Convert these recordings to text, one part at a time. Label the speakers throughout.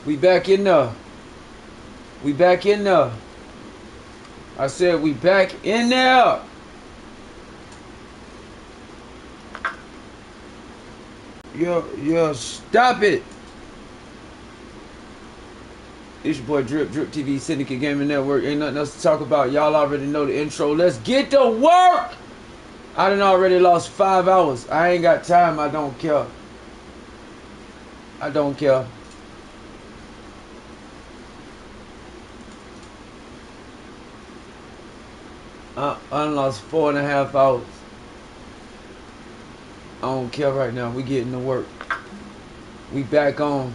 Speaker 1: We back in there. We back in there. I said we back in there. Yo, stop it. It's your boy DRIIIP-TV, Syndicate Gaming Network. Ain't nothing else to talk about. Y'all already know the intro. Let's get to work. I done already lost 5 hours. I ain't got time. I don't care. I don't care. I lost 4.5 hours. I don't care right now. We getting to work. We back on.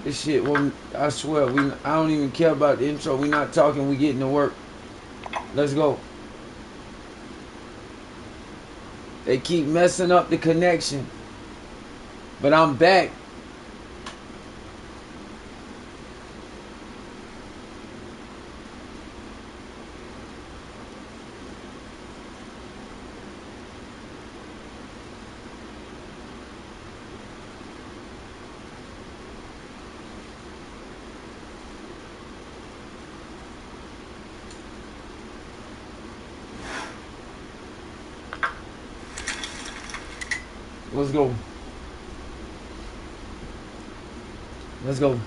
Speaker 1: This shit, well, I swear, I don't even care about the intro. We not talking. We getting to work. Let's go. They keep messing up the connection. But I'm back. Let's go. Let's go.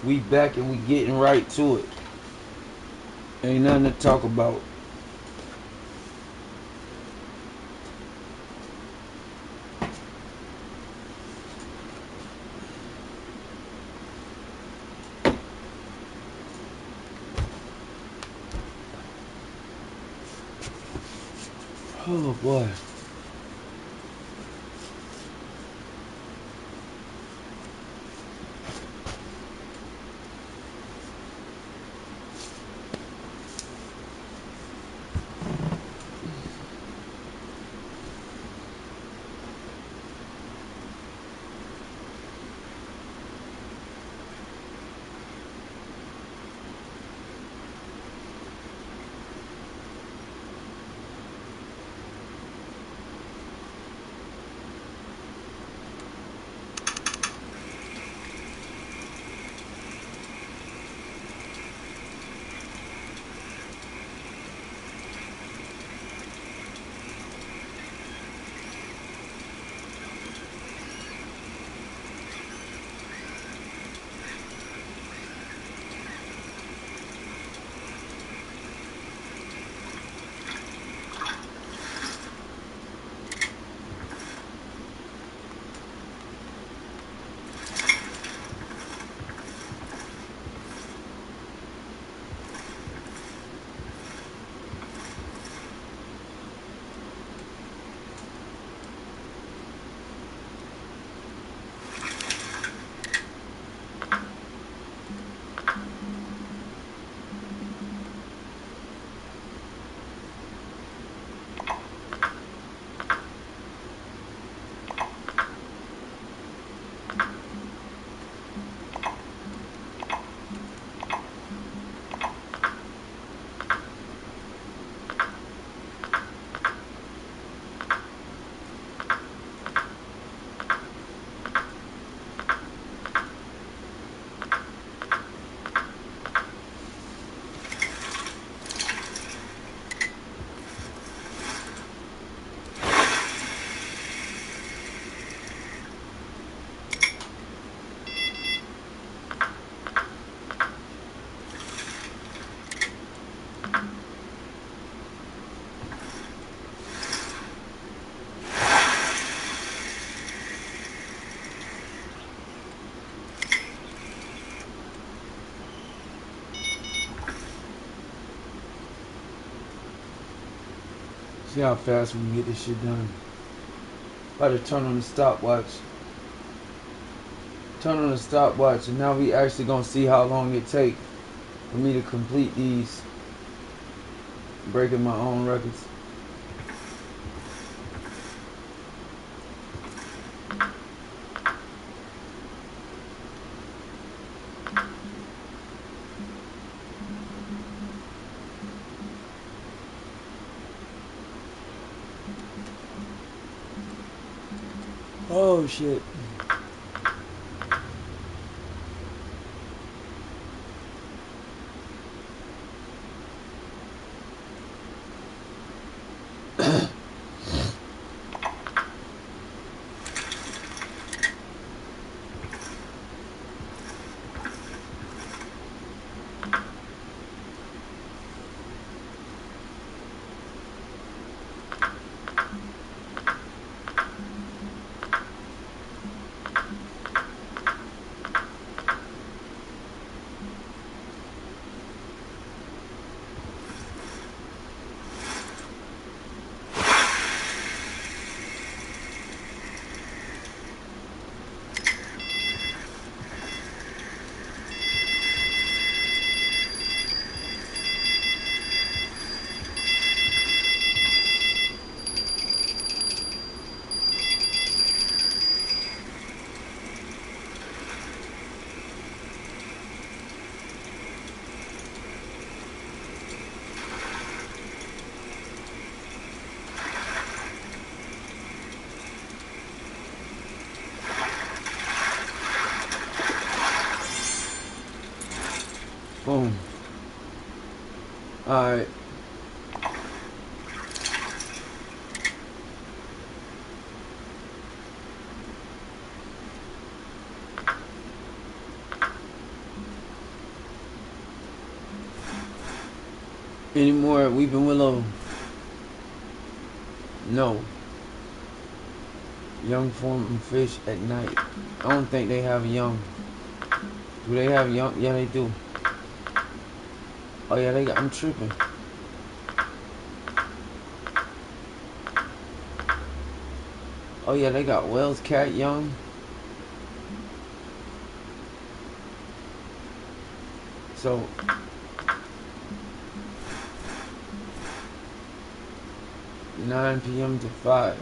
Speaker 1: We back and we getting right to it. Ain't nothing to talk about. Oh boy. See how fast we can get this shit done. About to turn on the stopwatch. Turn on the stopwatch, and now we actually gonna see how long it takes for me to complete these. Breaking my own records. Oh shit. Boom. Alright. Any more Weeping Willow? No. Young form fish at night. I don't think they have young. Do they have young? Yeah, they do. Oh yeah, they got. I'm tripping. Oh yeah, they got Wells Cat young. So 9 p.m. to 5.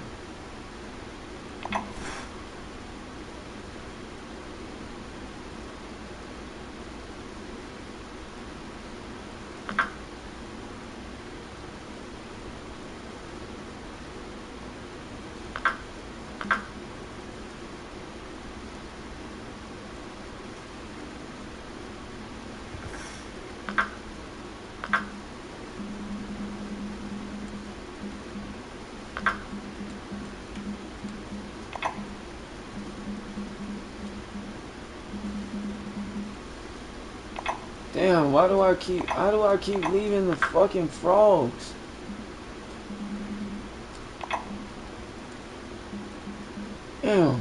Speaker 1: Damn, how do I keep leaving the fucking frogs? Damn.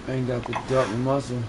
Speaker 1: I ain't got the duck muscle.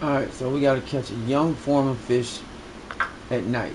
Speaker 1: Alright, so we gotta catch a young form of fish at night.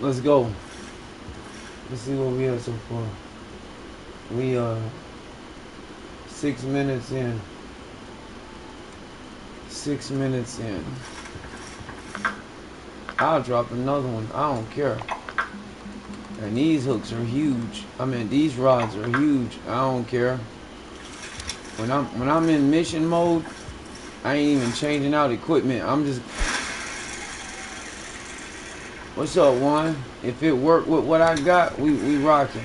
Speaker 1: Let's go. Let's see what we have so far. We are 6 minutes in. 6 minutes in. I'll drop another one. I don't care. And these hooks are huge. I mean, these rods are huge. I don't care. When I'm in mission mode, I ain't even changing out equipment. I'm just. What's up, Juan? If it worked with what I got, we rocking.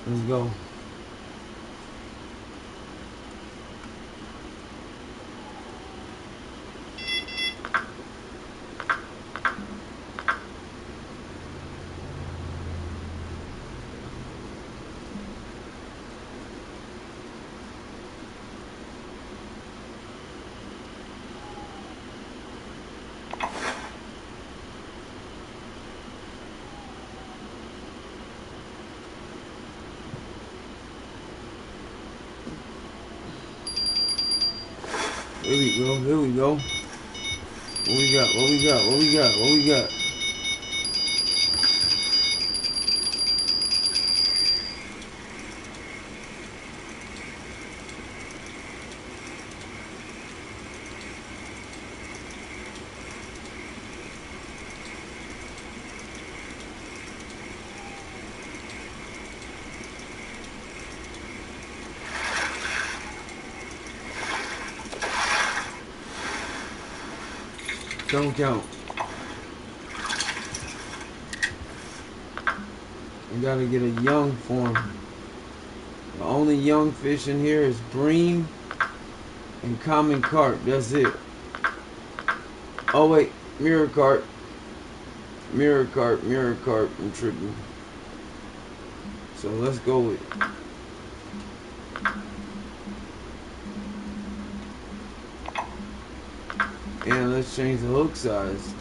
Speaker 1: Let's go. Here we go, here we go. What we got, what we got, what we got, what we got? Don't count. We gotta get a young form. The only young fish in here is bream and common carp. That's it. Oh wait, mirror carp. Mirror carp, mirror carp. I'm tripping. So let's go with it. And let's change the hook size.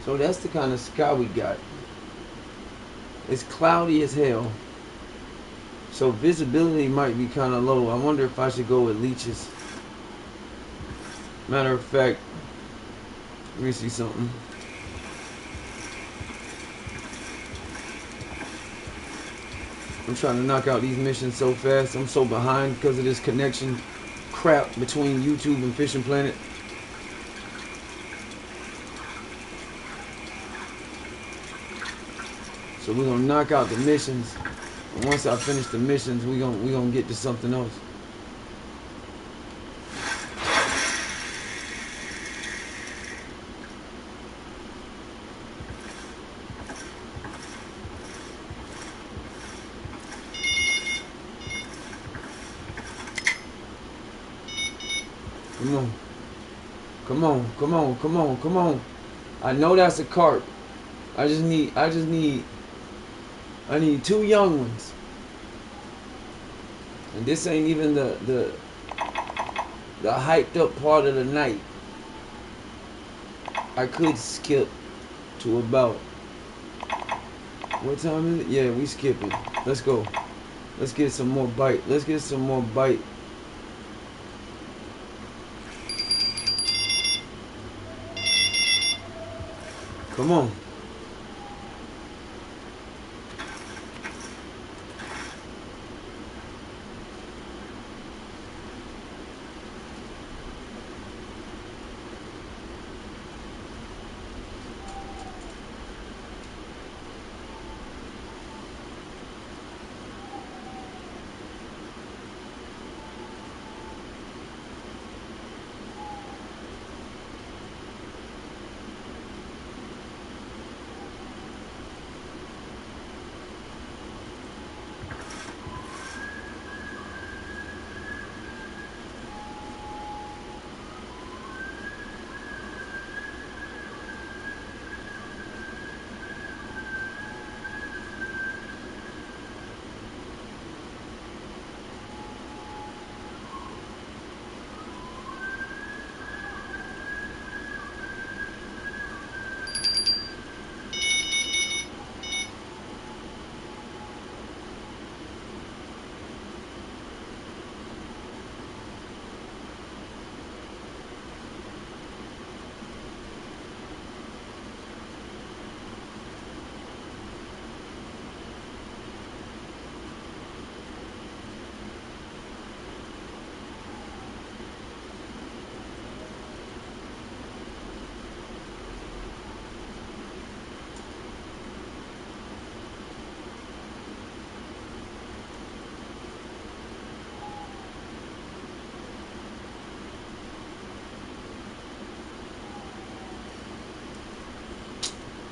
Speaker 1: So that's the kind of sky we got. It's cloudy as hell. So visibility might be kind of low. I wonder if I should go with leeches. Matter of fact, let me see something. I'm trying to knock out these missions so fast. I'm so behind because of this connection crap between YouTube and Fishing Planet. So we're gonna knock out the missions. And once I finish the missions, we're gonna get to something else. Come on. Come on, come on, come on, come on. I know that's a carp. I need 2 young ones. And this ain't even the hyped up part of the night. I could skip to about, what time is it? Yeah, we skipping. Let's go. Let's get some more bite. Let's get some more bite. Come on.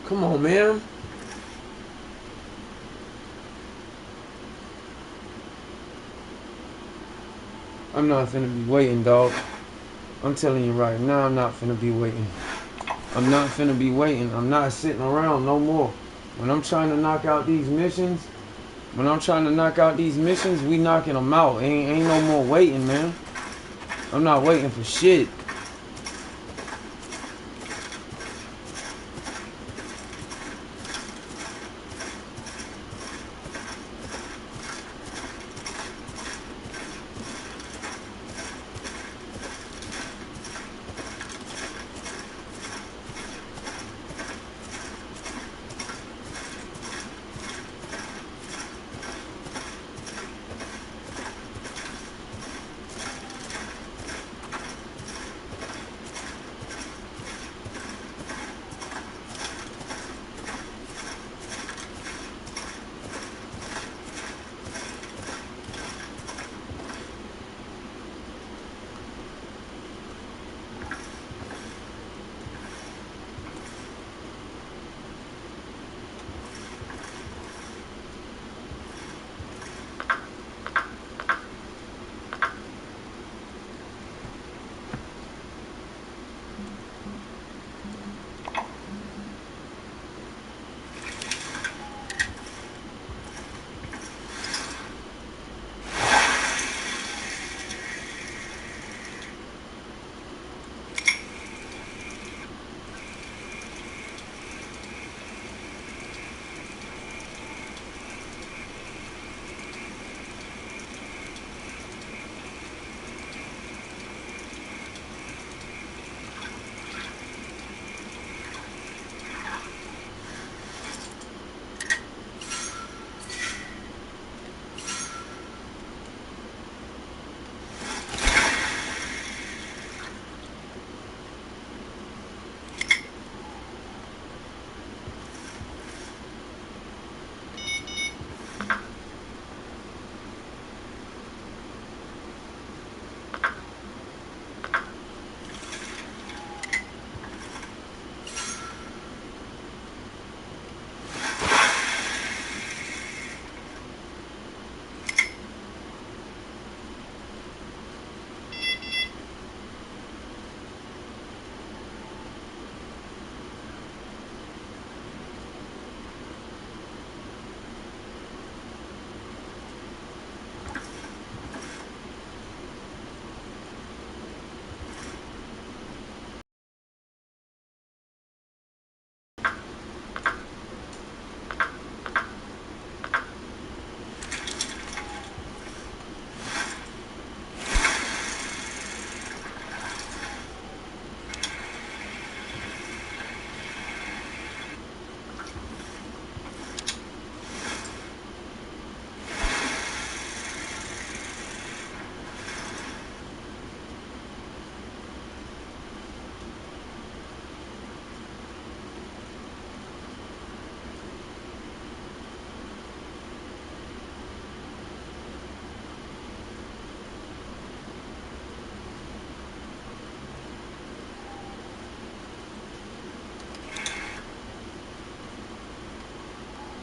Speaker 1: Come on, man. I'm not finna be waiting, dog. I'm telling you right now, I'm not finna be waiting. I'm not finna be waiting. I'm not sitting around no more. When I'm trying to knock out these missions, we knocking them out. Ain't no more waiting, man. I'm not waiting for shit.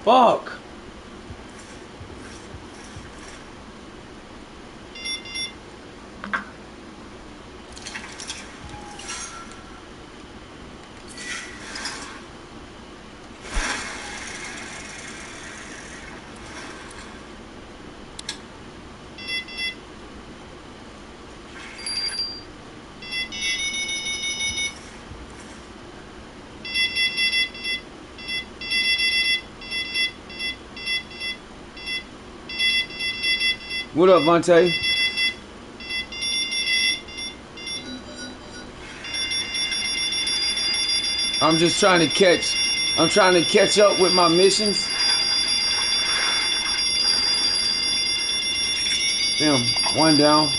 Speaker 1: Fuck. What up, Vontae? I'm just trying to catch up with my missions. Damn, one down.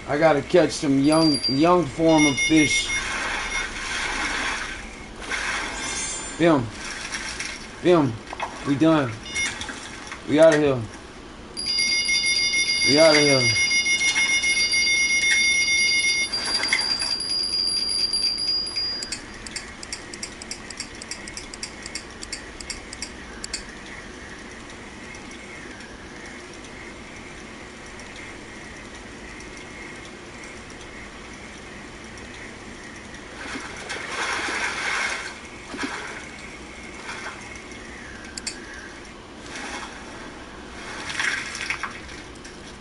Speaker 1: I gotta catch some young form of fish. Film. We done. We out of here. We out of here.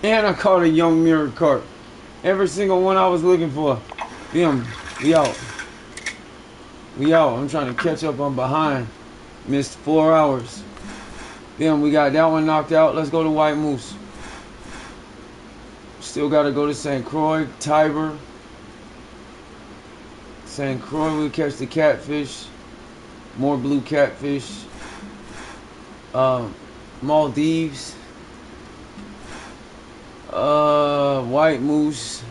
Speaker 1: And I caught a young mirror carp. Every single one I was looking for. Them. We out. We out. I'm trying to catch up. I'm behind. Missed 4 hours. Them. We got that one knocked out. Let's go to White Moose. Still got to go to St. Croix, Tiber. St. Croix, we catch the catfish. More blue catfish. Maldives. White Moose.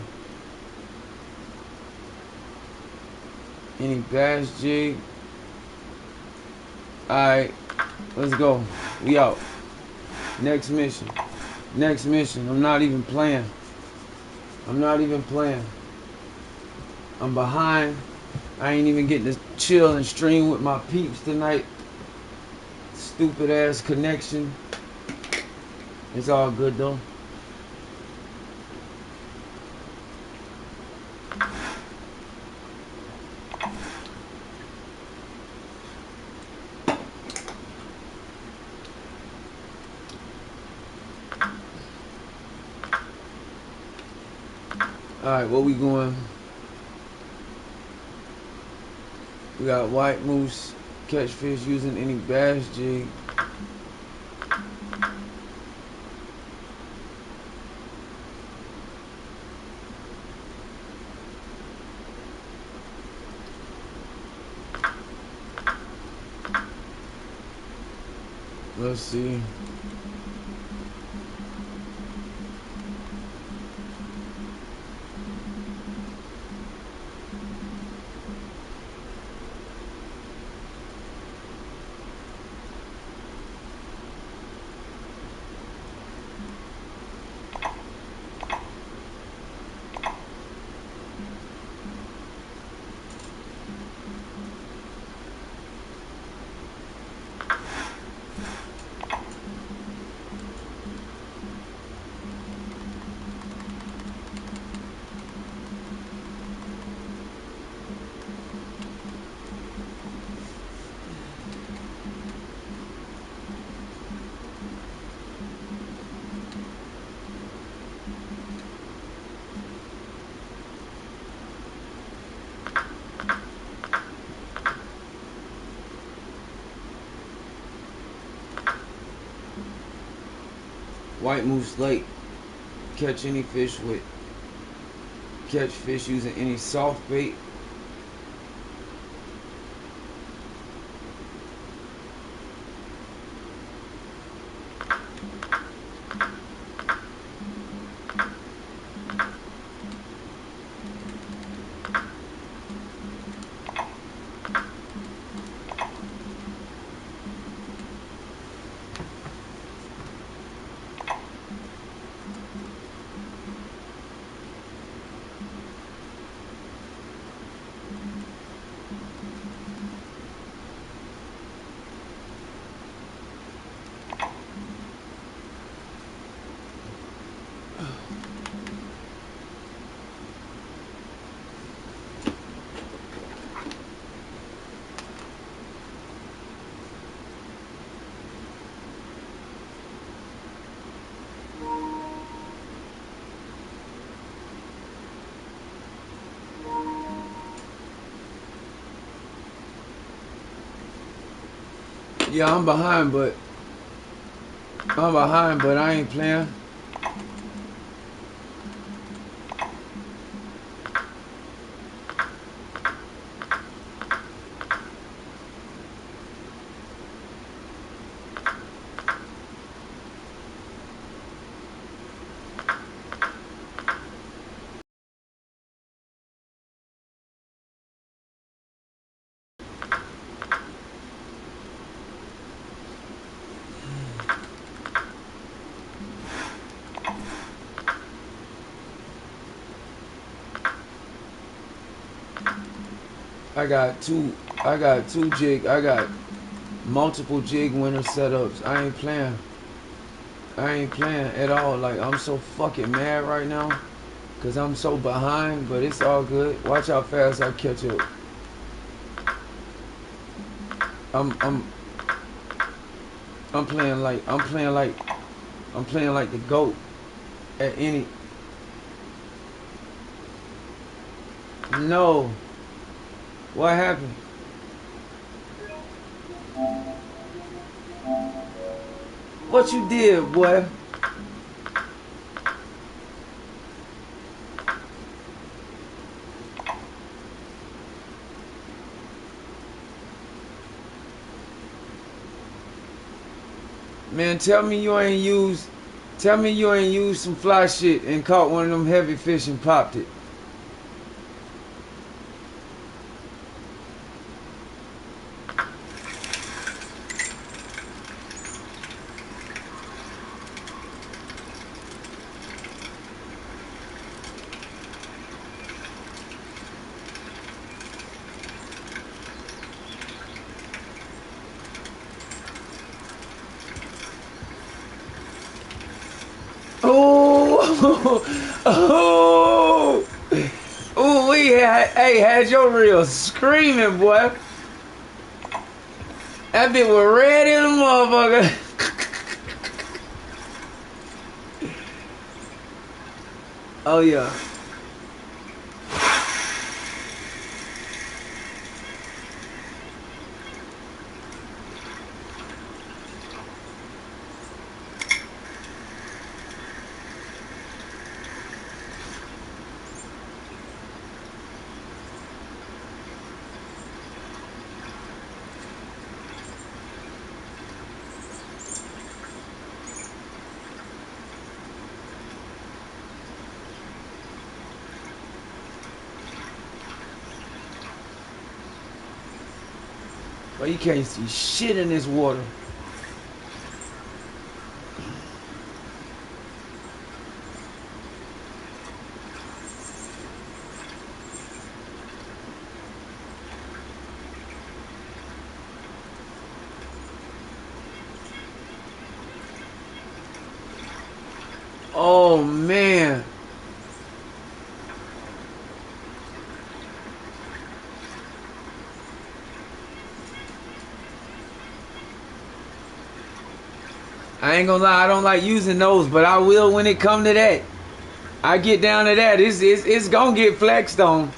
Speaker 1: Any bass jig? Alright, let's go. We out. Next mission. Next mission. I'm not even playing. I'm behind. I ain't even getting to chill and stream with my peeps tonight. Stupid ass connection. It's all good though. Alright, where we going? We got White Moose, catch fish using any bass jig. Let's see. White Moose Lake. Catch any fish with. Catch fish using any soft bait. Yeah, I'm behind, but I ain't playing. I got multiple jig winner setups. I ain't playing. At all. Like, I'm so fucking mad right now because I'm so behind, but it's all good. Watch how fast I catch up. I'm playing like the GOAT at any. No. What happened? What you did, boy? Man, tell me you ain't used some fly shit and caught one of them heavy fish and popped it. Oh, oh, oh, had your reel screaming, boy. That bitch was red in the motherfucker. Oh, yeah. But you can't see shit in this water. Oh, man. I ain't gonna lie, I don't like using those, but I will when it come to that. I get down to that. It's gonna get flexed on.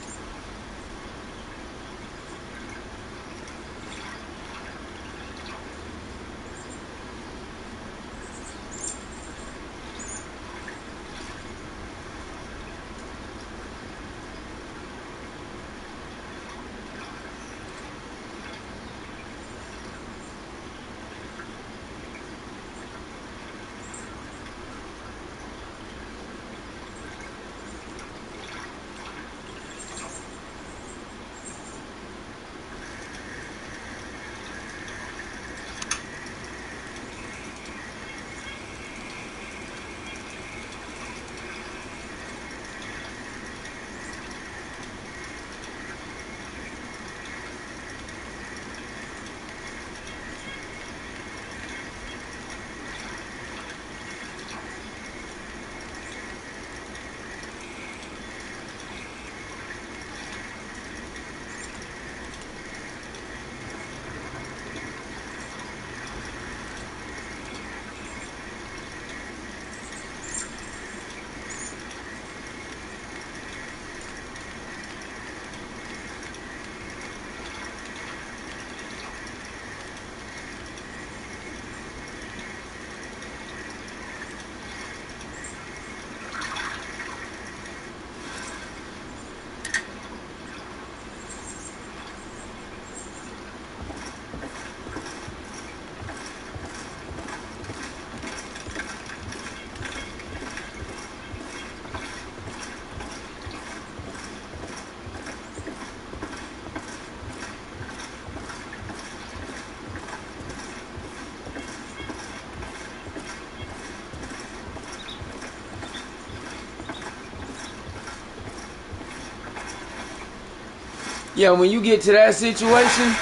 Speaker 1: Yeah, when you get to that situation,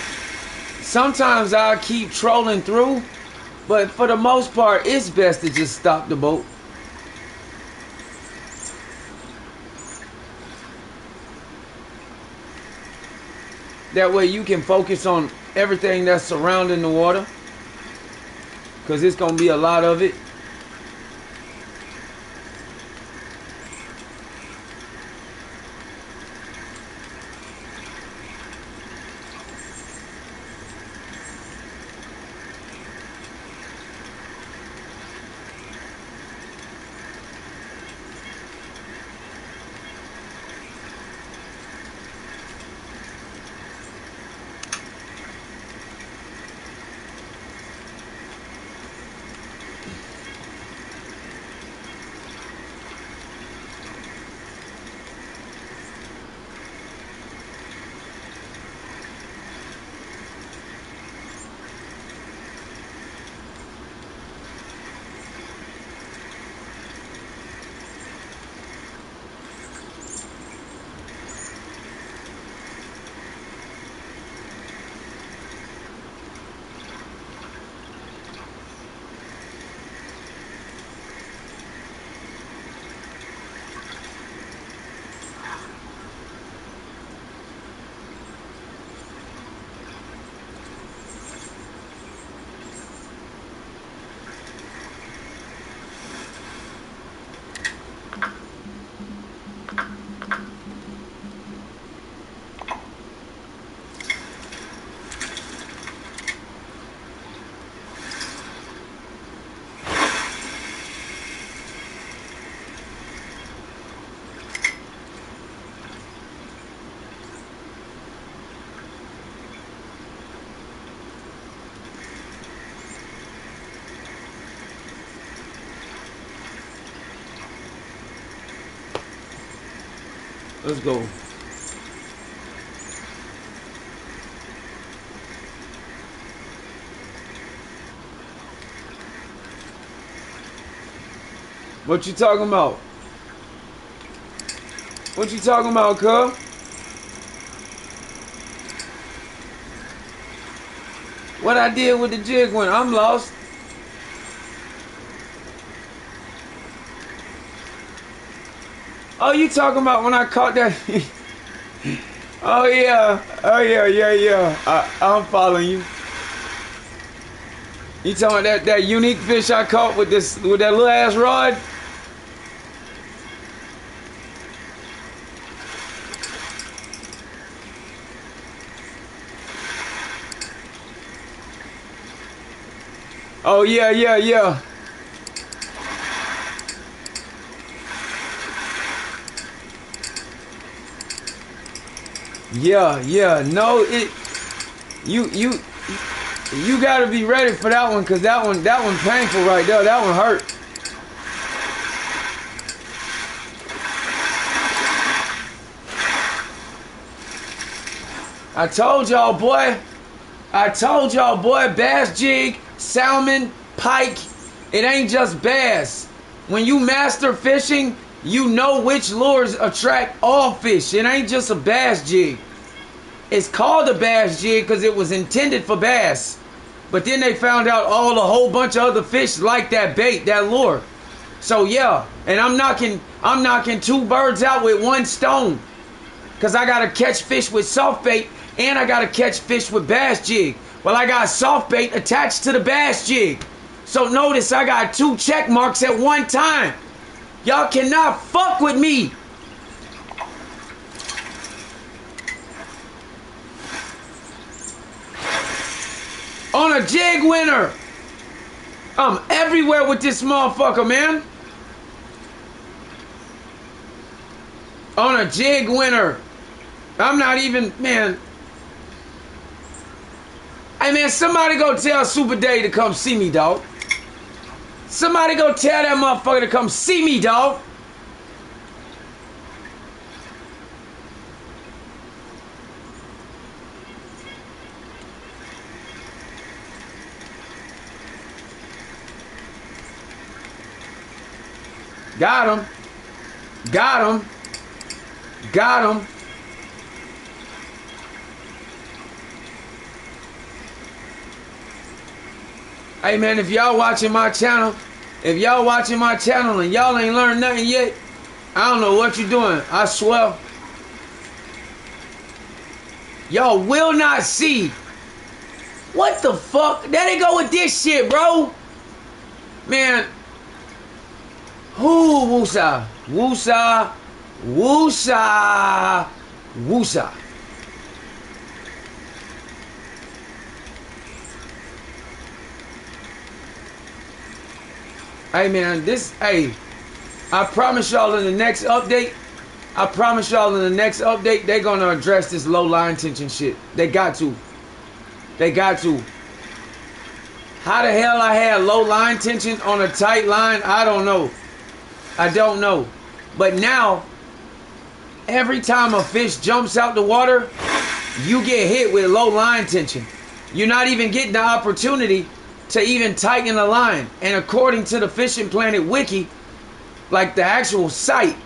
Speaker 1: sometimes I'll keep trolling through, but for the most part, it's best to just stop the boat. That way you can focus on everything that's surrounding the water, because it's going to be a lot of it. Let's go. What you talking about? What you talking about, cuz? What I did with the jig when I'm lost? Oh, you talking about when I caught that? Oh yeah, I'm following you. You talking about that unique fish I caught with that little ass rod? Oh yeah. Yeah. No, you gotta be ready for that one, cause that one painful right there. That one hurt. I told y'all, boy, bass jig, salmon, pike, it ain't just bass. When you master fishing, you know which lures attract all fish. It ain't just a bass jig. It's called a bass jig because it was intended for bass. But then they found out a whole bunch of other fish like that bait, that lure. So yeah, and I'm knocking two birds out with one stone. Because I got to catch fish with soft bait and I got to catch fish with bass jig. Well, I got soft bait attached to the bass jig. So notice I got two check marks at one time. Y'all cannot fuck with me. On a jig winner. I'm everywhere with this motherfucker, man. On a jig winner. I'm not even, man. Hey, man, somebody go tell Super Day to come see me, dog. Somebody go tell that motherfucker to come see me, dog. Got him. Got him. Got him. Hey man, if y'all watching my channel, and y'all ain't learned nothing yet, I don't know what you're doing. I swear. Y'all will not see. What the fuck? There they go with this shit, bro. Man. Who woosah? Woosah. Woosah. Woosah. Hey man, I promise y'all in the next update, they're gonna address this low line tension shit. They got to. How the hell I had low line tension on a tight line? I don't know. But now, every time a fish jumps out the water, you get hit with low line tension. You're not even getting the opportunity to even tighten the line. And according to the Fishing Planet wiki, like the actual site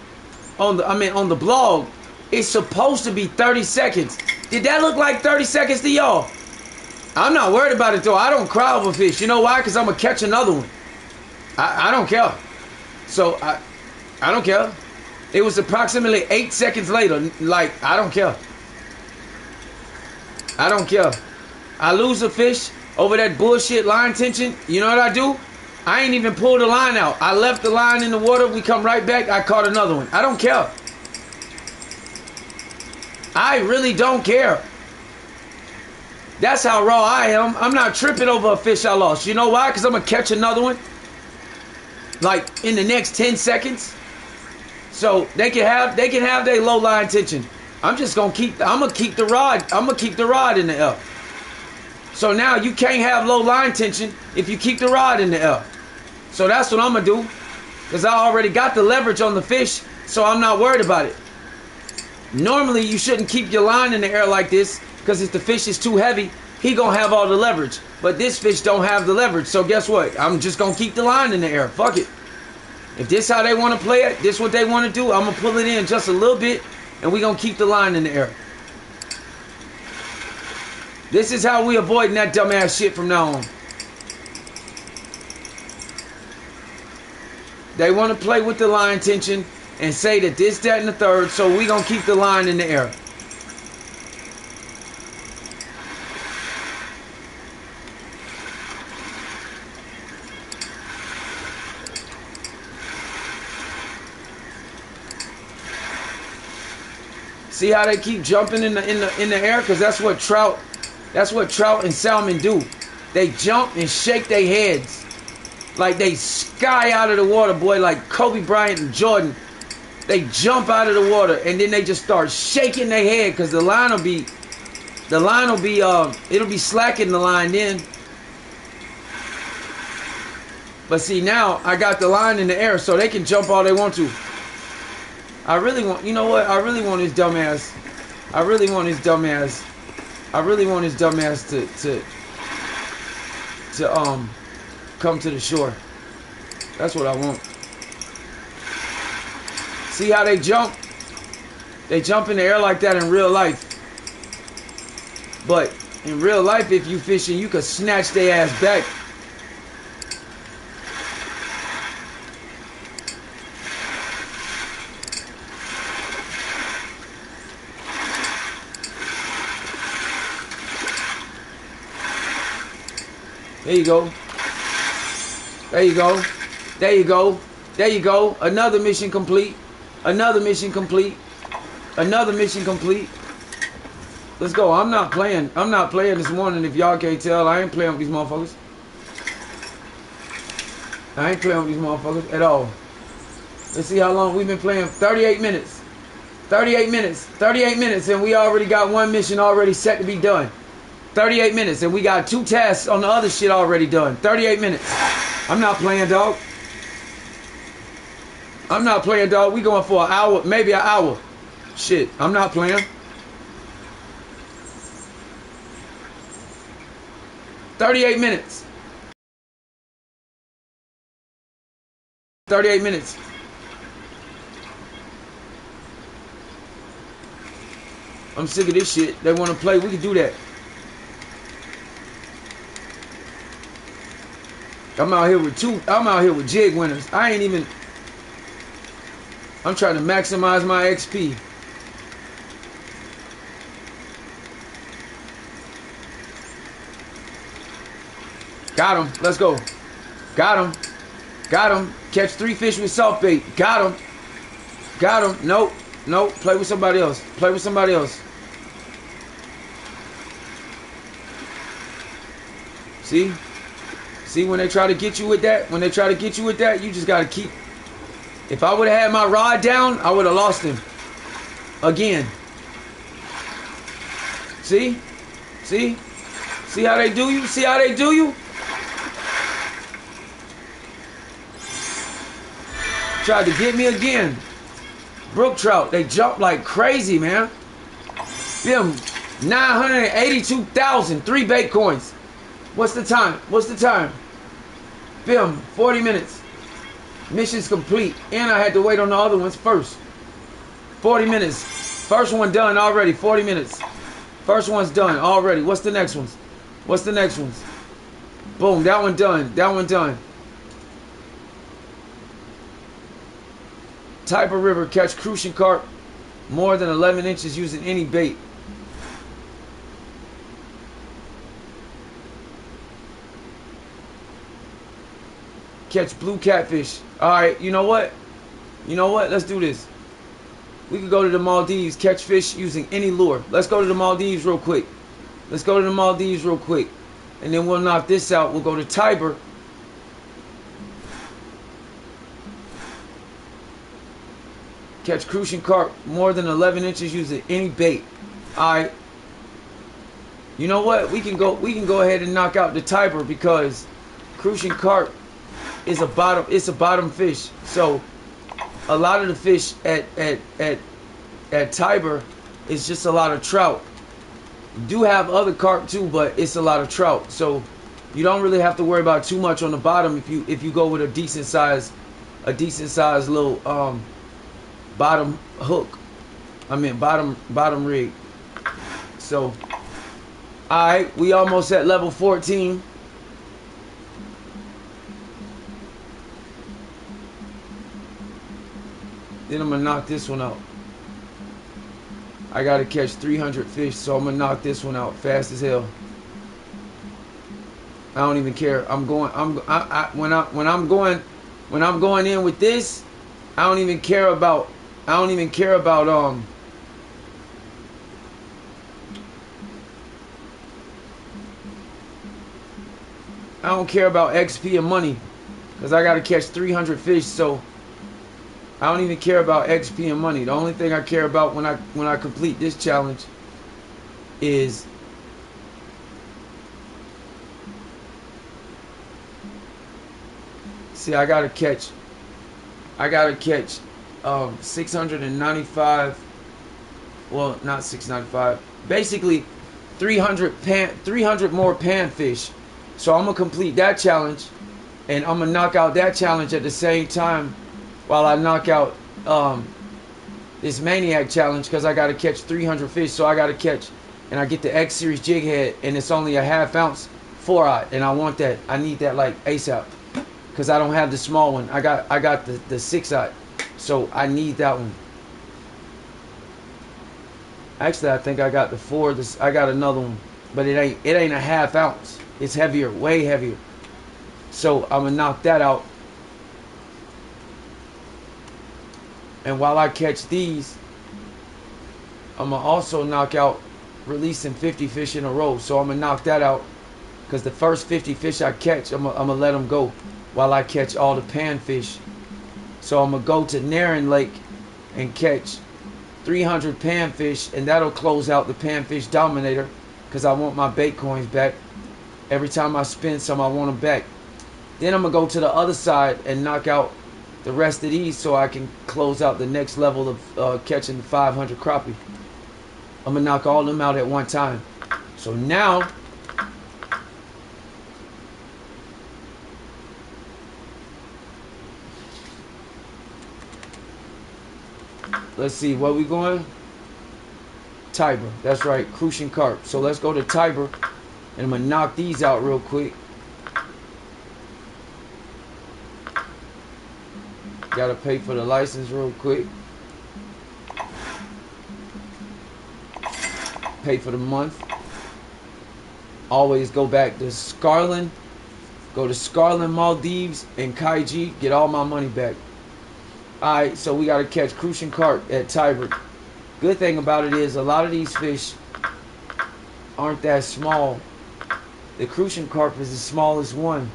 Speaker 1: on the blog, it's supposed to be 30 seconds. Did that look like 30 seconds to y'all? I'm not worried about it though. I don't cry over fish. You know why? Because I'm gonna catch another one. I don't care. So I don't care. It was approximately 8 seconds later. Like, I don't care. I lose a fish over that bullshit line tension. You know what I do? I ain't even pulled the line out. I left the line in the water. We come right back. I caught another one. I don't care. I really don't care. That's how raw I am. I'm not tripping over a fish I lost. You know why? Because I'm going to catch another one. Like in the next 10 seconds. So they can have their low line tension. I'm gonna keep the rod in the air. So now you can't have low line tension if you keep the rod in the air. So that's what I'm gonna do. Because I already got the leverage on the fish, so I'm not worried about it. Normally you shouldn't keep your line in the air like this, because if the fish is too heavy, he gonna have all the leverage. But this fish don't have the leverage, so guess what? I'm just gonna keep the line in the air. Fuck it. If this how they want to play it, this what they want to do, I'm gonna pull it in just a little bit, and we gonna keep the line in the air. This is how we avoiding that dumbass shit from now on. They want to play with the line tension and say that this, that, and the third, so we gonna keep the line in the air. See how they keep jumping in the air? Because that's what trout and salmon do. They jump and shake their heads like they sky out of the water, boy, like Kobe Bryant and Jordan. They jump out of the water and then they just start shaking their head because it'll be slacking the line then. But see, now I got the line in the air so they can jump all they want to. I really want his dumbass to come to the shore. That's what I want. See how they jump? They jump in the air like that in real life. But in real life, if you fishing, you could snatch their ass back. There you go. There you go. There you go. There you go. Another mission complete. Another mission complete. Another mission complete. Let's go. I'm not playing this morning. If y'all can't tell, I ain't playing with these motherfuckers. I ain't playing with these motherfuckers at all. Let's see how long we've been playing. 38 minutes. 38 minutes. 38 minutes, and we already got one mission already set to be done. 38 minutes, and we got 2 tasks on the other shit already done. 38 minutes. I'm not playing, dog. I'm not playing, dog. We going for an hour, maybe an hour. Shit, I'm not playing. 38 minutes. 38 minutes. I'm sick of this shit. They want to play. We can do that. I'm out here with jig winners. I'm trying to maximize my XP. Got him. Let's go. Got him. Got him. Catch 3 fish with salt bait. Got him. Got him. Nope. Nope. Play with somebody else. Play with somebody else. See? See, when they try to get you with that, you just got to keep. If I would have had my rod down, I would have lost him. Again. See? See? See how they do you? See how they do you? Tried to get me again. Brook trout, they jump like crazy, man. Them 982,000, 3 bait coins. What's the time? What's the time? Bim, 40 minutes. Mission's complete. And I had to wait on the other ones first. 40 minutes. First one done already. 40 minutes. First one's done already. What's the next ones? What's the next ones? Boom, that one done. That one done. Type of river, catch crucian carp more than 11 inches using any bait. Catch blue catfish. Alright, you know what? You know what? Let's do this. We could go to the Maldives, catch fish using any lure. Let's go to the Maldives real quick. Let's go to the Maldives real quick. And then we'll knock this out. We'll go to Tiber. Catch crucian carp more than 11 inches using any bait. Alright. You know what? We can go ahead and knock out the Tiber because crucian carp is a bottom fish. So a lot of the fish at Tiber is just a lot of trout. You do have other carp too, but it's a lot of trout. So you don't really have to worry about too much on the bottom if you go with a decent size little bottom hook. I mean bottom rig. So alright, we almost at level 14. Then I'm gonna knock this one out. I gotta catch 300 fish, so I'm gonna knock this one out fast as hell. I don't even care. When I'm going in with this, I don't even care about I don't care about XP and money because I gotta catch 300 fish, so I don't even care about XP and money. The only thing I care about when I complete this challenge is see, I gotta catch 695, well, not 695, basically 300 more panfish. So I'm gonna complete that challenge, and I'm gonna knock out that challenge at the same time while I knock out this maniac challenge, because I gotta catch 300 fish. So I gotta catch, and I get the X series jig head, and it's only a ½ ounce 4-aught, and I want that. I need that like ASAP, because I don't have the small one. I got the 6-aught, so I need that one. Actually, I think I got the 4. I got another one, but it ain't a ½ ounce. It's heavier, way heavier. So I'm gonna knock that out. And while I catch these, I'm gonna also knock out releasing 50 fish in a row. So I'm gonna knock that out, because the first 50 fish I catch, I'm gonna let them go while I catch all the panfish. So I'm gonna go to Narren Lake and catch 300 panfish, and that'll close out the panfish dominator, because I want my bait coins back. Every time I spin some, I want them back. Then I'm gonna go to the other side and knock out the rest of these, so I can close out the next level of catching the 500 crappie. I'm gonna knock all of them out at one time. So now let's see, where we going? Tiber. That's right, crucian carp. So let's go to Tiber, and I'm gonna knock these out real quick. Gotta pay for the license real quick. Pay for the month. Always go back to Scarlin. Go to Scarlin, Maldives, and Kaiji. Get all my money back. Alright, so we gotta catch crucian carp at Tiber. Good thing about it is a lot of these fish aren't that small. The crucian carp is the smallest one,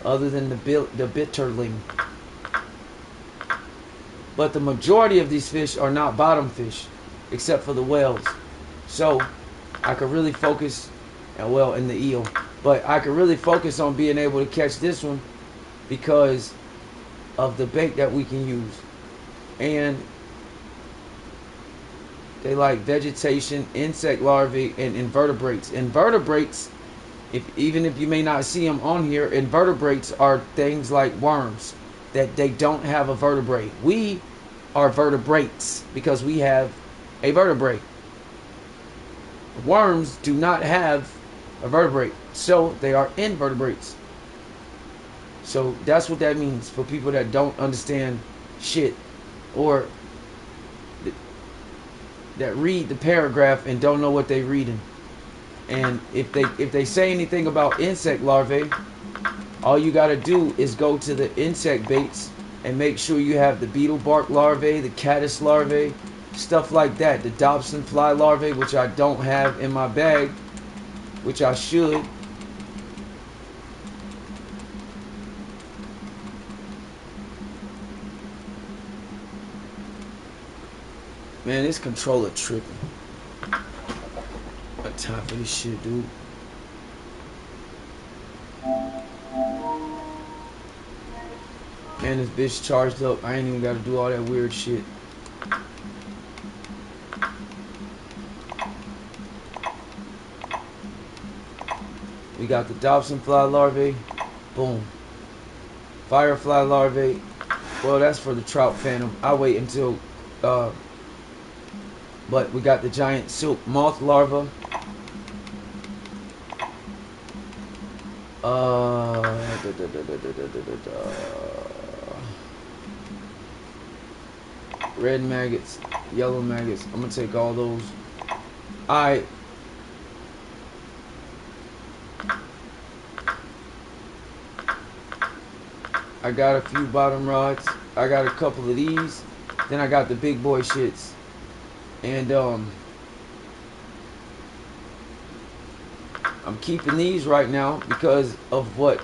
Speaker 1: other than the bitterling. But the majority of these fish are not bottom fish, except for the whales. So I could really focus, and well, in the eel, but I could really focus on being able to catch this one because of the bait that we can use. And they like vegetation, insect larvae, and invertebrates. Invertebrates, even if you may not see them on here, invertebrates are things like worms that they don't have a vertebrae. We are vertebrates because we have a vertebrae. Worms do not have a vertebrae, so they are invertebrates. So that's what that means for people that don't understand shit, or that read the paragraph and don't know what they're reading. And if they say anything about insect larvae, all you got to do is go to the insect baits and make sure you have the beetle bark larvae, the caddis larvae, stuff like that. The Dobson fly larvae, which I don't have in my bag, which I should. Man, this controller tripping. Got time for this shit, dude. Man, this bitch charged up. I ain't even got to do all that weird shit. We got the Dobson fly larvae. Boom. Firefly larvae. Well, that's for the trout phantom. I'll wait until... but we got the giant silk moth larva. Red maggots, yellow maggots. I'm gonna take all those. Alright. I got a few bottom rods. I got a couple of these. Then I got the big boy shits. And I'm keeping these right now because of what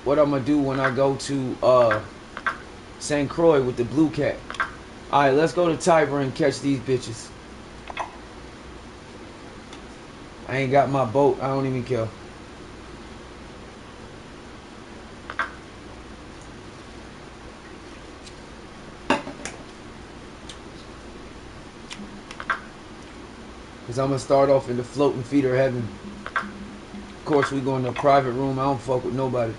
Speaker 1: I'm gonna do when I go to St. Croix with the blue cat. Alright, let's go to Tiber and catch these bitches. I ain't got my boat. I don't even care. Because I'm going to start off in the floating feeder heaven. Of course, we go in the private room. I don't fuck with nobody.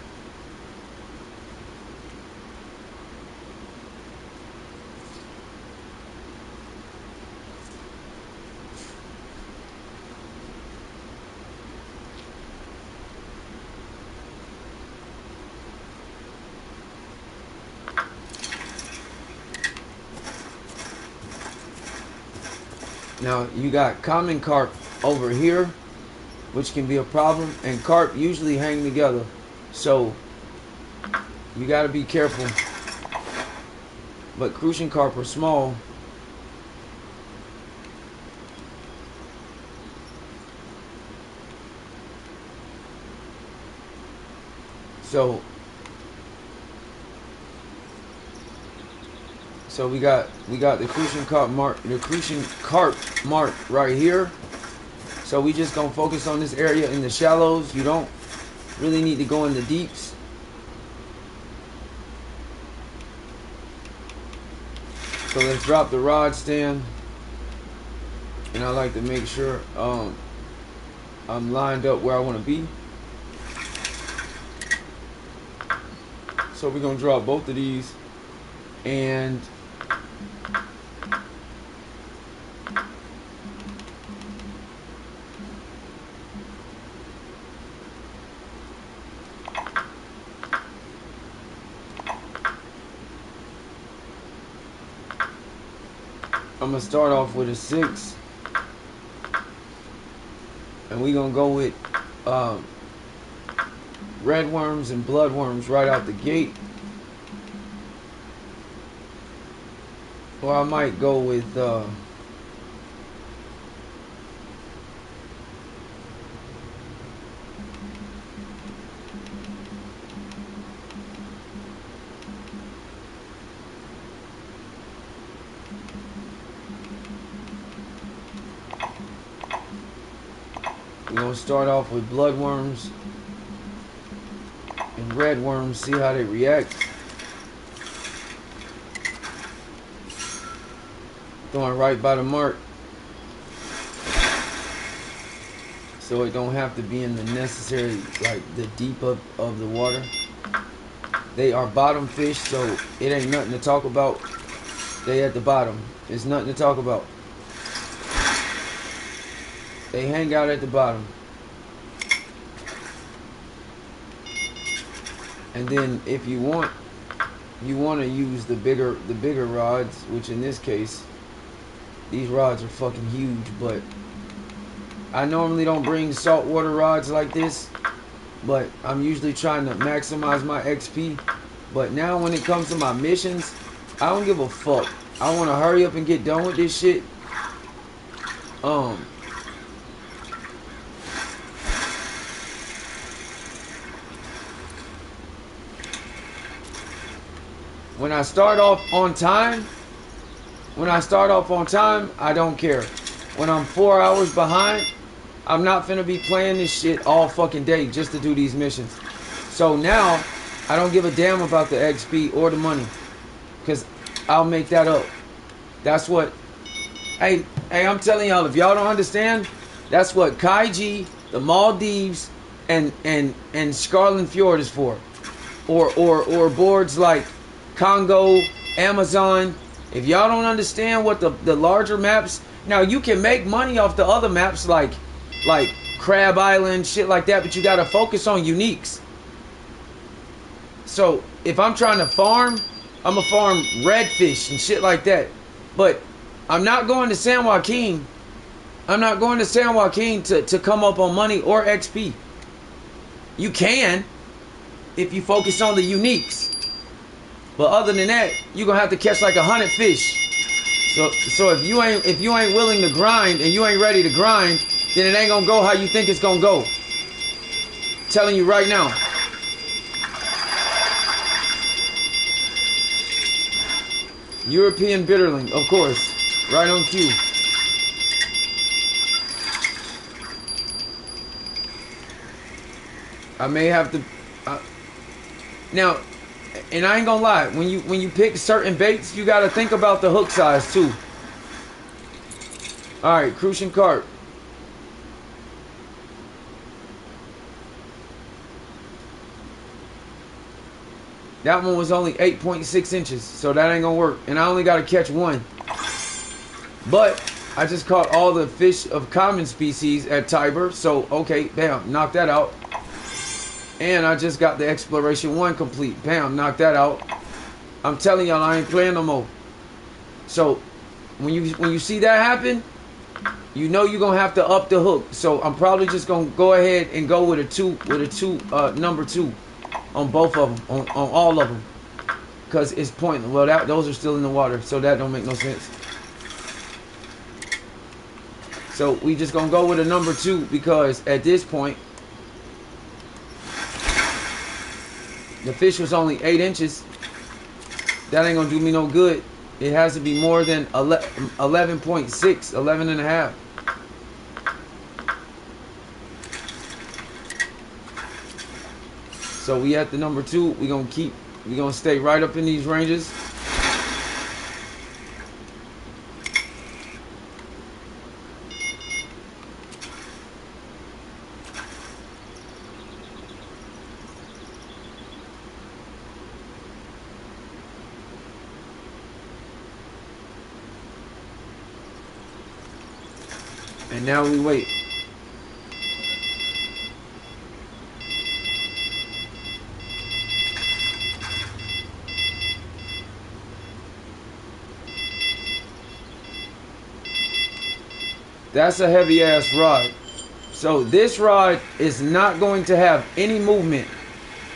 Speaker 1: Now, you got common carp over here, which can be a problem, and carp usually hang together. So, you got to be careful. But crucian carp are small. So we got the crucian carp mark right here. So we just gonna focus on this area in the shallows. You don't really need to go in the deeps. So let's drop the rod stand, and I like to make sure I'm lined up where I want to be. So we're gonna drop both of these, and I'm gonna start off with a 6, and we gonna go with red worms and blood worms right out the gate. Or I might go with we're gonna start off with blood worms and red worms, see how they react. Going right by the mark, so it don't have to be in the necessary, like the deep of the water. They are bottom fish, so it ain't nothing to talk about. They at the bottom. It's nothing to talk about. They hang out at the bottom. And then if you want to use the bigger rods, which in this case, these rods are fucking huge, but I normally don't bring saltwater rods like this, but I'm usually trying to maximize my XP. But now when it comes to my missions, I don't give a fuck. I want to hurry up and get done with this shit. When I start off on time, I don't care. When I'm 4 hours behind, I'm not finna be playing this shit all fucking day just to do these missions. So now, I don't give a damn about the XP or the money, because I'll make that up. That's what, hey, I'm telling y'all, if y'all don't understand, that's what Kaiji, the Maldives, and Scarlet Fjord is for. Or boards like Congo, Amazon. If y'all don't understand what the larger maps, now you can make money off the other maps like Crab Island, shit like that, but you gotta focus on uniques. So if I'm trying to farm, I'm gonna farm redfish and shit like that. But I'm not going to San Joaquin. I'm not going to San Joaquin to come up on money or XP. You can if you focus on the uniques. But other than that, you're gonna have to catch like 100 fish. So if you ain't willing to grind and you ain't ready to grind, then it ain't gonna go how you think it's gonna go. Telling you right now. European bitterling, of course. Right on cue. I may have to now, and I ain't gonna lie, when you pick certain baits, you gotta think about the hook size too. Alright, crucian carp. That one was only 8.6 inches, so that ain't gonna work. And I only gotta catch one. But I just caught all the fish of common species at Tiber, so okay, bam, knock that out. And I just got the Exploration 1 complete. Bam, knock that out. I'm telling y'all, I ain't playing no more. So when you see that happen, you know you're gonna have to up the hook. So I'm probably just gonna go ahead and go with a number 2 on both of them, on all of them, because it's pointless. Well, those are still in the water, so that don't make no sense. So we just gonna go with a number 2 because at this point, the fish was only 8 inches. That ain't gonna do me no good. It has to be more than 11.6, 11 and a half. So we at the number 2. We gonna stay right up in these ranges. And now we wait. That's a heavy ass rod. So this rod is not going to have any movement.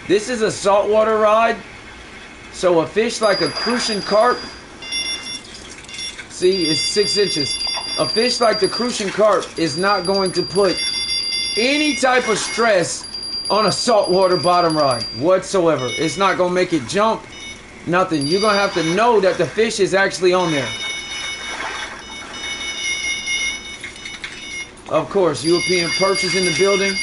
Speaker 1: This is a saltwater rod. So a fish like a crucian carp, see, it's 6 inches. A fish like the crucian carp is not going to put any type of stress on a saltwater bottom rod whatsoever. It's not going to make it jump, nothing. You're going to have to know that the fish is actually on there. Of course, European perch is in the building.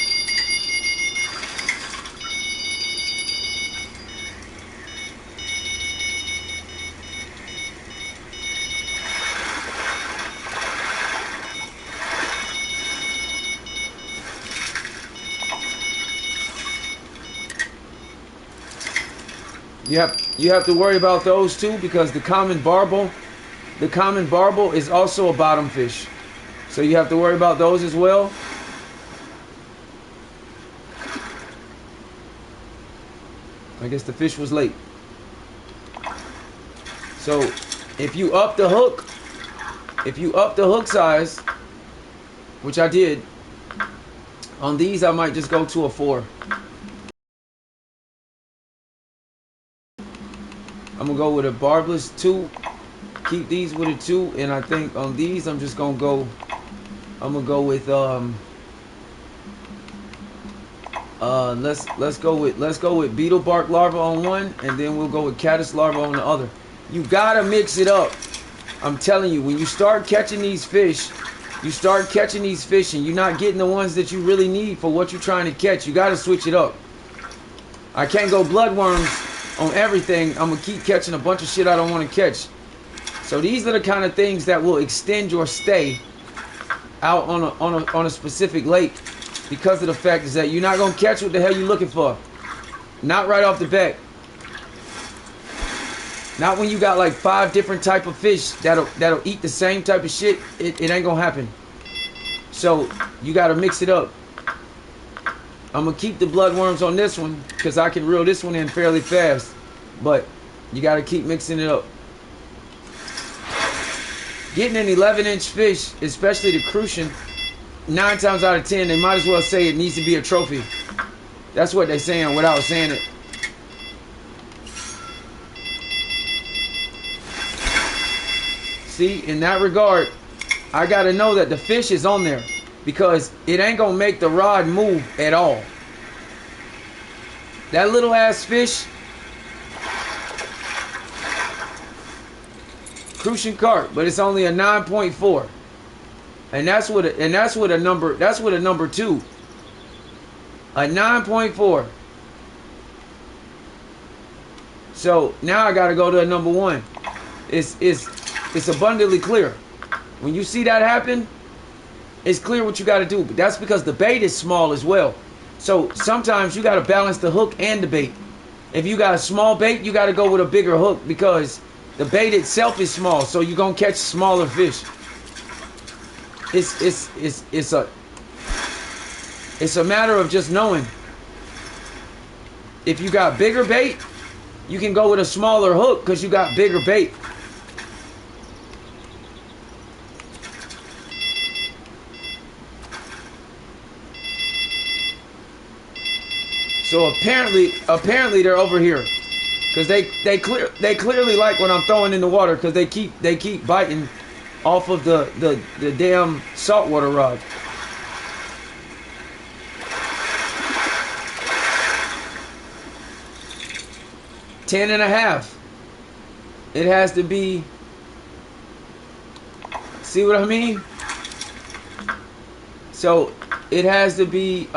Speaker 1: You have to worry about those too, because the common barbel is also a bottom fish. So you have to worry about those as well. I guess the fish was late. So if you up the hook size, which I did, on these I might just go to a 4. I'm gonna go with a barbless 2. Keep these with a 2, and I think on these I'm just gonna go. I'm gonna go with let's go with beetle bark larva on one, and then we'll go with caddis larva on the other. You gotta mix it up. I'm telling you, when you start catching these fish, and you're not getting the ones that you really need for what you're trying to catch. You gotta switch it up. I can't go bloodworms on everything. I'm gonna keep catching a bunch of shit I don't want to catch. So these are the kind of things that will extend your stay out on a specific lake, because of the fact is that you're not gonna catch what the hell you're looking for. Not right off the bat. Not when you got like 5 different type of fish that'll eat the same type of shit. It ain't gonna happen. So you gotta mix it up. I'm gonna keep the bloodworms on this one because I can reel this one in fairly fast, but you gotta keep mixing it up. Getting an 11-inch fish, especially the crucian, 9 times out of 10 they might as well say it needs to be a trophy. That's what they're saying without saying it. See, in that regard, I gotta know that the fish is on there, because it ain't gonna make the rod move at all. That little ass fish, crucian carp, but it's only a 9.4, and that's what a number 2, a 9.4. So now I gotta go to a number 1. It's abundantly clear. When you see that happen, it's clear what you got to do. But that's because the bait is small as well. So sometimes you got to balance the hook and the bait. If you got a small bait, you got to go with a bigger hook, because the bait itself is small. So you're gonna catch smaller fish. It's a matter of just knowing. If you got bigger bait, you can go with a smaller hook because you got bigger bait. So apparently they're over here, because they clearly like what I'm throwing in the water, because they keep biting off of the damn saltwater rod. Ten and a half. It has to be. See what I mean? So it has to be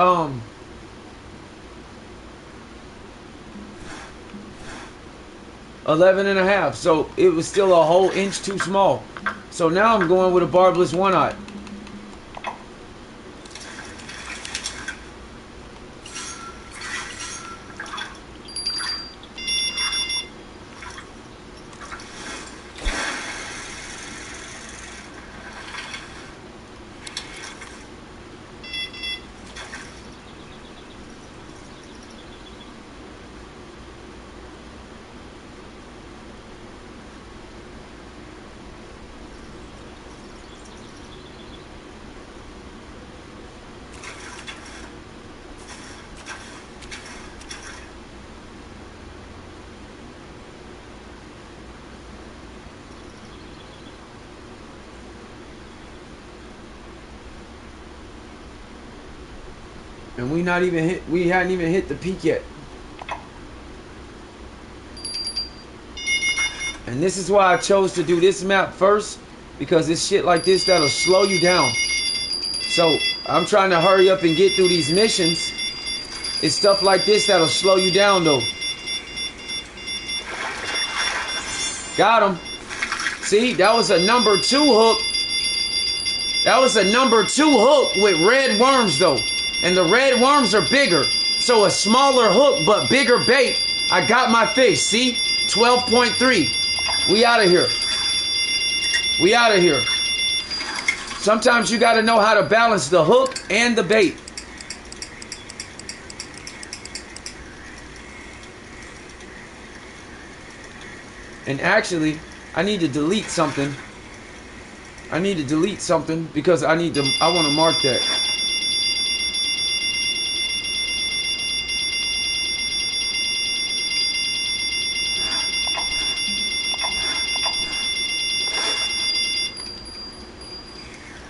Speaker 1: 11 and a half. So it was still a whole inch too small. So now I'm going with a barbless 1/0. And we hadn't even hit the peak yet. And this is why I chose to do this map first, because it's shit like this that'll slow you down. So I'm trying to hurry up and get through these missions. It's stuff like this that'll slow you down though. Got him. See, that was a number 2 hook. That was a number 2 hook with red worms though. And the red worms are bigger. So a smaller hook but bigger bait. I got my fish, see? 12.3. We out of here. We out of here. Sometimes you got to know how to balance the hook and the bait. And actually, I need to delete something. I need to delete something because I want to mark that.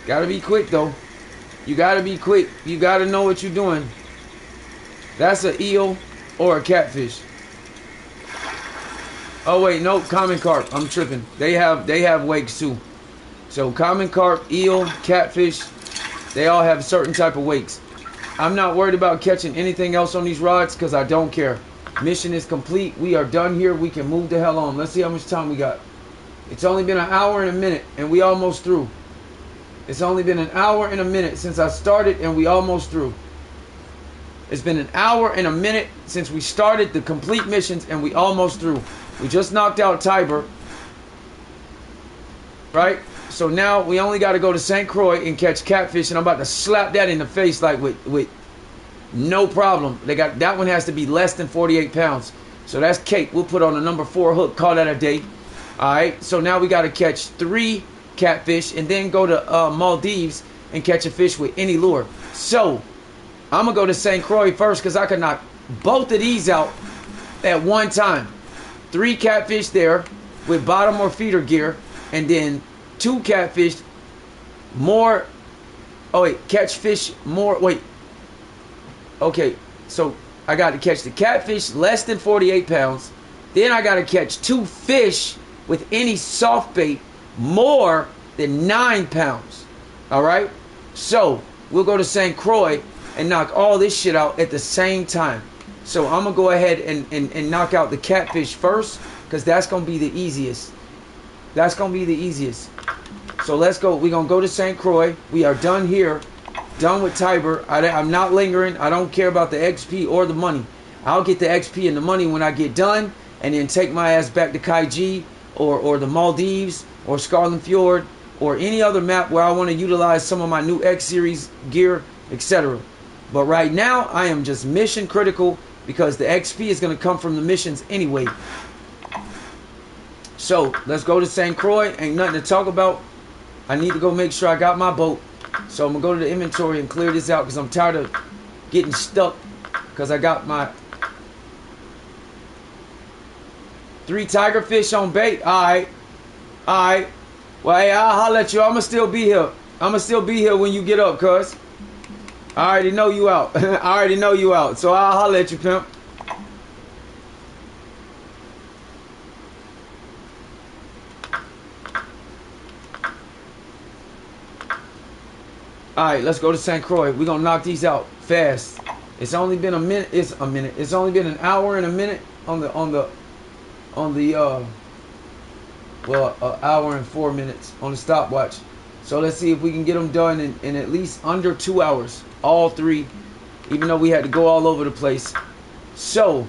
Speaker 1: Gotta be quick though. You gotta be quick. You gotta know what you're doing. That's an eel or a catfish. Oh wait, no, common carp. I'm tripping. They have wakes too. So common carp, eel, catfish, they all have certain type of wakes. I'm not worried about catching anything else on these rods because I don't care. Mission is complete. We are done here. We can move the hell on. Let's see how much time we got. It's only been an hour and a minute and we almost through. It's only been an hour and a minute since I started and we almost through. It's been an hour and a minute since we started the complete missions and we almost through. We just knocked out Tiber. Right? So now we only got to go to St. Croix and catch catfish and I'm about to slap that in the face like with no problem. That one has to be less than 48 pounds. So that's cake. We'll put on a number 4 hook. Call that a day. Alright. So now we got to catch 3 catfish and then go to Maldives and catch a fish with any lure. So I'm gonna go to St. Croix first because I can knock both of these out at one time. 3 catfish there with bottom or feeder gear and then 2 catfish more. Oh wait, catch fish more. Wait, okay, so I got to catch the catfish less than 48 pounds, then I got to catch 2 fish with any soft bait more than 9 pounds. All right, so we'll go to St. Croix and knock all this shit out at the same time. So I'm gonna go ahead and knock out the catfish first because that's gonna be the easiest. That's gonna be the easiest. So let's go. We're gonna go to St. Croix. We are done here, done with Tiber. I'm not lingering. I don't care about the XP or the money. I'll get the XP and the money when I get done and then take my ass back to Kaiji or the Maldives or Scarlet Fjord or any other map where I want to utilize some of my new X series gear, etc. But right now I am just mission critical because the XP is going to come from the missions anyway. So let's go to St. Croix. Ain't nothing to talk about. I need to go make sure I got my boat. So I'm going to go to the inventory and clear this out because I'm tired of getting stuck because I got my 3 tiger fish on bait. Alright. Alright. Well, hey, I'll holler at you. I'm going to still be here. I'm going to still be here when you get up, cuz. I already know you out. I already know you out. So I'll holler at you, pimp. Alright, let's go to St. Croix. We're going to knock these out fast. It's only been a minute. It's only been an hour and a minute on the well, an hour and 4 minutes on the stopwatch. So let's see if we can get them done in at least under 2 hours. All 3, even though we had to go all over the place. So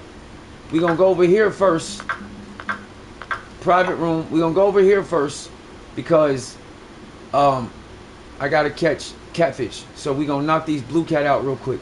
Speaker 1: we're going to go over here first. Private room. We're going to go over here first because I got to catch catfish. So we're going to knock these blue cat out real quick.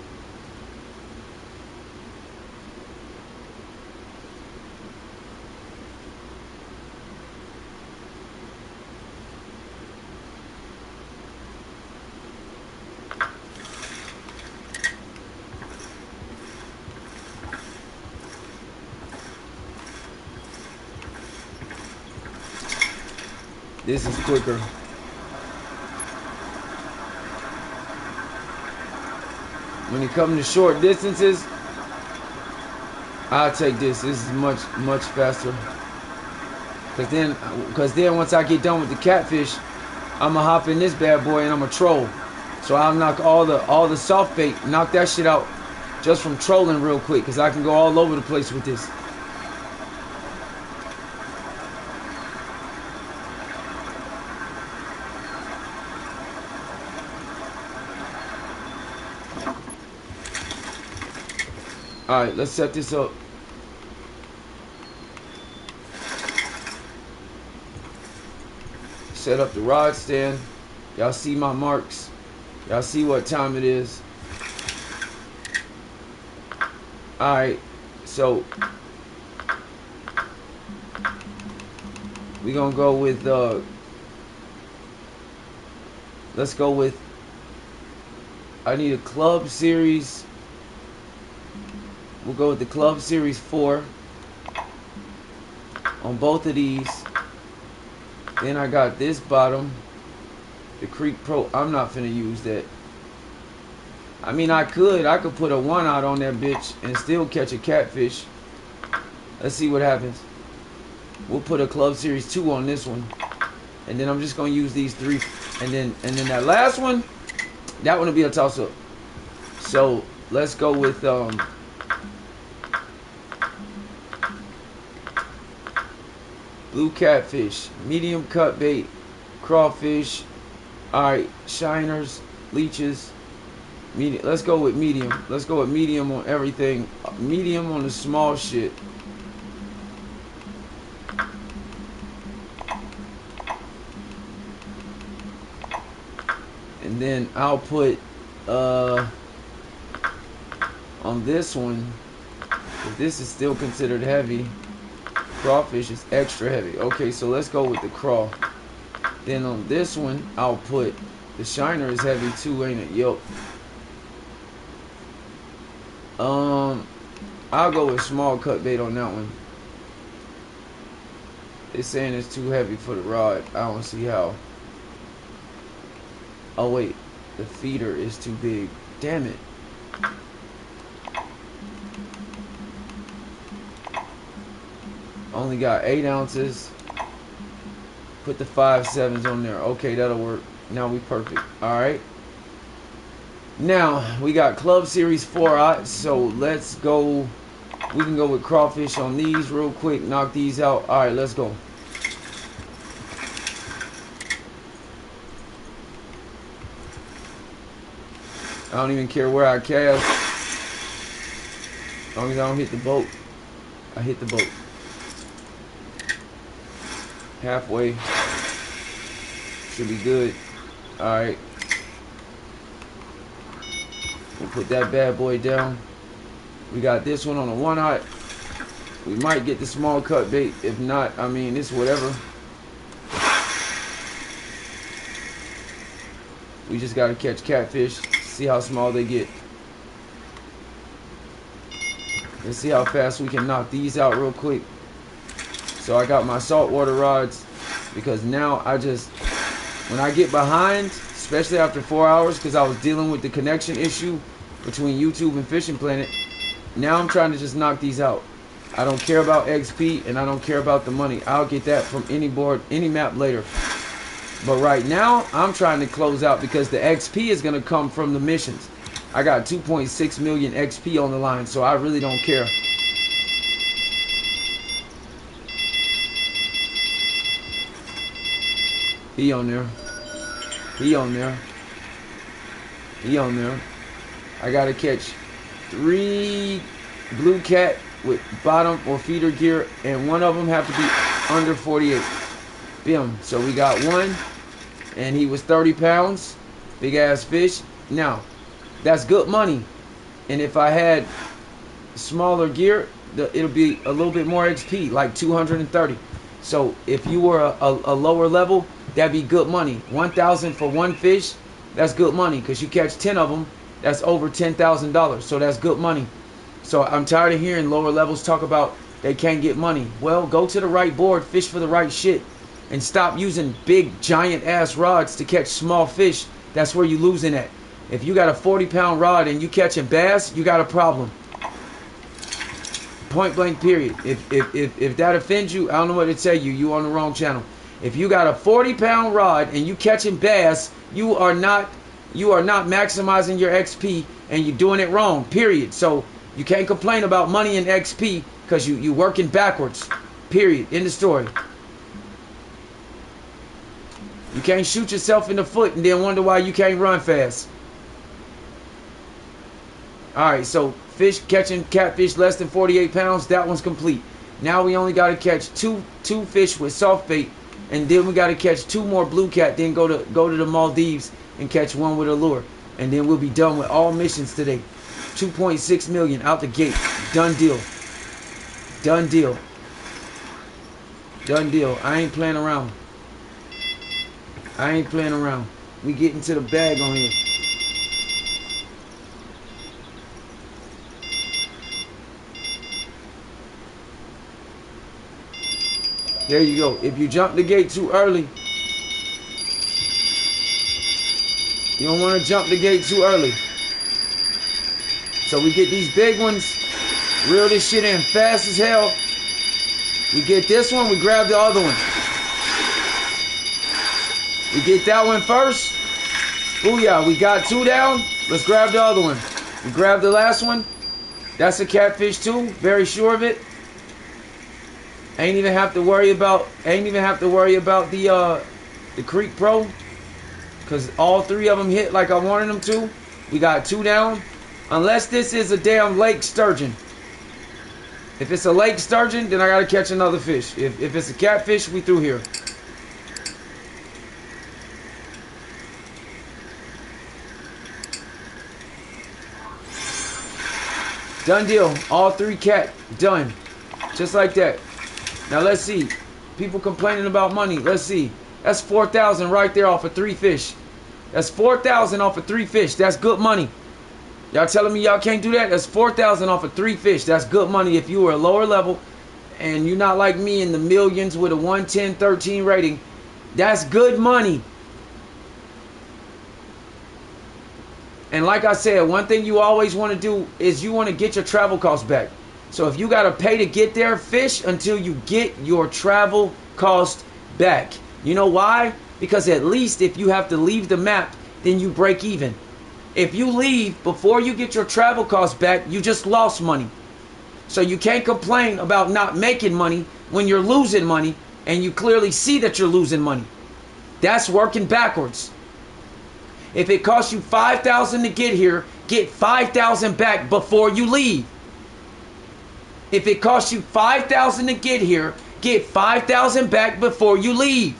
Speaker 1: This is quicker. When it comes to short distances, I'll take this. This is much faster. Cause then once I get done with the catfish, I'ma hop in this bad boy and I'ma troll. So I'll knock all the soft bait, knock that shit out just from trolling real quick, cause I can go all over the place with this. Alright, let's set this up. Set up the rod stand. Y'all see my marks. Y'all see what time it is. Alright, so we gonna go with let's go with, I need a club series. We'll go with the Club Series 4 on both of these. Then I got this bottom, the Creek Pro. I'm not finna use that. I mean, I could put a 1-aught on that bitch and still catch a catfish. Let's see what happens. We'll put a Club Series 2 on this one, and then I'm just gonna use these 3, and then that last one, that one will be a toss up. So let's go with blue catfish, medium cut bait, crawfish. Alright, shiners, leeches. Medium. Let's go with medium. Let's go with medium on everything. Medium on the small shit. And then I'll put on this one, if this is still considered heavy, crawfish is extra heavy. Okay, so let's go with the craw. Then on this one, I'll put, the shiner is heavy too, ain't it? Yup. I'll go with small cut bait on that one. They're saying it's too heavy for the rod. I don't see how. Oh wait, the feeder is too big. Damn it. Only got 8 ounces. Put the 5/7s on there. Okay, that'll work. Now we perfect. Alright. Now, we got Club Series 4-aught. So let's go. We can go with crawfish on these real quick. Knock these out. Alright, let's go. I don't even care where I cast. As long as I don't hit the boat. I hit the boat. Halfway. Should be good. Alright. We'll put that bad boy down. We got this one on a 1-aught. We might get the small cut bait. If not, I mean, it's whatever. We just got to catch catfish. See how small they get. Let's see how fast we can knock these out real quick. So I got my saltwater rods, because now when I get behind, especially after 4 hours, because I was dealing with the connection issue between YouTube and Fishing Planet, now I'm trying to just knock these out. I don't care about XP and I don't care about the money. I'll get that from any board, any map later. But right now, I'm trying to close out because the XP is going to come from the missions. I got 2.6 million XP on the line, so I really don't care. He on there. He on there. He on there. I got to catch 3 blue cat with bottom or feeder gear, and one of them have to be under 48. Bim. So we got one, and he was 30 pounds. Big ass fish. Now, that's good money. And if I had smaller gear, it'll be a little bit more XP, like 230. So if you were a lower level, that'd be good money. 1,000 for one fish, that's good money, because you catch 10 of them, that's over $10,000. So that's good money. So I'm tired of hearing lower levels talk about they can't get money. Well, go to the right board, fish for the right shit, and stop using big giant ass rods to catch small fish. That's where you're losing at. If you got a 40-pound rod and you catching bass, you got a problem. Point blank period. If that offends you, I don't know what to tell you. You on the wrong channel. If you got a 40-pound rod and you catching bass, you are not maximizing your XP, and you're doing it wrong. Period. So you can't complain about money and XP because you working backwards. Period. End of story. You can't shoot yourself in the foot and then wonder why you can't run fast. Alright, so fish catching catfish less than 48 pounds, that one's complete. Now we only got to catch two fish with soft bait, and then we got to catch 2 more blue cat, then go to the Maldives and catch 1 with a lure. And then we'll be done with all missions today. 2.6 million out the gate. Done deal. Done deal. Done deal. I ain't playing around. I ain't playing around. We getting to the bag on here. There you go. If you jump the gate too early, you don't want to jump the gate too early. So we get these big ones, reel this shit in fast as hell. We get this one, we grab the other one. We get that one first. Booyah, we got 2 down. Let's grab the other one. We grab the last one. That's a catfish too, very sure of it. Ain't even have to worry about the Creek Pro, because all 3 of them hit like I wanted them to. We got 2 down. Unless this is a damn lake sturgeon. If it's a lake sturgeon, then I gotta catch another fish. If it's a catfish, we through here. Done deal. All 3 cat done. Just like that. Now let's see. People complaining about money. Let's see. That's 4,000 right there off of 3 fish. That's 4,000 off of 3 fish. That's good money. Y'all telling me y'all can't do that? That's 4,000 off of 3 fish. That's good money if you were a lower level and you're not like me in the millions with a 110, 13 rating. That's good money. And like I said, one thing you always want to do is you want to get your travel costs back. So if you got to pay to get there, fish until you get your travel cost back. You know why? Because at least if you have to leave the map, then you break even. If you leave before you get your travel costs back, you just lost money. So you can't complain about not making money when you're losing money and you clearly see that you're losing money. That's working backwards. If it costs you $5,000 to get here, get $5,000 back before you leave. If it costs you $5,000 to get here, get $5,000 back before you leave.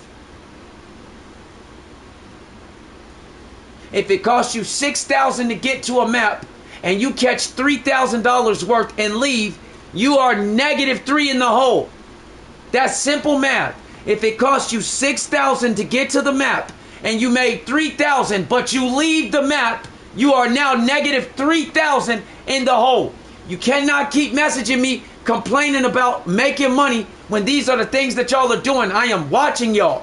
Speaker 1: If it costs you $6,000 to get to a map and you catch $3,000 worth and leave, you are -3 in the hole. That's simple math. If it costs you $6,000 to get to the map and you made $3,000 but you leave the map, you are now -3,000 in the hole. You cannot keep messaging me complaining about making money when these are the things that y'all are doing. I am watching y'all.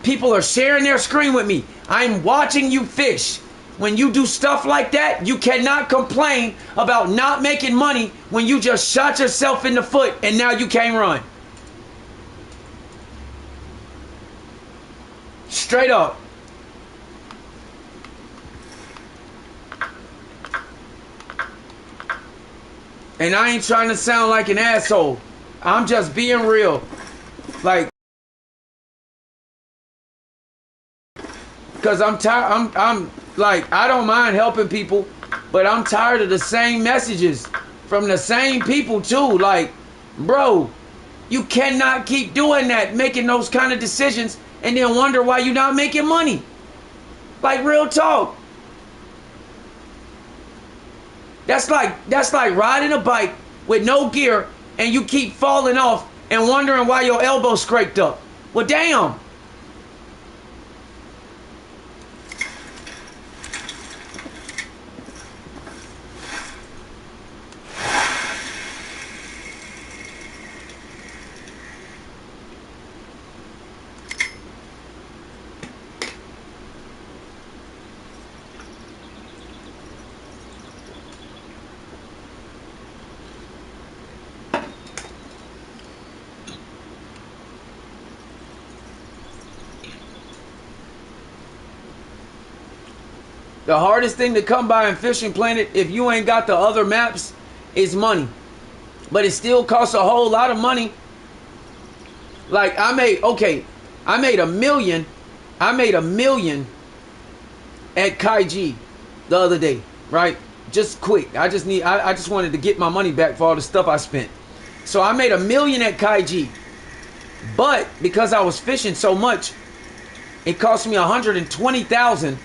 Speaker 1: People are sharing their screen with me. I'm watching you fish. When you do stuff like that, you cannot complain about not making money when you just shot yourself in the foot and now you can't run. Straight up. And I ain't trying to sound like an asshole. I'm just being real. Like, because I'm tired. I'm like, I don't mind helping people, but I'm tired of the same messages from the same people too. Like, bro, you cannot keep doing that, making those kind of decisions and then wonder why you're not making money. Like, real talk. That's like riding a bike with no gear and you keep falling off and wondering why your elbow scraped up. Well, damn. The hardest thing to come by in Fishing Planet, if you ain't got the other maps, is money. But it still costs a whole lot of money. Like I made $1 million. I made $1 million at Kaiji the other day, right? Just quick. I just wanted to get my money back for all the stuff I spent. So I made $1 million at Kaiji. But because I was fishing so much, it cost me $120,000.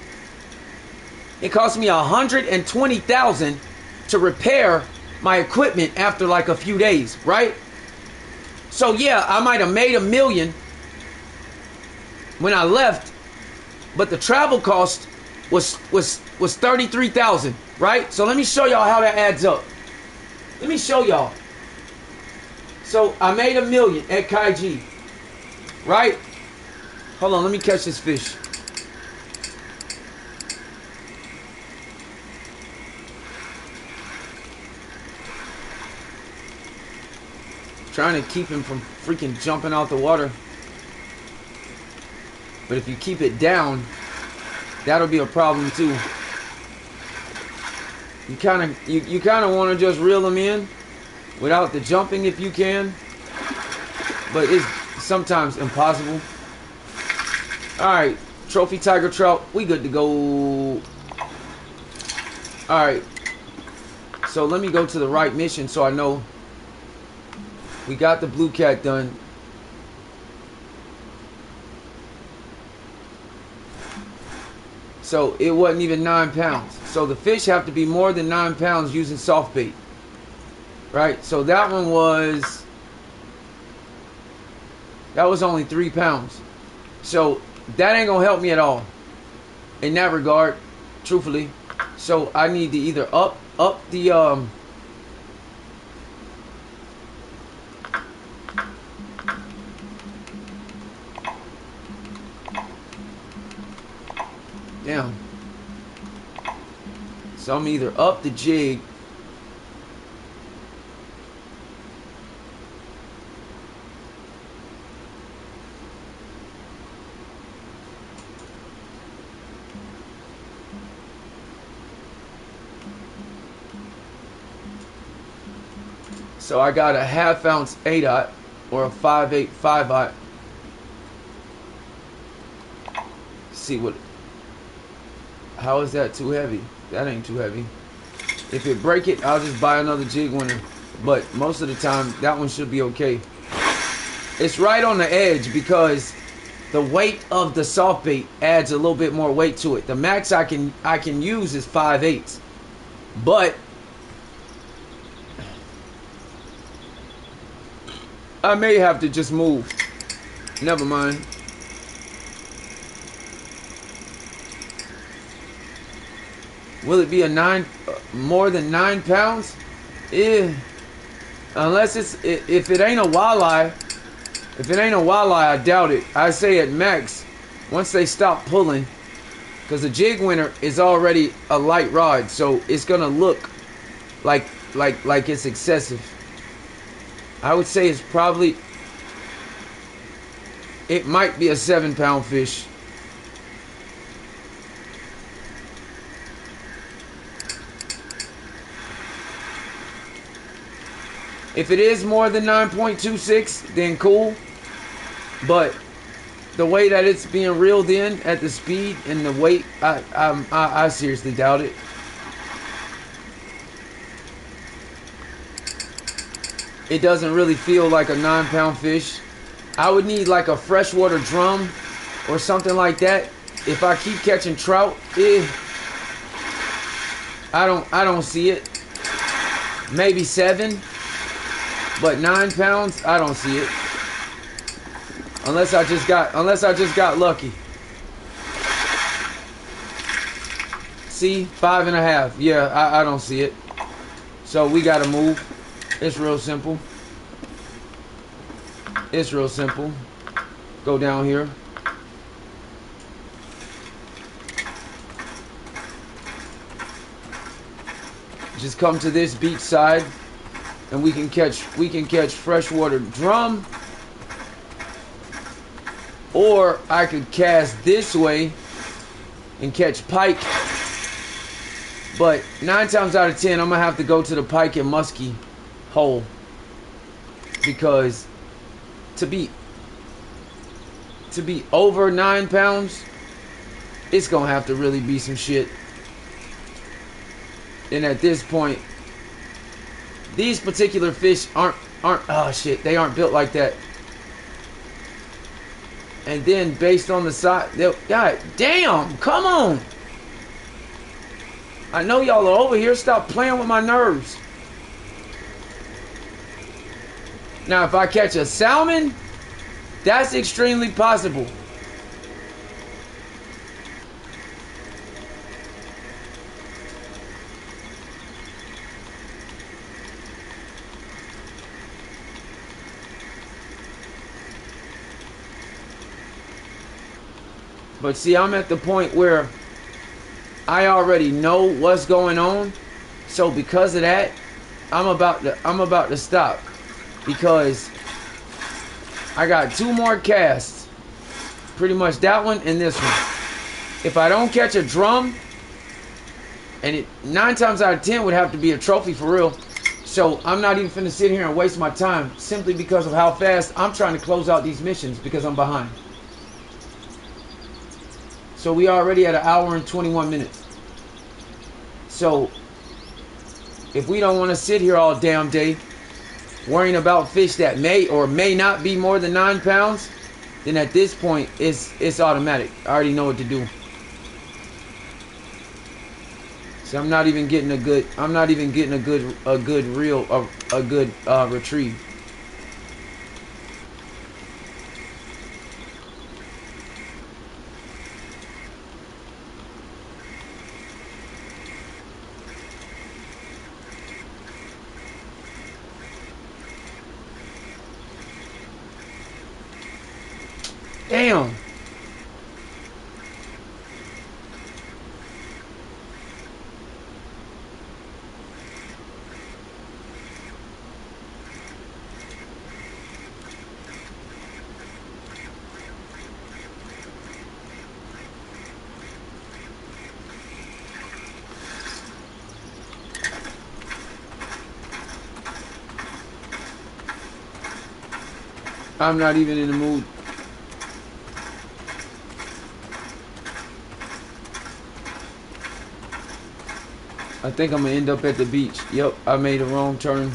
Speaker 1: It cost me $120,000 to repair my equipment after like a few days, right? So yeah, I might have made $1 million when I left, but the travel cost was $33,000, right? So let me show y'all how that adds up. Let me show y'all. So I made $1 million at Kaiji, right? Hold on, let me catch this fish. Trying to keep him from freaking jumping out the water. But if you keep it down, that'll be a problem too. You kind of want to just reel them in without the jumping if you can, but it's sometimes impossible. All right, trophy tiger trout, we good to go. All right, so let me go to the right mission so I know we got the blue cat done. So it wasn't even 9 pounds. So the fish have to be more than 9 pounds using soft bait. Right? So that one was only 3 pounds. So that ain't gonna help me at all in that regard, truthfully. So I need to either up the Damn. So I'm either up the jig so I got a 1/2 ounce 8/0 or a 5/8 5/0. See what. How is that too heavy? That ain't too heavy. If it break it, I'll just buy another jig winner. But most of the time, that one should be okay. It's right on the edge because the weight of the soft bait adds a little bit more weight to it. The max I can use is 5/8. But I may have to just move. Never mind. Will it be a more than 9 pounds? Unless if it ain't a walleye. If it ain't a walleye, I doubt it. I say at max, once they stop pulling, because the jig winner is already a light rod, so it's gonna look like it's excessive. I would say it's probably, it might be a 7-pound fish. If it is more than 9.26, then cool. But the way that it's being reeled in at the speed and the weight, I seriously doubt it. It doesn't really feel like a 9-pound fish. I would need like a freshwater drum or something like that. If I keep catching trout, I don't see it. Maybe 7. But 9 pounds, I don't see it. Unless I just got lucky. See, 5.5. Yeah, I don't see it. So we gotta move. It's real simple. It's real simple. Go down here. Just come to this beach side. And we can catch freshwater drum, or I could cast this way and catch pike But 9 times out of 10, I'm gonna have to go to the pike and muskie hole, because to be over 9 pounds, it's gonna have to really be some shit. And at this point, these particular fish aren't oh shit, they aren't built like that. And then based on the size, god damn, come on. I know y'all are over here. Stop playing with my nerves. Now, if I catch a salmon, that's extremely possible. But see, I'm at the point where I already know what's going on. So because of that, I'm about to stop, because I got 2 more casts. Pretty much that one and this one. If I don't catch a drum, and it 9 times out of 10 would have to be a trophy for real. So I'm not even finna sit here and waste my time, simply because of how fast I'm trying to close out these missions, because I'm behind. So we already at 1 hour and 21 minutes. So if we don't want to sit here all damn day worrying about fish that may or may not be more than 9 pounds, then at this point it's automatic. I already know what to do. So I'm not even getting a good retrieve. Damn. I'm not even in the mood. I think I'm gonna end up at the beach. Yep, I made a wrong turn.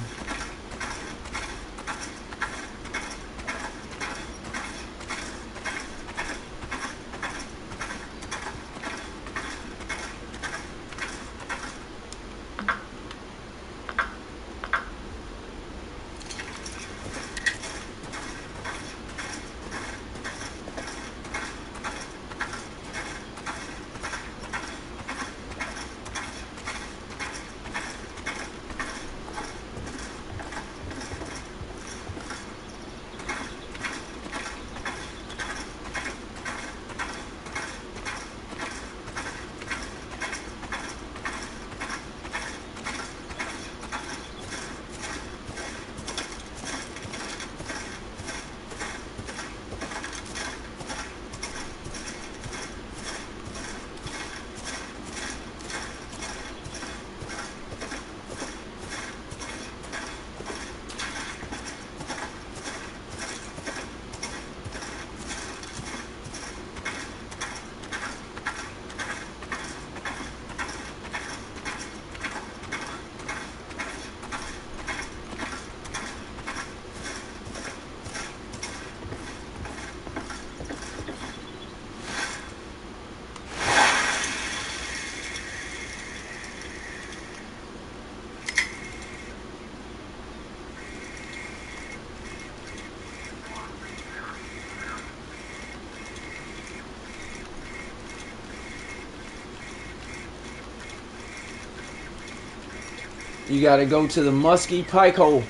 Speaker 1: You gotta go to the musky pike hole.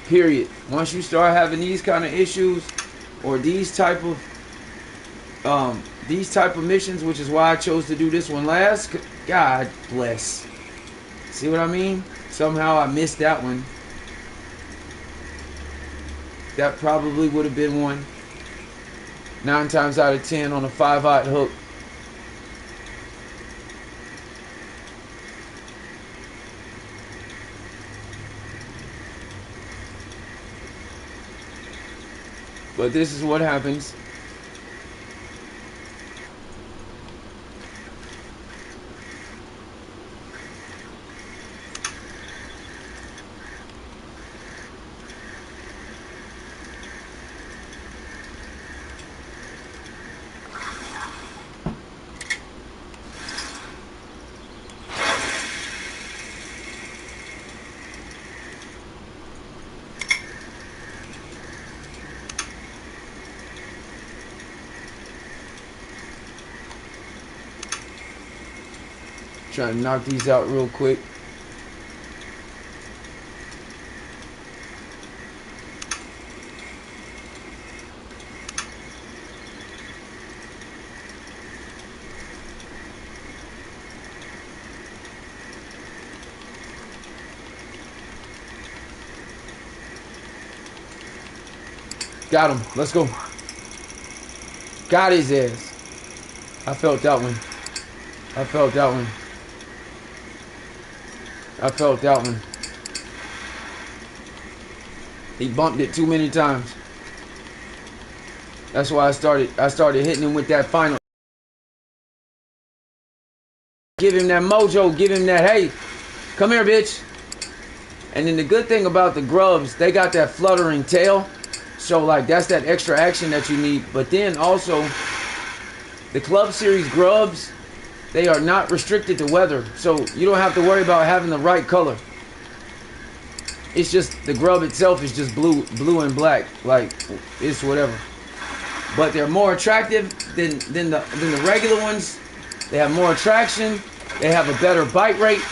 Speaker 1: Period. Once you start having these kind of issues, or these type of missions, which is why I chose to do this one last. God bless. See what I mean? Somehow I missed that one. That probably would have been one. 9 times out of 10 on a 5/0 hook. But this is what happens. Trying to knock these out real quick. Got him. Let's go. Got his ass. I felt that one. I felt that one. I felt that one. He bumped it too many times. That's why I started hitting him with that final. Give him that mojo, give him that, hey, come here, bitch. And then the good thing about the grubs, they got that fluttering tail. So like that's that extra action that you need. But then also the Club Series grubs, they are not restricted to weather, so you don't have to worry about having the right color. It's just the grub itself is just blue and black, like it's whatever. But they're more attractive than the regular ones. They have more attraction. They have a better bite rate,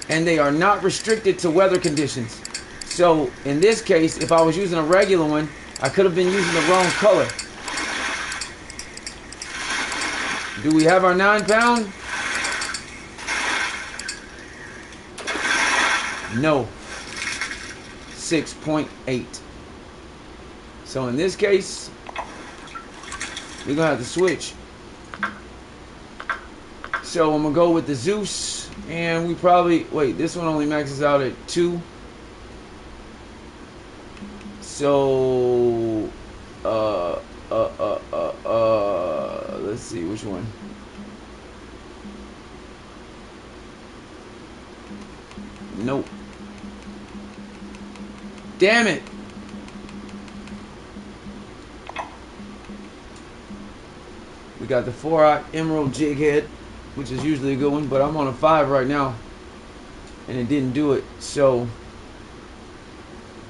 Speaker 1: and they are not restricted to weather conditions. So in this case, if I was using a regular one, I could have been using the wrong color. Do we have our 9-pound? No. 6.8. So in this case, we're gonna have to switch. So I'm gonna go with the Zeus, and we probably wait. This one only maxes out at 2. So let's see which one. Nope. Damn it. We got the 4-aught emerald jig head, which is usually a good one, but I'm on a 5 right now, and it didn't do it. So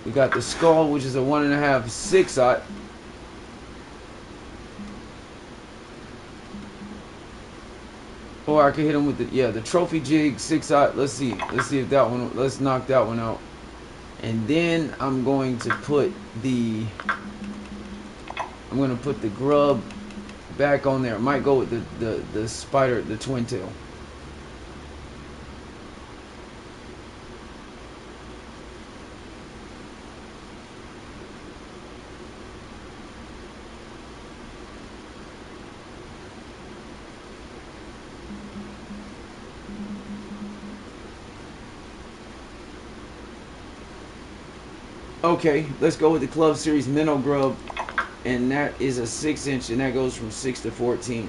Speaker 1: we got the skull, which is a 1.5 6-aught. Or I could hit him with the trophy jig 6-aught. Let's see if that one. Let's knock that one out. And then I'm going to put the grub back on there. I might go with the spider, the twin tail. Okay, let's go with the Club Series Minnow Grub, and that is a 6-inch, and that goes from 6 to 14.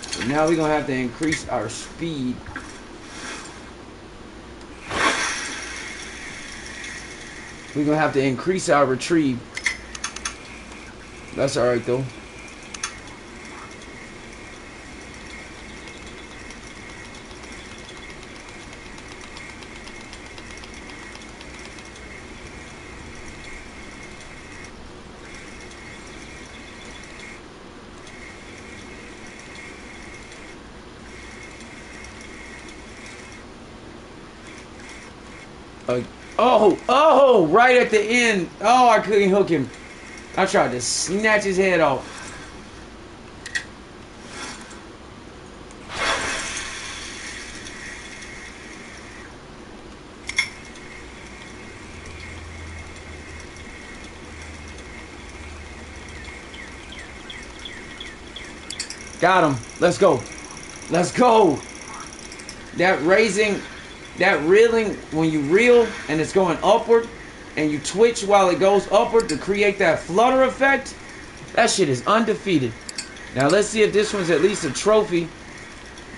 Speaker 1: So now we're gonna have to increase our speed. We're gonna have to increase our retrieve. That's all right though. Oh, right at the end. Oh, I couldn't hook him. I tried to snatch his head off. Got him. Let's go. Let's go. That raising, that reeling, when you reel and it's going upward and you twitch while it goes upward to create that flutter effect, that shit is undefeated. Now let's see if this one's at least a trophy.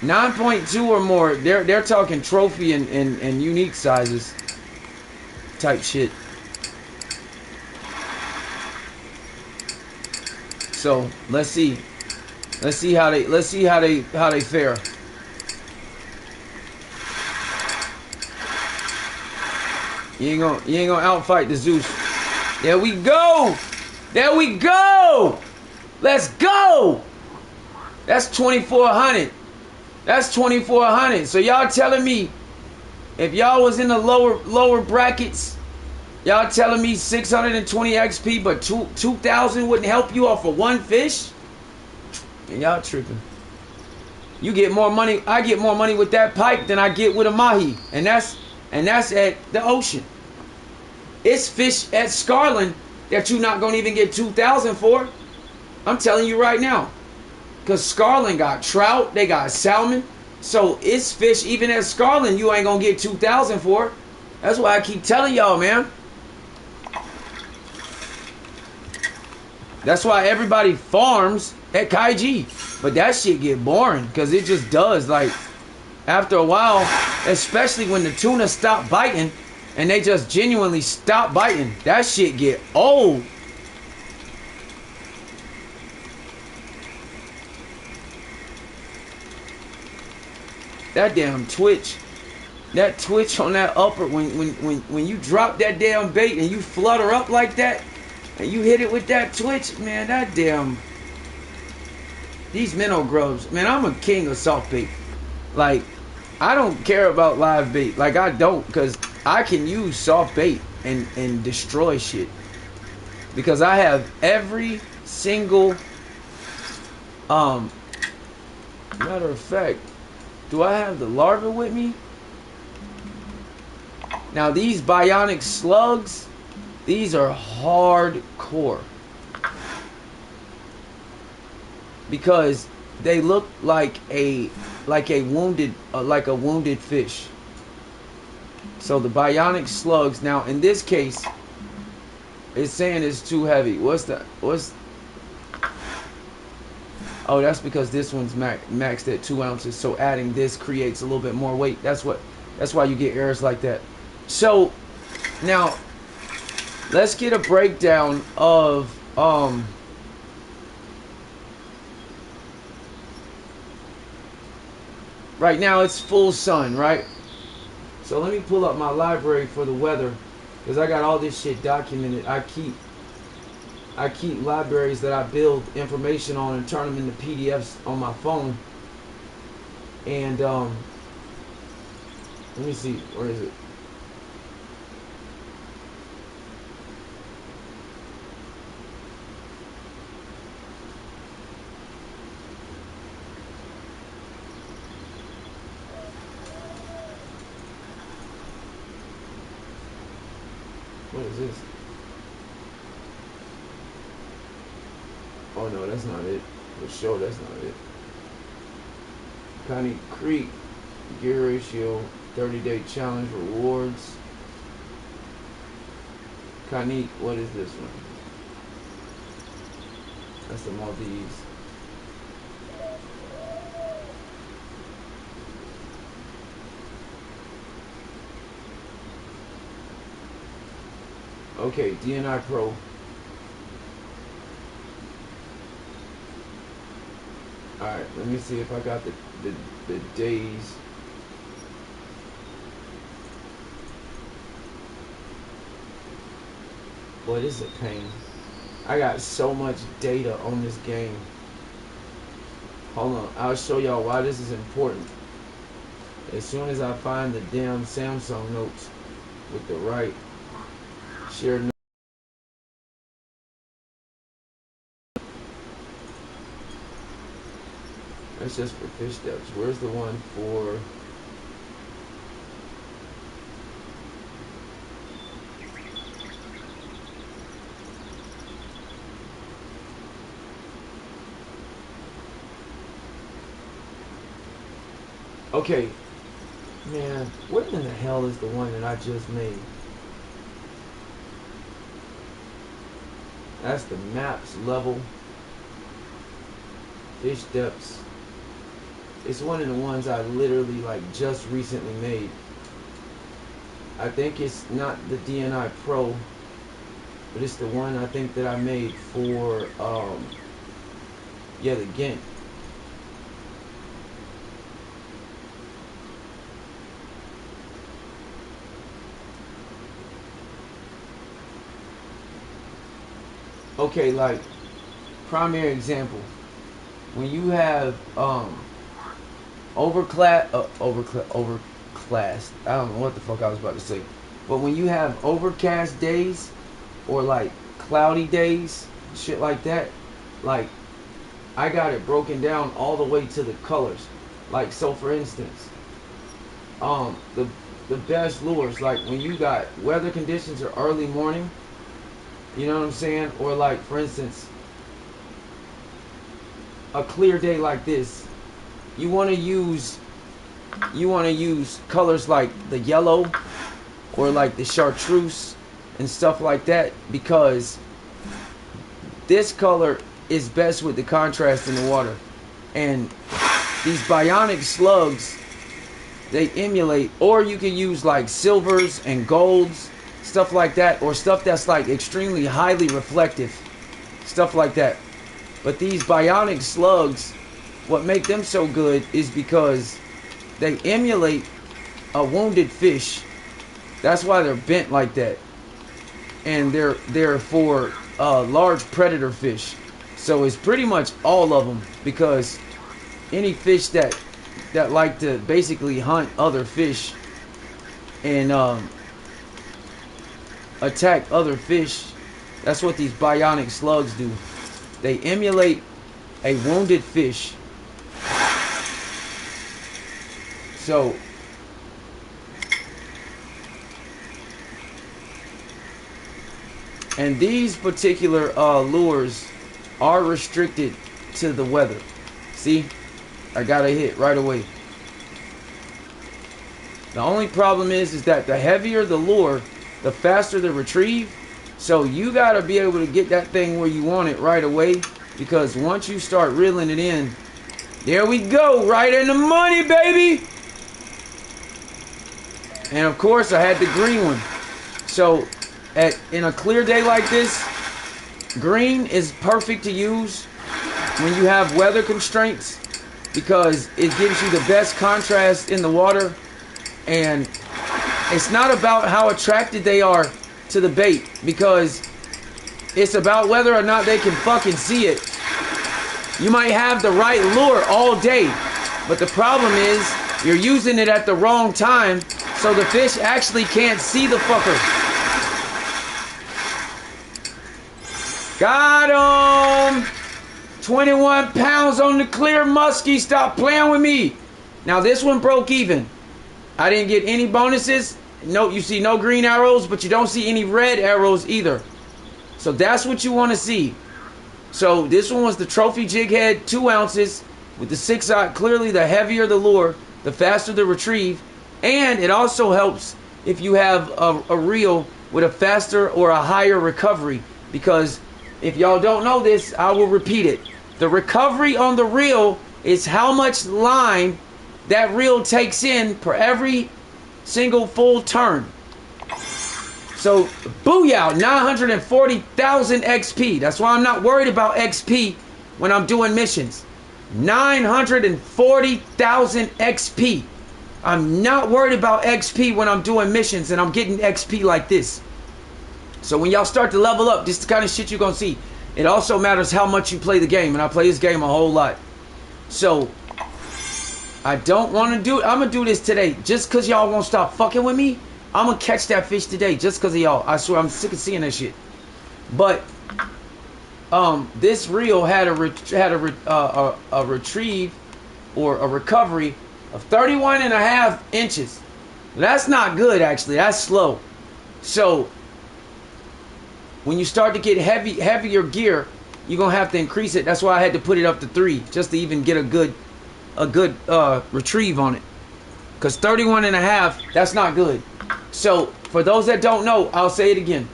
Speaker 1: 9.2 or more. They're talking trophy and unique sizes type shit. So let's see. Let's see how they fare. You ain't gonna outfight the Zeus. There we go. There we go. Let's go. That's 2,400. That's 2,400. So y'all telling me if y'all was in the lower brackets, y'all telling me 620 XP, but 2,000 wouldn't help you off of one fish? And y'all tripping. You get more money. I get more money with that pike than I get with a mahi, and that's at the ocean. It's fish at Scarland that you're not gonna even get 2,000 for. I'm telling you right now, cause Scarland got trout, they got salmon, so it's fish even at Scarland you ain't gonna get 2,000 for. That's why I keep telling y'all, man. That's why everybody farms at Kaiji, but that shit get boring because it just does. Like after a while, especially when the tuna stop biting and they just genuinely stop biting, that shit get old. That damn twitch, that twitch on that upper, when you drop that damn bait and you flutter up like that and you hit it with that twitch, man, that damn, these minnow grubs, man, I'm a king of soft bait. Like, I don't care about live bait. Like, I don't, because I can use soft bait and destroy shit. Because I have every single, matter of fact, do I have the larva with me? Now, these bionic slugs, these are hardcore. Because they look like a wounded fish. So the bionic slugs, now in this case, it's saying it's too heavy. Oh, that's because this one's maxed at 2 ounces. So adding this creates a little bit more weight. That's why you get errors like that. So now let's get a breakdown of right now it's full sun, right? So let me pull up my library for the weather, because I got all this shit documented. I keep libraries that I build information on and turn them into PDFs on my phone. And let me see, where is it? What is this? Oh no, that's not it. For sure, that's not it. Connie Creek, gear ratio, 30-day challenge rewards. Connie, what is this one? That's the Maldives. Okay, DNI Pro. Alright, let me see if I got the days. Boy, this is a pain. I got so much data on this game. Hold on, I'll show y'all why this is important. As soon as I find the damn Samsung notes with the right share. That's just for fish depths. Where's the one for? Okay, man, what in the hell is the one that I just made? That's the maps level. Fish depths. It's one of the ones I literally like just recently made. I think it's not the DNI Pro, but it's the one I think that I made for yeah, the Ghent. Okay, like primary example, when you have overclassed, I don't know what the fuck I was about to say, but when you have overcast days or like cloudy days, shit like that, like I got it broken down all the way to the colors. Like, so for instance, the best lures, like when you got weather conditions or early morning, you know what I'm saying? Or like, for instance, a clear day like this, you want to use colors like the yellow or like the chartreuse and stuff like that, because this color is best with the contrast in the water. And these bionic slugs, they emulate, or you can use like silvers and golds, stuff like that, or stuff that's like extremely highly reflective, stuff like that. But these bionic slugs, what make them so good is because they emulate a wounded fish. That's why they're bent like that. And they're for large predator fish. So it's pretty much all of them, because any fish that like to basically hunt other fish and attack other fish, that's what these bionic slugs do. They emulate a wounded fish. So and these particular lures are restricted to the weather. See, I got a hit right away. The only problem is that the heavier the lure, the faster the retrieve. So you got to be able to get that thing where you want it right away, because once you start reeling it in, there we go, right in the money, baby. And of course I had the green one. So in a clear day like this, green is perfect to use when you have weather constraints, because it gives you the best contrast in the water. And it's not about how attracted they are to the bait, because it's about whether or not they can fucking see it. You might have the right lure all day, but the problem is you're using it at the wrong time, so the fish actually can't see the fucker. Got him! 21 pounds on the clear muskie. Stop playing with me. Now this one broke even. I didn't get any bonuses. No, you see no green arrows, but you don't see any red arrows either. So that's what you want to see. So this one was the trophy jig head, 2 ounces with the 6-aught. Clearly the heavier the lure, the faster the retrieve. And it also helps if you have a reel with a faster or a higher recovery, because if y'all don't know this, I will repeat it. The recovery on the reel is how much line that reel takes in per every single full turn. So, booyah, 940,000 XP. That's why I'm not worried about XP when I'm doing missions. 940,000 XP. I'm not worried about XP when I'm doing missions and I'm getting XP like this. So when y'all start to level up, this is the kind of shit you're going to see. It also matters how much you play the game, and I play this game a whole lot. So I don't want to do it. I'm going to do this today. Just because y'all won't stop fucking with me, I'm going to catch that fish today just because of y'all. I swear, I'm sick of seeing that shit. But this reel had a retrieve or a recovery of 31.5 inches. That's not good, actually. That's slow. So when you start to get heavier gear, you're gonna have to increase it. That's why I had to put it up to 3, just to even get a good retrieve on it. Because 31.5, that's not good. So for those that don't know, I'll say it again.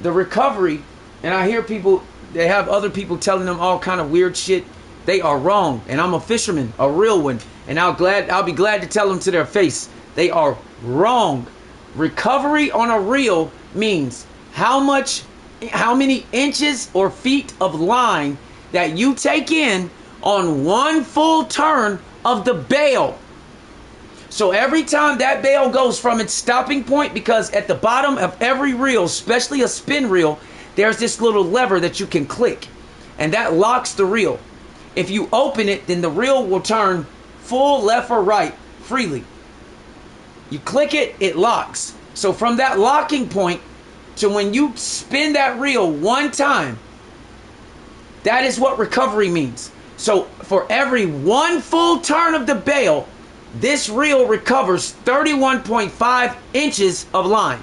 Speaker 1: The recovery and I hear people, they have other people telling them all kind of weird shit. They are wrong, and I'm a fisherman, a real one, and I'll be glad to tell them to their face. They are wrong. Recovery on a reel means how many inches or feet of line that you take in on one full turn of the bail. So every time that bail goes from its stopping point, because at the bottom of every reel, especially a spin reel, there's this little lever that you can click, and that locks the reel. If you open it, then the reel will turn full left or right freely. You click it, it locks. So from that locking point to when you spin that reel one time, that is what recovery means. So for every one full turn of the bail, this reel recovers 31.5 inches of line.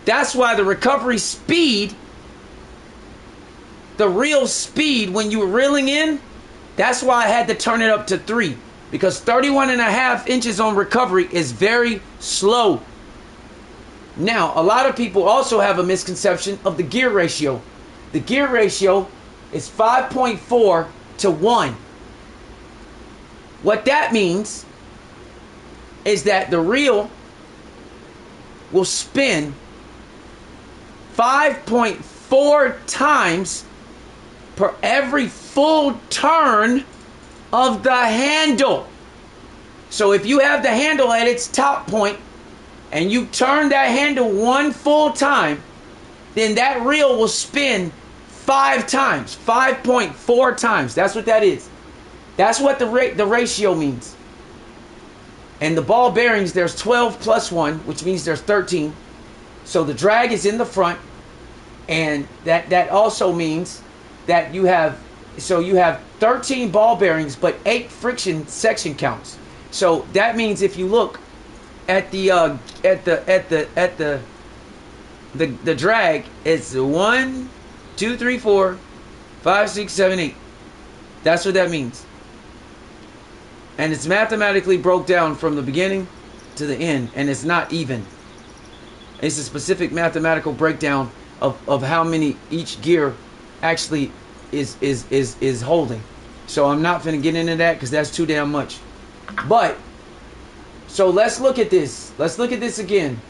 Speaker 1: That's why the recovery speed, the reel speed when you were reeling in, that's why I had to turn it up to 3. Because 31.5 inches on recovery is very slow. Now, a lot of people also have a misconception of the gear ratio. The gear ratio is 5.4 to 1. What that means is that the reel will spin 5.4 times per every full turn of the handle. So if you have the handle at its top point and you turn that handle one full time, then that reel will spin 5 times, 5.4 times. That's what that is. That's what the ratio means. And the ball bearings, there's 12 plus 1, which means there's 13. So the drag is in the front, and that also means that you have 13 ball bearings, but 8 friction section counts. So that means if you look at the drag, it's 1, 2, 3, 4, 5, 6, 7, 8. That's what that means. And it's mathematically broke down from the beginning to the end, and it's not even. It's a specific mathematical breakdown of how many each gear actually is holding. So I'm not gonna get into that because that's too damn much. But so let's look at this. Let's look at this again.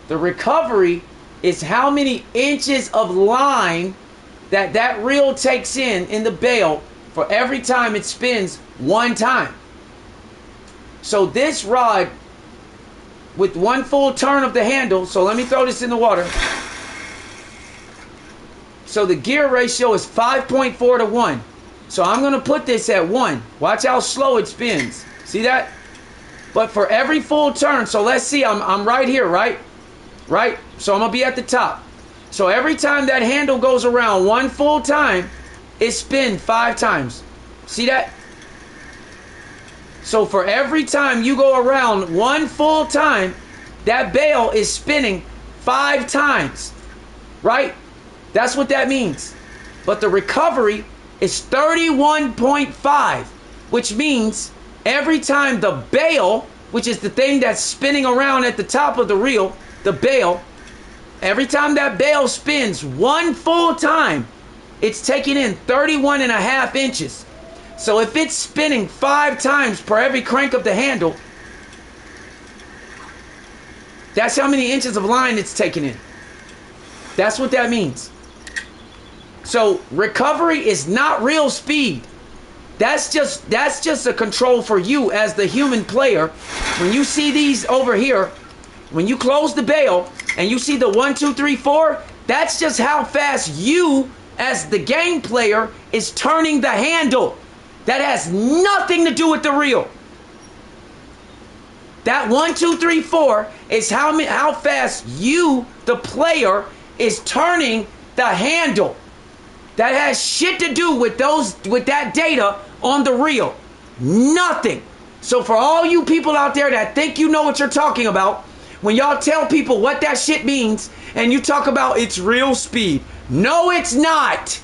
Speaker 1: The recovery is how many inches of line that reel takes in the bail for every time it spins one time. So this rod with one full turn of the handle, so let me throw this in the water. So the gear ratio is 5.4 to 1. So I'm going to put this at 1. Watch how slow it spins. See that? But for every full turn, so let's see, I'm right here, right? Right? So I'm going to be at the top. So every time that handle goes around one full time, it spins 5 times. See that? So for every time you go around one full time, that bail is spinning 5 times. Right? That's what that means. But the recovery is 31.5, which means every time the bail, which is the thing that's spinning around at the top of the reel, the bail, every time that bail spins one full time, it's taking in 31.5 inches. So if it's spinning 5 times per every crank of the handle, that's how many inches of line it's taking in. That's what that means. So recovery is not real speed. That's just a control for you as the human player. When you see these over here, when you close the bail and you see the 1, 2, 3, 4, that's just how fast you as the game player is turning the handle. That has nothing to do with the reel. That 1, 2, 3, 4 is how fast you, the player, is turning the handle. That has shit to do with that data on the reel. Nothing. So for all you people out there that think you know what you're talking about, when y'all tell people what that shit means and you talk about it's real speed. No, it's not.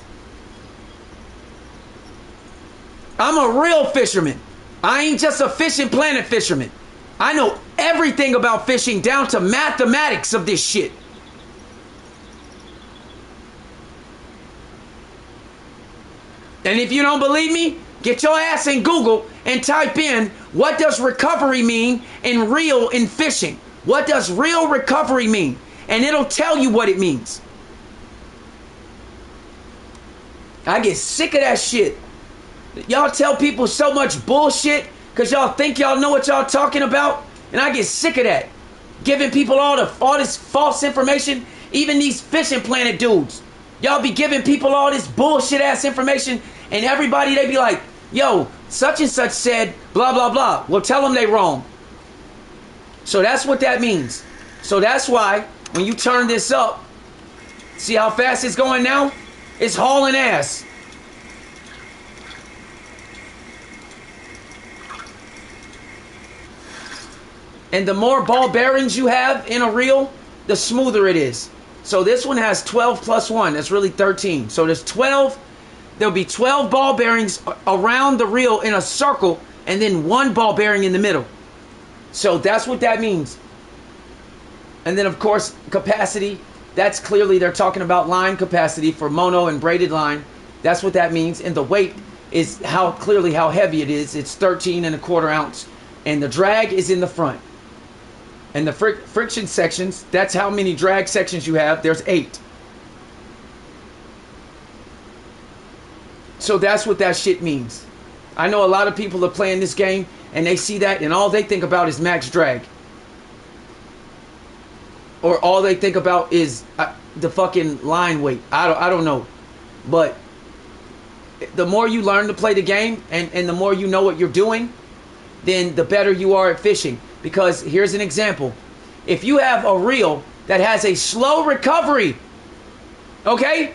Speaker 1: I'm a real fisherman. I ain't just a fishing planet fisherman. I know everything about fishing down to mathematics of this shit. And if you don't believe me, get your ass in Google and type in, what does recovery mean in reel in fishing? What does real recovery mean? And it'll tell you what it means. I get sick of that shit. Y'all tell people so much bullshit because y'all think y'all know what y'all talking about. And I get sick of that. Giving people all this false information. Even these fishing planet dudes. Y'all be giving people all this bullshit ass information. And everybody, they be like, yo, such and such said blah, blah, blah. Well, tell them they wrong. So that's what that means. So that's why when you turn this up, see how fast it's going now? It's hauling ass. And the more ball bearings you have in a reel, the smoother it is. So this one has 12 plus 1. That's really 13. So there's 12. There'll be 12 ball bearings around the reel in a circle, and then 1 ball bearing in the middle. So that's what that means. And then, of course, capacity. That's clearly they're talking about line capacity for mono and braided line. That's what that means. And the weight is how heavy it is. It's 13.25 ounce. And the drag is in the front. And the friction sections, that's how many drag sections you have. There's 8. So that's what that shit means. I know a lot of people are playing this game and they see that and all they think about is max drag. Or all they think about is the fucking line weight. I don't know. But the more you learn to play the game and the more you know what you're doing, then the better you are at fishing. Because here's an example. If you have a reel that has a slow recovery, okay?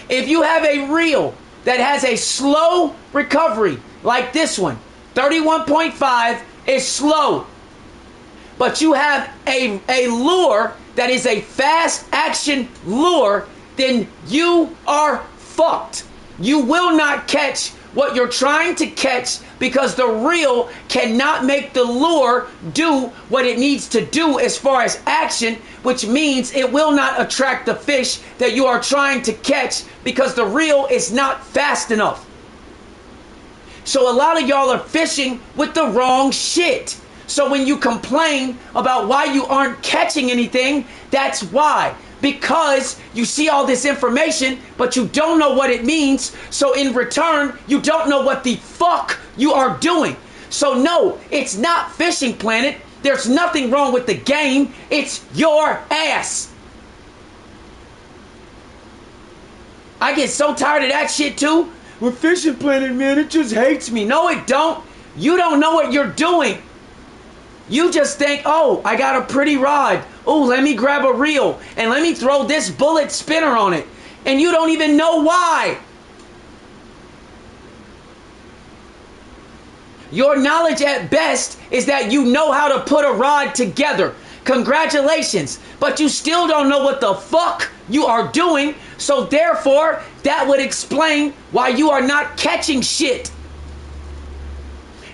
Speaker 1: If you have a reel that has a slow recovery, like this one, 31.5 is slow. But you have a lure that is a fast action lure, then you are fucked. You will not catch what you're trying to catch because the reel cannot make the lure do what it needs to do as far as action, which means it will not attract the fish that you are trying to catch because the reel is not fast enough. So a lot of y'all are fishing with the wrong shit. So when you complain about why you aren't catching anything, that's why. Because you see all this information, but you don't know what it means. So in return, you don't know what the fuck you are doing. So no, it's not Fishing Planet. There's nothing wrong with the game. It's your ass. I get so tired of that shit too. Well, Fishing Planet, man, it just hates me. No, it don't. You don't know what you're doing. You just think, oh, I got a pretty rod. Oh, let me grab a reel and let me throw this bullet spinner on it. And you don't even know why. Your knowledge at best is that you know how to put a rod together. Congratulations. But you still don't know what the fuck you are doing. So therefore, that would explain why you are not catching shit.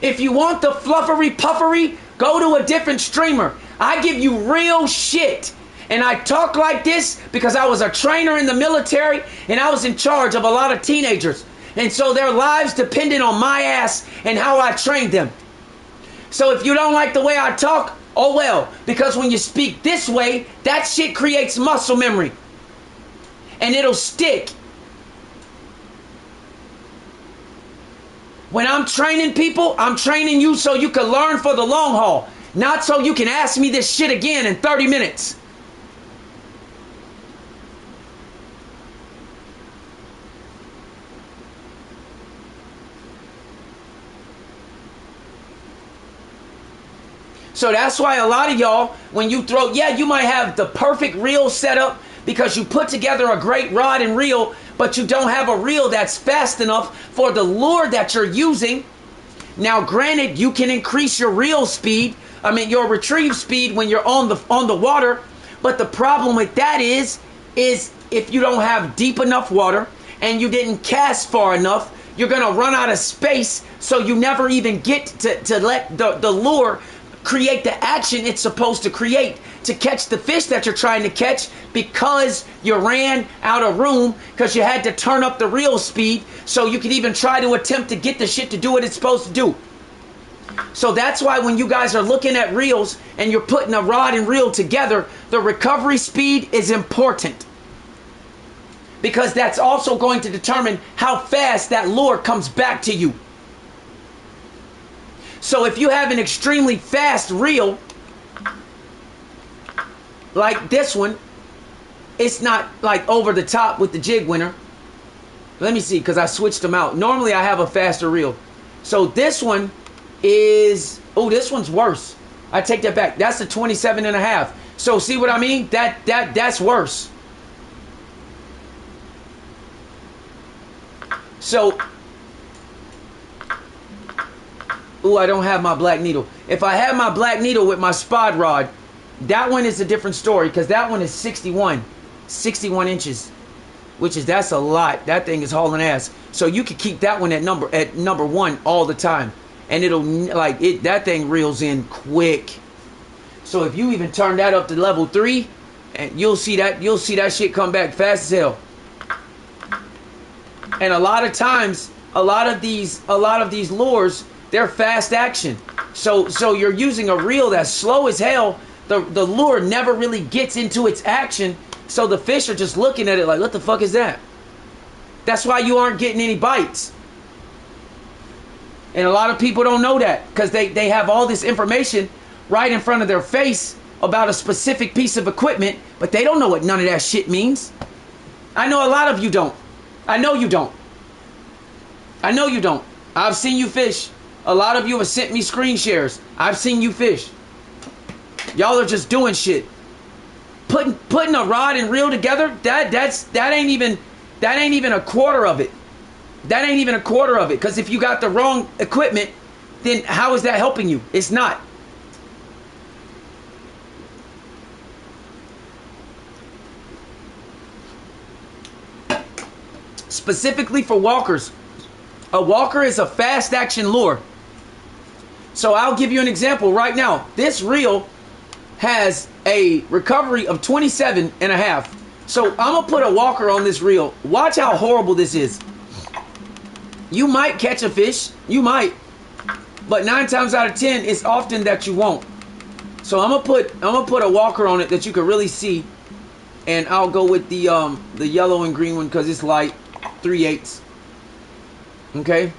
Speaker 1: If you want the fluffery puffery, go to a different streamer. I give you real shit. And I talk like this because I was a trainer in the military and I was in charge of a lot of teenagers. And so their lives depended on my ass and how I trained them. So if you don't like the way I talk, oh well. Because when you speak this way, that shit creates muscle memory. And it'll stick. When I'm training people, I'm training you so you can learn for the long haul. Not so you can ask me this shit again in 30 minutes. So that's why a lot of y'all, when you throw, yeah, you might have the perfect reel setup because you put together a great rod and reel, but you don't have a reel that's fast enough for the lure that you're using. Now, granted, you can increase your reel speed, your retrieve speed when you're on the water, but the problem with that is if you don't have deep enough water and you didn't cast far enough, you're gonna run out of space, so you never even get to let the lure
Speaker 2: create the action it's supposed to create to catch the fish that you're trying to catch, because you ran out of room because you had to turn up the reel speed so you could even try to attempt to get the shit to do what it's supposed to do. So that's why when you guys are looking at reels and you're putting a rod and reel together, the recovery speed is important, because that's also going to determine how fast that lure comes back to you. So if you have an extremely fast reel, like this one, it's not like over the top with the jig winner. Let me see, because I switched them out. Normally I have a faster reel. So this one is, oh, this one's worse. I take that back. That's a 27.5. So see what I mean? That's worse. So, ooh, I don't have my black needle. If I had my black needle with my spot rod, that one is a different story, because that one is 61 inches, which is, that's a lot. That thing is hauling ass. So you can keep that one at number one all the time, and it'll, like, that thing reels in quick. So if you even turn that up to level 3, and you'll see that shit come back fast as hell. And a lot of times, a lot of these lures, they're fast action. So you're using a reel that's slow as hell. The lure never really gets into its action. So the fish are just looking at it like, what the fuck is that? That's why you aren't getting any bites. And a lot of people don't know that, because they have all this information right in front of their face about a specific piece of equipment, but they don't know what none of that shit means. I know a lot of you don't. I know you don't. I know you don't. I've seen you fish. A lot of you have sent me screen shares. I've seen you fish. Y'all are just doing shit. Putting a rod and reel together, that ain't even a quarter of it. That ain't even a quarter of it. Because if you got the wrong equipment, then how is that helping you? It's not. Specifically for walkers, a walker is a fast action lure. So I'll give you an example right now. This reel has a recovery of 27.5. So I'm gonna put a walker on this reel. Watch how horrible this is. You might catch a fish, you might, but 9 times out of 10, it's often that you won't. So I'm gonna put a walker on it that you can really see, and I'll go with the yellow and green one because it's light. 3/8. Okay.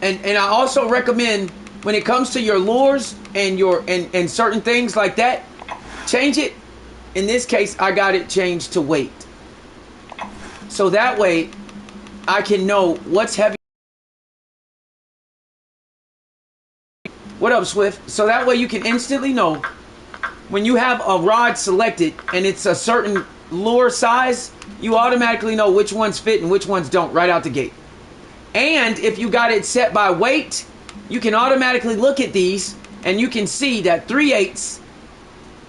Speaker 2: And I also recommend, when it comes to your lures and and certain things like that, change it. In this case, I got it changed to weight. So that way I can know what's heavy. What up, Swift? So that way you can instantly know when you have a rod selected and it's a certain lure size, you automatically know which ones fit and which ones don't right out the gate. And if you got it set by weight, you can automatically look at these and you can see that 3/8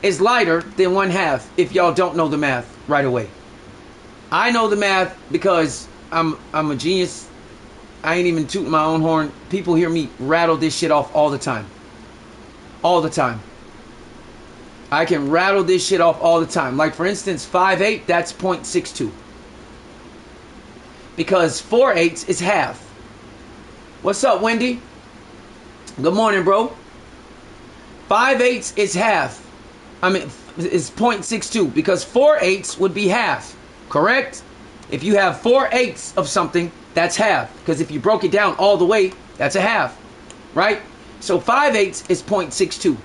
Speaker 2: is lighter than 1/2 if y'all don't know the math right away. I know the math because I'm a genius. I ain't even tooting my own horn. People hear me rattle this shit off all the time. All the time. I can rattle this shit off all the time. Like, for instance, 5/8, that's 0.62. Because 4/8 is half. What's up, Wendy? Good morning, bro. 5/8 is half. I mean, it's 0.62 because 4/8 would be half. Correct? If you have 4/8 of something, that's half. Because if you broke it down all the way, that's a half. Right? So 5/8 is 0.62.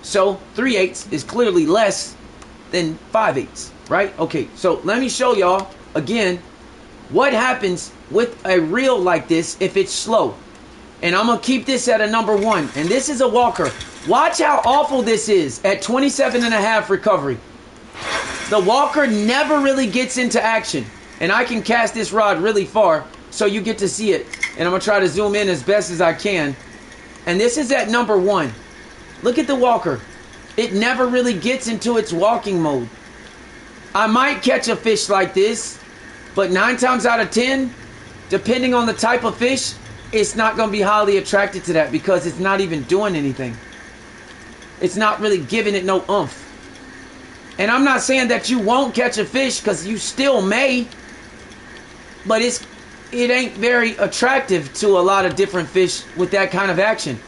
Speaker 2: So 3/8 is clearly less than 5/8, right? Okay, so let me show y'all again what happens with a reel like this if it's slow. And I'm gonna keep this at a number 1. And this is a walker. Watch how awful this is at 27.5 recovery. The walker never really gets into action. And I can cast this rod really far so you get to see it. And I'm gonna try to zoom in as best as I can. And this is at number 1. Look at the walker. It never really gets into its walking mode. I might catch a fish like this, but 9 times out of 10, depending on the type of fish, it's not going to be highly attracted to that because it's not even doing anything. It's not really giving it no oomph. And I'm not saying that you won't catch a fish, because you still may, but it ain't very attractive to a lot of different fish with that kind of action.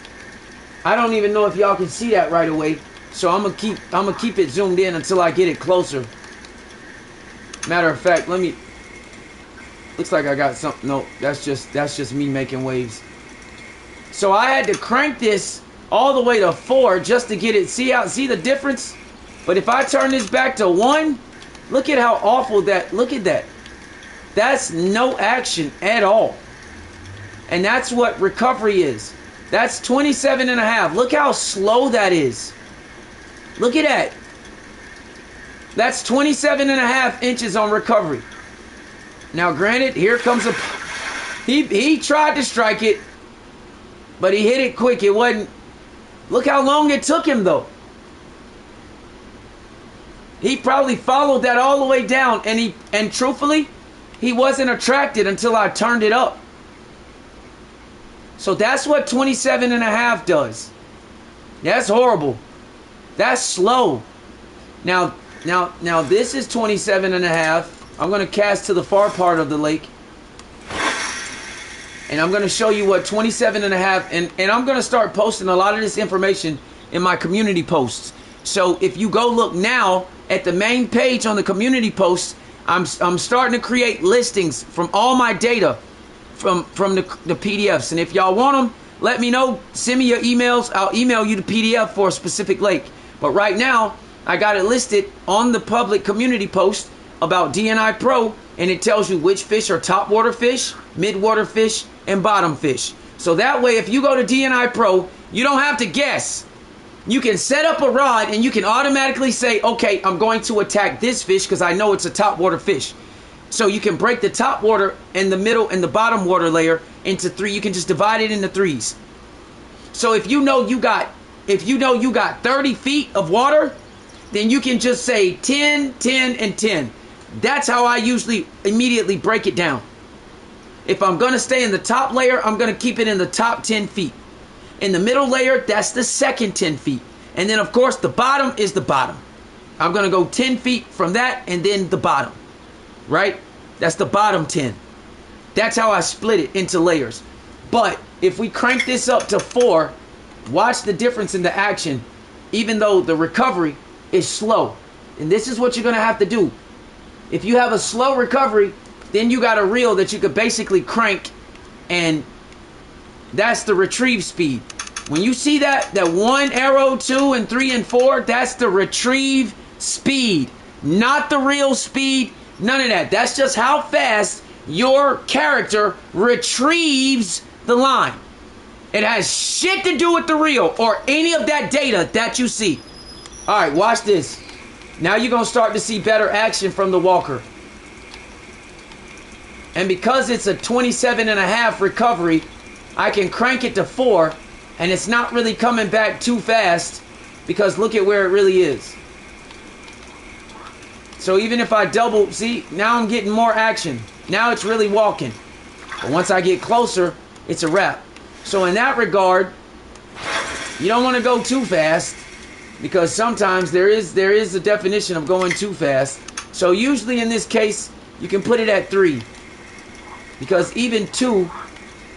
Speaker 2: I don't even know if y'all can see that right away, so I'm gonna keep it zoomed in until I get it closer. Matter of fact, let me. Looks like I got something. No, that's just me making waves. So I had to crank this all the way to 4 just to get it. See the difference? But if I turn this back to 1, look at how awful that. Look at that. That's no action at all. And that's what recovery is. That's 27.5. Look how slow that is. Look at that. That's 27.5 inches on recovery. Now, granted, here comes a... He tried to strike it, but he hit it quick. It wasn't... Look how long it took him, though. He probably followed that all the way down, and truthfully, he wasn't attracted until I turned it up. So that's what 27.5 does. That's horrible. That's slow. Now this is 27.5. I'm going to cast to the far part of the lake. And I'm going to show you what 27.5, and I'm going to start posting a lot of this information in my community posts. So if you go look now at the main page on the community posts, I'm starting to create listings from all my data from the PDFs. And if y'all want them, let me know. Send me your emails. I'll email you the PDF for a specific lake. But right now, I got it listed on the public community post about DNI Pro, and it tells you which fish are top water fish, mid water fish, and bottom fish. So that way, if you go to DNI Pro, you don't have to guess. You can set up a rod and you can automatically say, okay, I'm going to attack this fish because I know it's a top water fish. So you can break the top water and the middle and the bottom water layer into 3. You can just divide it into 3s. So if you know you got 30 feet of water, then you can just say 10, 10, and 10. That's how I usually immediately break it down. If I'm going to stay in the top layer, I'm going to keep it in the top 10 feet. In the middle layer, that's the second 10 feet. And then, of course, the bottom is the bottom. I'm going to go 10 feet from that and then the bottom. Right? That's the bottom 10. That's how I split it into layers. But if we crank this up to 4, watch the difference in the action, even though the recovery is slow. And this is what you're going to have to do. If you have a slow recovery, then you got a reel that you could basically crank, and that's the retrieve speed. When you see that 1 arrow, 2 and 3 and 4, that's the retrieve speed, not the reel speed, none of that. That's just how fast your character retrieves the line. It has shit to do with the reel or any of that data that you see. All right, watch this. Now you're going to start to see better action from the walker. And because it's a 27.5 recovery, I can crank it to 4, and it's not really coming back too fast because look at where it really is. So even if I double, see, now I'm getting more action. Now it's really walking. But once I get closer, it's a wrap. So in that regard, you don't want to go too fast because sometimes there is a definition of going too fast. So usually in this case, you can put it at 3 because even 2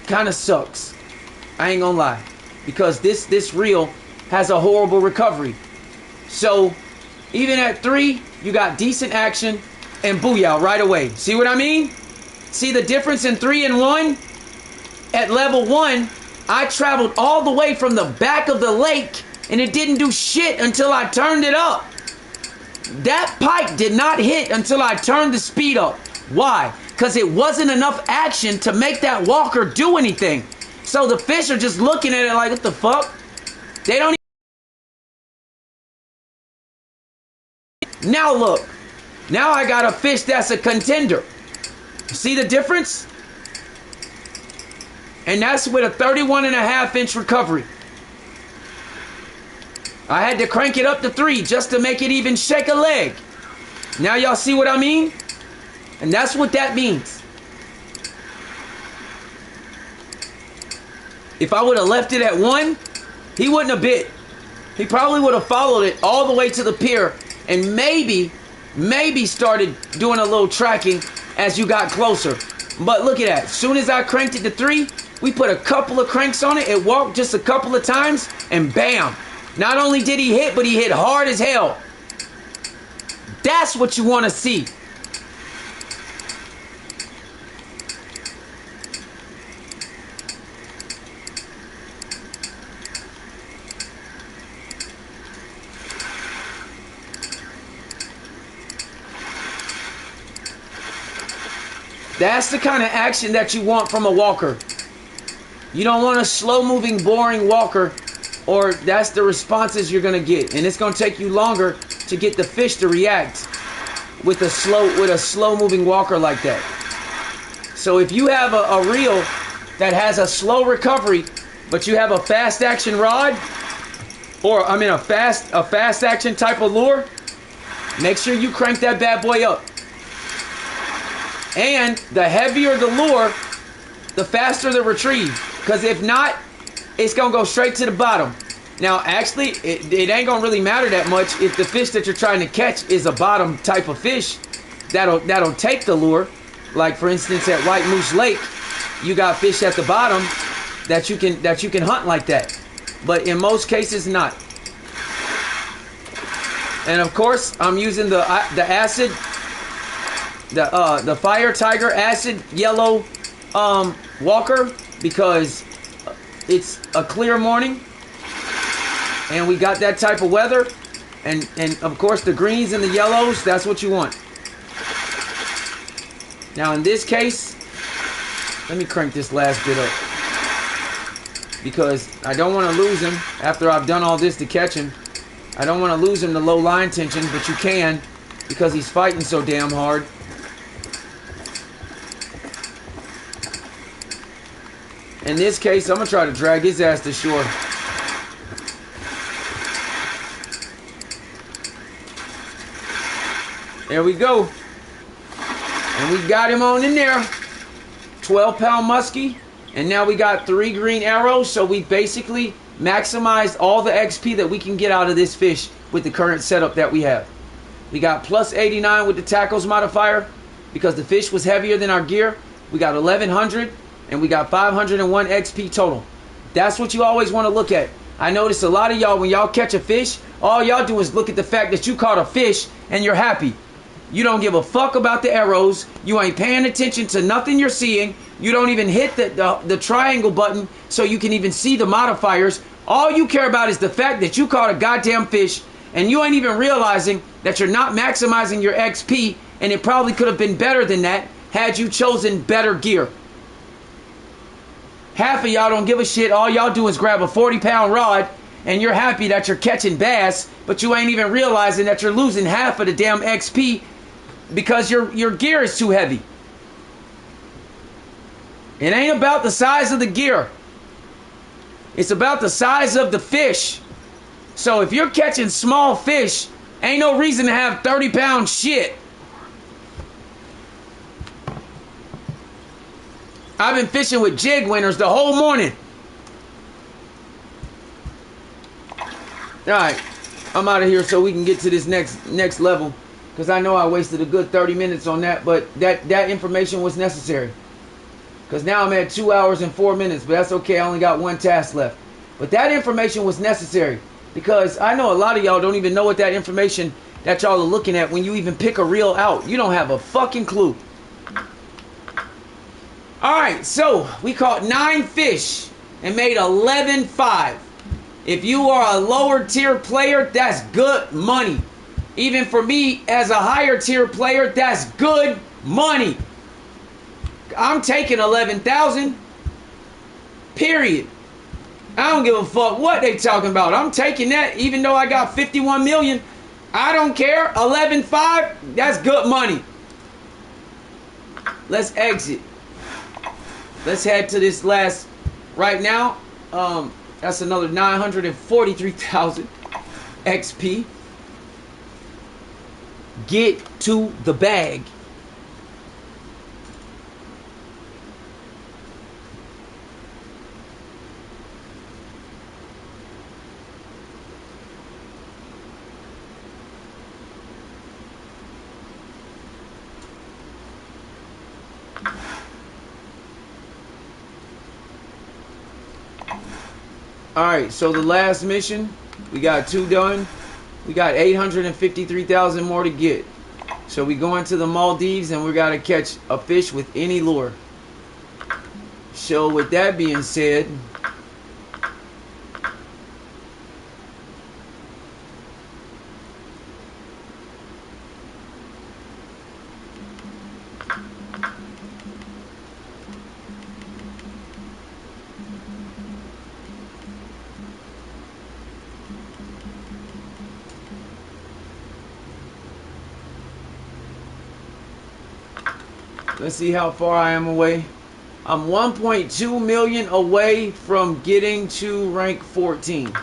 Speaker 2: kind of sucks. I ain't gonna lie, because this reel has a horrible recovery. So even at 3, you got decent action and booyah right away. See what I mean? See the difference in 3 and 1? At level 1, I traveled all the way from the back of the lake and it didn't do shit until I turned it up. That pike did not hit until I turned the speed up. Why? Because it wasn't enough action to make that walker do anything. So the fish are just looking at it like, what the fuck? They don't even... Now look. Now I got a fish that's a contender. See the difference? And that's with a 31.5 inch recovery. I had to crank it up to 3 just to make it even shake a leg. Now y'all see what I mean? And that's what that means. If I would have left it at 1, he wouldn't have bit. He probably would have followed it all the way to the pier and maybe started doing a little tracking as you got closer. But look at that. As soon as I cranked it to 3, we put a couple of cranks on it. It walked just a couple of times and bam. Not only did he hit, but he hit hard as hell. That's what you want to see. That's the kind of action that you want from a walker. You don't want a slow-moving, boring walker, or that's the responses you're going to get. And it's going to take you longer to get the fish to react with a slow-moving walker like that. So if you have a reel that has a slow recovery, but you have a fast-action rod, or I mean a fast-action type of lure, make sure you crank that bad boy up. And the heavier the lure, the faster the retrieve. Because if not, it's going to go straight to the bottom. Now, actually, it ain't going to really matter that much if the fish that you're trying to catch is a bottom type of fish that'll take the lure. Like, for instance, at White Moose Lake, you got fish at the bottom that you can hunt like that. But in most cases, not. And of course, I'm using the acid. The Fire Tiger Acid Yellow Walker because it's a clear morning and we got that type of weather, and of course the greens and the yellows, that's what you want. Now in this case, let me crank this last bit up because I don't want to lose him after I've done all this to catch him. I don't want to lose him to low line tension, but you can because he's fighting so damn hard. In this case, I'm going to try to drag his ass to shore. There we go. And we got him on in there. 12-pound muskie. And now we got 3 green arrows. So we basically maximized all the XP that we can get out of this fish with the current setup that we have. We got plus 89 with the tackles modifier because the fish was heavier than our gear. We got 1100. And we got 501 XP total. That's what you always want to look at. I notice a lot of y'all, when y'all catch a fish, all y'all do is look at the fact that you caught a fish and you're happy. You don't give a fuck about the arrows. You ain't paying attention to nothing you're seeing. You don't even hit the triangle button so you can even see the modifiers. All you care about is the fact that you caught a goddamn fish and you ain't even realizing that you're not maximizing your XP, and it probably could have been better than that had you chosen better gear. Half of y'all don't give a shit. All y'all do is grab a 40-pound rod and you're happy that you're catching bass, but you ain't even realizing that you're losing half of the damn XP because your gear is too heavy. It ain't about the size of the gear. It's about the size of the fish. So if you're catching small fish, ain't no reason to have 30-pound shit. I've been fishing with jig winners the whole morning. Alright, I'm out of here so we can get to this next level. Because I know I wasted a good 30 minutes on that, but that information was necessary. Because now I'm at 2 hours and 4 minutes, but that's okay, I only got 1 task left. But that information was necessary. Because I know a lot of y'all don't even know what that information that y'all are looking at when you even pick a reel out. You don't have a fucking clue. Alright, so we caught 9 fish and made 11.5. If you are a lower tier player, that's good money. Even for me, as a higher tier player, that's good money. I'm taking 11,000. Period. I don't give a fuck what they talking about. I'm taking that even though I got 51 million. I don't care. 11.5, that's good money. Let's exit. Let's head to this last right now. That's another 943,000 XP. Get to the bag. Alright, so the last mission, we got 2 done. We got 853,000 more to get. So we go into the Maldives and we got to catch a fish with any lure. So with that being said, let's see how far I am away. I'm 1.2 million away from getting to rank 14.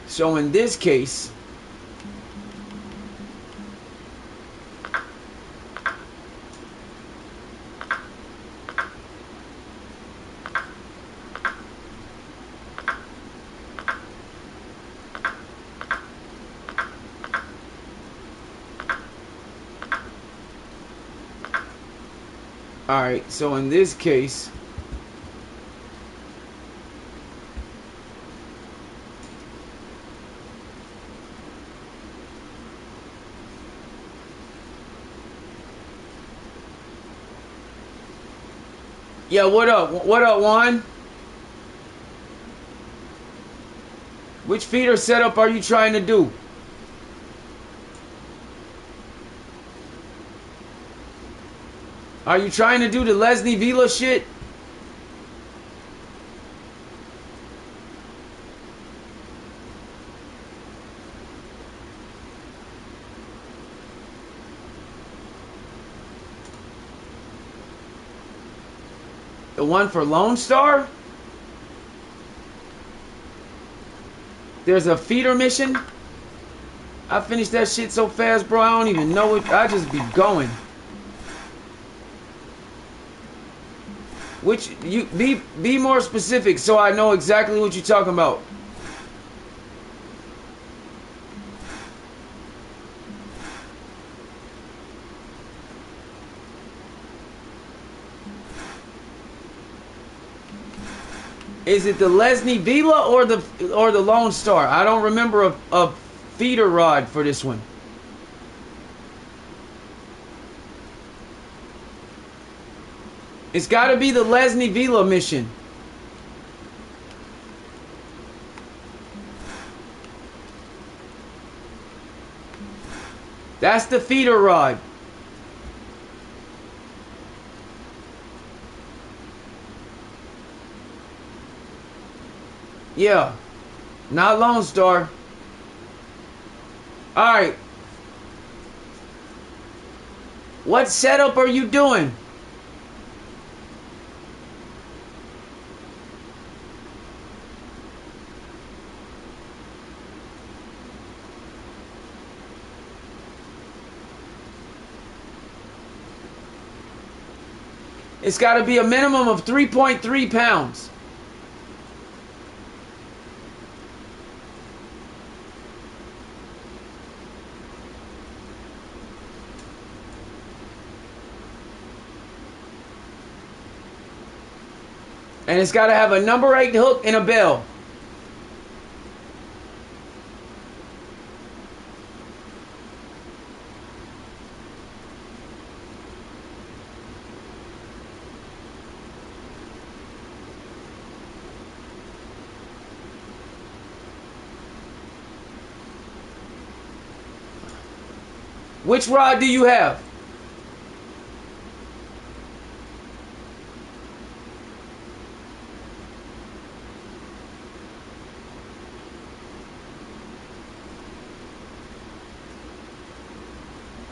Speaker 2: So in this case, alright, so in this case, yeah, what up? What up, Juan? Which feeder setup are you trying to do? Are you trying to do the Leslie Vila shit? The one for Lone Star? There's a feeder mission? I finished that shit so fast, bro, I don't even know it. I just be going. Which, you be more specific so I know exactly what you're talking about. Is it the Leslie Vila or the Lone Star? I don't remember a feeder rod for this one. It's got to be the Leslie Vila mission. That's the feeder rod. Yeah. Not Lone Star. Alright. What setup are you doing? It's got to be a minimum of 3.3 pounds. And it's got to have a number 8 hook and a bell. Which rod do you have?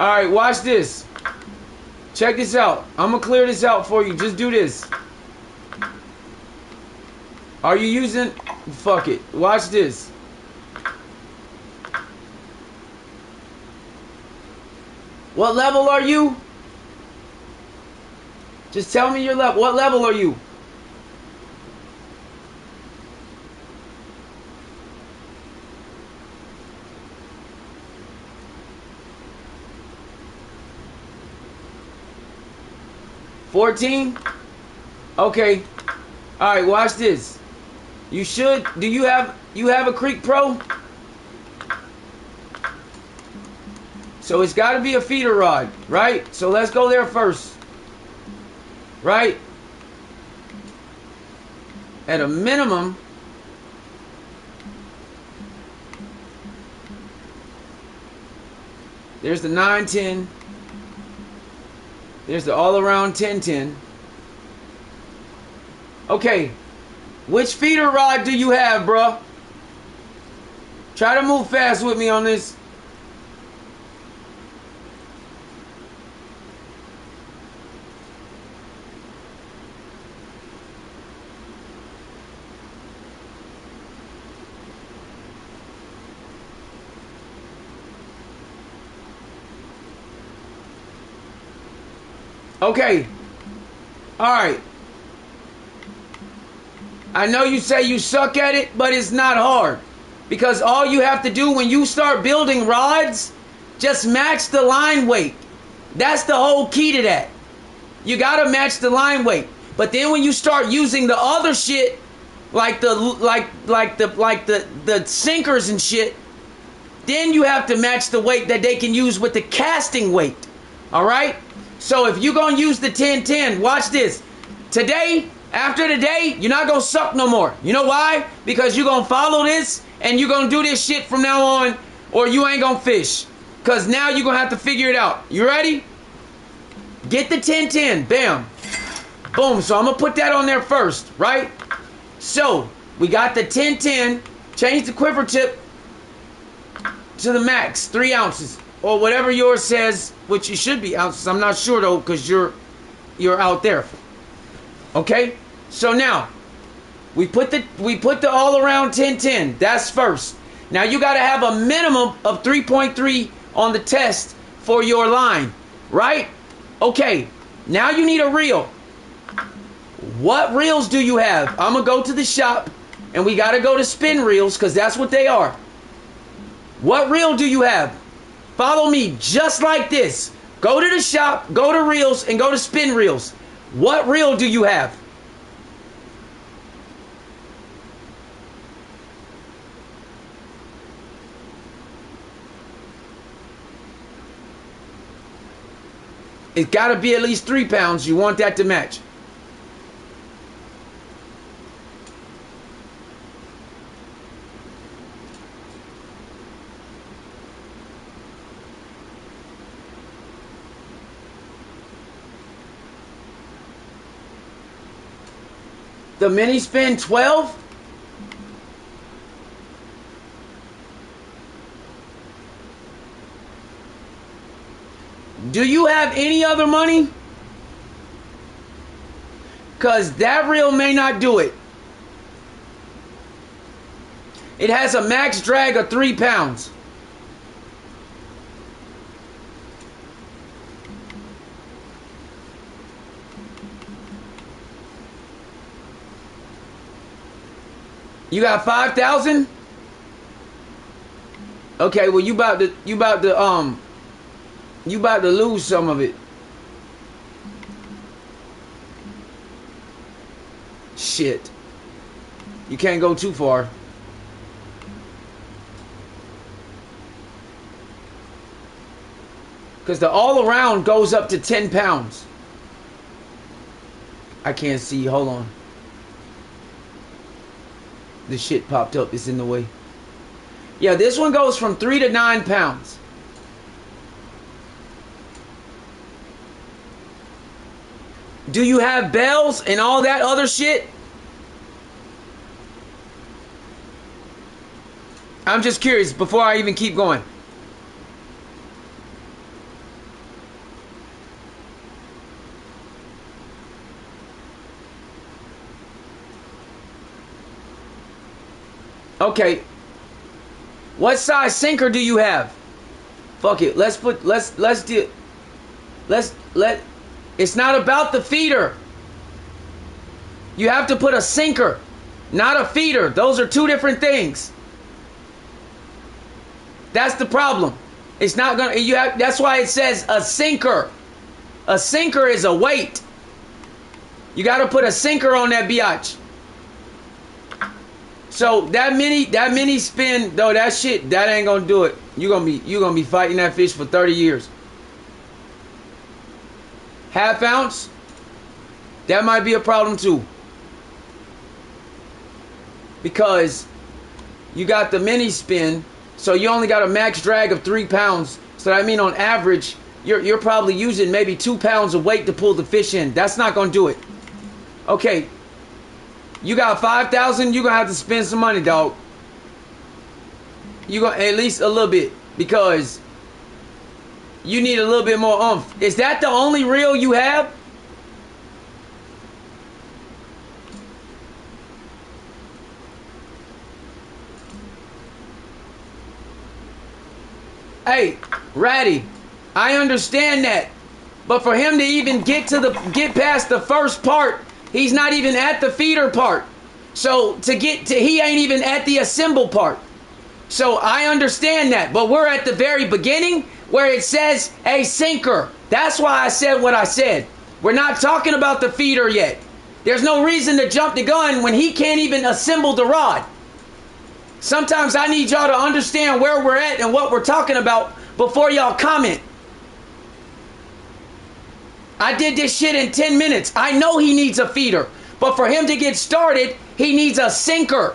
Speaker 2: Alright, watch this. Check this out. I'm going to clear this out for you. Just do this. Are you using... Fuck it. Watch this. What level are you? Just tell me your level. What level are you? $14? Okay. Alright, watch this. You should. Do you have a Creek Pro? So it's got to be a feeder rod, right? So let's go there first. Right? At a minimum, there's the 910. There's the all-around 1010. Okay. Which feeder rod do you have, bruh? Try to move fast with me on this. Okay. All right. I know you say you suck at it, but it's not hard. Because all you have to do when you start building rods, just match the line weight. That's the whole key to that. You got to match the line weight. But then when you start using the other shit, like the sinkers and shit, then you have to match the weight that they can use with the casting weight. All right? So if you're going to use the 1010, watch this. Today, after today, you're not going to suck no more. You know why? Because you're going to follow this and you're going to do this shit from now on, or you ain't going to fish. Because now you're going to have to figure it out. You ready? Get the 1010. Bam. Boom. So I'm going to put that on there first, right? So we got the 1010. Change the quiver tip to the max, 3 ounces. Or whatever yours says, which it should be ounces. I'm not sure though, because you're out there. Okay? So now, we put the all-around 1010. That's first. Now you got to have a minimum of 3.3 on the test for your line. Right? Okay. Now you need a reel. What reels do you have? I'm going to go to the shop, and we got to go to spin reels, because that's what they are. What reel do you have? Follow me just like this. Go to the shop, go to reels, and go to spin reels. What reel do you have? It's got to be at least 3 pounds. You want that to match. The mini spin 12? Do you have any other money? Because that reel may not do it. It has a max drag of 3 pounds. You got 5,000? Okay, well you about to lose some of it. Shit. You can't go too far. Because the all around goes up to 10 pounds. I can't see. Hold on. The shit popped up. It's in the way. Yeah, this one goes from 3 to 9 pounds. Do you have bells and all that other shit? I'm just curious before I even keep going. Okay. What size sinker do you have? Fuck it. It's not about the feeder. You have to put a sinker, not a feeder. Those are two different things. That's the problem. It's not gonna. That's why it says a sinker. A sinker is a weight. You got to put a sinker on that biatch. So that mini spin though, that shit, that ain't gonna do it. You gonna be fighting that fish for 30 years. Half ounce, that might be a problem too. Because you got the mini spin, so you only got a max drag of 3 pounds. So that means on average, you're probably using maybe 2 pounds of weight to pull the fish in. That's not gonna do it. Okay, you got 5,000. You're gonna have to spend some money, dog. You gonna at least a little bit, because you need a little bit more oomph. Is that the only reel you have? Hey, Ratty, I understand that, but for him to even get past the first part, he's not even at the feeder part. So he ain't even at the assemble part. So I understand that, but we're at the very beginning where it says a sinker. That's why I said what I said. We're not talking about the feeder yet. There's no reason to jump the gun when he can't even assemble the rod. Sometimes I need y'all to understand where we're at and what we're talking about before y'all comment. I did this shit in 10 minutes. I know he needs a feeder, but for him to get started, he needs a sinker.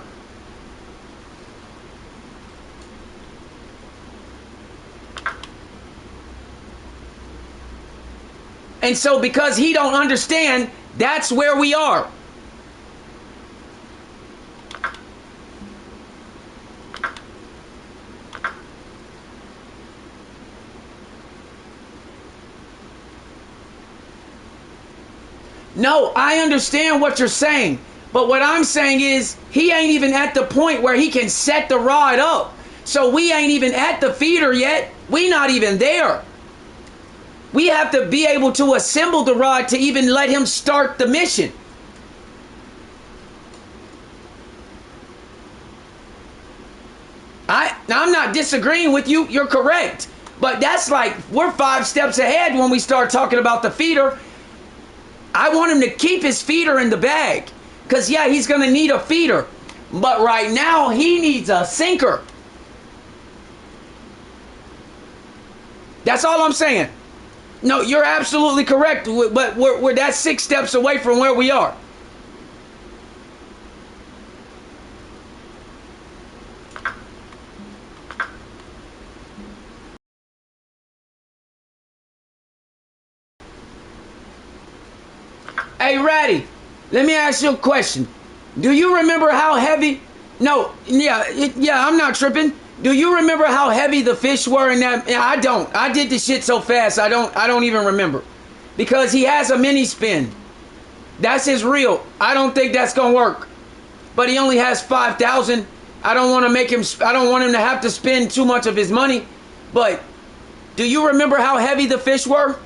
Speaker 2: And so because he don't understand, that's where we are. No, I understand what you're saying. But what I'm saying is he ain't even at the point where he can set the rod up. So we ain't even at the feeder yet. We not even there. We have to be able to assemble the rod to even let him start the mission. I'm not disagreeing with you. You're correct. But that's like, we're 5 steps ahead when we start talking about the feeder. I want him to keep his feeder in the bag. Because, yeah, he's going to need a feeder. But right now, he needs a sinker. That's all I'm saying. No, you're absolutely correct. But we're that's 6 steps away from where we are. Hey, Ratty, let me ask you a question. Do you remember how heavy... No, yeah, I'm not tripping. Do you remember how heavy the fish were in that? Yeah, I don't. I did this shit so fast, I don't even remember. Because he has a mini spin. That's his reel. I don't think that's going to work. But he only has 5,000. I don't want him to have to spend too much of his money. But do you remember how heavy the fish were?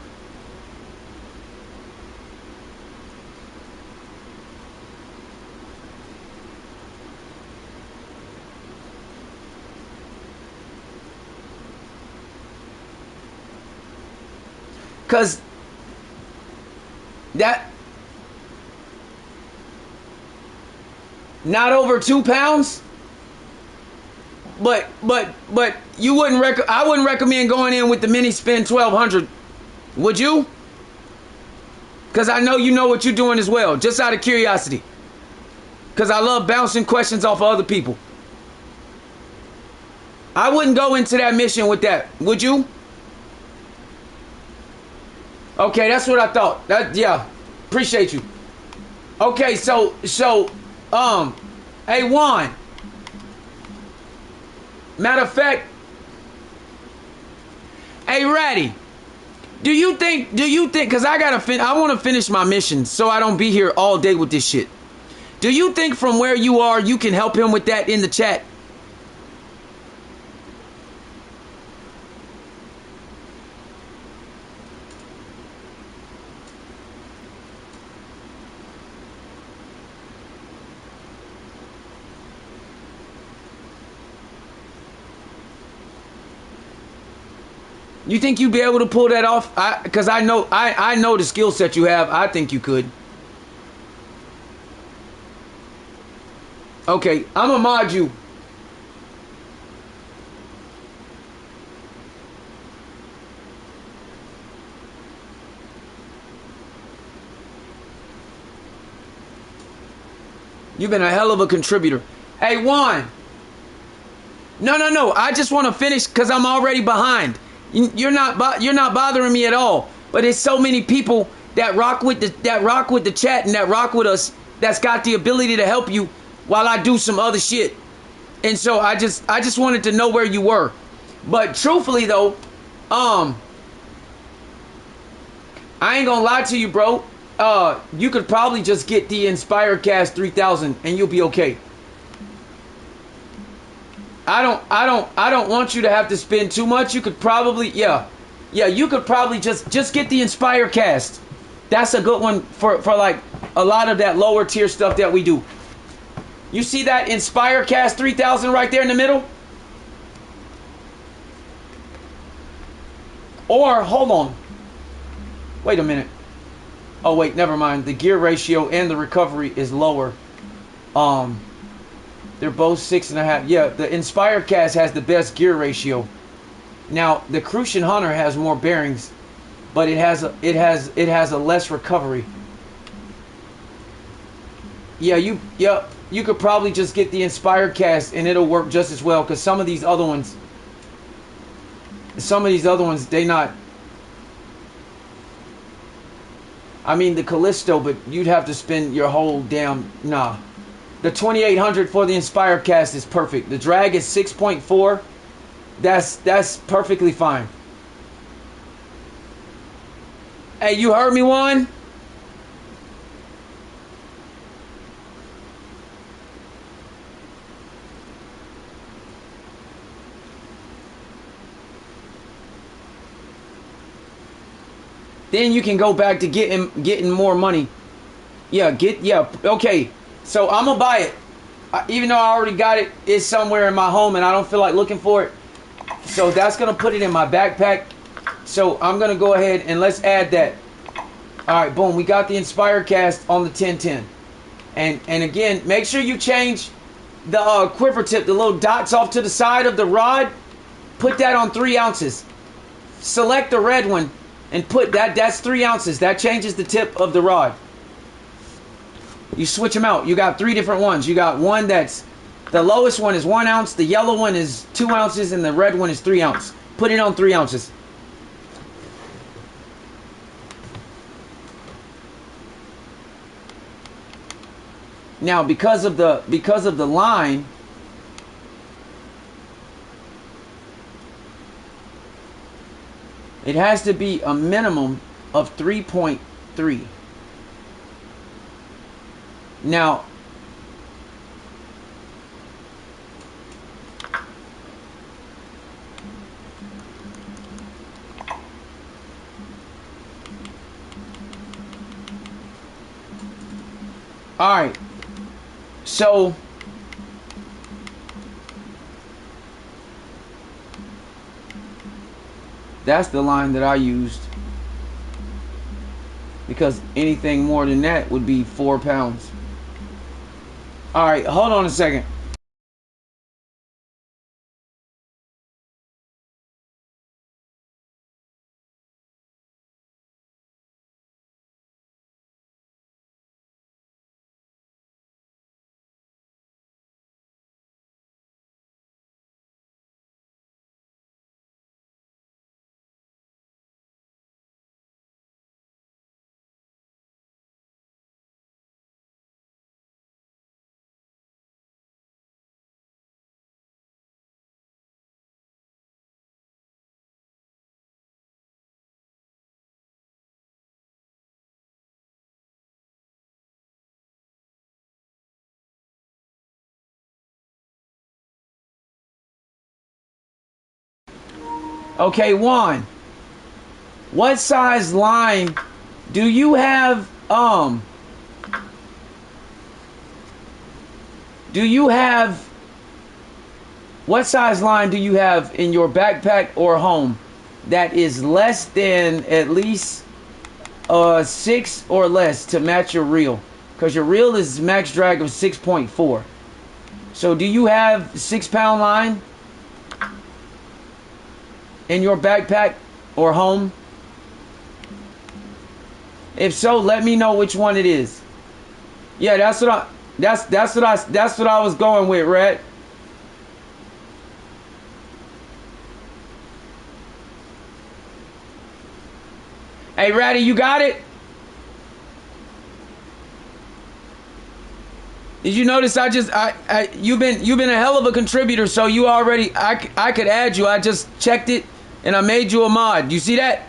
Speaker 2: Because that, not over 2 pounds, but you wouldn't I wouldn't recommend going in with the mini spin 1200, would you? Because I know you know what you're doing as well, just out of curiosity. Because I love bouncing questions off of other people. I wouldn't go into that mission with that, would you? Okay, that's what I thought. Yeah, appreciate you. Okay, so, hey Juan. Matter of fact, hey Ratty, do you think, because I want to finish my mission so I don't be here all day with this shit. Do you think from where you are, you can help him with that in the chat? You think you'd be able to pull that off? Because I know the skill set you have. I think you could. Okay, I'm gonna mod you. You've been a hell of a contributor. Hey, Juan. No. I just want to finish because I'm already behind. You're not bothering me at all. But it's so many people that rock with the chat and that rock with us that's got the ability to help you while I do some other shit. And so I just wanted to know where you were. But truthfully though, I ain't gonna lie to you, bro. You could probably just get the InspireCast 3000 and you'll be okay. I don't want you to have to spend too much. You could probably, yeah, you could probably just get the InspireCast. That's a good one for like a lot of that lower tier stuff that we do. You see that InspireCast 3000 right there in the middle? Or, hold on. Wait a minute. Oh wait, never mind. The gear ratio and the recovery is lower. They're both 6.5. Yeah, the InspireCast has the best gear ratio. Now the Crucian Hunter has more bearings, but it has a less recovery. Yeah, you could probably just get the InspireCast and it'll work just as well. Because some of these other ones, they not. I mean the Callisto, but you'd have to spend your whole damn nah. The 2800 for the InspireCast is perfect. The drag is 6.4. That's perfectly fine. Hey, you heard me, Juan? Then you can go back to getting more money. Yeah, okay. So I'm gonna buy it. Even though I already got it, it's somewhere in my home and I don't feel like looking for it. So that's gonna put it in my backpack. So I'm gonna go ahead and let's add that. Alright, boom, we got the InspireCast on the 1010. And again, make sure you change the quiver tip, the little dots off to the side of the rod. Put that on 3 ounces. Select the red one and put that's 3 ounces. That changes the tip of the rod. You switch them out. You got 3 different ones. You got one that's, the lowest one is 1 ounce, the yellow one is 2 ounces, and the red one is 3 ounces. Put it on 3 ounces. Now, because of the line, it has to be a minimum of 3.3. Now, all right. So that's the line that I used, because anything more than that would be 4 pounds. All right, hold on a second. Okay, Juan, what size line do you have? What size line do you have in your backpack or home that is less than at least 6 or less to match your reel? Because your reel is max drag of 6.4. So do you have 6-pound line in your backpack or home? If so, let me know which one it is. Yeah, that's what I was going with, Red. Hey, Ratty, you got it? Did you notice you've been a hell of a contributor, so you already, I could add you. I just checked it and I made you a mod. You see that?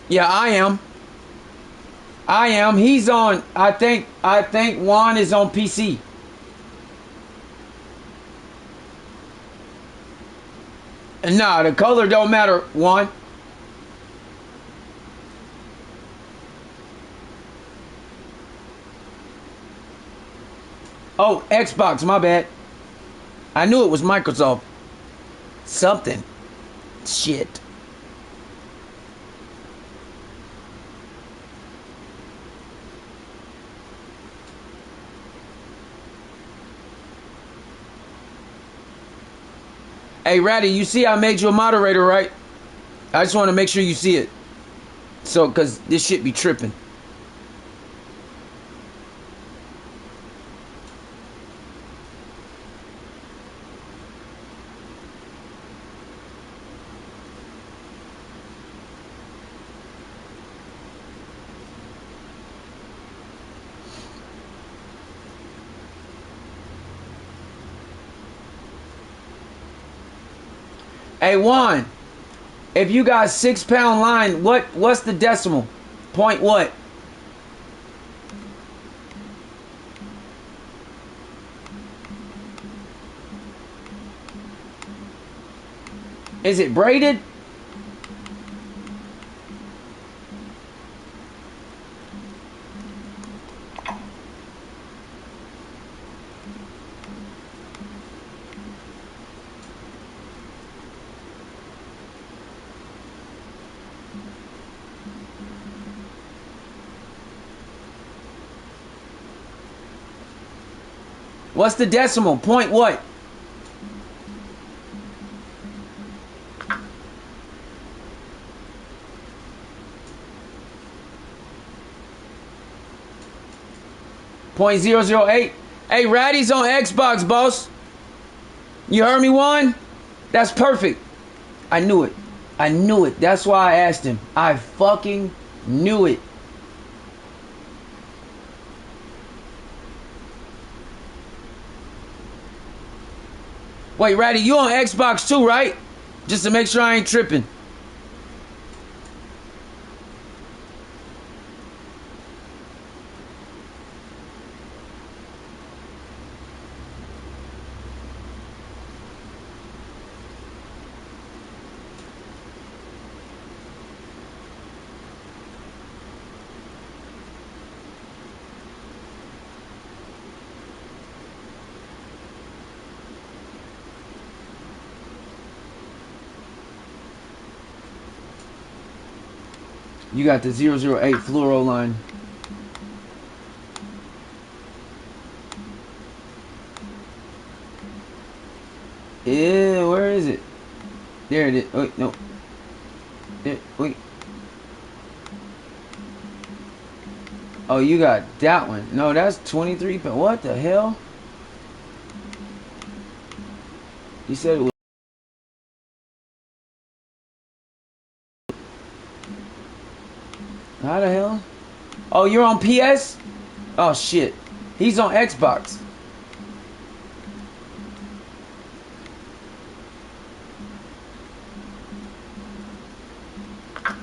Speaker 2: Yeah, I am. He's on, I think Juan is on PC. Nah, the color don't matter, Juan. Oh, Xbox, my bad. I knew it was Microsoft. Something. Shit. Hey, Ratty, you see I made you a moderator, right? I just want to make sure you see it. So, because this shit be tripping. Hey, Juan, if you got 6-pound line, what's the decimal? Point what? Is it braided? What's the decimal? Point what? .008. Hey, Ratty's on Xbox, boss. You heard me, Juan? That's perfect. I knew it. I knew it. That's why I asked him. I fucking knew it. Wait, Ratty, you on Xbox too, right? Just to make sure I ain't tripping. You got the 008 fluoro line. Yeah, where is it? There it is. Wait, no. There, wait. Oh, you got that one. No, that's 23. But what the hell? You said it was. How the hell? Oh, you're on PS? Oh, shit. He's on Xbox.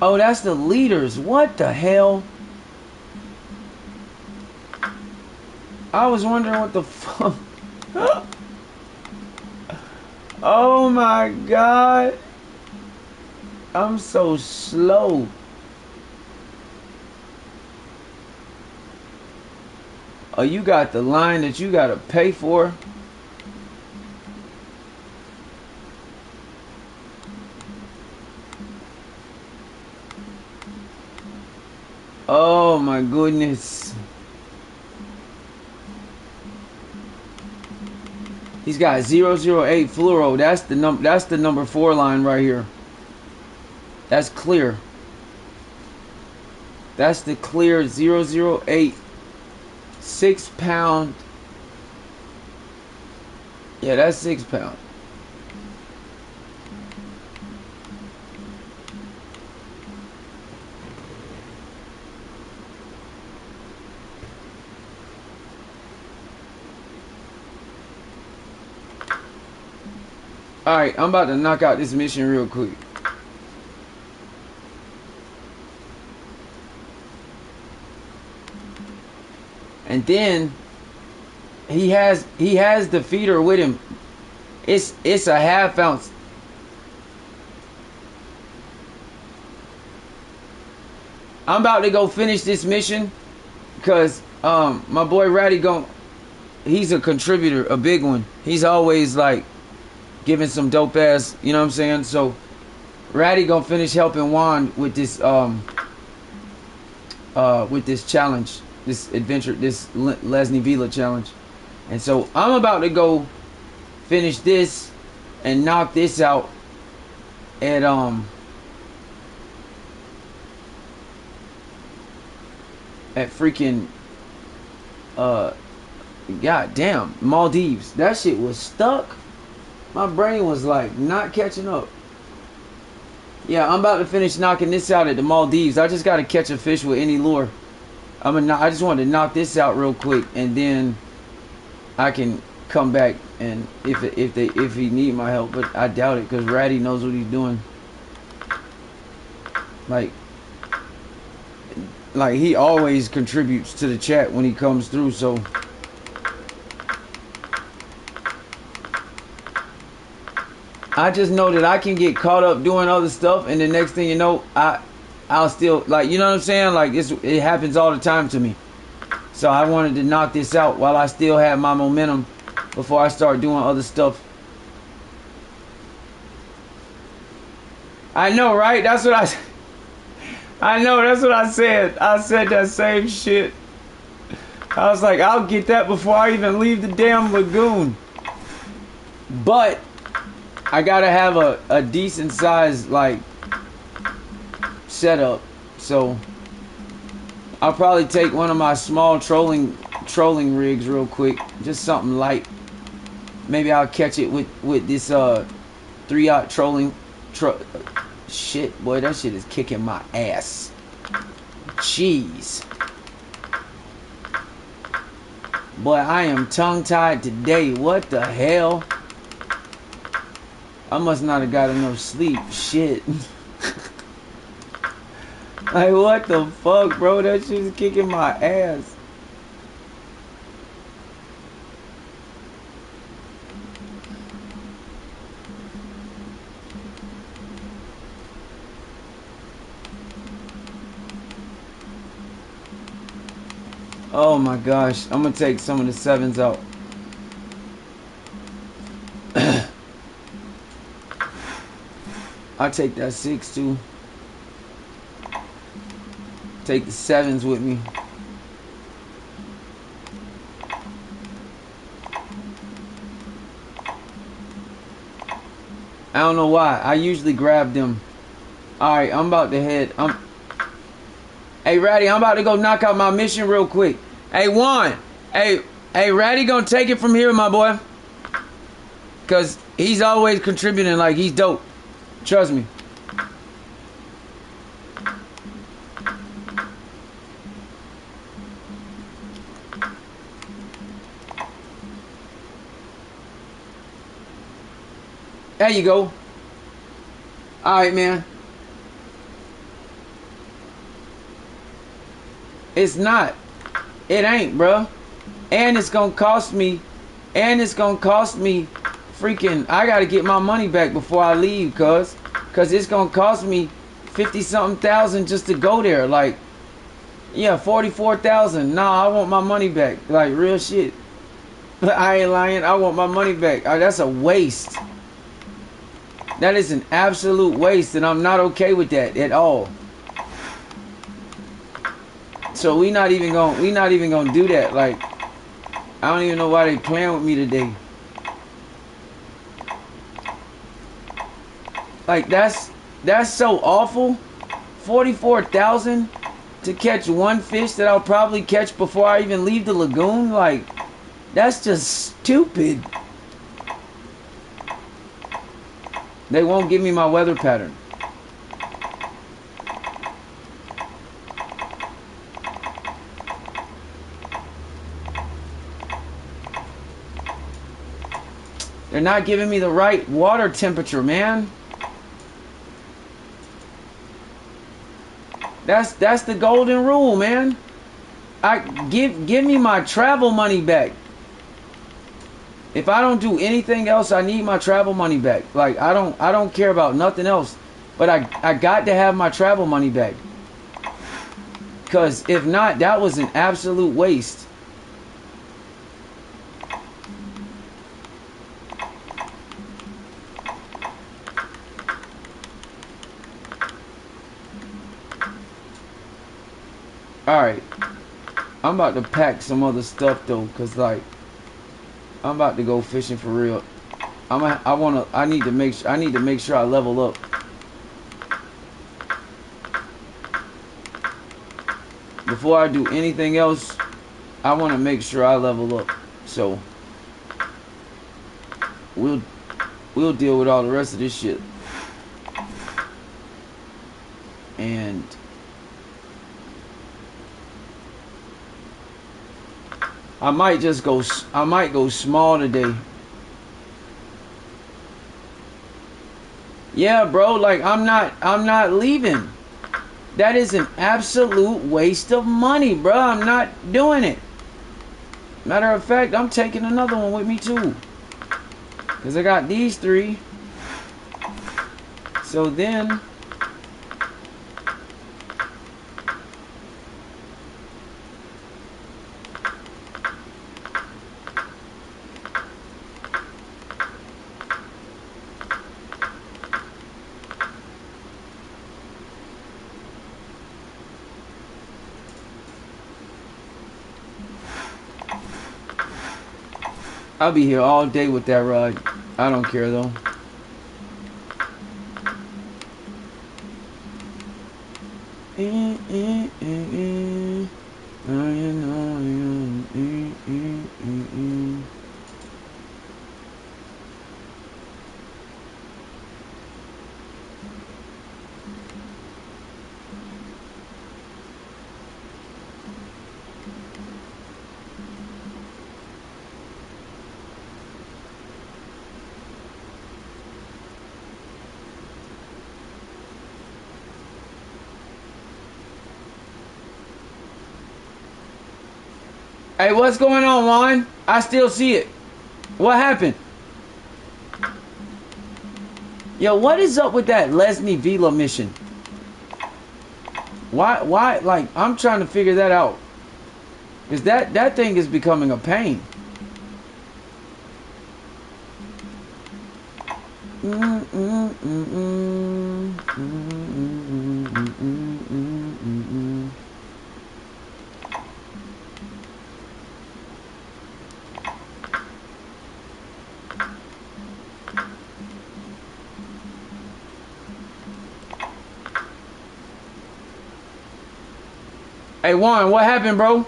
Speaker 2: Oh, that's the leaders. What the hell? I was wondering what the fuck. Oh my god. I'm so slow. Oh, you got the line that you gotta pay for. Oh my goodness. He's got 008 fluoro. That's the number 4 line right here. That's clear. That's the clear 008 6-pound. Yeah, that's 6 pound. Alright, I'm about to knock out this mission real quick. And then he has the feeder with him. It's a half ounce. I'm about to go finish this mission because my boy Ratty he's a contributor, a big one. He's always like giving some dope ass, you know what I'm saying? So Ratty gonna finish helping Juan with this challenge, this adventure, this Lesney Vila challenge. And so I'm about to go finish this and knock this out at freaking god damn Maldives. That shit was stuck. My brain was like not catching up. Yeah, I'm about to finish knocking this out at the Maldives. I just gotta catch a fish with any lure. I just wanted to knock this out real quick, and then I can come back and if he need my help, but I doubt it because Ratty knows what he's doing. Like he always contributes to the chat when he comes through, so I just know that I can get caught up doing other stuff, and the next thing you know, I'll still, like, you know what I'm saying? Like, it happens all the time to me. So I wanted to knock this out while I still have my momentum before I start doing other stuff. I know, right? That's what I know, that's what I said. I said that same shit. I was like, I'll get that before I even leave the damn lagoon. But I gotta have a decent size like setup, so I'll probably take one of my small trolling rigs real quick, just something light. Maybe I'll catch it with this 3-aught trolling. Shit, boy, that shit is kicking my ass. Jeez, boy, I am tongue-tied today. What the hell? I must not have got enough sleep. Shit. Like, what the fuck, bro? That shit's kicking my ass. Oh my gosh. I'm gonna take some of the 7s out. I'll take that 6 too. Take the 7s with me. I don't know why. I usually grab them. Alright, I'm about to head. Hey, Ratty, I'm about to go knock out my mission real quick. Hey, Juan. Hey, Ratty gonna take it from here, my boy. Because he's always contributing like he's dope. Trust me. There you go. Alright, man. It's not. It ain't, bro. And it's gonna cost me. And it's gonna cost me freaking. I gotta get my money back before I leave, cause it's gonna cost me 50-something thousand just to go there. Like, Yeah, 44,000. Nah, I want my money back. Like real shit. I ain't lying. I want my money back. That's a waste. That is an absolute waste, and I'm not okay with that at all. So we not even gonna do that. Like, I don't even know why they playing with me today. Like that's so awful. 44,000 to catch one fish that I'll probably catch before I even leave the lagoon. Like, that's just stupid. They won't give me my weather pattern. They're not giving me the right water temperature, man. That's the golden rule, man. Give me my travel money back. If I don't do anything else, I need my travel money back. Like, I don't care about nothing else. But I got to have my travel money back. Because if not, that was an absolute waste. Alright. I'm about to pack some other stuff though, cause like I'm about to go fishing for real. I need to make sure I level up. Before I do anything else, I want to make sure I level up. So we'll deal with all the rest of this shit. And I might go small today. Yeah, bro, like I'm not leaving. That is an absolute waste of money, bro. I'm not doing it. Matter of fact, I'm taking another one with me too. Cause I got these 3. So then I'll be here all day with that rod. I don't care though. Hey, what's going on, Juan? I still see it. What happened? Yo, what is up with that Lesney Vila mission? Why, like, I'm trying to figure that out. Because that thing is becoming a pain. Hey, Juan, what happened, bro?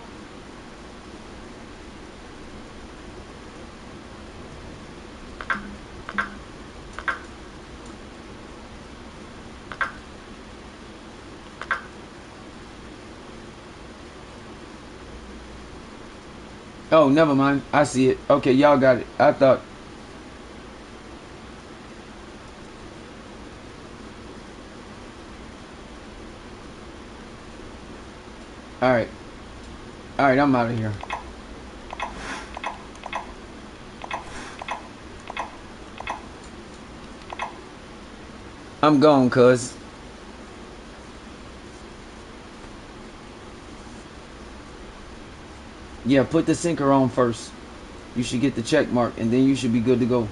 Speaker 2: Oh, never mind. I see it. Okay, y'all got it. I thought. Alright. Alright, I'm out of here. I'm gone, cuz. Yeah, put the sinker on first. You should get the check mark, and then you should be good to go.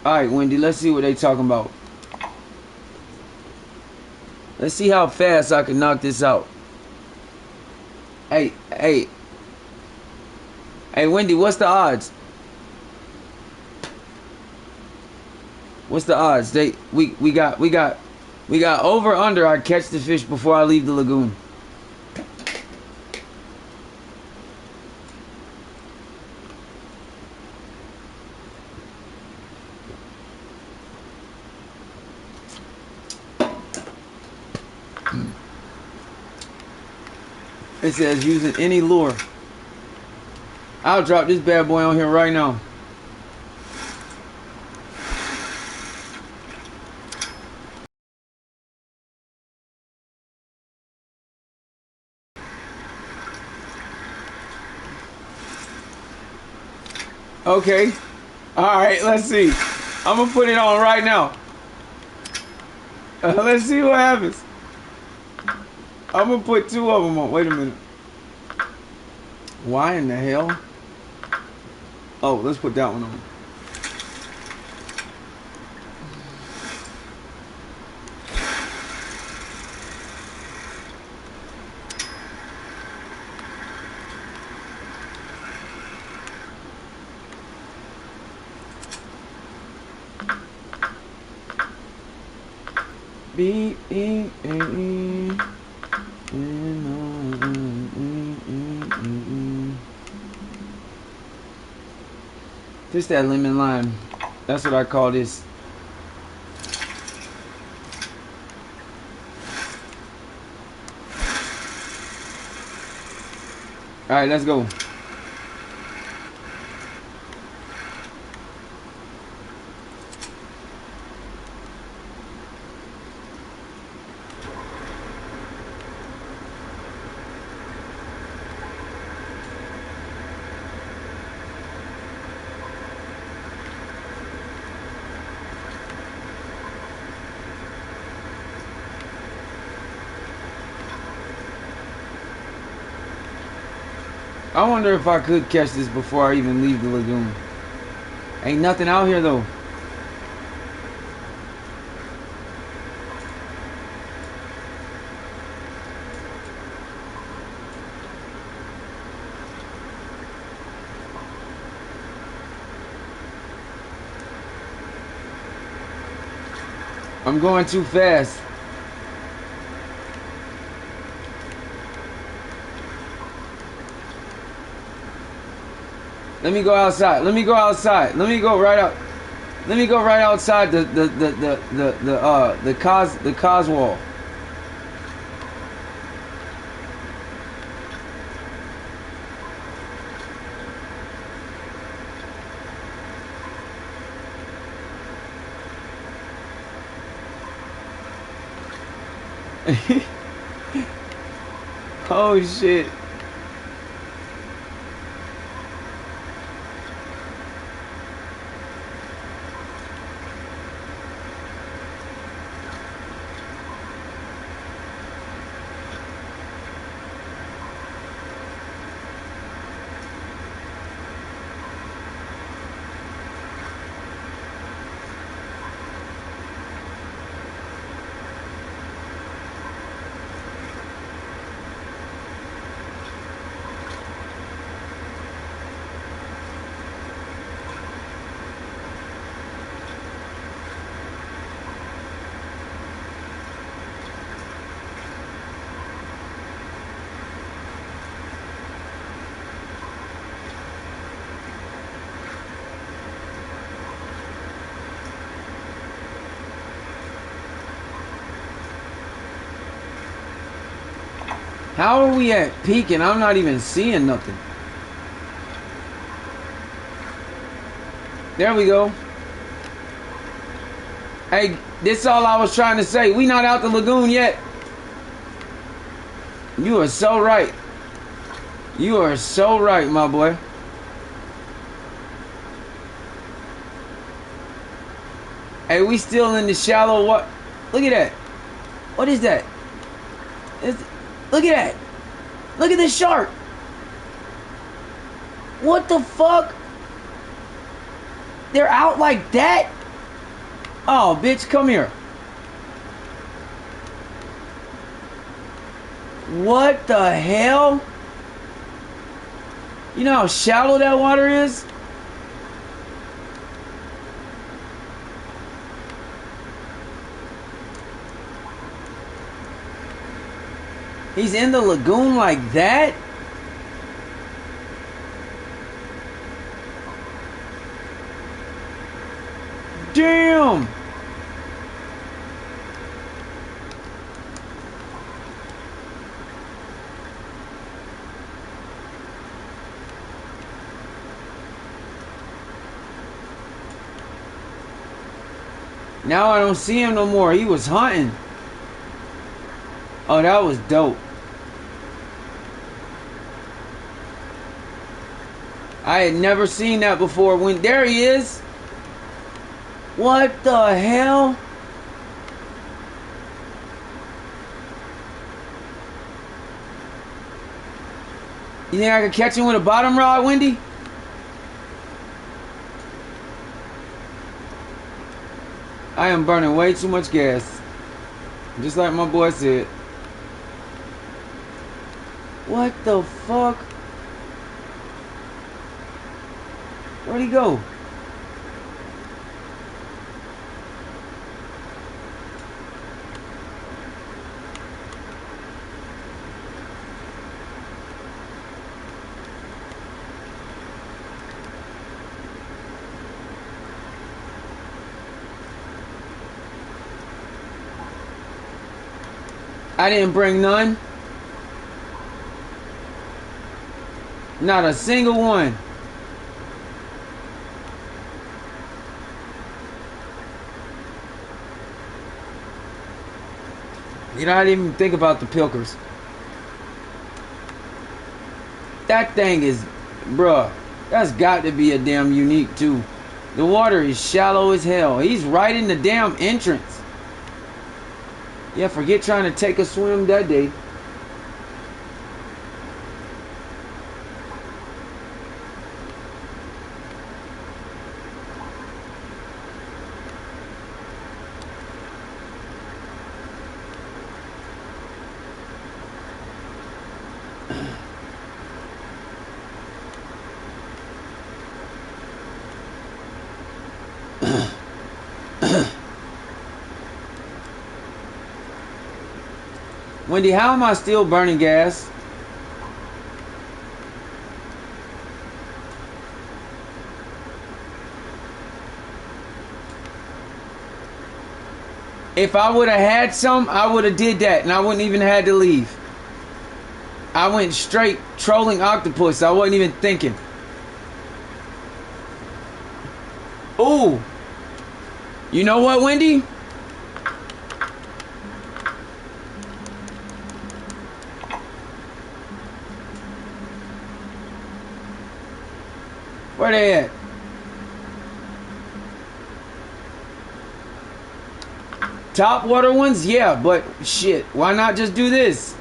Speaker 2: Alright, Wendy, let's see what they talking about. Let's see how fast I can knock this out. Hey, Wendy, what's the odds? What's the odds? We got over under. I catch the fish before I leave the lagoon. It says using any lure. I'll drop this bad boy on here right now. Okay. Alright, let's see. I'm gonna put it on right now. Let's see what happens. I'm gonna put 2 of them on. Wait a minute. Why in the hell? Oh, let's put that one on. Just that lemon lime. That's what I call this. Alright, let's go. I wonder if I could catch this before I even leave the lagoon. Ain't nothing out here though. I'm going too fast. Let me go outside. Let me go outside. Let me go right out. Let me go right outside the cos wall. Oh shit. How are we at peak and I'm not even seeing nothing? There we go. Hey, this is all I was trying to say. We not out the lagoon yet. You are so right. You are so right, my boy. Hey, we still in the shallow what? Look at that. What is that? Look at that. Look at this shark. What the fuck? They're out like that? Oh, bitch, come here. What the hell? You know how shallow that water is? He's in the lagoon like that? Damn! Now I don't see him no more. He was hunting. Oh, that was dope. I had never seen that before. When there he is. What the hell? You think I could catch him with a bottom rod, Wendy? I am burning way too much gas. Just like my boy said. What the fuck? Where'd he go? I didn't bring none. Not a single one. You know, I didn't even think about the pilkers. That thing is, bruh, that's got to be a damn unique too. The water is shallow as hell. He's right in the damn entrance. Yeah, forget trying to take a swim that day. Wendy, how am I still burning gas? If I would have had some, I would have did that and I wouldn't even had to leave. I went straight trolling octopus. I wasn't even thinking. Ooh. You know what, Wendy? Where they at? Top water ones? Yeah, but shit, why not just do this?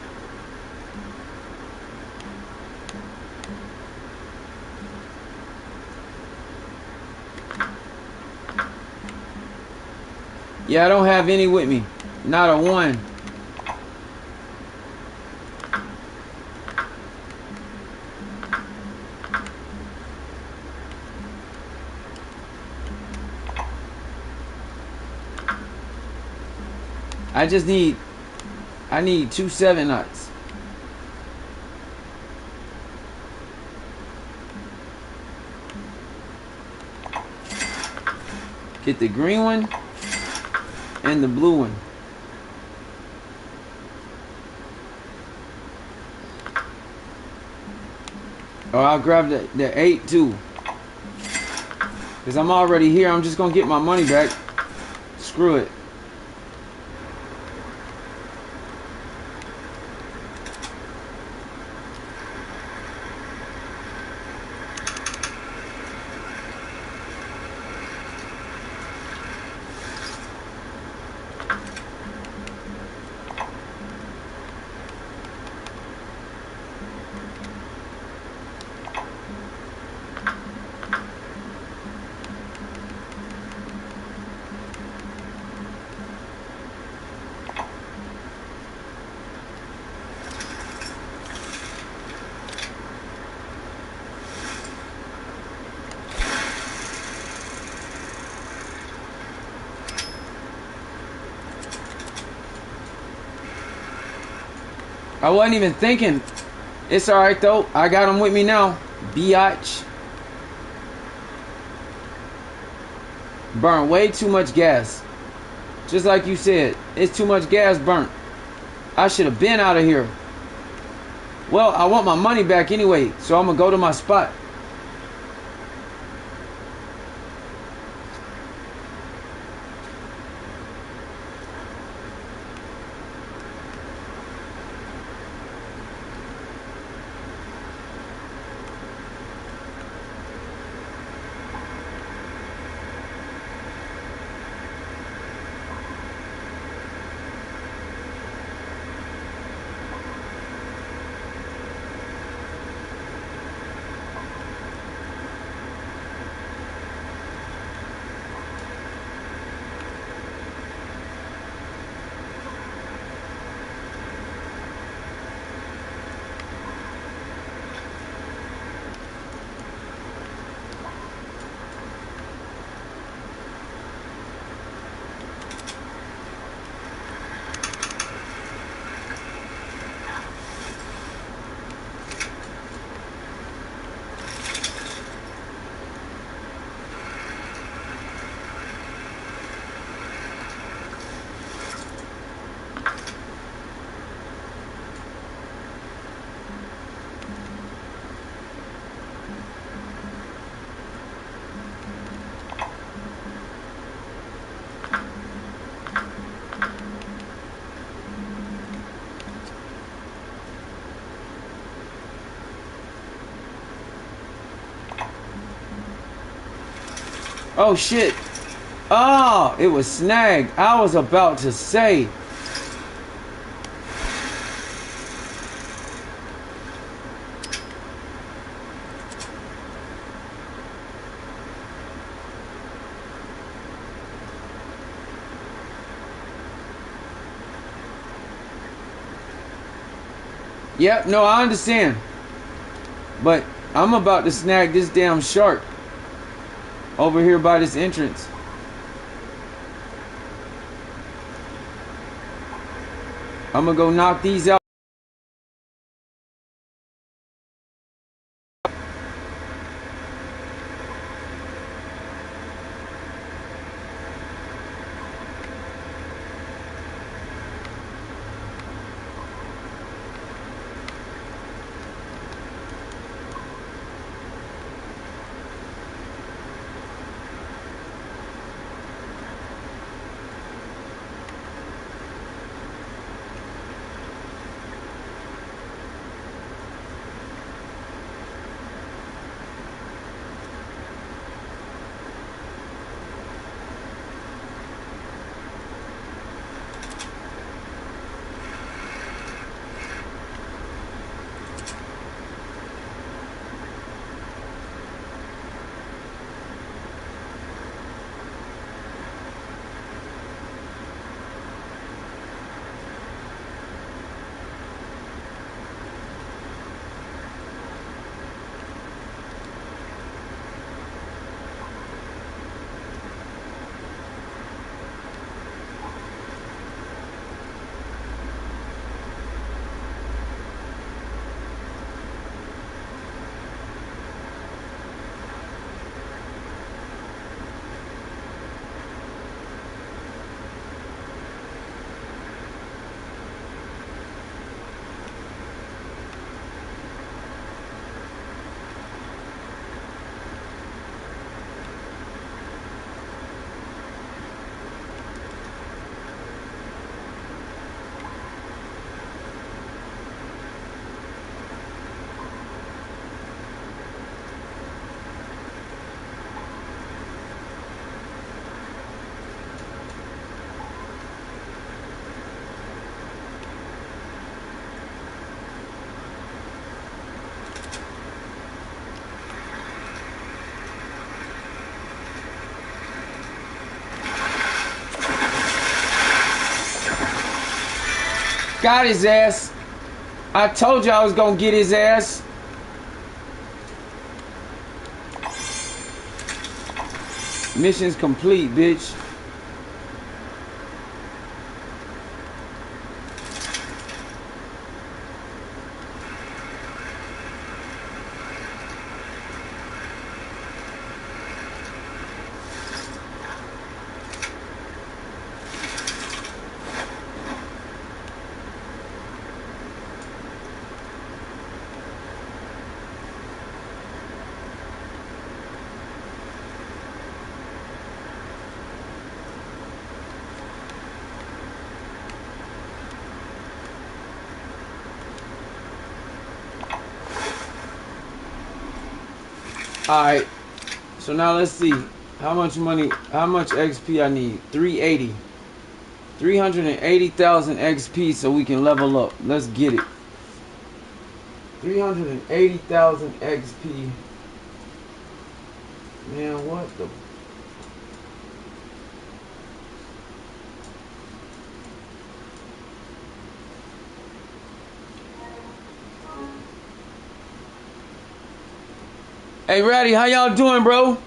Speaker 2: Yeah, I don't have any with me. Not a one. I need 2 7-knots. Get the green one and the blue one. Or I'll grab the 8 too. Because I'm already here. I'm just going to get my money back. Screw it. I wasn't even thinking. It's alright though. I got them with me now. Biatch. Burn way too much gas. Just like you said, it's too much gas burnt. I should have been out of here. Well, I want my money back anyway, so I'm gonna go to my spot. Oh shit. Oh, it was snagged. I was about to say. Yep, no, I understand. But I'm about to snag this damn shark over here by this entrance. I'm gonna go knock these out. Got his ass. I told you I was gonna get his ass. Mission's complete, bitch.
Speaker 1: Alright. So now let's see. How much money, how much XP I need? 380. 380,000 XP so we can level up. Let's get it. 380,000 XP. Man, what the... Hey, Ratty, how y'all doing, bro?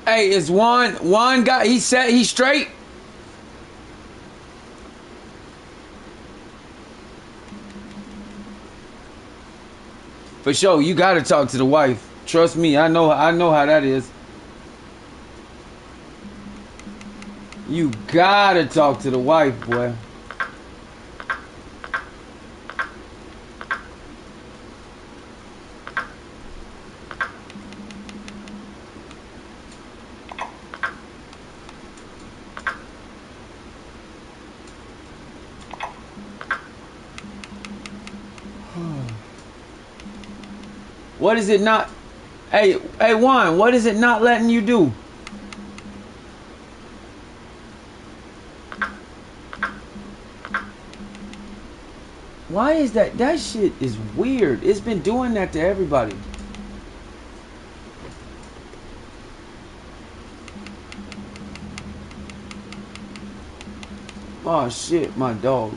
Speaker 1: Hey, is Juan got, he said he's straight? For sure, you gotta talk to the wife. Trust me, I know how that is. You gotta talk to the wife, boy. What is it not? Hey, Juan, what is it not letting you do? Why is that? That shit is weird. It's been doing that to everybody. Oh shit, my dog.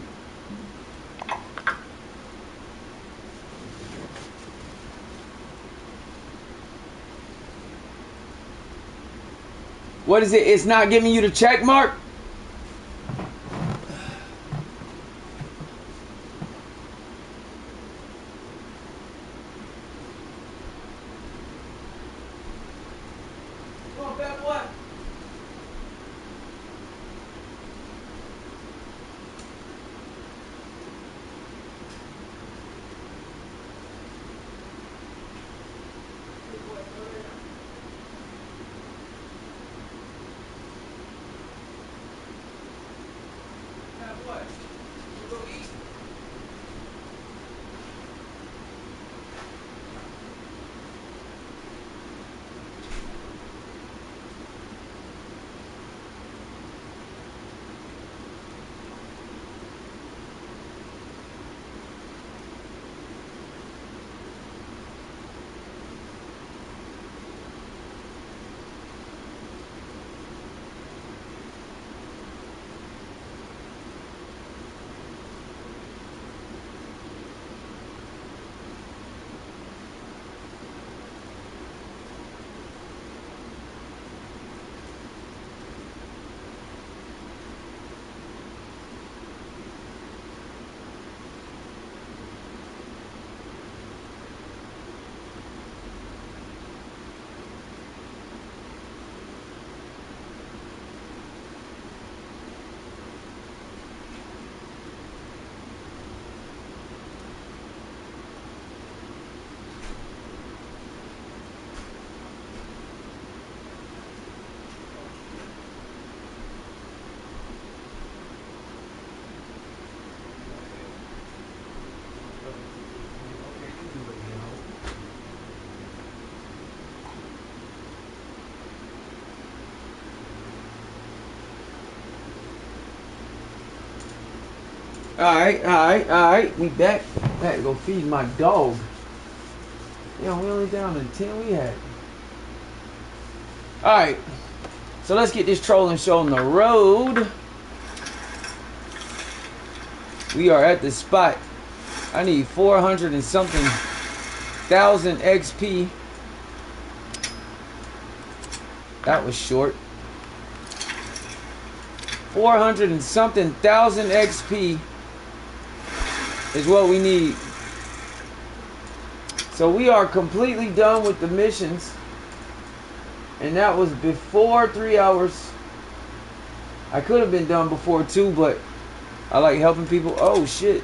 Speaker 1: What is it? It's not giving you the check mark? Come on, bad boy. Alright. We back. I had to go feed my dog. Yeah, we only down to 10 we had. Alright. So let's get this trolling show on the road. We are at the spot. I need 400 and something thousand XP.
Speaker 2: That was short. 400 and something thousand XP is what we need. So we are completely done with the missions. And that was before 3 hours. I could have been done before too, but I like helping people. Oh shit.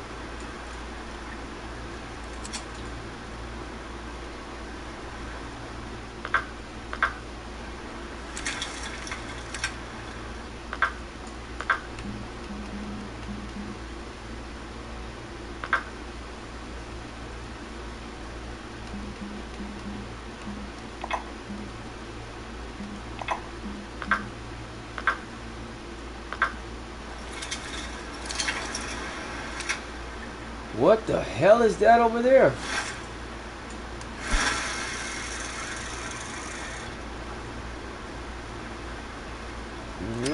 Speaker 2: What the hell is that over there?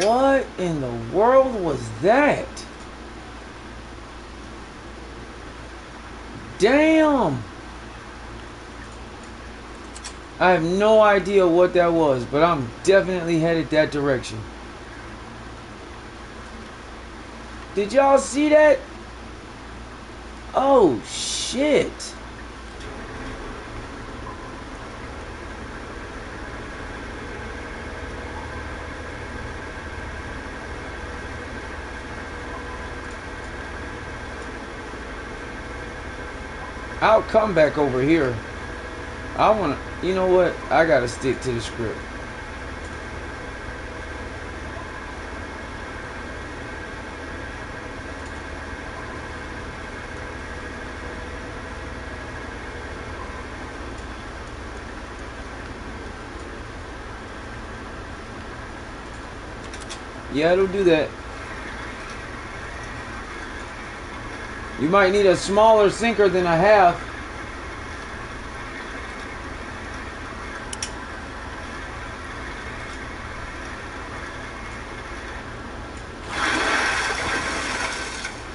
Speaker 2: What in the world was that? Damn! I have no idea what that was, but I'm definitely headed that direction. Did y'all see that? Oh shit. I'll come back over here. I wanna, you know what? I gotta stick to the script. Yeah, it'll do that. You might need a smaller sinker than a half.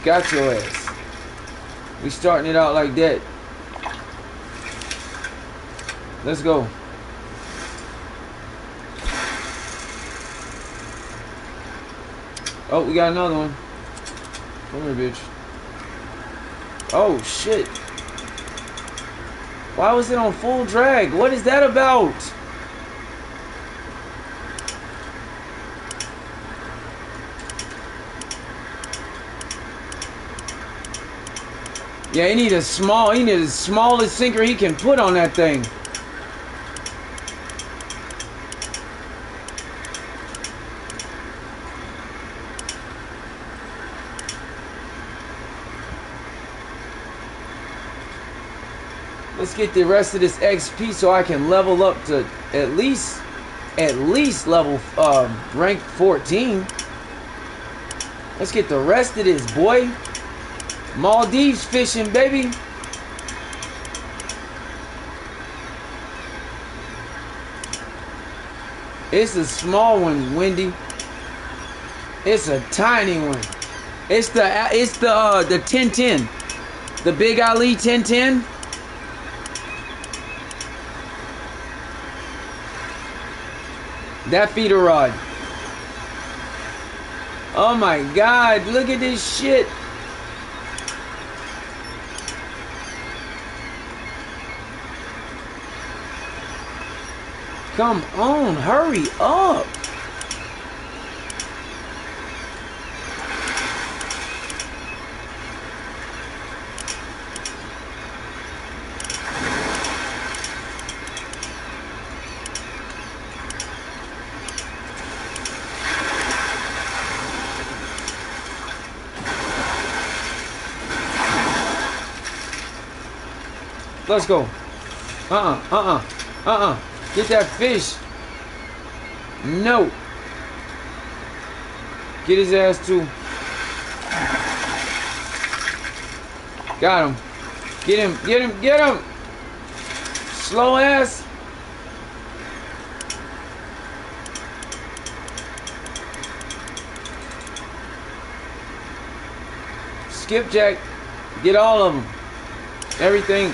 Speaker 2: Got your ass. We starting it out like that. Let's go. Oh, we got another one. Come here, bitch. Oh, shit. Why was it on full drag? What is that about? Yeah, he needs the smallest sinker he can put on that thing. Let's get the rest of this XP so I can level up to at least level rank 14. Let's get the rest of this, boy. Maldives fishing, baby. It's a small one, Wendy. It's a tiny one. It's the 1010. The Big Ali 1010. That feeder rod. Oh my God, look at this shit. Come on, hurry up. Let's go. Get that fish. No. Get his ass too. Got him. Get him. Get him. Get him. Slow ass. Skipjack. Get all of them. Everything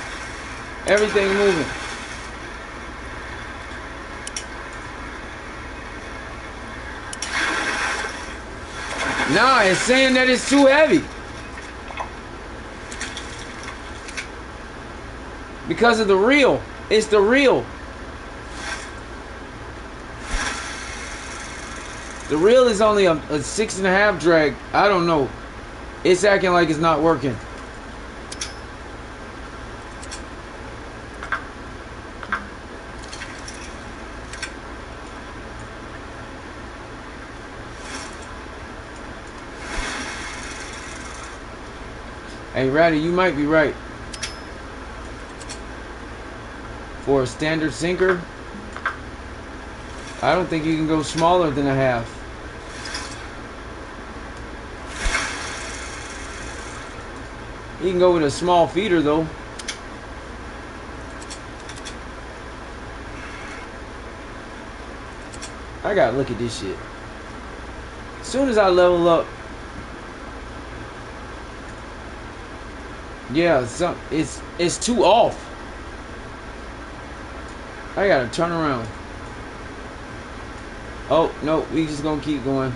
Speaker 2: moving.
Speaker 1: Nah, it's saying that it's too heavy. Because of the reel. It's the reel. The reel is only a 6.5 drag. I don't know. It's acting like it's not working. Hey, Ratty, you might be right. For a standard sinker, I don't think you can go smaller than a half. You can go with a small feeder though. I gotta look at this shit. As soon as I level up, yeah, it's too off. I gotta turn around. Oh no, we just gonna keep going.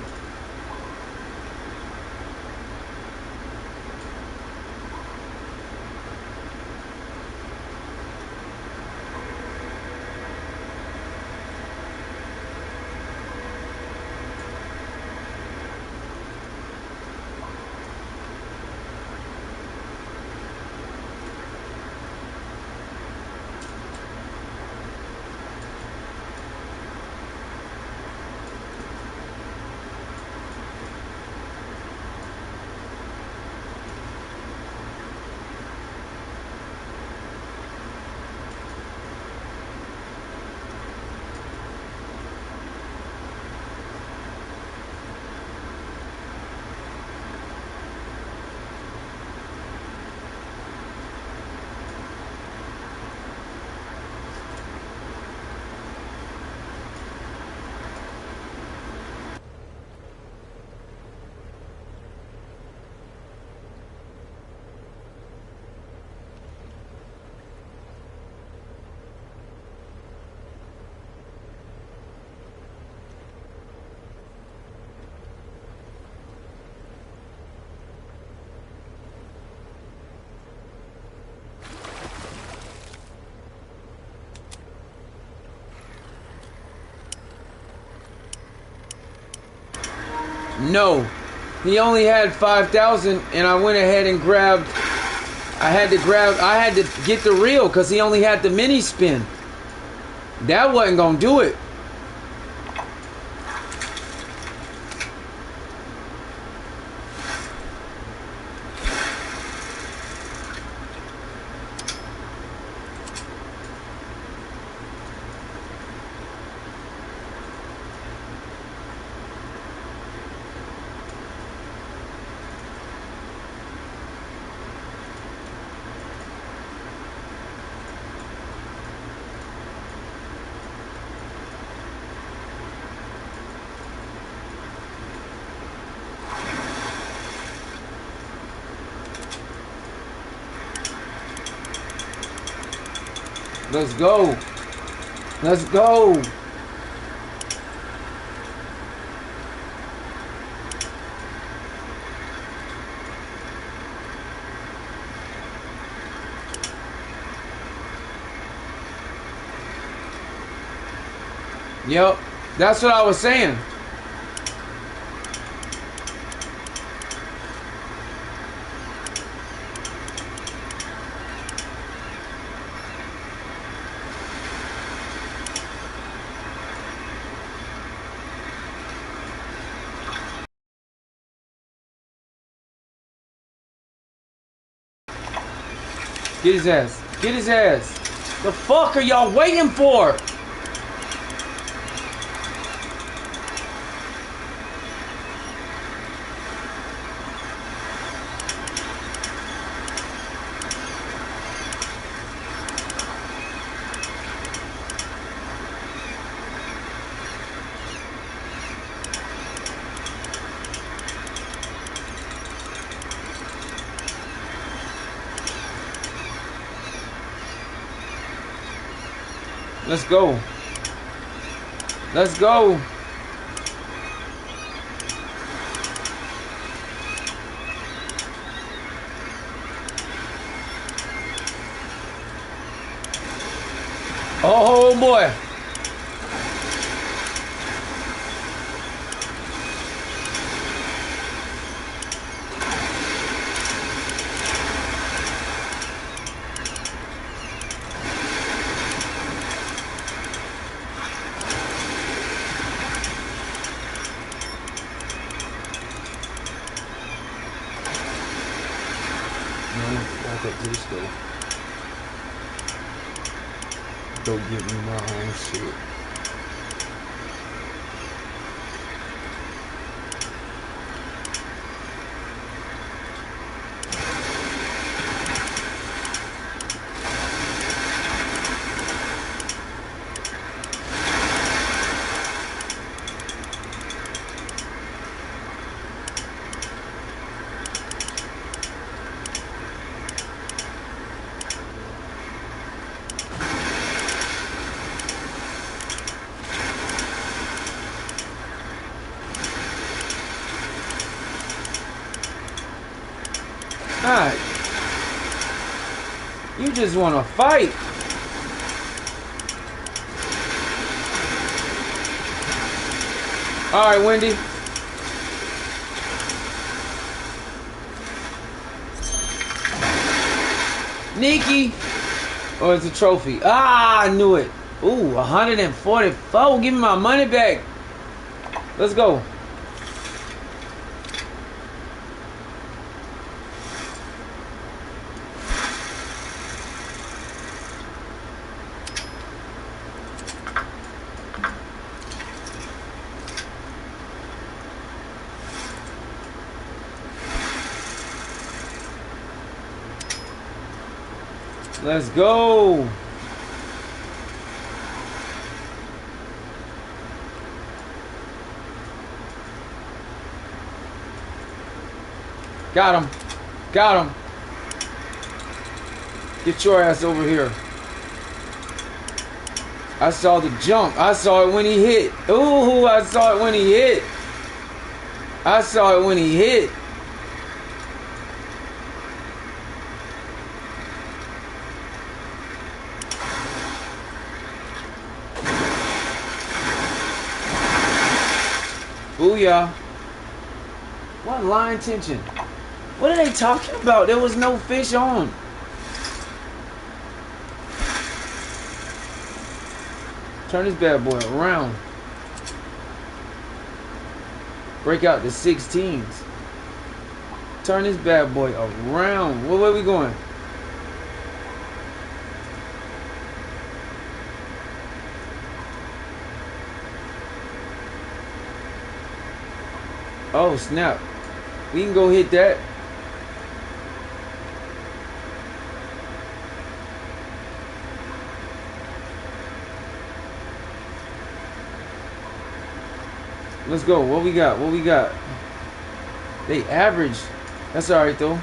Speaker 1: No, he only had 5,000, and I went ahead and grabbed. I had to get the reel because he only had the mini spin. That wasn't gonna do it. Let's go. Let's go. Yep, that's what I was saying. Get his ass. Get his ass. The fuck are y'all waiting for? Let's go. Let's go.
Speaker 2: Oh boy.
Speaker 1: Back up to the store. Don't give me my own shit. Alright. You just want to fight. Alright, Wendy. Nikki. Oh, it's a trophy. Ah, I knew it. Ooh, 144. Give me my money back. Let's go. Let's go. Got him. Got him. Get your ass over here. I saw the jump. I saw it when he hit. Ooh, I saw it when he hit. I saw it when he hit. Booyah. What line tension? What are they talking about? There was no fish on. Turn this bad boy around. Break out the 16s. Turn this bad boy around. Where are we going? Oh snap. We can go hit that. Let's go. What we got? What we got? They average. That's alright though.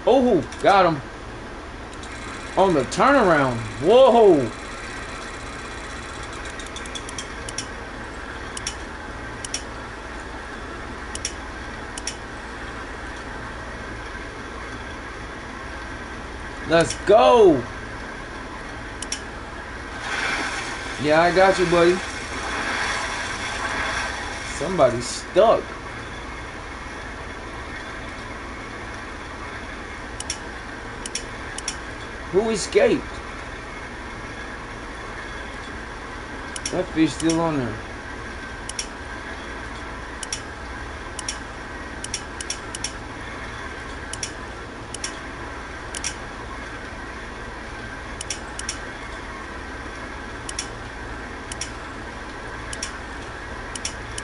Speaker 1: Oh, got him. On the turnaround. Whoa. Let's go. Yeah, I got you, buddy. Somebody's stuck. Who escaped? That fish still on there.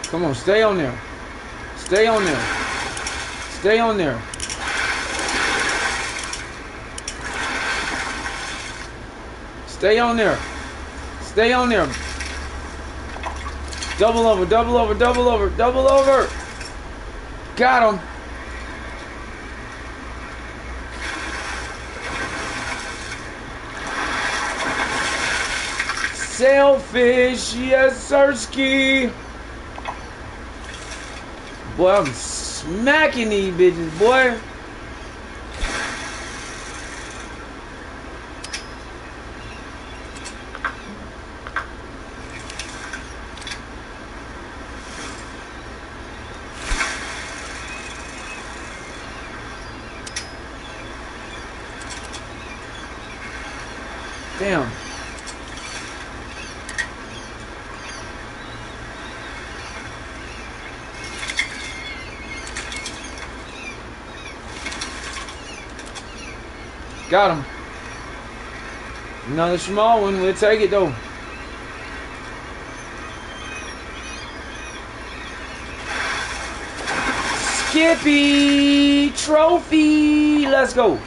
Speaker 1: Come on, stay on there. Stay on there. Stay on there. Stay on there. Stay on there. Double over, double over, double over, double over. Got him. Sailfish, yes, Sirski.
Speaker 2: Boy, I'm smacking these bitches, boy. Damn. Got him. Another small one. We'll take it though. Skippy trophy. Let's go.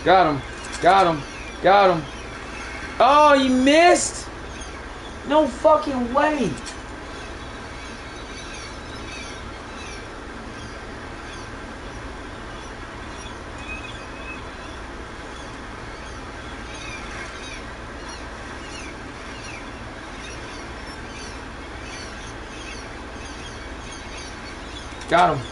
Speaker 2: Got him. Got him. Got him. Oh, you missed? No fucking way. Got him.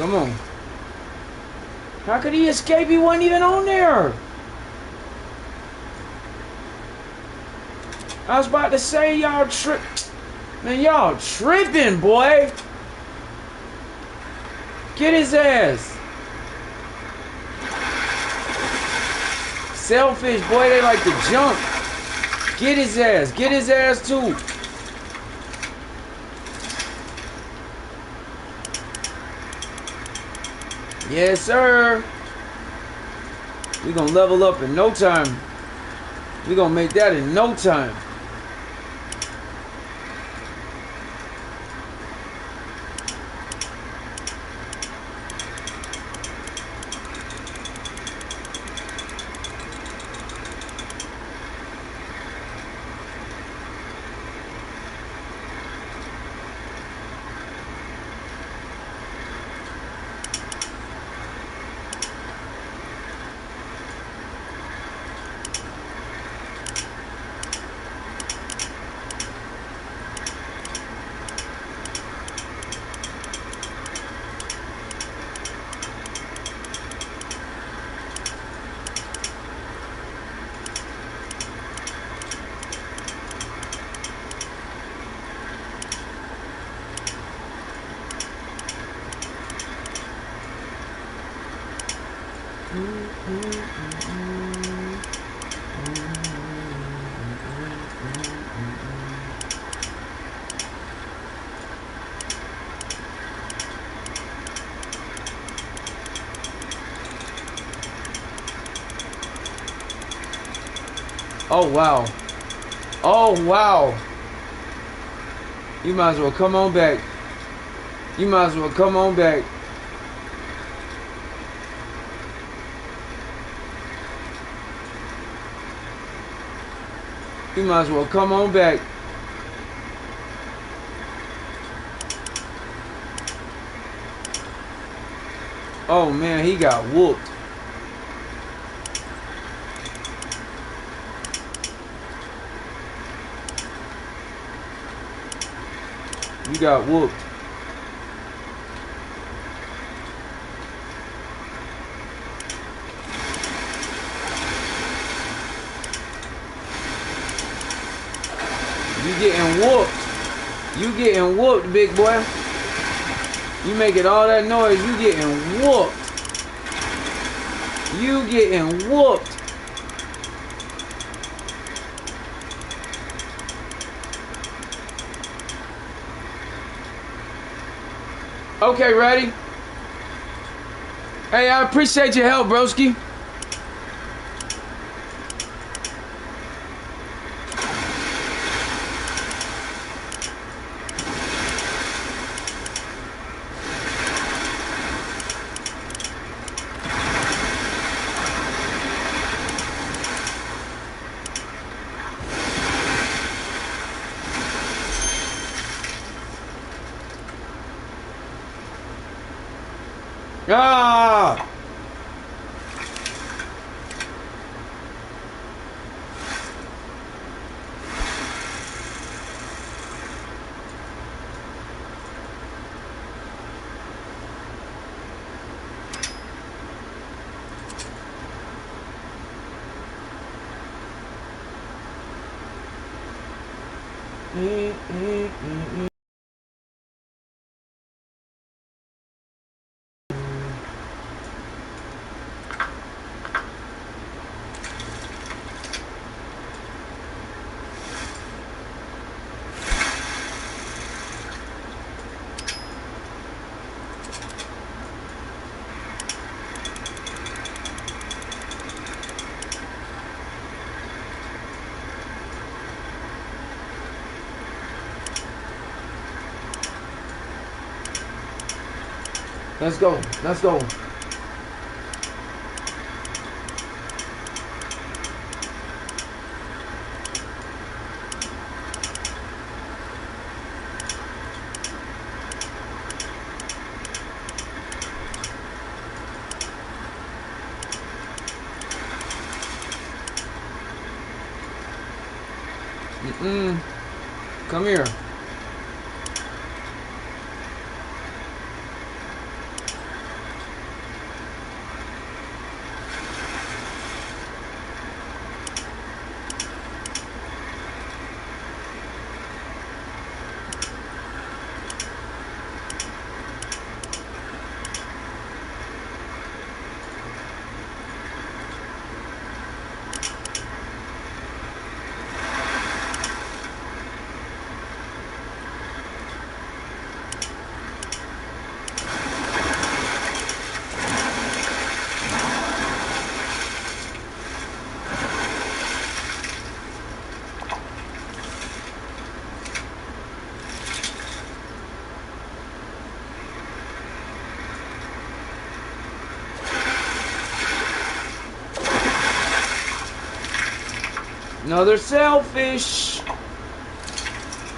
Speaker 2: Come on. How could he escape? He wasn't even on there. I was about to say y'all trip. Man, y'all tripping, boy. Get his ass. Selfish, boy. They like to jump. Get his ass. Get his ass too. Yes, sir. We're gonna level up in no time. We're gonna make that in no time. Oh, wow. Oh, wow. You might as well come on back. You might as well come on back. You might as well come on back. Oh, man, he got whooped. You got whooped. You getting whooped. You getting whooped, big boy. You making all that noise, you getting whooped. You getting whooped. Okay, ready? Hey, I appreciate your help, broski. Ah! Let's go. Let's go. Come here. Another selfish.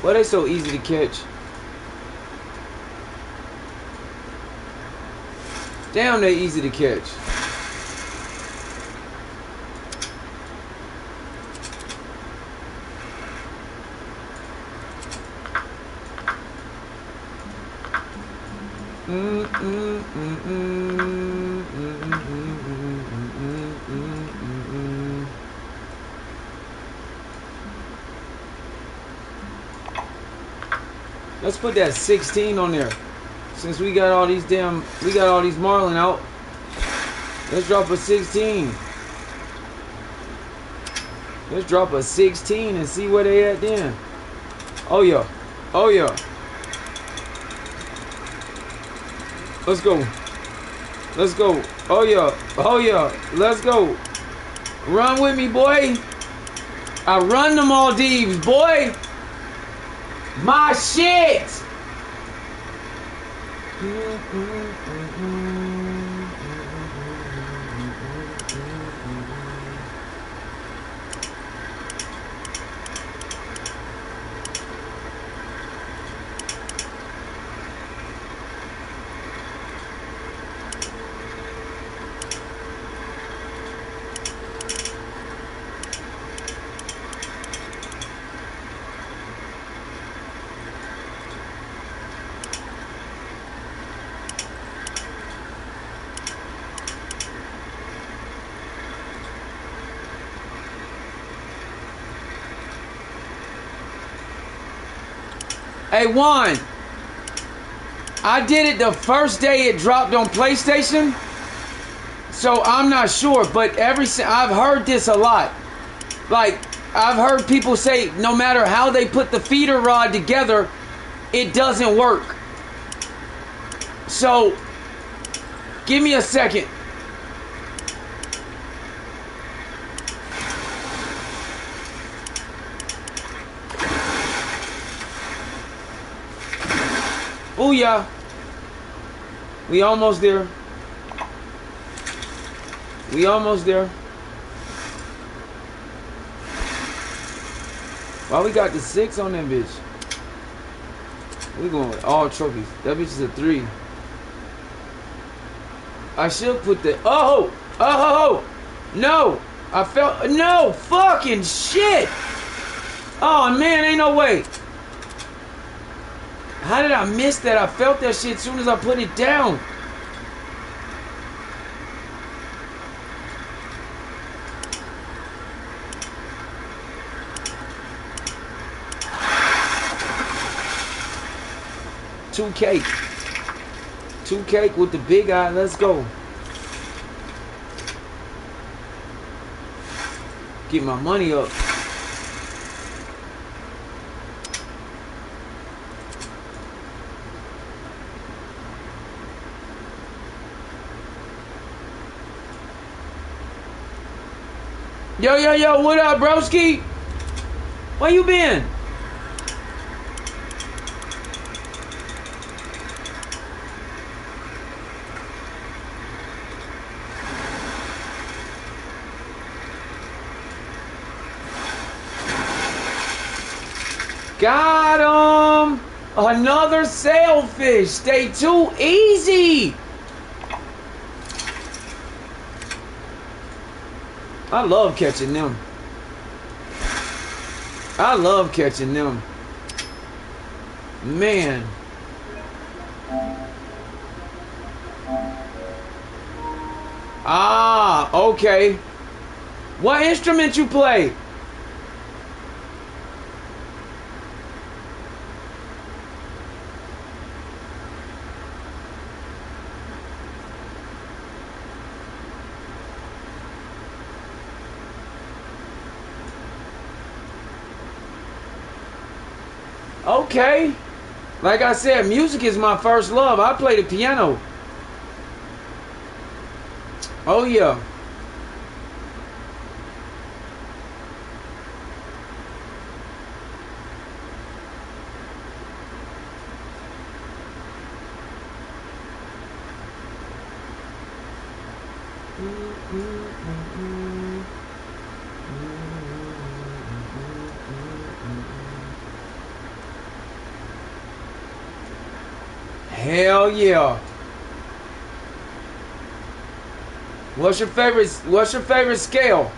Speaker 2: Why they so easy to catch? Damn, they easy to catch. Let's put that 16 on there. Since we got all these Marlin out. Let's drop a 16. Let's drop a 16 and see where they at then. Oh yeah. Oh yeah. Let's go. Let's go. Oh yeah. Oh yeah. Let's go. Run with me, boy. I run the Maldives, boy. My shit. Hey, Juan, I did it the first day it dropped on PlayStation. So I'm not sure, but I've heard this a lot. Like, I've heard people say no matter how they put the feeder rod together, it doesn't work. So, give me a second. Booyah. We almost there. We almost there. Why we got the 6 on that bitch? We going with all trophies. That bitch is a 3. I should put the... Oh! Oh! No! I felt... No! Fucking shit! Oh, man, ain't no way. How did I miss that? I felt that shit as soon as I put it down. Two cake with the big eye. Let's go. Get my money up. Yo, what up, broski? Where you been? Got him! Another sailfish. Stay too easy. I love catching them. I love catching them. Man. Ah, okay. What instrument you play? Okay. Like I said, music is my first love. I play the piano. Oh, yeah. Hell yeah. What's your favorite scale?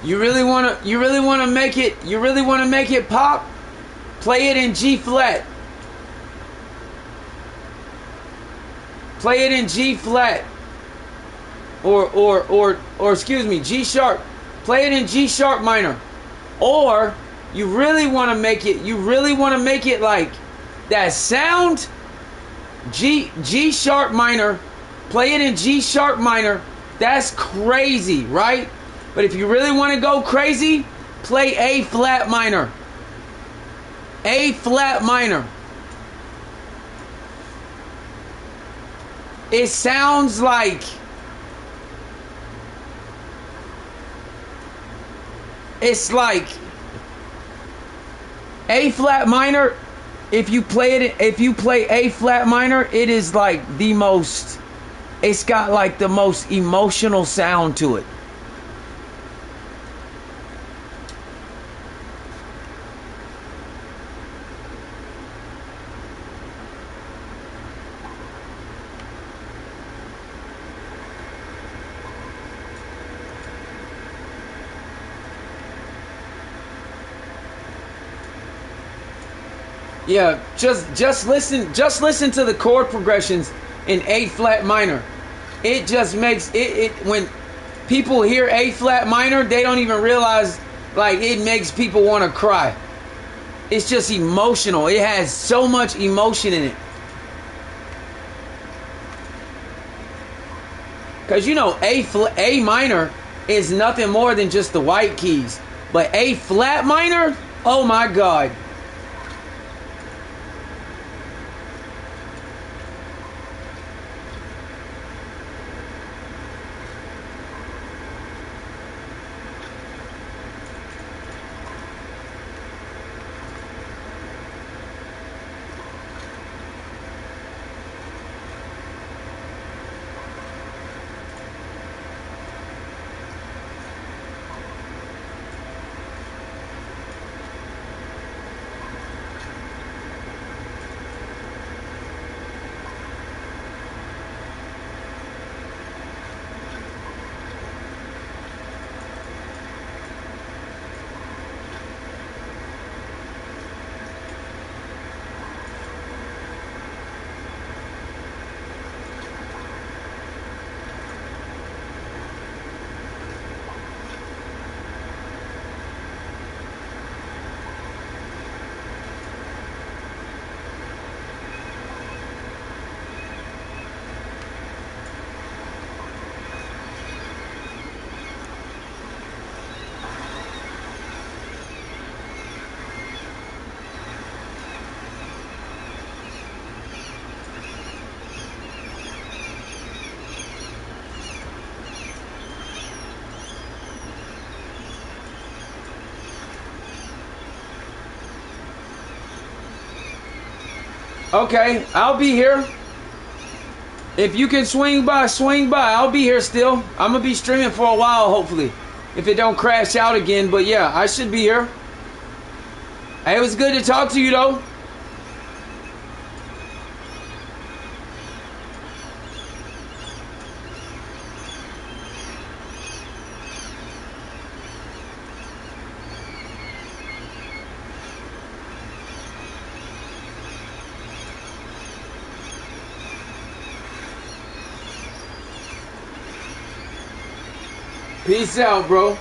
Speaker 2: You really wanna make it pop? Play it in G flat. Play it in G flat. Or excuse me, G sharp. Play it in G sharp minor. Or you really wanna make it like that sound. G sharp minor. Play it in G sharp minor. That's crazy, right? But if you really want to go crazy, play A flat minor. A flat minor. It sounds like it's like A flat minor. If you play A flat minor, it is like the most, it's got like the most emotional sound to it. Yeah, just listen to the chord progressions in A flat minor. It just makes it when people hear A flat minor, they don't even realize, like, it makes people want to cry. It's just emotional. It has so much emotion in it. Cause you know A minor is nothing more than just the white keys, but A flat minor, oh my God. Okay, I'll be here. If you can swing by, swing by. I'll be here still. I'm gonna be streaming for a while, hopefully, if it don't crash out again. But yeah, I should be here. Hey, it was good to talk to you though. Peace out, bro.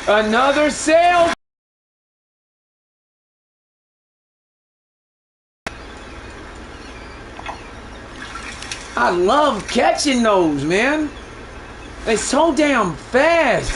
Speaker 2: Another sale. I love catching those, man. It's so damn fast.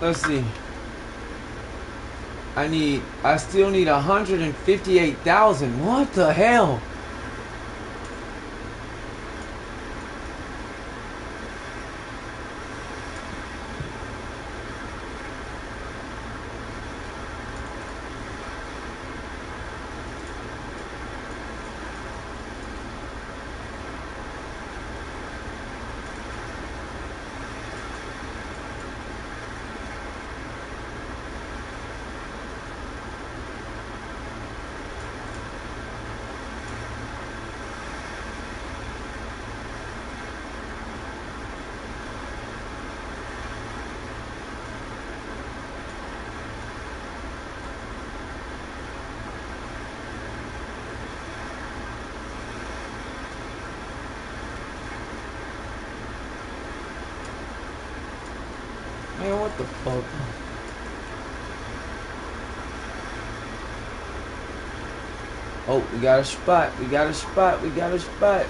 Speaker 1: Let's see. I still need 158,000. What the hell? Man, what the fuck? Oh, we got a spot. We got a spot. We got a spot.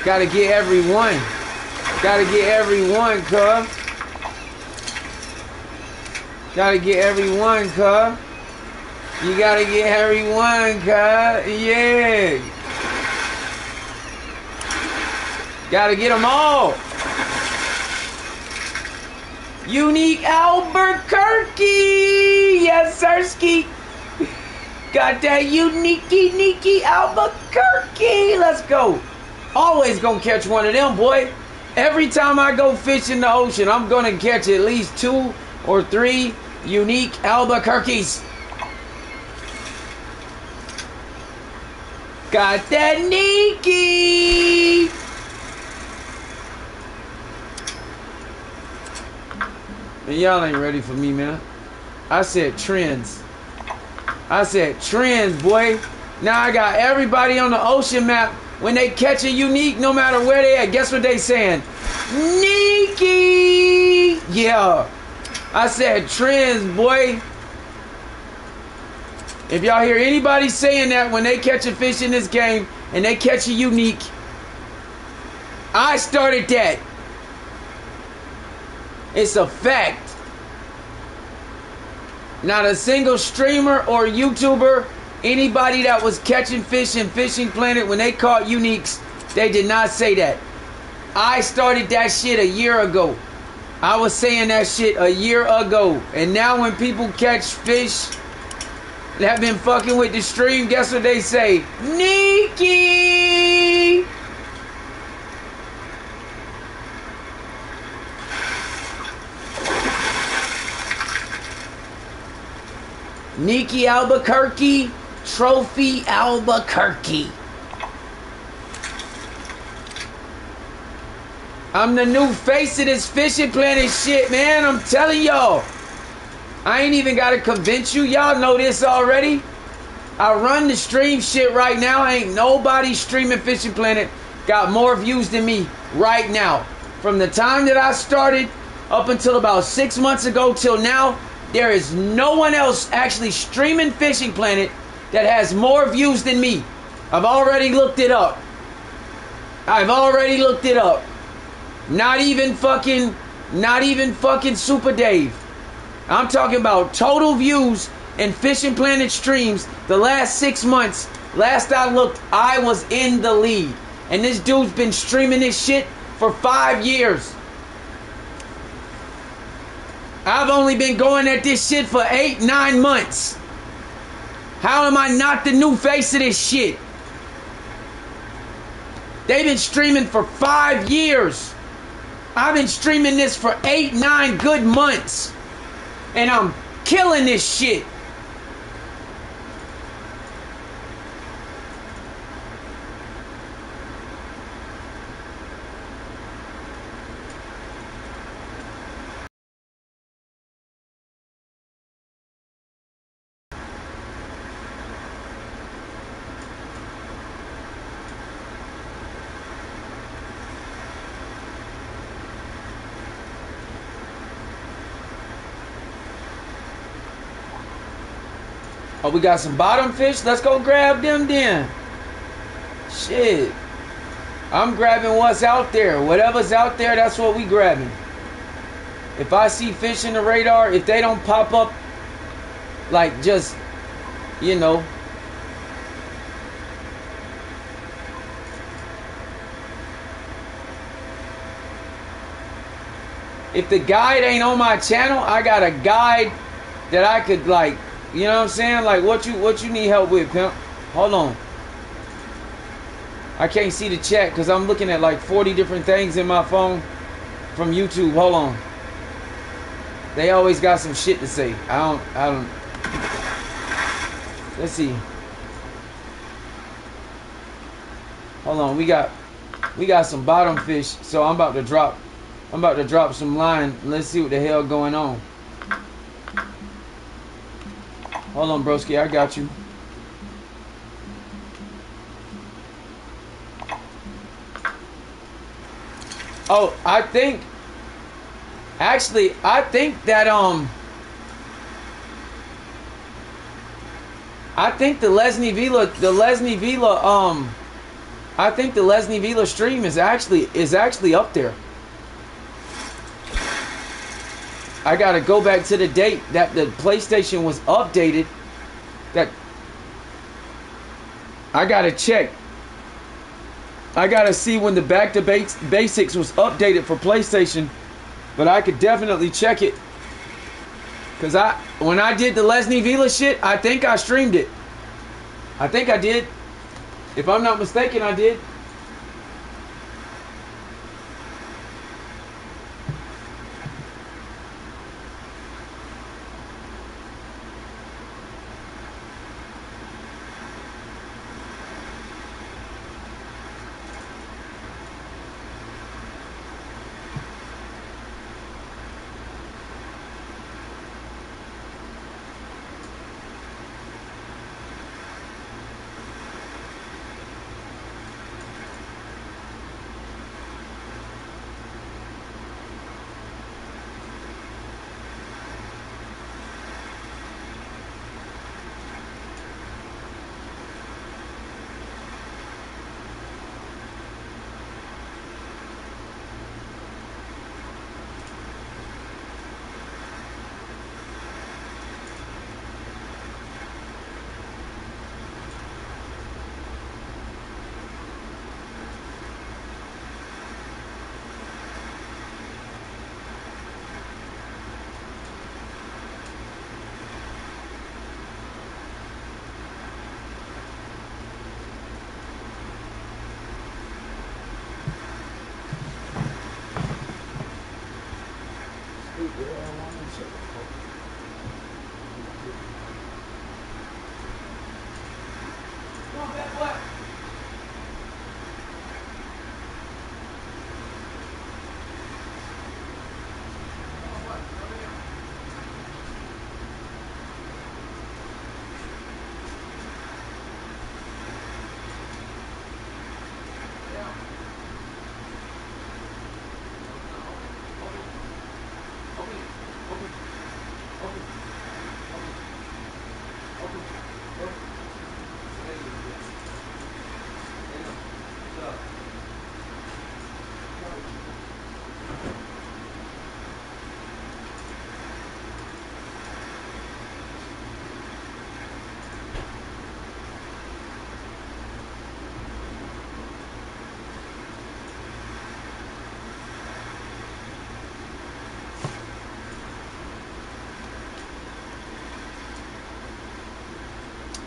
Speaker 1: Gotta get everyone. Gotta get everyone, cuz. Gotta get everyone, cuz. You gotta get everyone, cuz. Yeah. Gotta get them all. Unique Albuquerque. Yes, sirski. Got that unique Albuquerque. Let's go. Always gonna catch one of them, boy. Every time I go fish in the ocean, I'm gonna catch at least 2 or 3 unique Albuquerques. Got that Nikki. Man, y'all ain't ready for me, man. I said trends. I said trends, boy. Now I got everybody on the ocean map. When they catch a unique, no matter where they at, guess what they saying? Nikki! Yeah. I said trends, boy. If y'all hear anybody saying that when they catch a fish in this game and they catch a unique, I started that. It's a fact. Not a single streamer or YouTuber, anybody that was catching fish in Fishing Planet when they caught uniques, they did not say that. I started that shit a year ago.
Speaker 2: I was saying that shit a year ago. And now when people catch fish that have been fucking with the stream, guess what they say? Nikki! Nikki Albuquerque, Trophy Albuquerque. I'm the new face of this fishing planet shit, man. I'm telling y'all. I ain't even got to convince you. Y'all know this already. I run the stream shit right now. Ain't nobody streaming Fishing Planet got more views than me right now. From the time that I started up until about 6 months ago till now, there is no one else actually streaming Fishing Planet that has more views than me. I've already looked it up. Not even fucking Super Dave. I'm talking about total views in Fishing Planet streams the last 6 months. Last I looked, I was in the lead. And this dude's been streaming this shit for 5 years. I've only been going at this shit for 8-9 months. How am I not the new face of this shit? They've been streaming for 5 years. I've been streaming this for 8-9 good months. And I'm killing this shit. Oh, we got some bottom fish? Let's go grab them then. Shit. I'm grabbing what's out there. Whatever's out there, that's what we grabbing. If I see fish in the radar, if they don't pop up, like just, you know. If the guide ain't on my channel, I got a guide that I could like, you know what I'm saying? Like what you need help with, pimp? Hold on. I can't see the chat because I'm looking at like 40 different things in my phone from YouTube. Hold on. They always got some shit to say. I don't. Let's see. Hold on. We got some bottom fish. So I'm about to drop some line. Let's see what the hell going on. Hold on, broski, I got you. Oh, I think that the Lesney Vila stream is actually up there. I gotta go back to the date that the PlayStation was updated. That I gotta check. I gotta see when the Back to Basics was updated for PlayStation, but I could definitely check it. Cause when I did the Lesney Vila shit, I think I streamed it. I think I did. If I'm not mistaken, I did.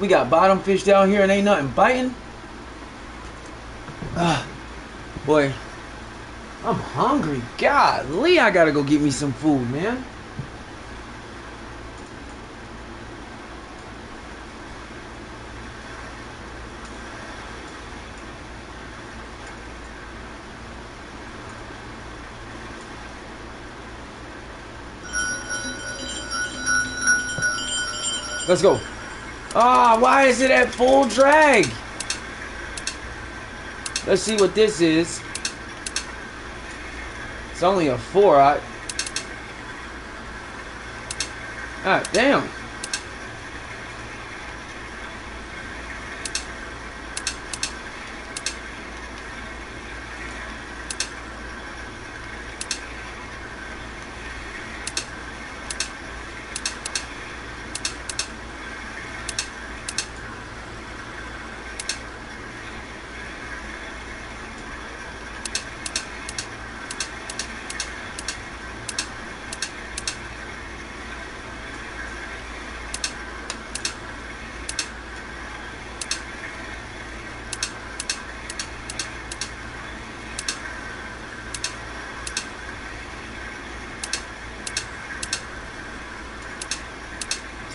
Speaker 2: We got bottom fish down here and ain't nothing biting. Boy, I'm hungry. Golly, I gotta go get me some food, man. Let's go. Ah, why is it at full drag? Let's see what this is. It's only a 4-aught. Ah, damn.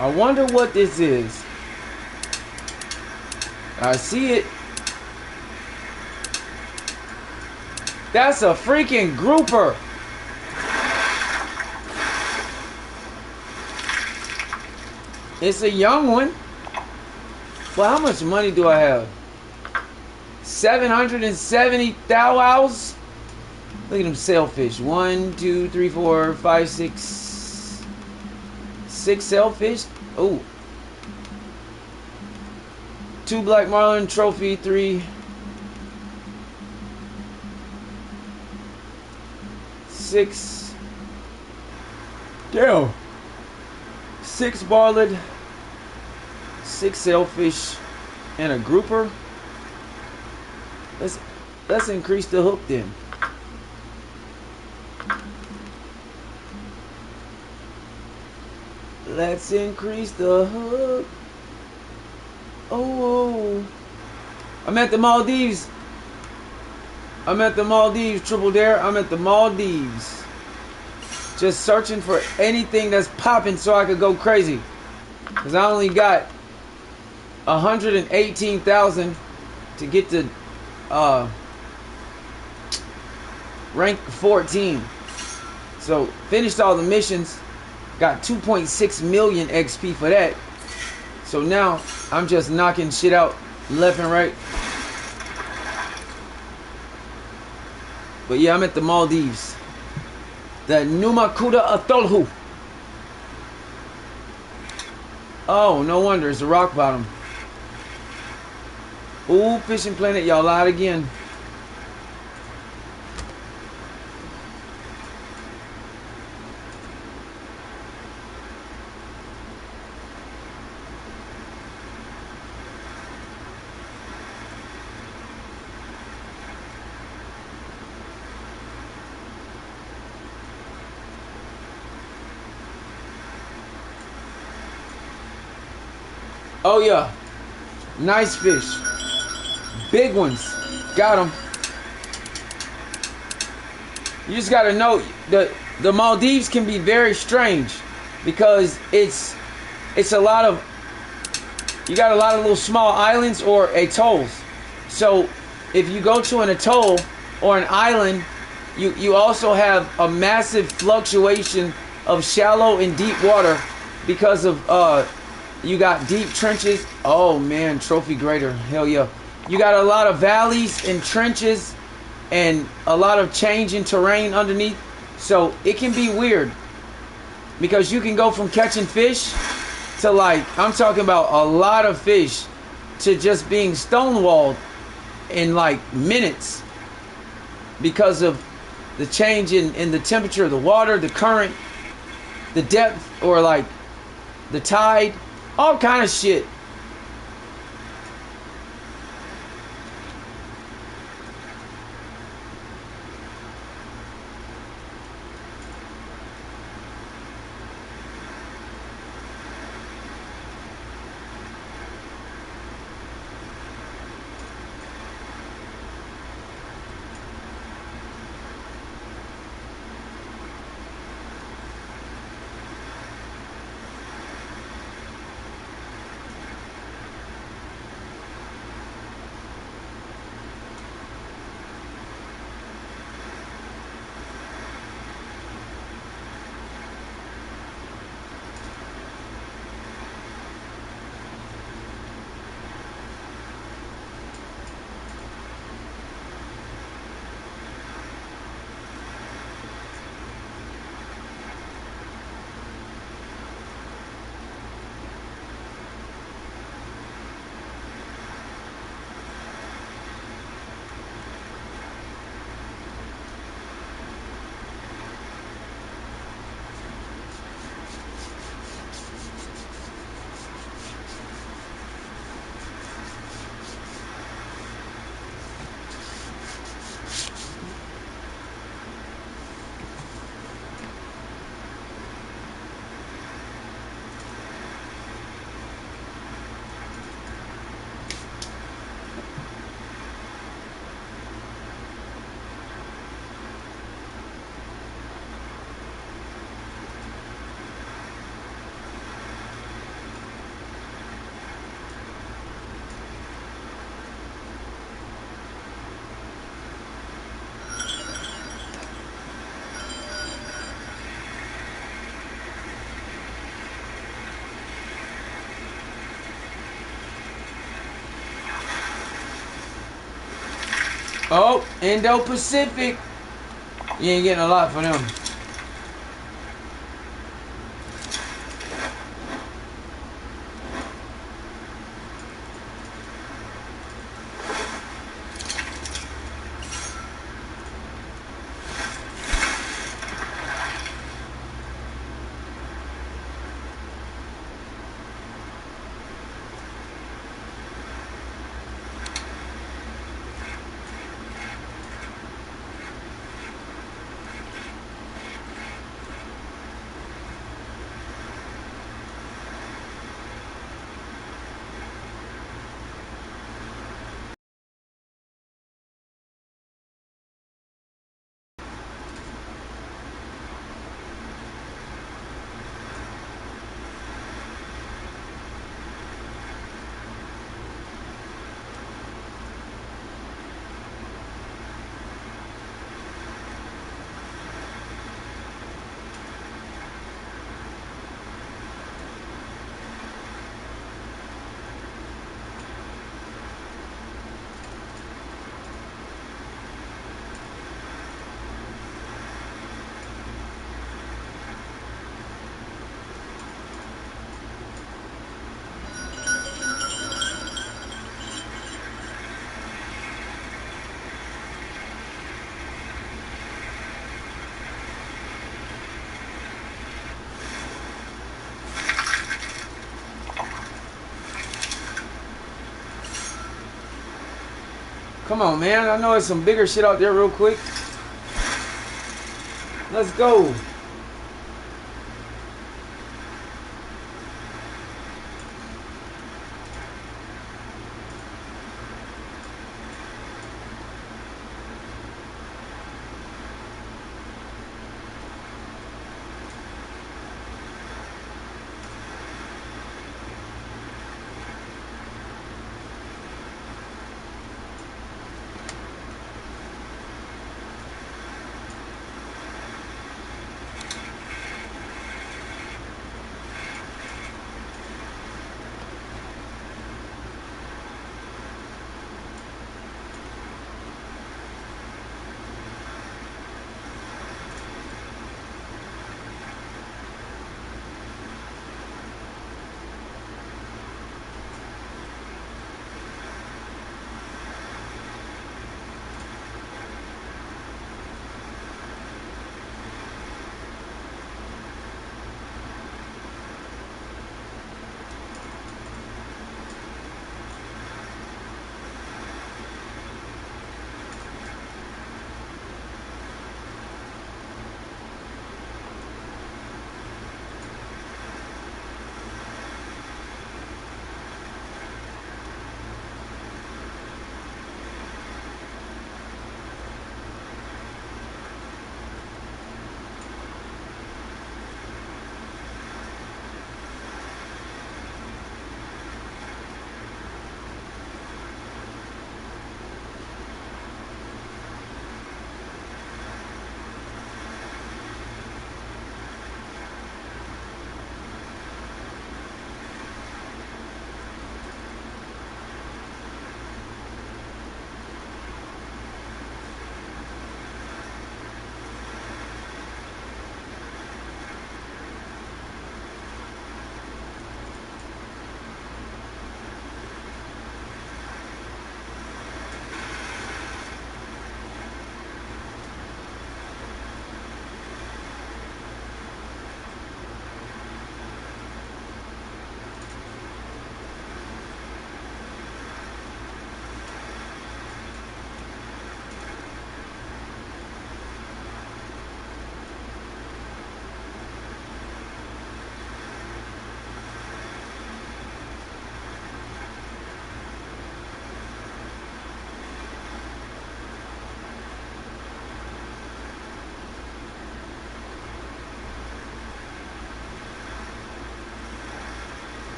Speaker 2: I wonder what this is. I see it. That's a freaking grouper. It's a young one. Well, how much money do I have? 770 thou hours. Look at them sailfish. 1, 2, 3, 4, 5, 6. 6 sailfish. Oh. 2 black marlin trophy. 3. 6. Damn. 6 barlid. 6 sailfish. And a grouper. Let's increase the hook then. Let's increase the hook. Oh, I'm at the Maldives. I'm at the Maldives, Triple Dare. I'm at the Maldives. Just searching for anything that's popping so I could go crazy. Because I only got 118,000 to get to rank 14. So finished all the missions. Got 2.6 million XP for that. So now I'm just knocking shit out left and right. But yeah, I'm at the Maldives. The Numakuda Atolhu. Oh, no wonder. It's a rock bottom. Ooh, Fishing Planet. Y'all lied again. Oh yeah, nice fish, big ones, got them. You just gotta know the Maldives can be very strange because it's a lot of, you got a lot of little small islands or atolls. So if you go to an atoll or an island, you also have a massive fluctuation of shallow and deep water because of you got deep trenches. Oh man, trophy grader. Hell yeah. You got a lot of valleys and trenches and a lot of change in terrain underneath. So it can be weird because you can go from catching fish to, like, I'm talking about a lot of fish, to just being stonewalled in like minutes because of the change in the temperature of the water, the current, the depth, or like the tide. All kind of shit.
Speaker 1: Oh, Indo-Pacific. You ain't getting a lot for them. Come on, man. I know there's some bigger shit out there real quick. Let's go.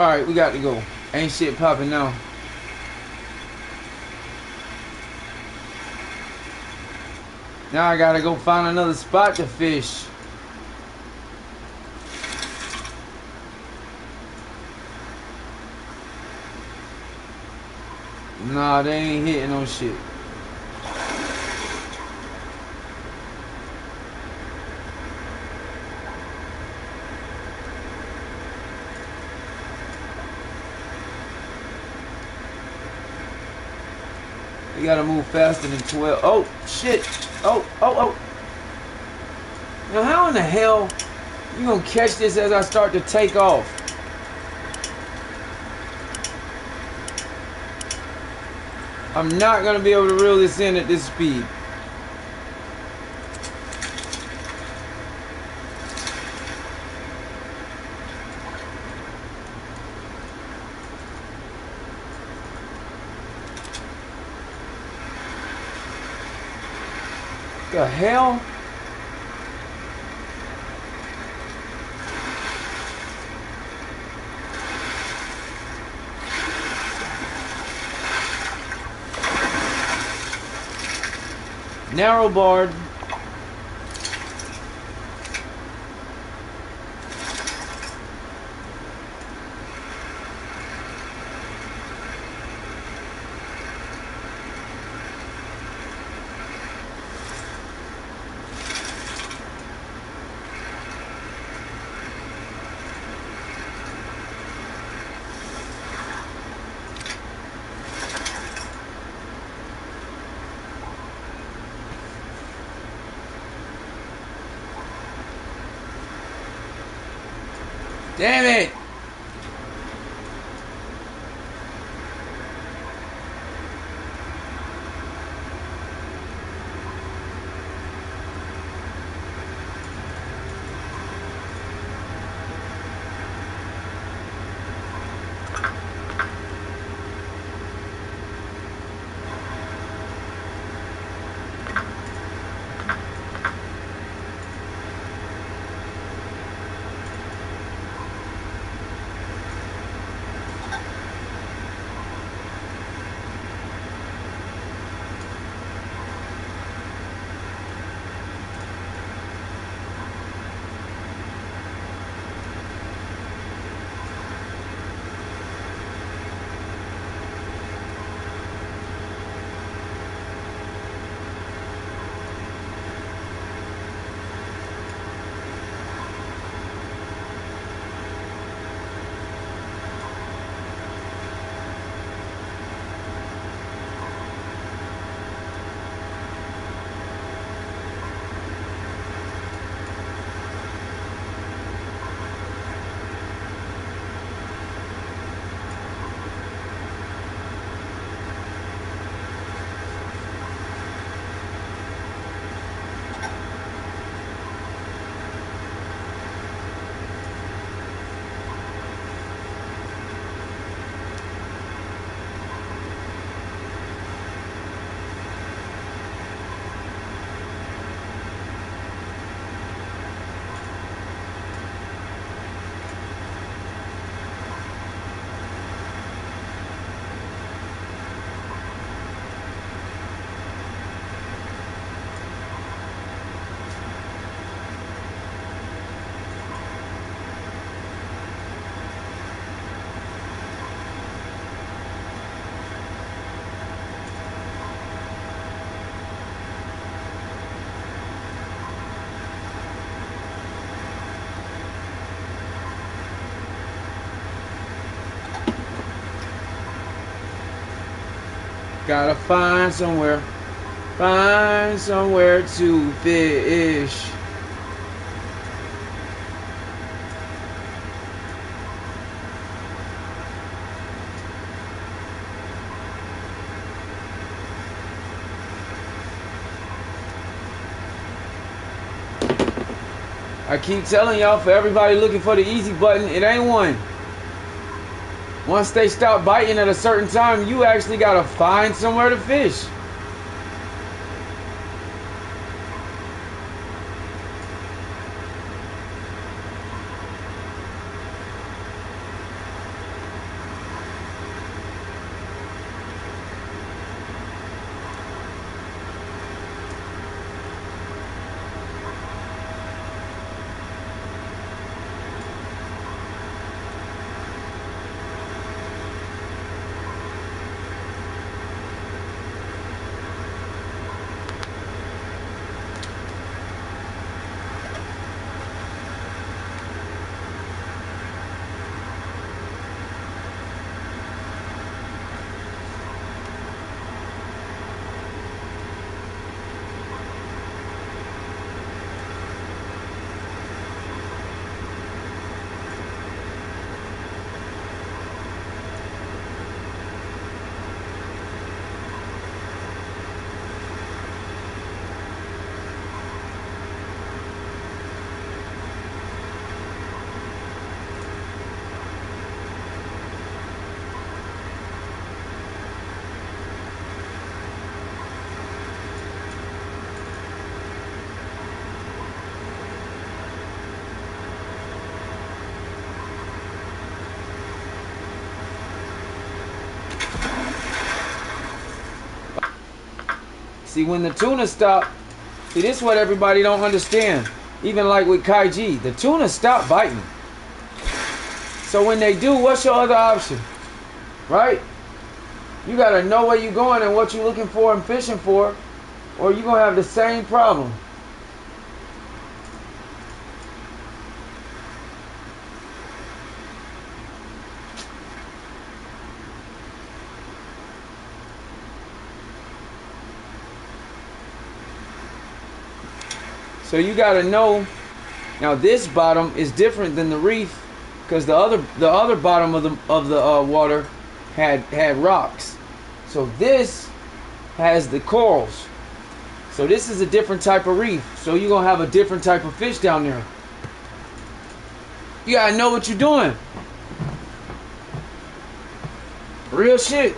Speaker 1: Alright, we got to go. Ain't shit popping now. Now I gotta go find another spot to fish. Nah, they ain't hitting no shit. You gotta move faster than 12. Oh, shit. Oh. Now, how in the hell you gonna catch this as I start to take off? I'm not gonna be able to reel this in at this speed. The hell? Narrow barred. Damn it! Gotta find somewhere to fish. I keep telling y'all, for everybody looking for the easy button, it ain't one. Once they stop biting at a certain time, you actually gotta find somewhere to fish. See, when the tuna stop, see, this is what everybody don't understand. Even like with Kaiji, the tuna stop biting. So when they do, what's your other option? Right? You gotta know where you're going and what you're looking for and fishing for, or you're gonna have the same problem. So you gotta know. Now this bottom is different than the reef, because the other bottom of the water had rocks. So this has the corals. So this is a different type of reef. So you're gonna have a different type of fish down there. You gotta know what you're doing. Real shit.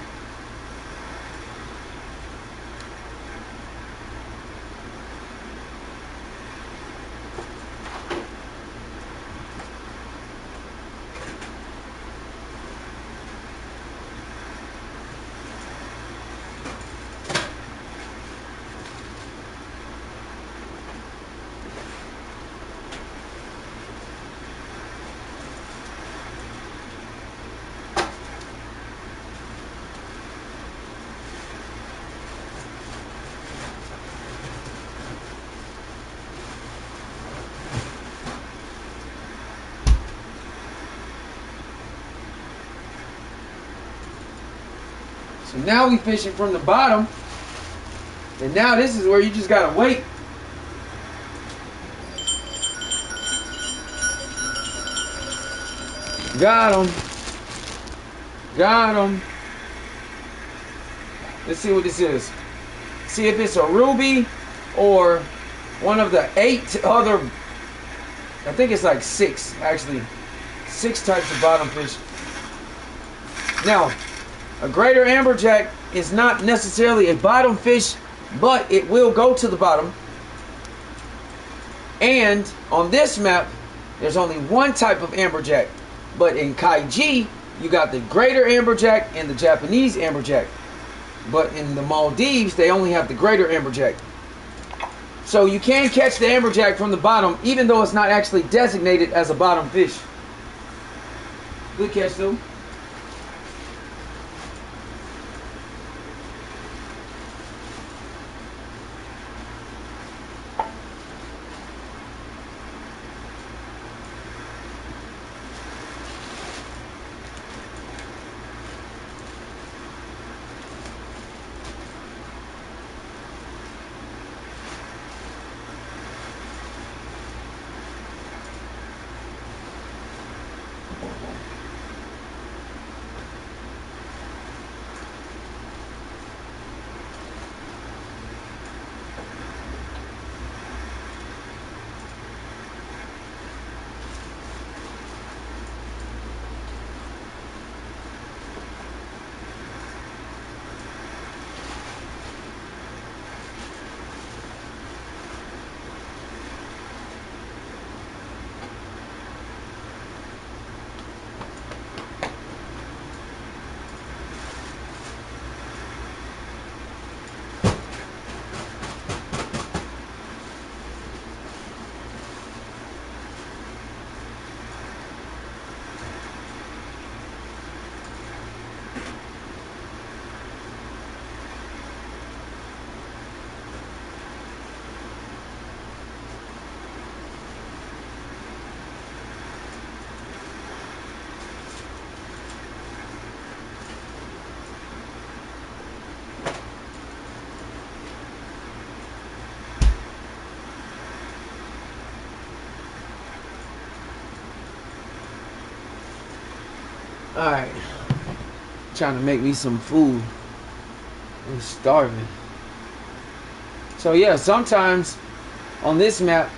Speaker 1: So now we fishing from the bottom, and now this is where you just gotta wait. Got him. Got him. Let's see what this is. See if it's a ruby or one of the 8 other, I think it's like 6 actually. 6 types of bottom fish. Now, a greater amberjack is not necessarily a bottom fish, but it will go to the bottom. And on this map, there's only one type of amberjack. But in Kaiji, you got the greater amberjack and the Japanese amberjack. But in the Maldives, they only have the greater amberjack. So you can catch the amberjack from the bottom, even though it's not actually designated as a bottom fish. Good catch, though. Alright. Trying to make me some food. I'm starving. So yeah, sometimes on this map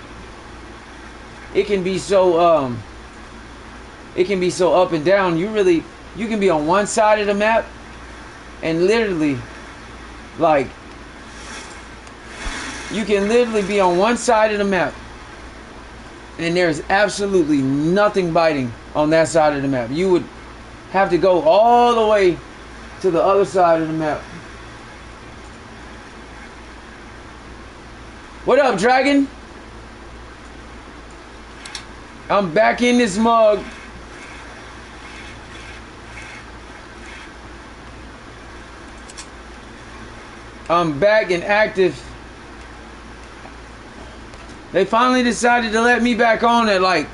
Speaker 1: it can be so up and down. You can be on one side of the map and literally like you can literally be on one side of the map and there's absolutely nothing biting on that side of the map. You would have to go all the way to the other side of the map
Speaker 2: What up, Dragon? I'm back in this mug. I'm back and active. They finally decided to let me back on at like,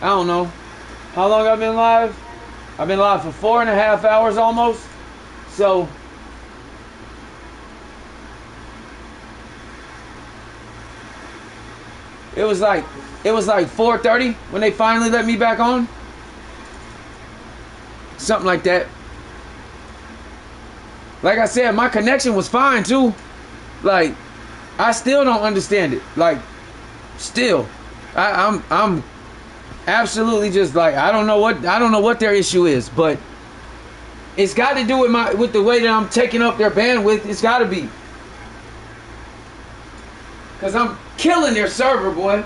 Speaker 2: I don't know. How long I've been live? I've been live for 4.5 hours almost. So it was like 4:30 when they finally let me back on. Something like that. Like I said, my connection was fine too. Like, I still don't understand it. Like, still, I'm absolutely just like, I don't know what their issue is, but it's got to do with the way that I'm taking up their bandwidth. It's got to be, cause I'm killing their server, boy.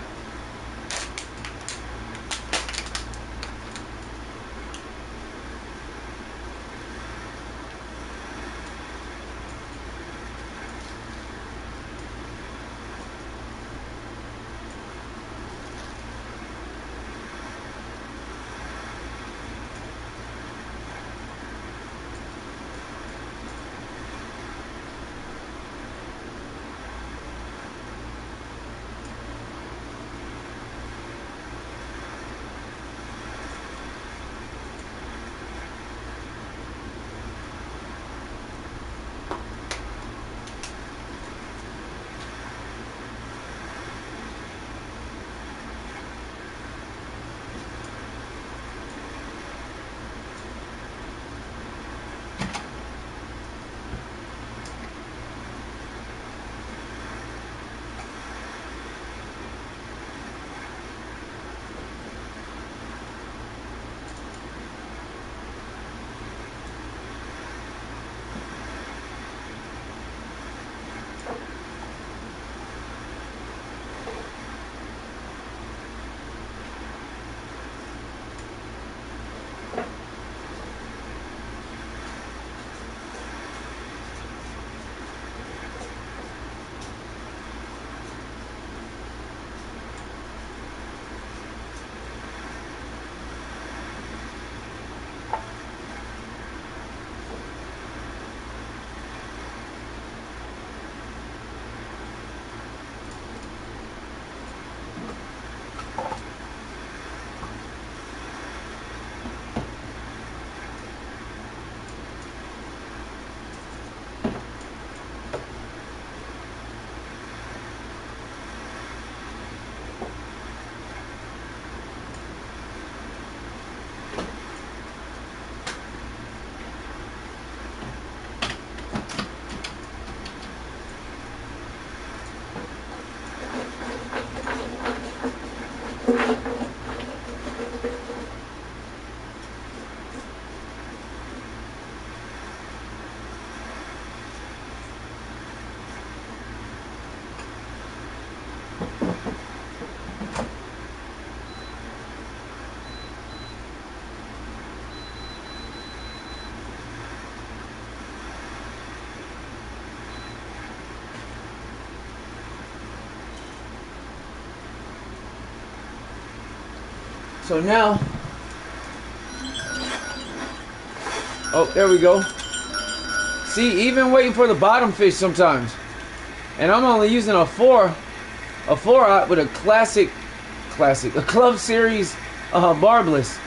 Speaker 2: So now, oh, there we go. See, even waiting for the bottom fish sometimes. And I'm only using a 4-aught with a a Club Series barbless.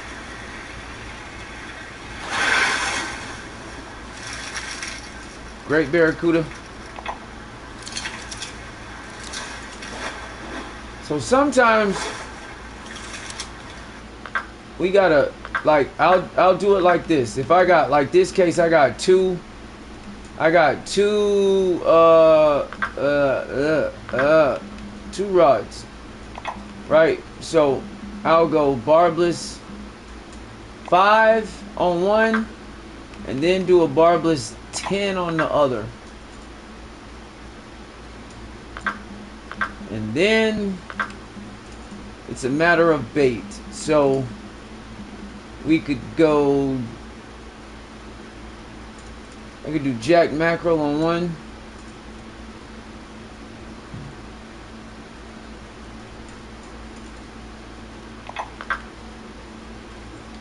Speaker 2: Great Barracuda. So sometimes we gotta, like, I'll do it like this. If I got, like this case, I got two rods, right? So I'll go barbless 5 on one, and then do a barbless 10 on the other, and then it's a matter of bait. So we could go, I could do jack mackerel on one,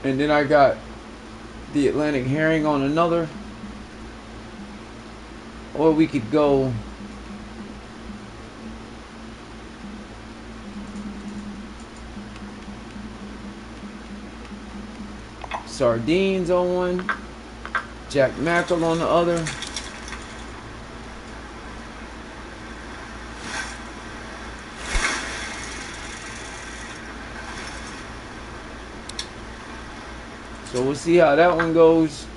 Speaker 1: And then I got the Atlantic herring on another. Or we could go sardines on one, jack mackerel on the other. So we'll see how that one goes.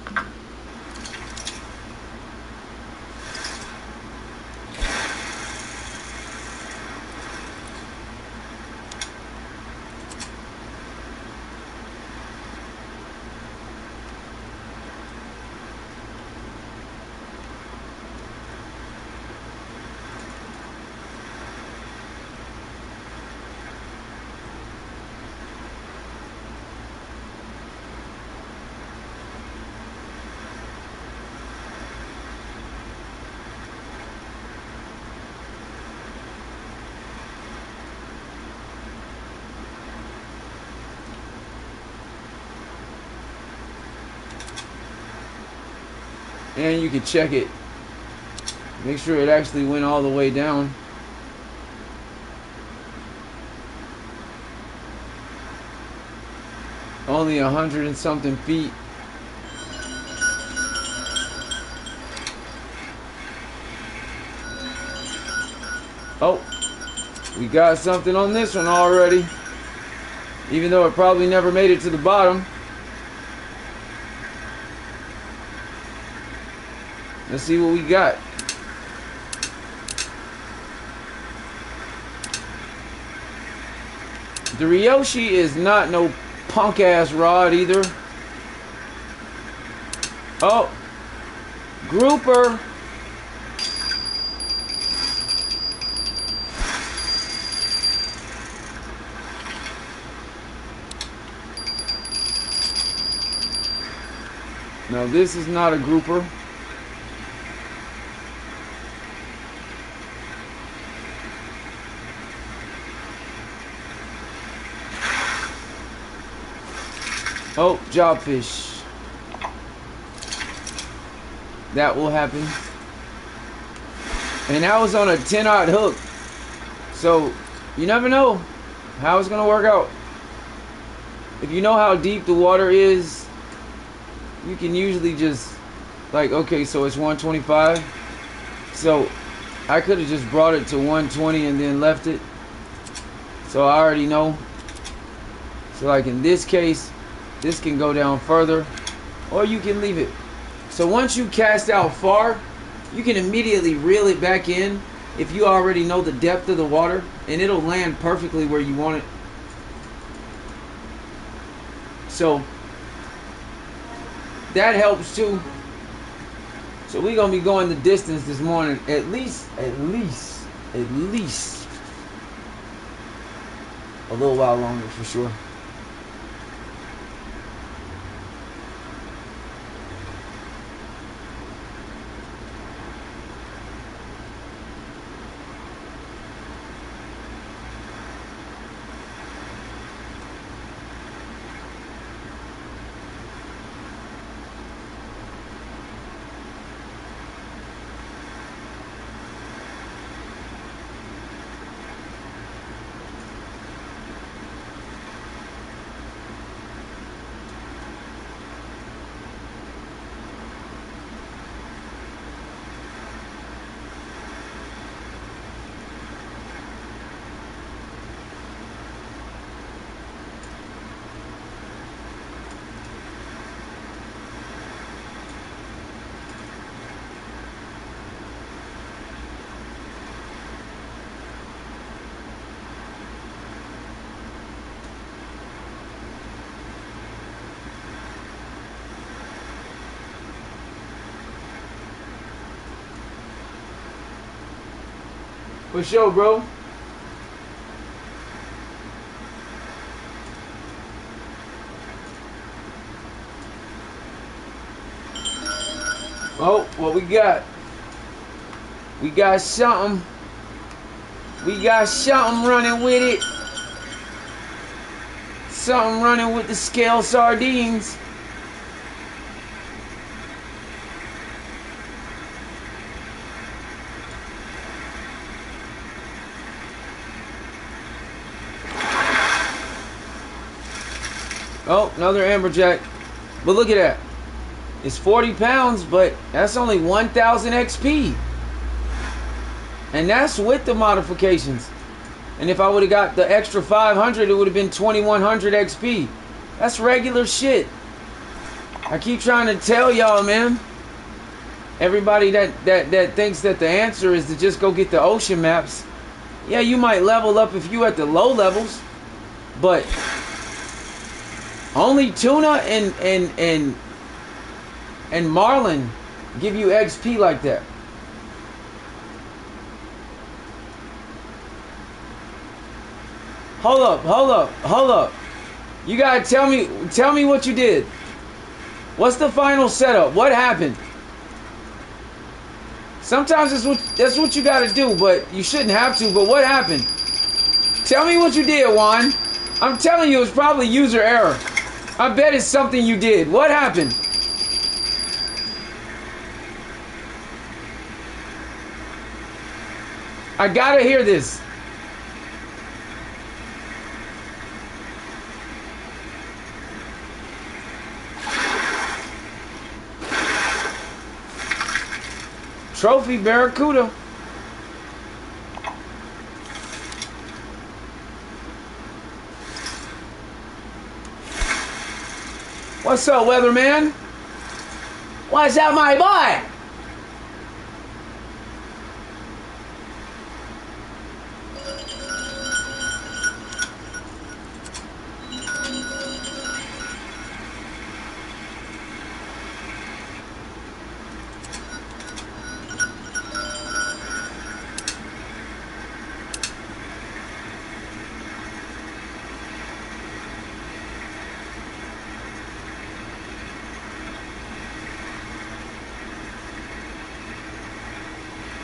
Speaker 1: And you can check it. Make sure it actually went all the way down. Only 100 and something feet. Oh, we got something on this one already. Even though it probably never made it to the bottom. Let's see what we got. The Ryoshi is not no punk ass rod either. Oh, grouper. No, this is not a grouper. Oh, jobfish. That will happen. And that was on a 10-aught hook. So, you never know how it's going to work out. If you know how deep the water is, you can usually just, like, okay, so it's 125. So, I could have just brought it to 120 and then left it. So, I already know. So, like in this case, this can go down further, or you can leave it. So once you cast out far, you can immediately reel it back in if you already know the depth of the water, and it'll land perfectly where you want it. So that helps too. So we're gonna be going the distance this morning, at least a little while longer for sure. For sure, bro. Oh, what we got? We got something. We got something running with it.
Speaker 2: Something running with the scale sardines. Oh, another amberjack. But look at that. It's 40 pounds, but that's only 1,000 XP. And that's with the modifications. And if I would have got the extra 500, it would have been 2,100 XP. That's regular shit. I keep trying to tell y'all, man. Everybody that thinks that the answer is to just go get the ocean maps. Yeah, you might level up if you at the low levels. But only tuna and marlin give you XP like that. Hold up. You gotta tell me what you did. What's the final setup? What happened? Sometimes that's what you gotta do, but you shouldn't have to. But what happened? Tell me what you did, Juan. I'm telling you, it's probably user error. I bet it's something you did. What happened? I gotta hear this. Trophy Barracuda. What's up, weatherman? What's up, my boy?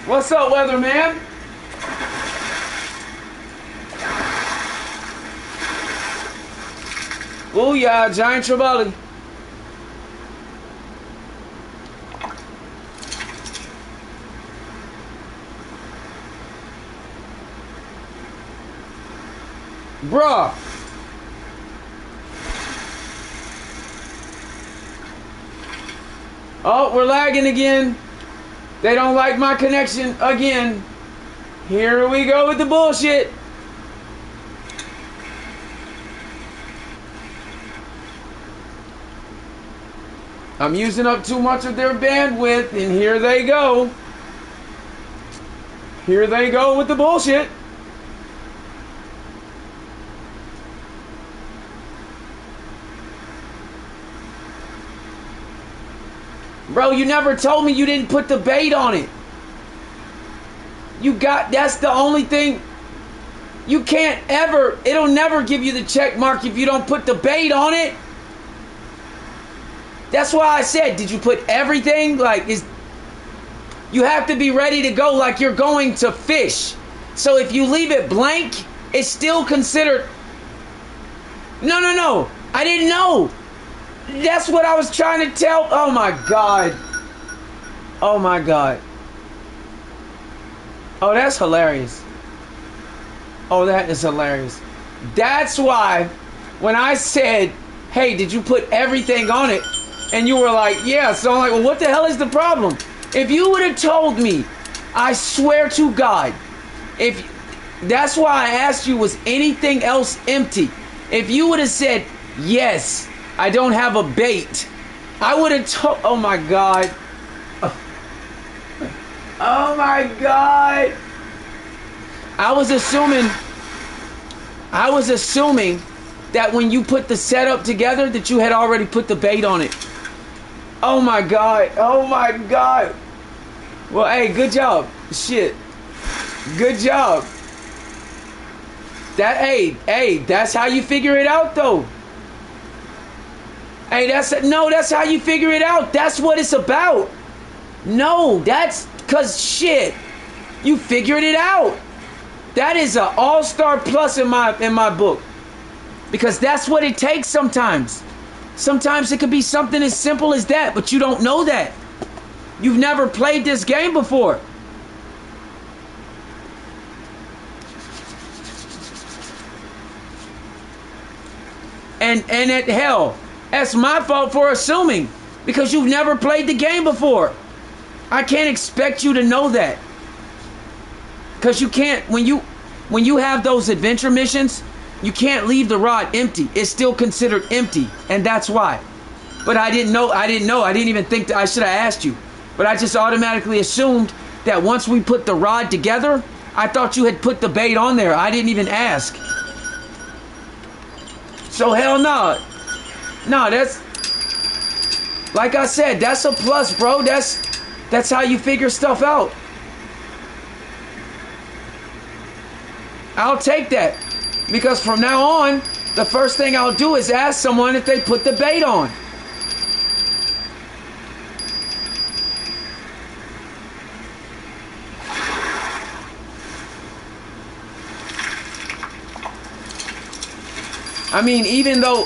Speaker 2: What's up, weatherman? Booyah, giant trevally. Bruh. Oh, we're lagging again. They don't like my connection again. Here we go with the bullshit. I'm using up too much of their bandwidth, and here they go. Here they go with the bullshit. Bro, you never told me you didn't put the bait on it. That's the only thing. You can't ever, it'll never give you the check mark if you don't put the bait on it. That's why I said, did you put everything? You have to be ready to go like you're going to fish. So if you leave it blank, it's still considered. No. I didn't know. That's what I was trying to tell. Oh my God. Oh my God. Oh, that's hilarious. Oh, that is hilarious. That's why when I said, hey, did you put everything on it? And you were like, yeah. So I'm like, well, what the hell is the problem? If you would have told me, I swear to God, that's why I asked you, was anything else empty? If you would have said, yes, I don't have a bait, I would have told, oh my God. Oh my God. I was assuming that when you put the setup together that you had already put the bait on it. Oh my God. Oh my God. Well, hey, good job. Shit. Good job. Hey, that's how you figure it out though. Hey, that's how you figure it out. That's what it's about. No, that's because shit, you figured it out. That is an all-star plus in my book. Because that's what it takes sometimes. Sometimes it could be something as simple as that, but you don't know that. You've never played this game before. And at hell, that's my fault for assuming, because you've never played the game before. I can't expect you to know that. Because you can't, when you have those adventure missions, you can't leave the rod empty. It's still considered empty, and that's why. But I didn't know. I didn't even think that I should have asked you. But I just automatically assumed that once we put the rod together, I thought you had put the bait on there. I didn't even ask. So hell no. No, that's, like I said, that's a plus, bro. That's how you figure stuff out. I'll take that. Because from now on, the first thing I'll do is ask someone if they put the bait on. I mean, even though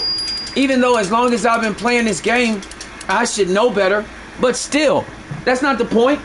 Speaker 2: as long as I've been playing this game, I should know better. But still, that's not the point.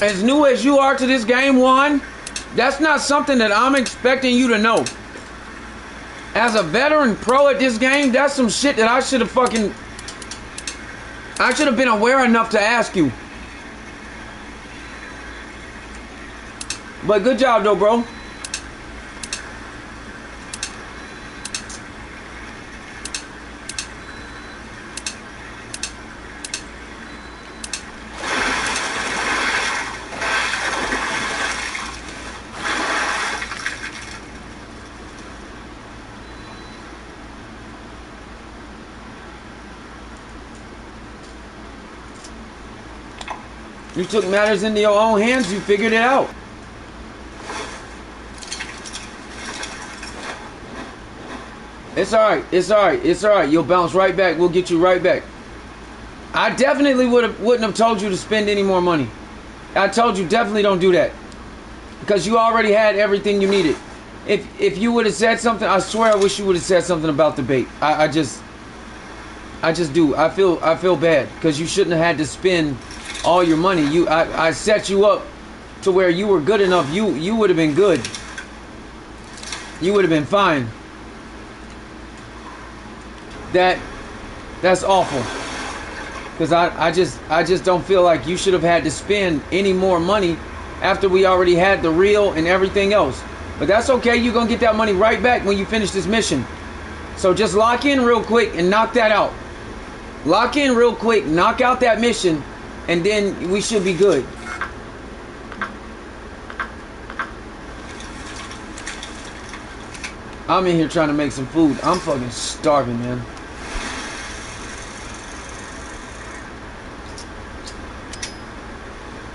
Speaker 2: As new as you are to this game, Juan, that's not something that I'm expecting you to know. As a veteran pro at this game, that's some shit that I should have been aware enough to ask you. But good job though, bro. You took matters into your own hands, you figured it out. It's alright, it's alright, it's alright. You'll bounce right back, we'll get you right back. I definitely wouldn't have told you to spend any more money. I told you definitely don't do that. Because you already had everything you needed. If you would have said something, I swear I wish you would have said something about the bait. I just do. I feel bad. Because you shouldn't have had to spend all your money. I set you up to where you were good enough. You would have been good. You would have been fine. That's awful. Because I just don't feel like you should have had to spend any more money after we already had the reel and everything else. But that's okay. You're going to get that money right back when you finish this mission. So just lock in real quick and knock that out. Lock in real quick, knock out that mission, and then we should be good. I'm in here trying to make some food. I'm fucking starving, man.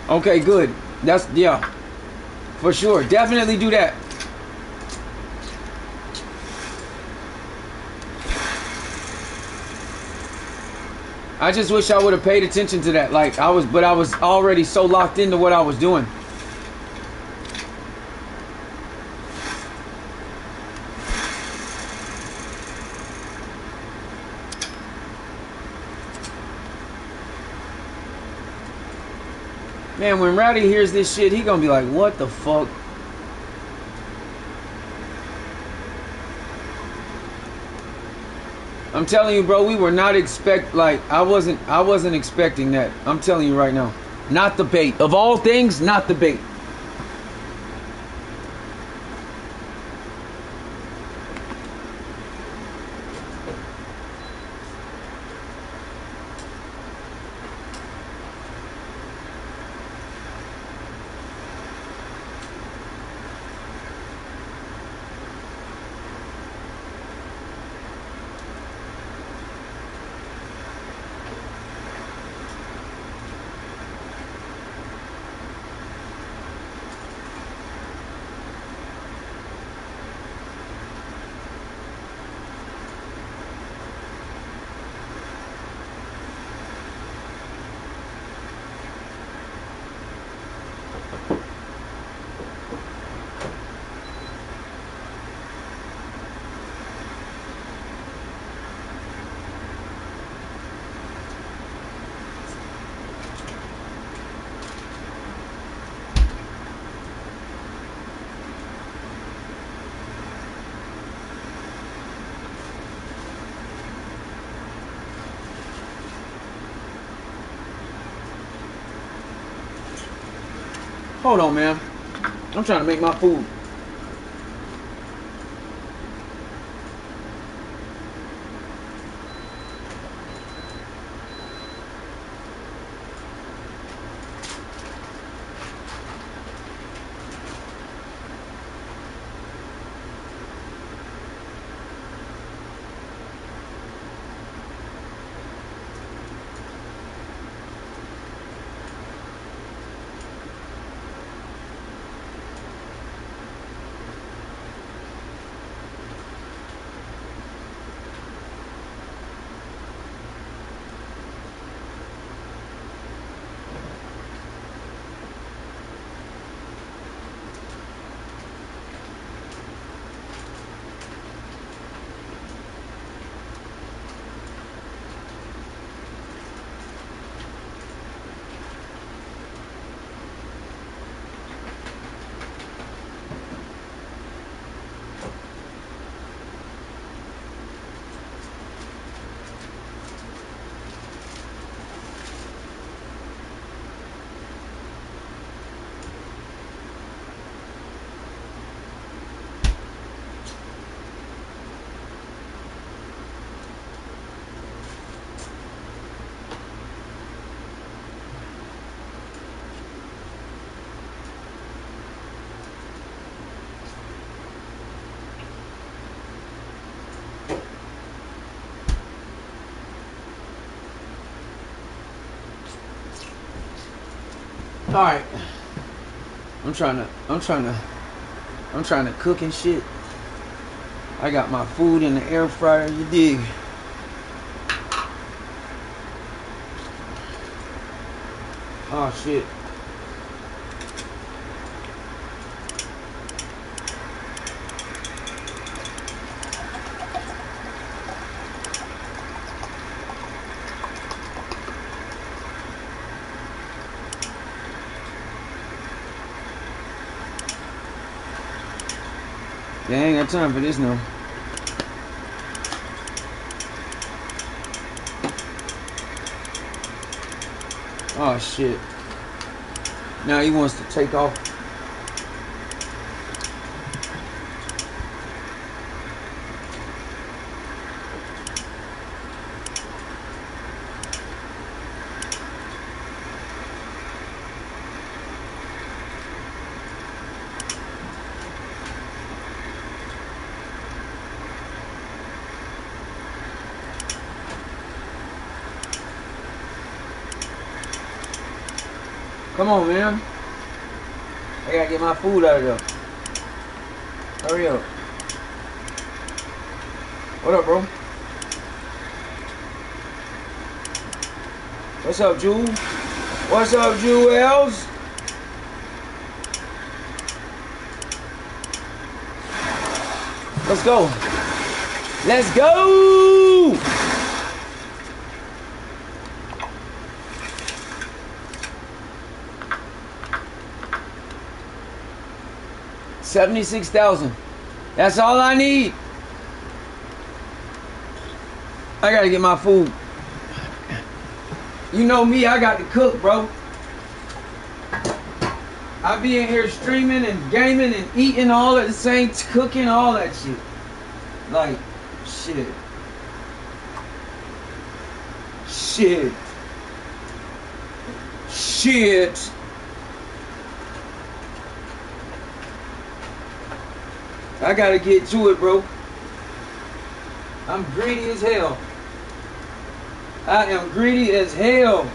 Speaker 2: Okay, good. That's, yeah. For sure. Definitely do that. I just wish I would have paid attention to that. Like, I was already so locked into what I was doing. Man, when Rowdy hears this shit, he gonna be like, what the fuck? I'm telling you, bro, we were not I wasn't expecting that. I'm telling you right now. Not the bait. Of all things, not the bait. Hold on, man. I'm trying to make my food. All right. I'm trying to cook and shit. I got my food in the air fryer, you dig? Oh shit. They ain't got time for this now. Oh shit. Now he wants to take off. Come on, man. I gotta get my food out of there. Hurry up. What up, bro? What's up, Jewel? What's up, Jewels? Let's go. Let's go! $76,000. That's all I need. I gotta get my food. You know me, I got to cook, bro. I be in here streaming and gaming and eating all at the same, cooking, all that shit. Like, shit. Shit. Shit. I gotta get to it, bro. I'm greedy as hell. I am greedy as hell.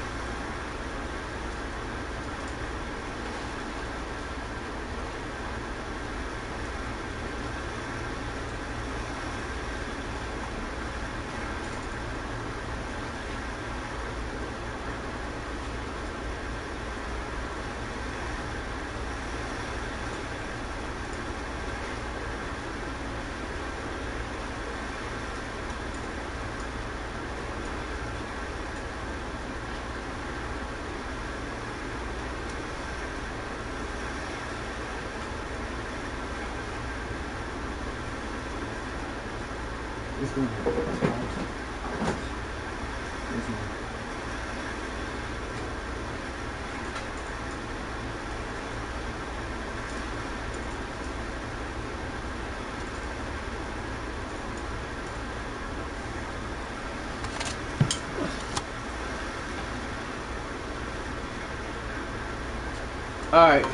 Speaker 2: Alright,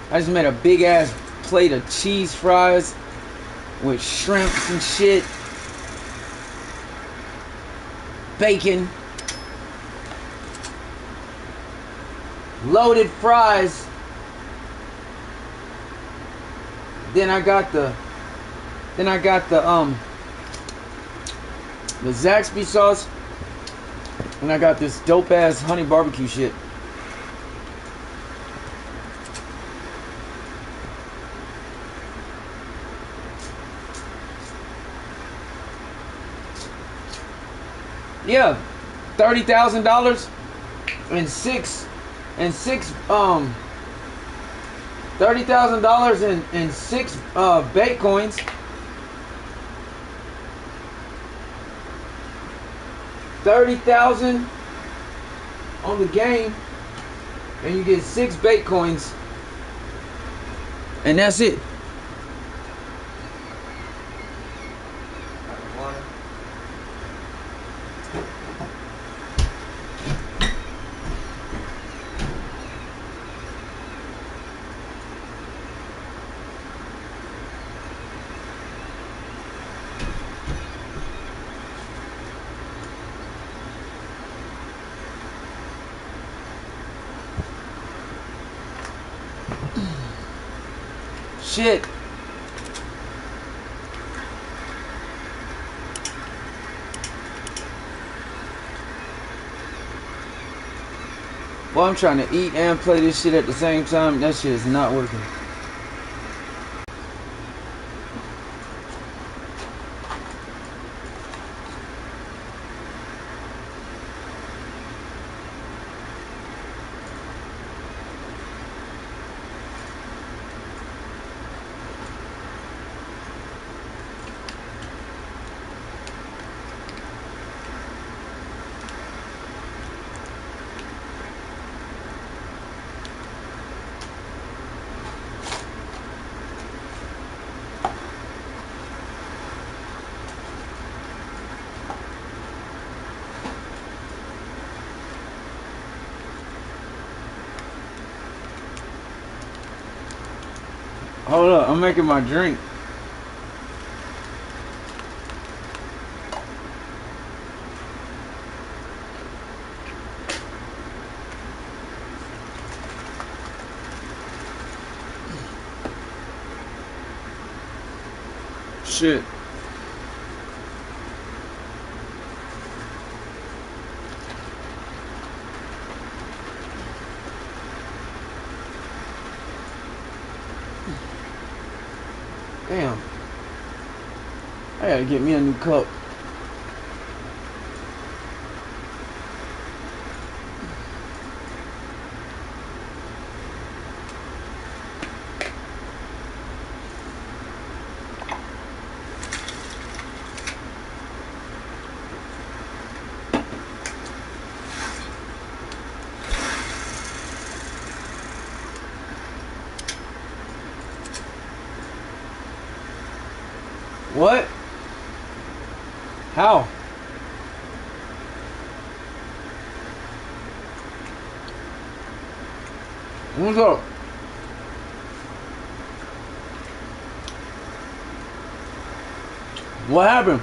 Speaker 2: I just made a big ass plate of cheese fries with shrimps and shit, bacon, loaded fries. Then I got the Zaxby sauce, and I got this dope ass honey barbecue shit. Yeah, $30,000 and six $30,000 and six Bitcoins. $30,000 on the game, and you get 6 Bitcoins, and that's it. Shit. Well, I'm trying to eat and play this shit at the same time. That shit is not working. Hold up, I'm making my drink.
Speaker 1: Shit. Damn. I gotta get me a new cup. What? How? What's up? What happened?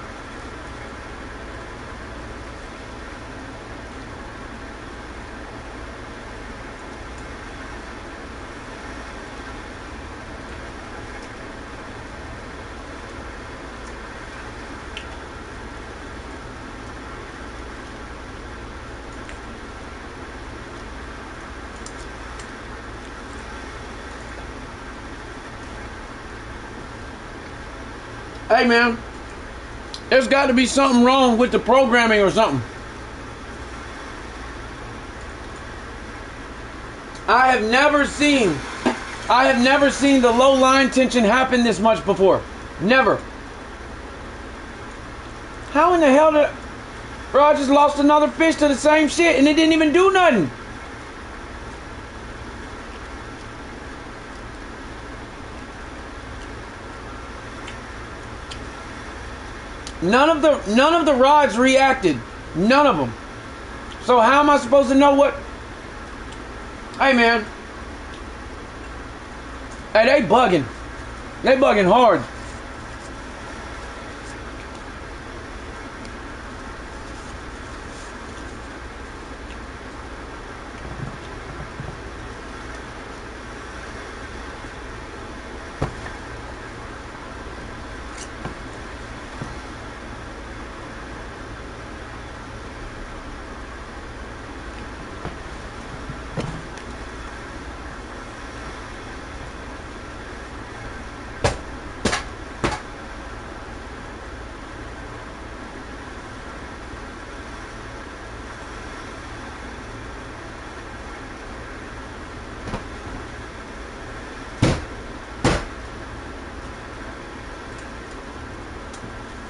Speaker 1: Hey man, there's got to be something wrong with the programming or something. I have never seen the low line tension happen this much before. Never. How in the hell did... Bro, I just lost another fish to the same shit and it didn't even do nothing. None of the rods reacted. None of them. So how am I supposed to know what... Hey man. Hey, they bugging. They bugging hard.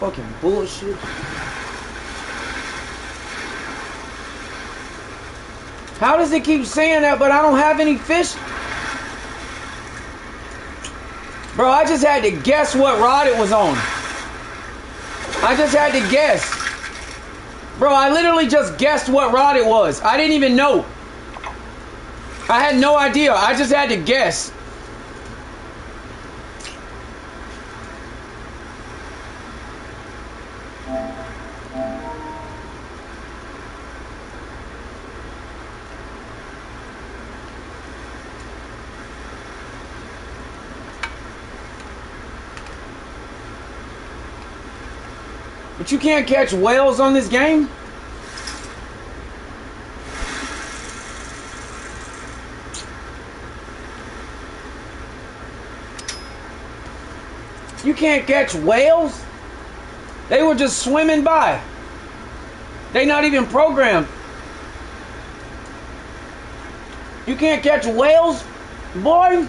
Speaker 1: Fucking bullshit. How does it keep saying that, but I don't have any fish? Bro, I just had to guess what rod it was on. I just had to guess. Bro, I literally just guessed what rod it was. I didn't even know. I had no idea. I just had to guess. But you can't catch whales on this game? You can't catch whales? They were just swimming by. They not even programmed. You can't catch whales, boy?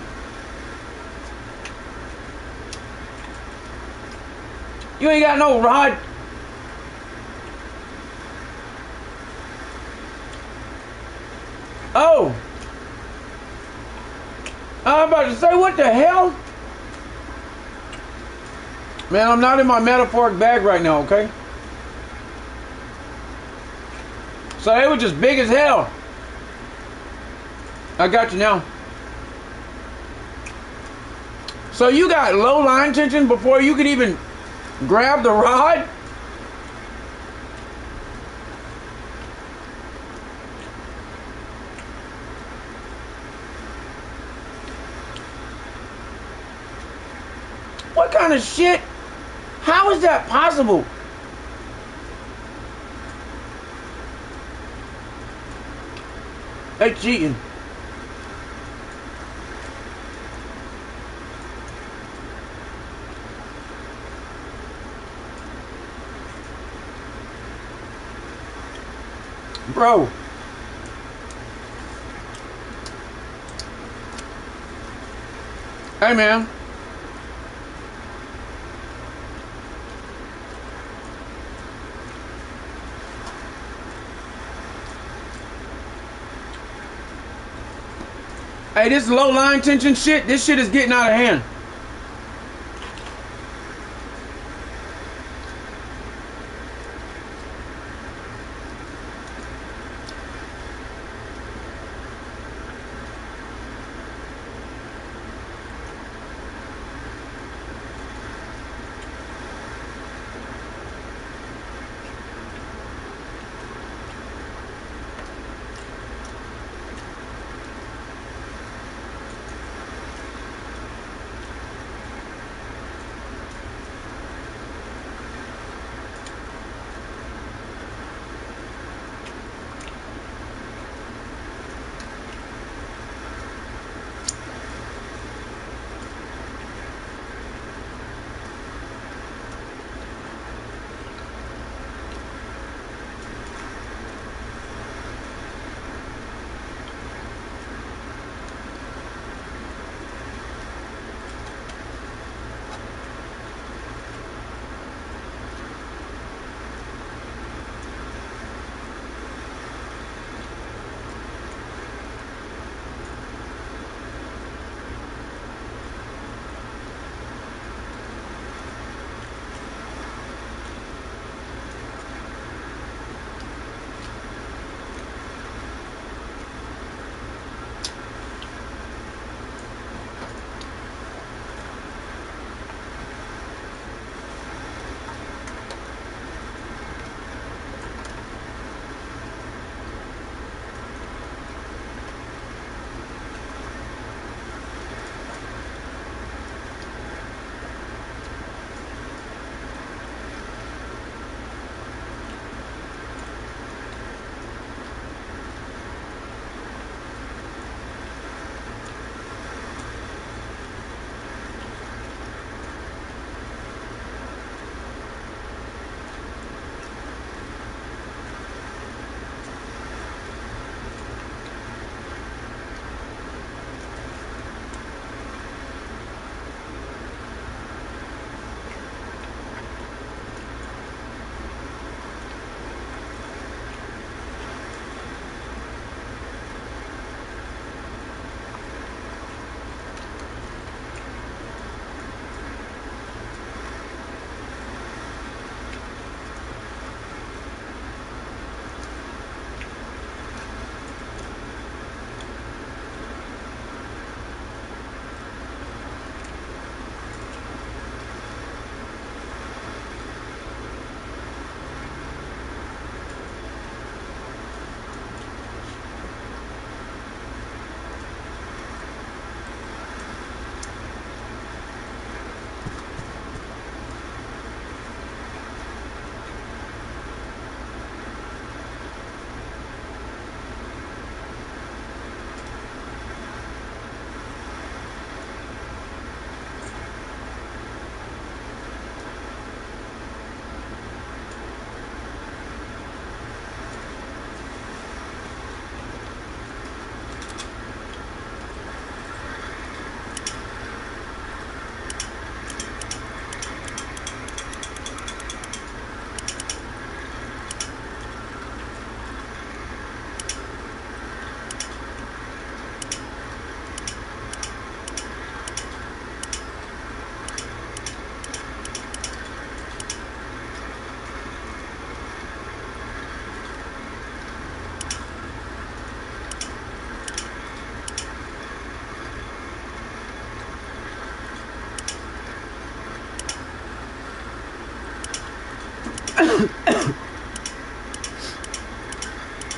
Speaker 1: You ain't got no rod. Oh. I'm about to say, what the hell? Man, I'm not in my metaphoric bag right now, okay? So they were just big as hell. I got you now. So you got low line tension before you could even grab the rod? What kind of shit?
Speaker 2: How is that possible? They cheating. Bro. Hey, man. Hey, this low line tension shit, this shit is getting out of hand.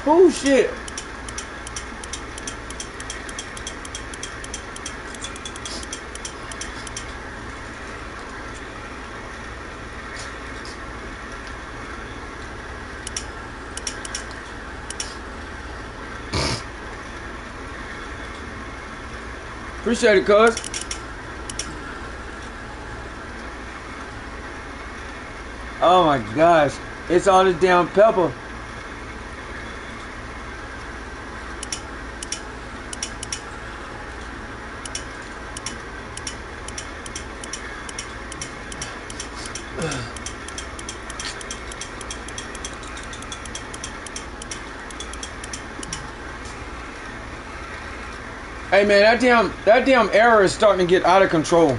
Speaker 2: Oh shit.
Speaker 1: Appreciate it, cuz. Oh my gosh. It's all this damn pepper. Hey man, that damn error is starting to get out of control.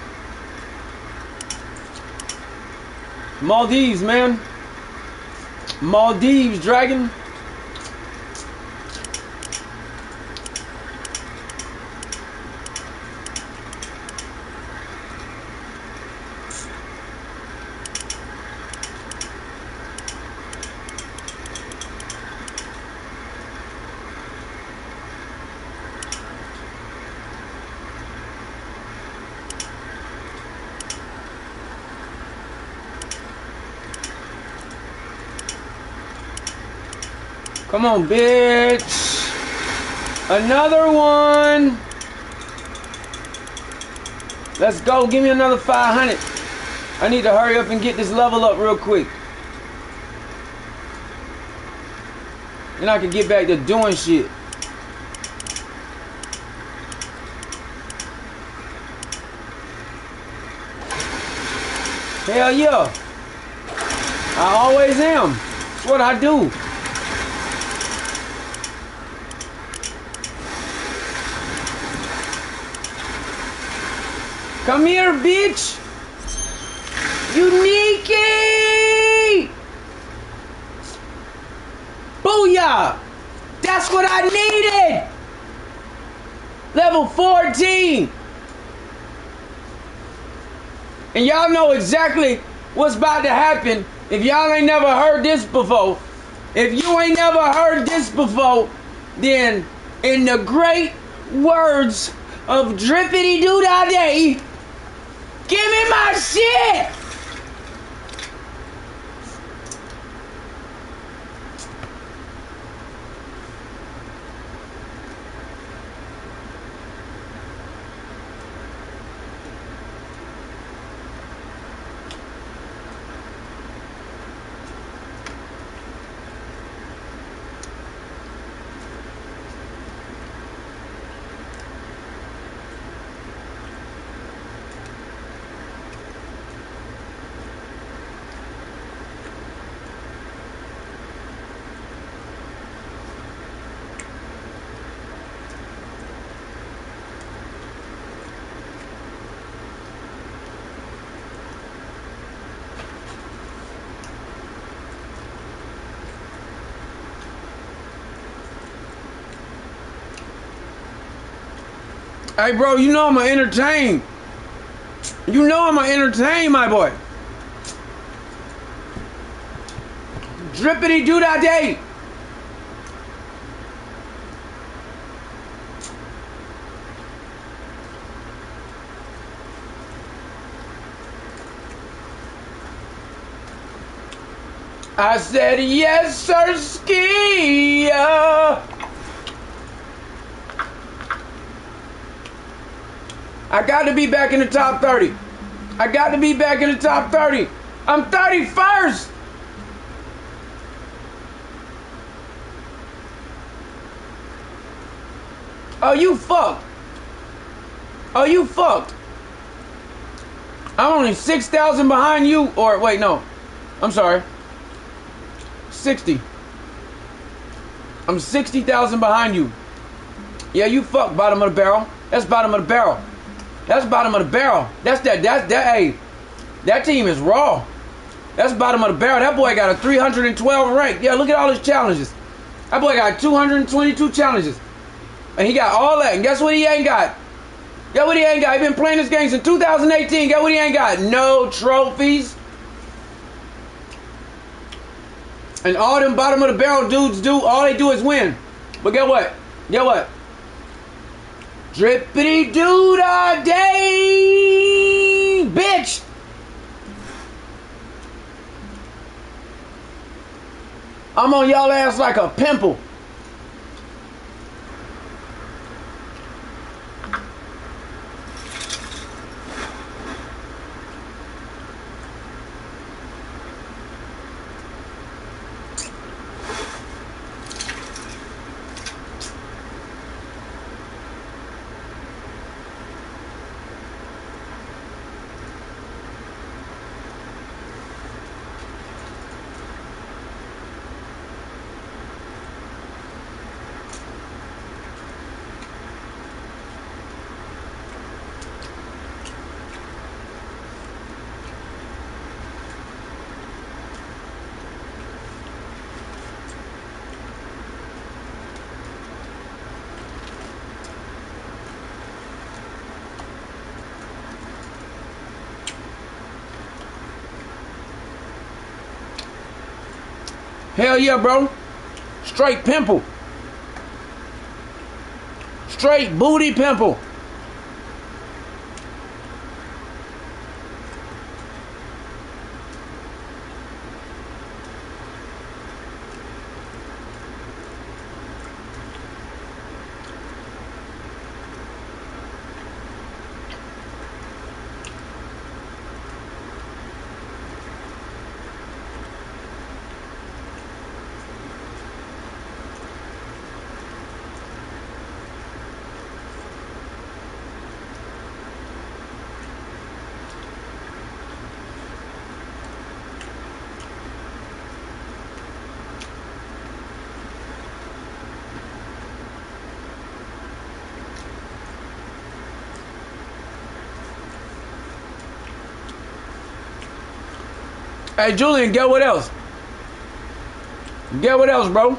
Speaker 1: Maldives, man. Maldives, dragon. Come on, bitch. Another one. Let's go. Give me another 500. I need to hurry up and get this level up real quick. Then I can get back to doing shit. Hell yeah. I always am. That's what I do. Come here, bitch! Unique! Booyah! That's what I needed! Level 14! And y'all know exactly what's about to happen if y'all ain't never heard this before. If you ain't never heard this before, then in the great words of DRIIIP-TV, give me my shit! Hey, bro, you know I'm gonna entertain. You know I'm gonna entertain, my boy. DRIIIP-TV. I said yes, sir, ski. I got to be back in the top 30. I got to be back in the top 30. I'm 31st. Oh, you fucked. Oh, you fucked. I'm only 6,000 behind you. Or, wait, no. I'm sorry. 60. I'm 60,000 behind you. Yeah, you fucked, bottom of the barrel. That's bottom of the barrel. That's bottom of the barrel. Hey, that team is raw. That's bottom of the barrel. That boy got a 312 rank. Yeah, look at all his challenges. That boy got 222 challenges. And he got all that. And guess what he ain't got? Guess what he ain't got? He been playing this game since 2018. Guess what he ain't got? No trophies. And all them bottom of the barrel dudes do, all they do is win. But guess what? Guess what? DRIIIP-TV, bitch! I'm on y'all ass like a pimple.
Speaker 2: Hell yeah, bro. Straight pimple. Straight booty pimple. Hey, Julian, get what else? Get what else, bro?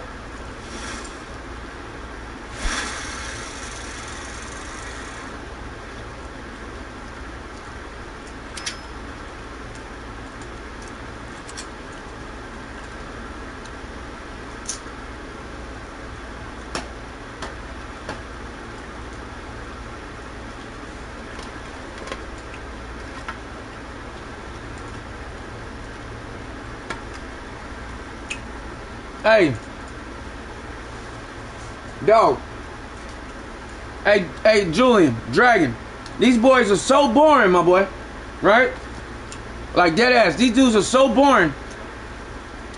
Speaker 2: Hey, dog. Hey, Julian, Dragon. These boys are so boring, my boy. Right? Like dead ass. These dudes are so boring.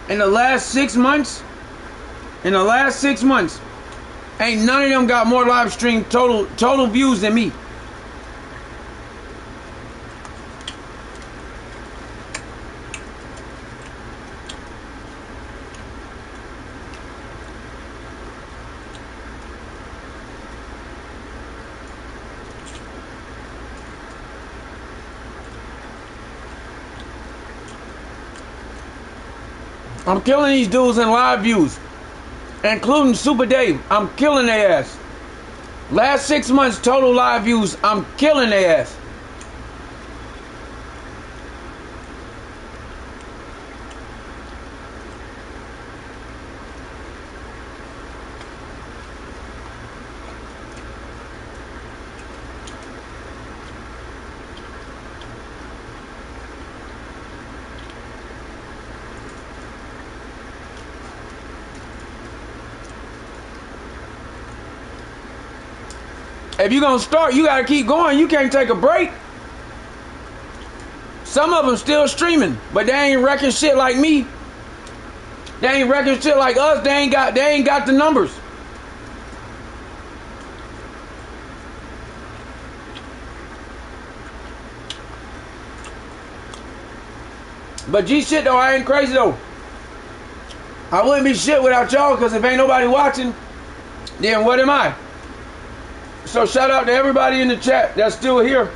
Speaker 2: In the last 6 months, ain't none of them got more live stream total views than me. I'm killing these dudes in live views, including Super Dave. I'm killing their ass. Last 6 months total live views, I'm killing their ass. If you're gonna start, you gotta keep going. You can't take a break. Some of them still streaming, but they ain't wrecking shit like me. They ain't wrecking shit like us. They ain't got the numbers. But G shit though, I ain't crazy though. I wouldn't be shit without y'all, because if ain't nobody watching, then what am I? So shout out to everybody in the chat that's still here.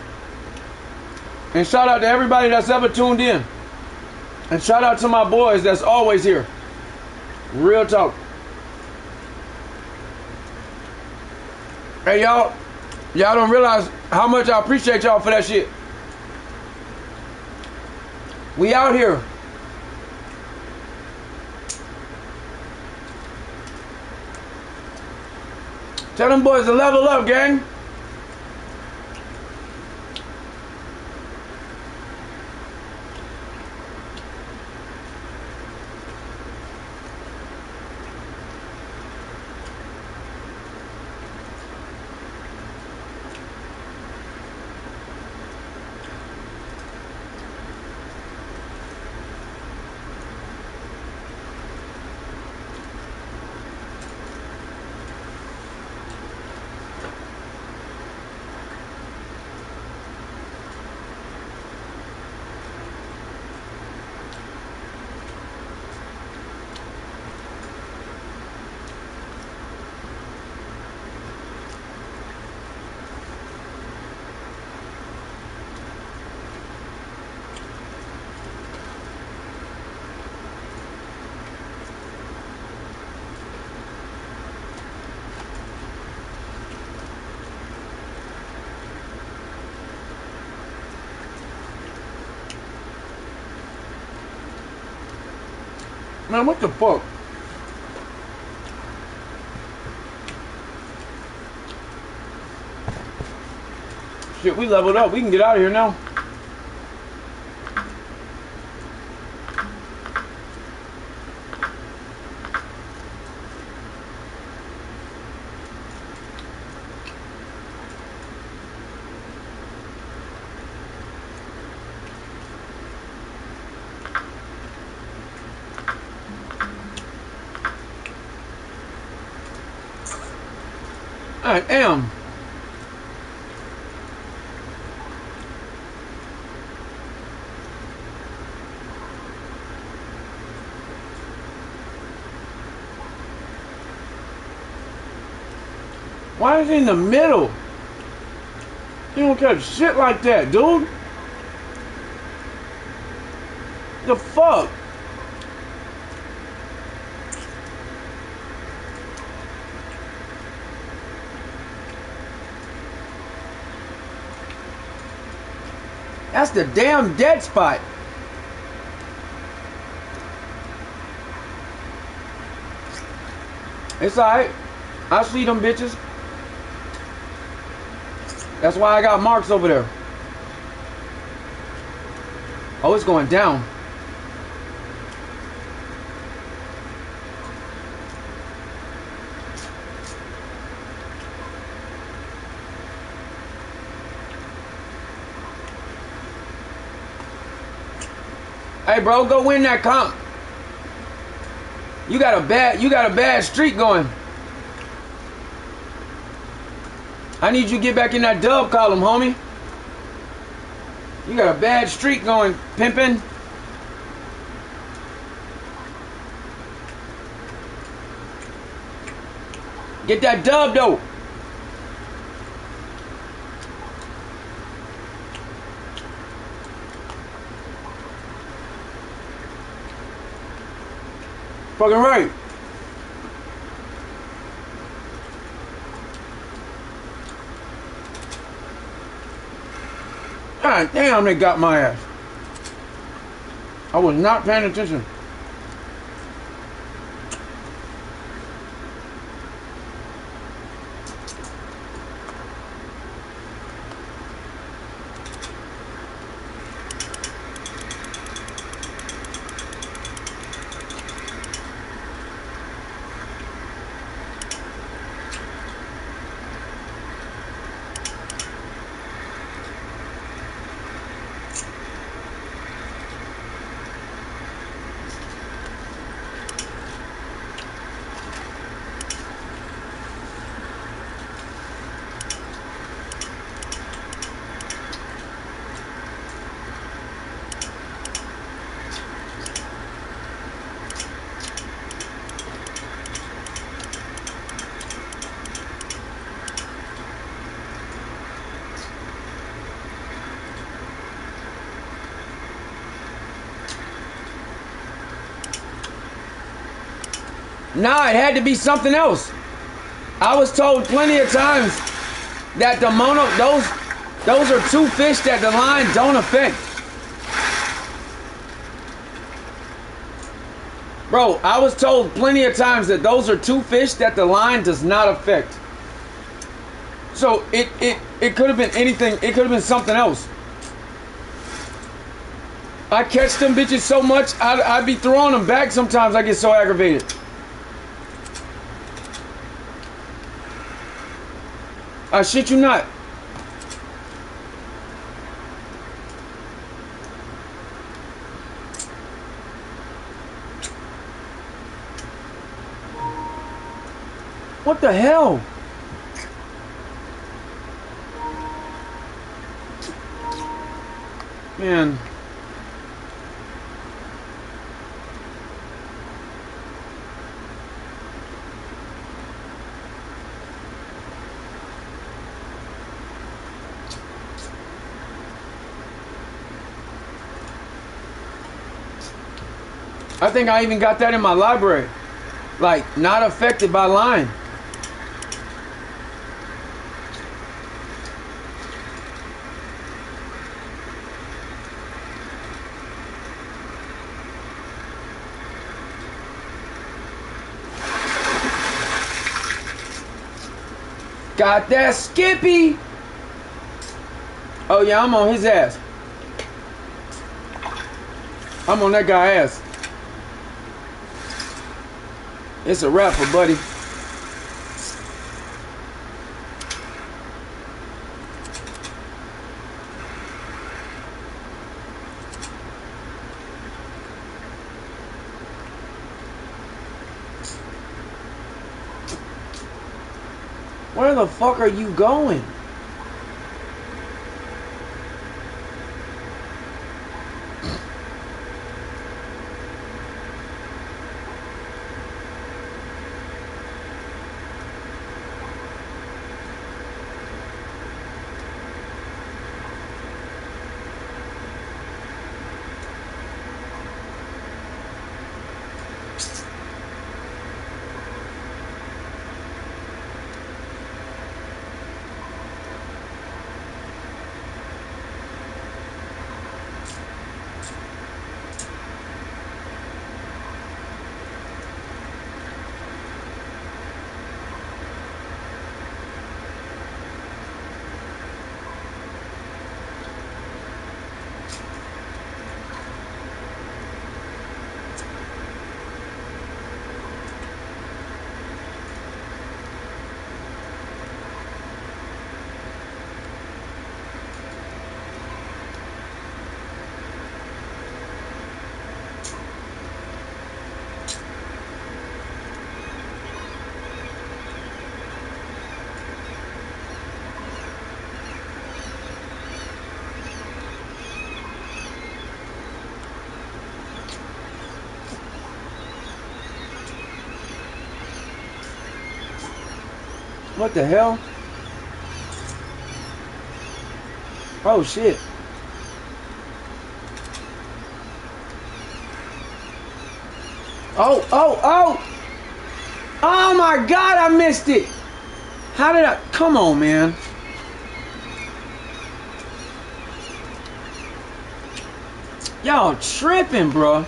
Speaker 2: And shout out to everybody that's ever tuned in. And shout out to my boys that's always here. Real talk. Hey y'all don't realize how much I appreciate y'all for that shit. We out here. Tell them boys to level up, gang. Man, what the fuck?
Speaker 1: Shit, we leveled up. We can get out of here now. I am. Why is he in the middle? You don't catch shit like that, dude. The fuck? That's the damn dead spot. It's alright. I see them bitches. That's why I got marks over there. Oh, it's going down. Hey, bro, go win that comp. You got a bad streak going. I need you to get back in that dub column, homie. You got a bad streak going, pimpin'. Get that dub, though. Fucking right. God damn, they got my ass. I was not paying attention. Nah, it had to be something else. I was told plenty of times that the mono, those are two fish that the line don't affect. Bro, I was told plenty of times that those are two fish that the line does not affect. So it could have been anything. It could have been something else. I catch them bitches so much, I'd be throwing them back sometimes. I get so aggravated. I shit you not. What the hell? Man. I think I even got that in my library. Like, not affected by line. Got that Skippy. Oh yeah, I'm on his ass. I'm on that guy's ass. It's a rapper, buddy. Where the fuck are you going? What the hell? Oh shit. Oh! Oh my god, I missed it! How did I? Come on, man. Y'all tripping, bro.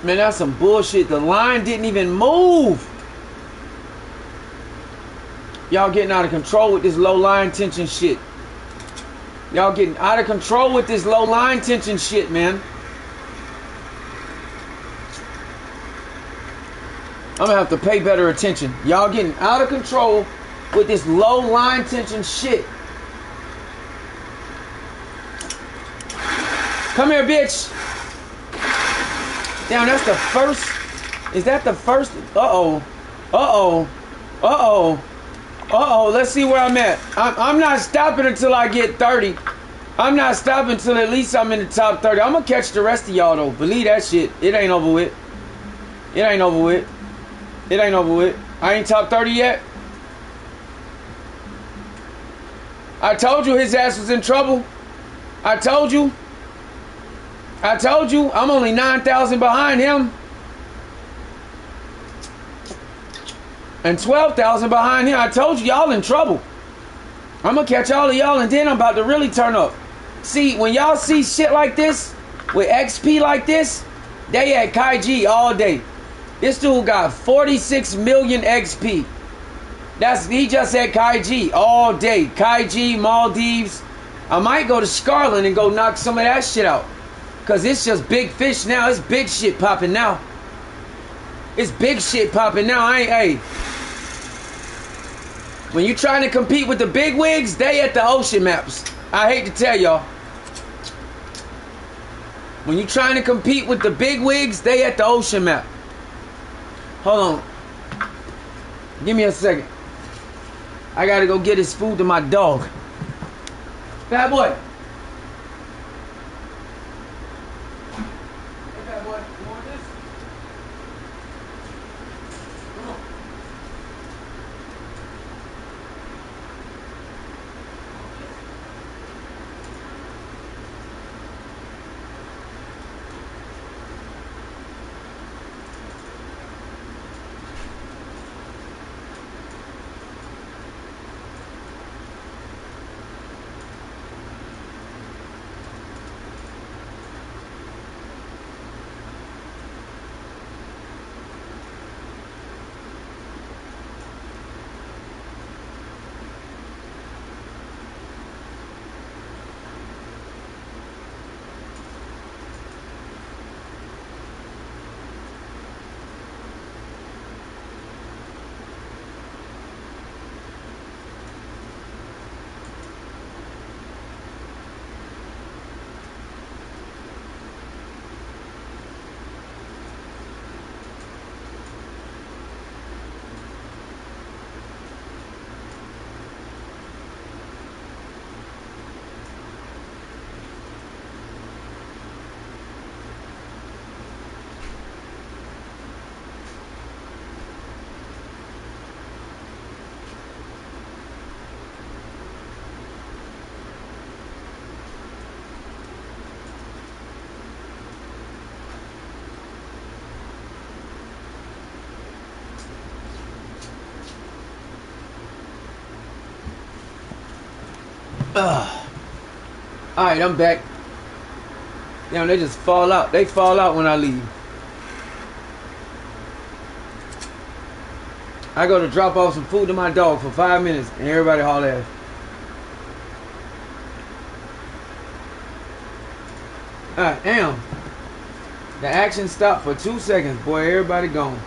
Speaker 1: Man, that's some bullshit. The line didn't even move. Y'all getting out of control with this low line tension shit. Y'all getting out of control with this low line tension shit, man. I'm gonna have to pay better attention. Y'all getting out of control with this low line tension shit. Come here, bitch. Damn, that's the first. Is that the first? Uh-oh. Uh-oh. Uh-oh. Uh-oh. Let's see where I'm at. I'm not stopping until I get 30. I'm not stopping until at least I'm in the top 30. I'm going to catch the rest of y'all, though. Believe that shit. It ain't over with. It ain't over with. It ain't over with. I ain't top 30 yet. I told you his ass was in trouble. I told you. I told you, I'm only 9,000 behind him. And 12,000 behind him. I told you, y'all in trouble. I'm going to catch all of y'all and then I'm about to really turn up. See, when y'all see shit like this, with XP like this, they at Kaiji all day. This dude got 46 million XP. He just at Kaiji all day. Kaiji, Maldives. I might go to Scarland and go knock some of that shit out. Because it's just big fish now. It's big shit popping now. It's big shit popping now. Hey. When you trying to compete with the big wigs, they at the ocean maps. I hate to tell y'all. When you trying to compete with the big wigs, they at the ocean map.
Speaker 2: Hold on. Give me a second. I gotta go get his food to my dog. Bad boy. Hey, bad boy. You want this? Come on. Alright, I'm back. Damn, they just fall out. They fall out when I leave. I go to drop off some food to my dog for 5 minutes and everybody haul ass. Alright, damn. The action stopped for 2 seconds. Boy, everybody gone.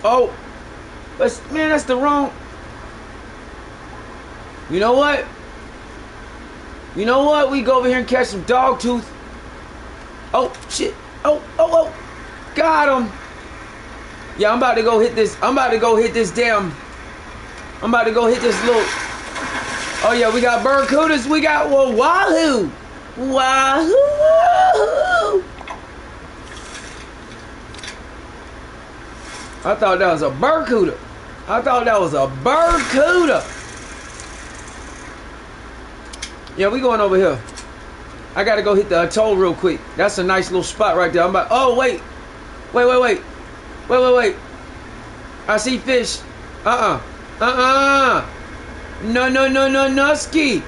Speaker 2: Oh, man, that's the wrong. You know what? We go over here and catch some dog tooth. Oh, shit. Oh. Got him. Yeah, I'm about to go hit this. I'm about to go hit this little. Oh, yeah, we got barracudas. We got, wahoo. Wahoo. I thought that was a barracuda. Yeah, we going over here. I gotta go hit the atoll real quick. That's a nice little spot right there. I'm about. Oh wait. I see fish. No, ski.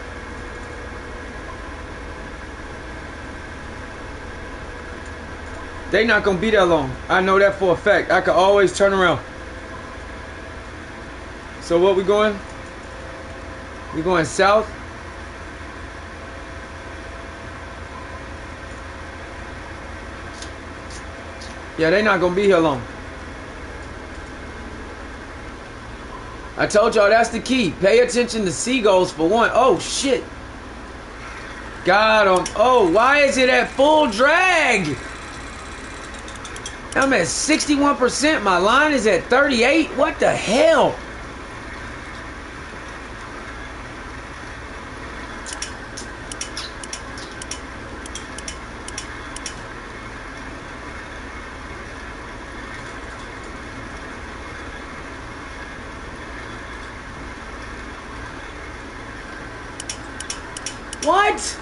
Speaker 2: They not gonna be that long. I know that for a fact. I can always turn around. So what we going? We going south? Yeah, they not gonna be here long. I told y'all that's the key. Pay attention to seagulls for one. Oh shit. Got him. Oh, why is it at full drag? I'm at 61%. My line is at 38. What the hell? What?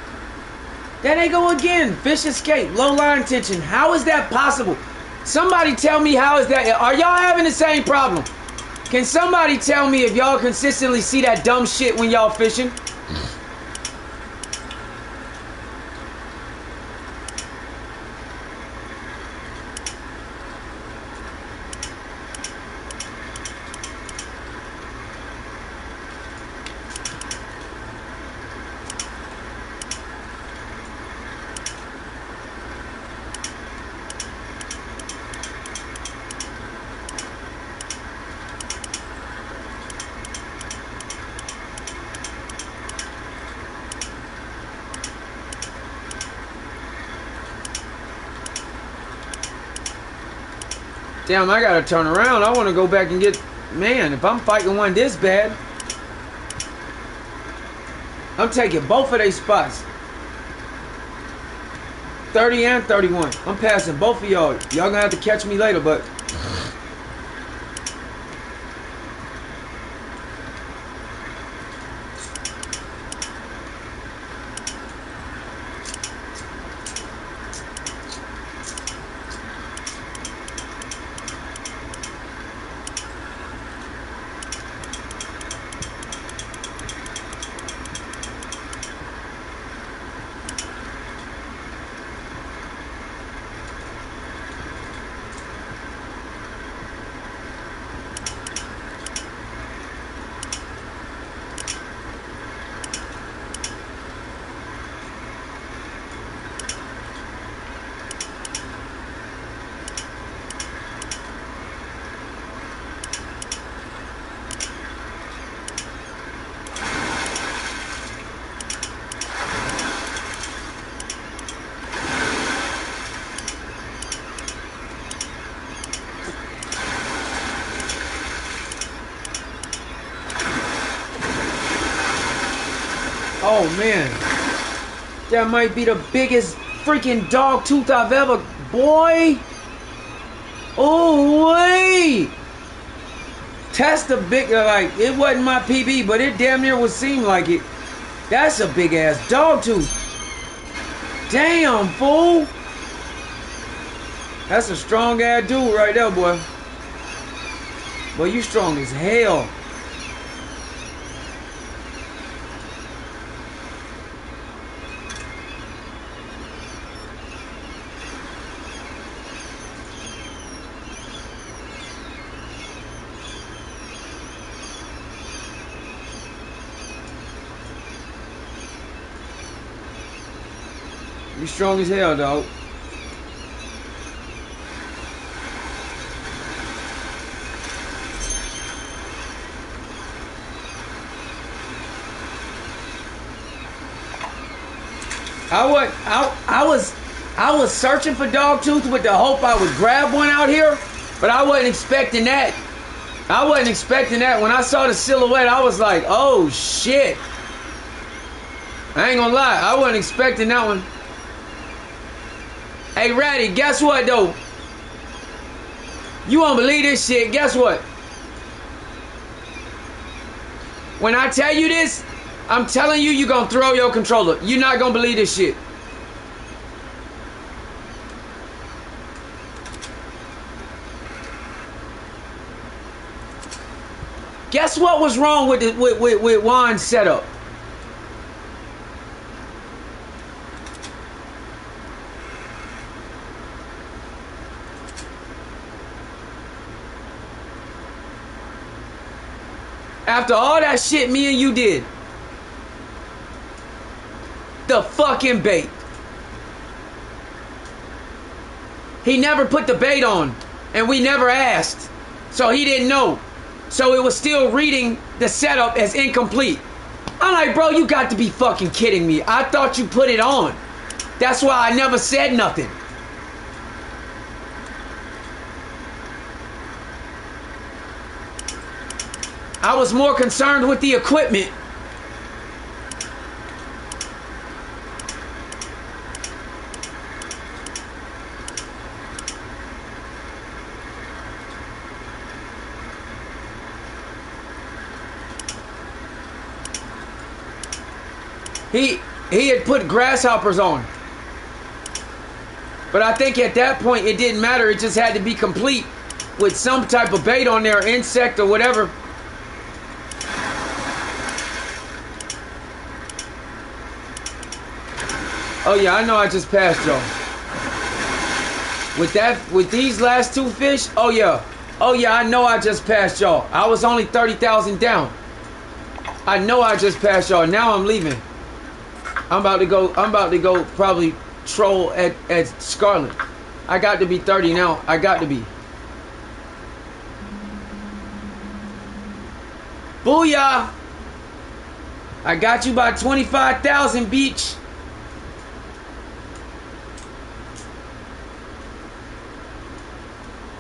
Speaker 2: There they go again. Fish escape. Low line tension. How is that possible? Somebody tell me how is that? Are y'all having the same problem? Can somebody tell me if y'all consistently see that dumb shit when y'all fishing? Damn, I gotta turn around. I wanna go back and get... Man, if I'm fighting one this bad, I'm taking both of their spots. 30 and 31. I'm passing both of y'all. Y'all gonna have to catch me later, but... Oh man, that might be the biggest freaking dog tooth I've ever, boy. Oh wait, that's the big, like, it wasn't my PB, but it damn near would seem like it. That's a big ass dog tooth. Damn, fool. That's a strong ass dude right there, boy. Boy, you strong as hell. You strong as hell, dog. I was searching for dog tooth with the hope I would grab one out here, but I wasn't expecting that. I wasn't expecting that. When I saw the silhouette, I was like, oh shit. I ain't gonna lie, I wasn't expecting that one. Hey, Ratty, guess what, though? You won't believe this shit. Guess what? When I tell you this, I'm telling you, you're going to throw your controller. You're not going to believe this shit. Guess what was wrong with Juan's setup? After all that shit me and you did, the fucking bait. He never put the bait on, and we never asked, so he didn't know. So it was still reading the setup as incomplete. I'm like, bro, you got to be fucking kidding me. I thought you put it on. That's why I never said nothing. I was more concerned with the equipment. He had put grasshoppers on. But I think at that point it didn't matter. It just had to be complete with some type of bait on there, insect or whatever. Oh yeah, I know I just passed y'all. With these last two fish, oh yeah, I know I just passed y'all. I was only 30,000 down. I know I just passed y'all. Now I'm leaving. I'm about to go probably troll at Scarlet. I got to be 30 now. I got to be. Booyah! I got you by 25,000, beach.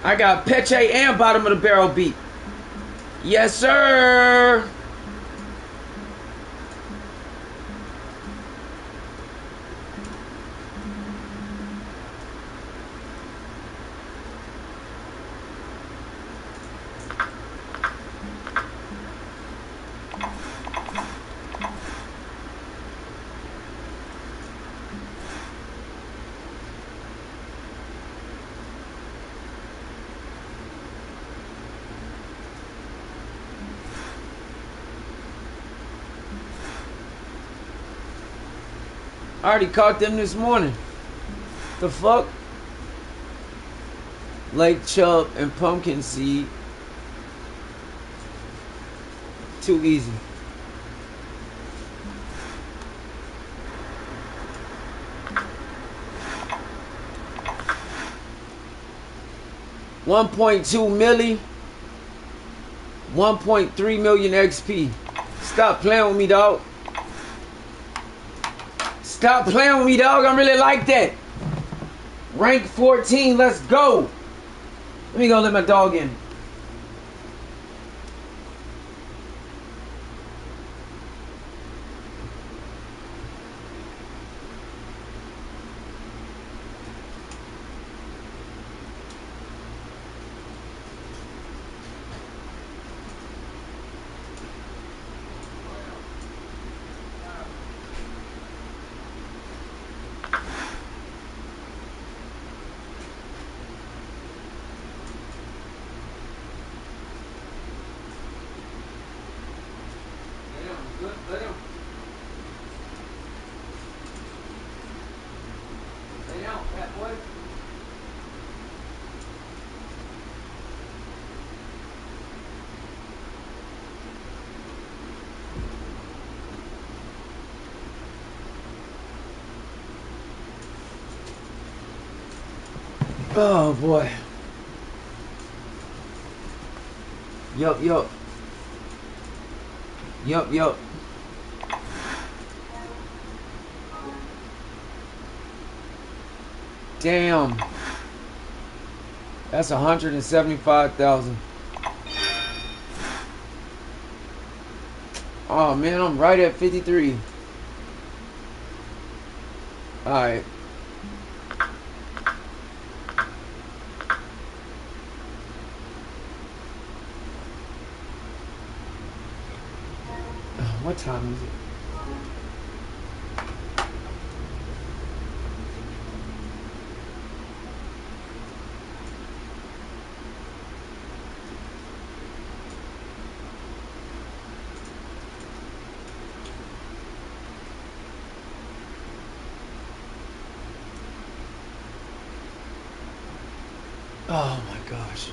Speaker 2: I got Peche and bottom of the barrel beat. Yes, sir. I already caught them this morning. The fuck? Lake chub and pumpkin seed. Too easy. $1.2 milli. 1.3 million XP. Stop playing with me, dog. Stop playing with me, dog. I'm really like that. Rank 14. Let's go. Let me go let my dog in. Oh boy. Yup. Damn. That's 175,000. Oh man, I'm right at 53. Alright. What time is it? Oh my gosh.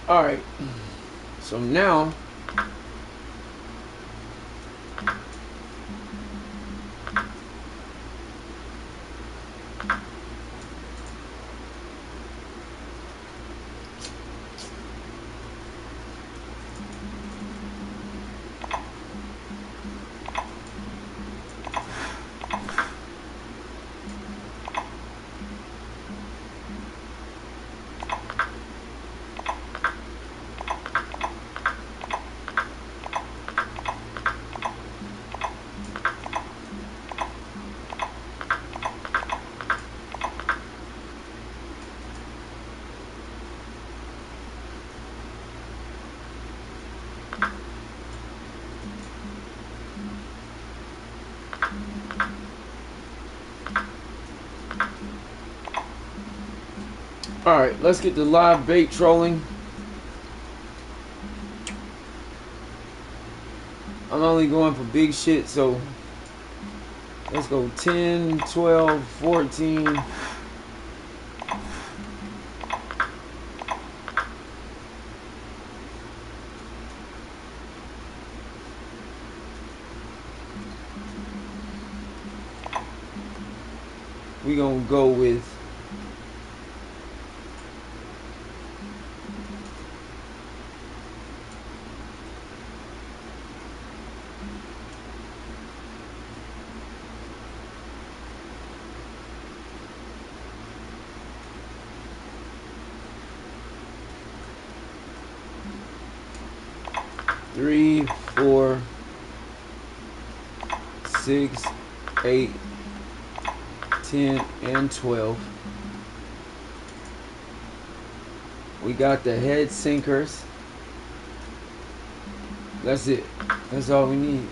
Speaker 2: All right, so now all right, let's get the live bait trolling. I'm only going for big shit, so let's go 10, 12, 14. We gonna go with three, 4, 6, 8, 10, and 12. We got the head sinkers. That's it. That's all we need.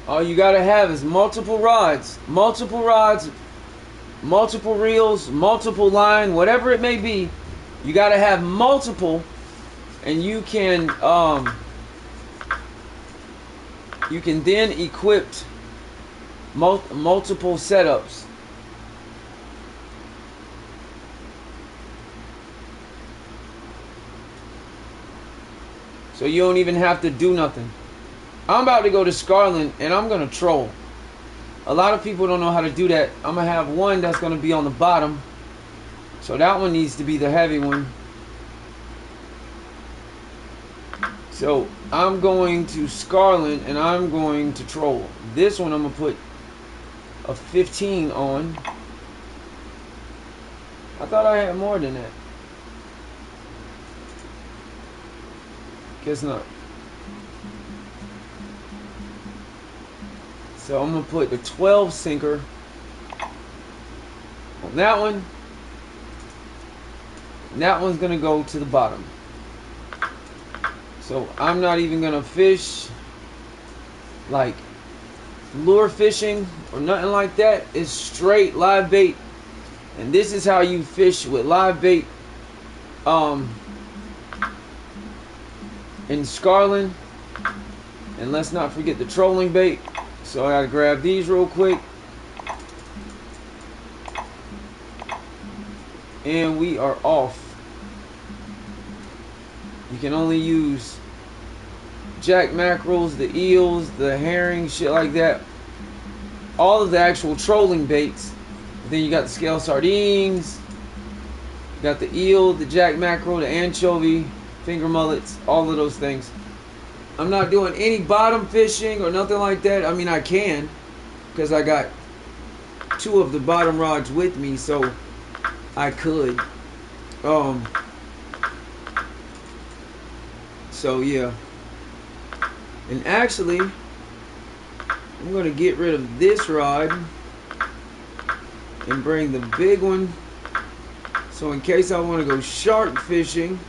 Speaker 2: All you gotta have is multiple rods, multiple reels, multiple line, whatever it may be. You gotta have multiple, and you can then equip multiple setups. So you don't even have to do nothing. I'm about to go to Scarlet and I'm gonna troll. A lot of people don't know how to do that. I'm gonna have one that's gonna be on the bottom. So that one needs to be the heavy one. So I'm going to Scarlet and I'm going to troll. This one I'm gonna put a 15 on. I thought I had more than that. Guess not. So I'm going to put the 12 sinker on that one.
Speaker 1: And that one's gonna go to the bottom. So I'm not even gonna fish like lure fishing or nothing like that. It's straight live bait. And this is how you fish with live bait in Scarlin. And let's not forget the trolling bait. So I gotta grab these real quick. And we are off. You can only use jack mackerels, the eels, the herring, shit like that. All of the actual trolling baits. Then you got the scale sardines. You got the eel, the jack mackerel, the anchovy, finger mullets, all of those things. I'm not doing any bottom fishing or nothing like that. I mean, I can, because I got 2 of the bottom rods with me, so I could. So yeah. And actually, I'm gonna get rid of this rod and bring the big one. So in case I want to go shark fishing,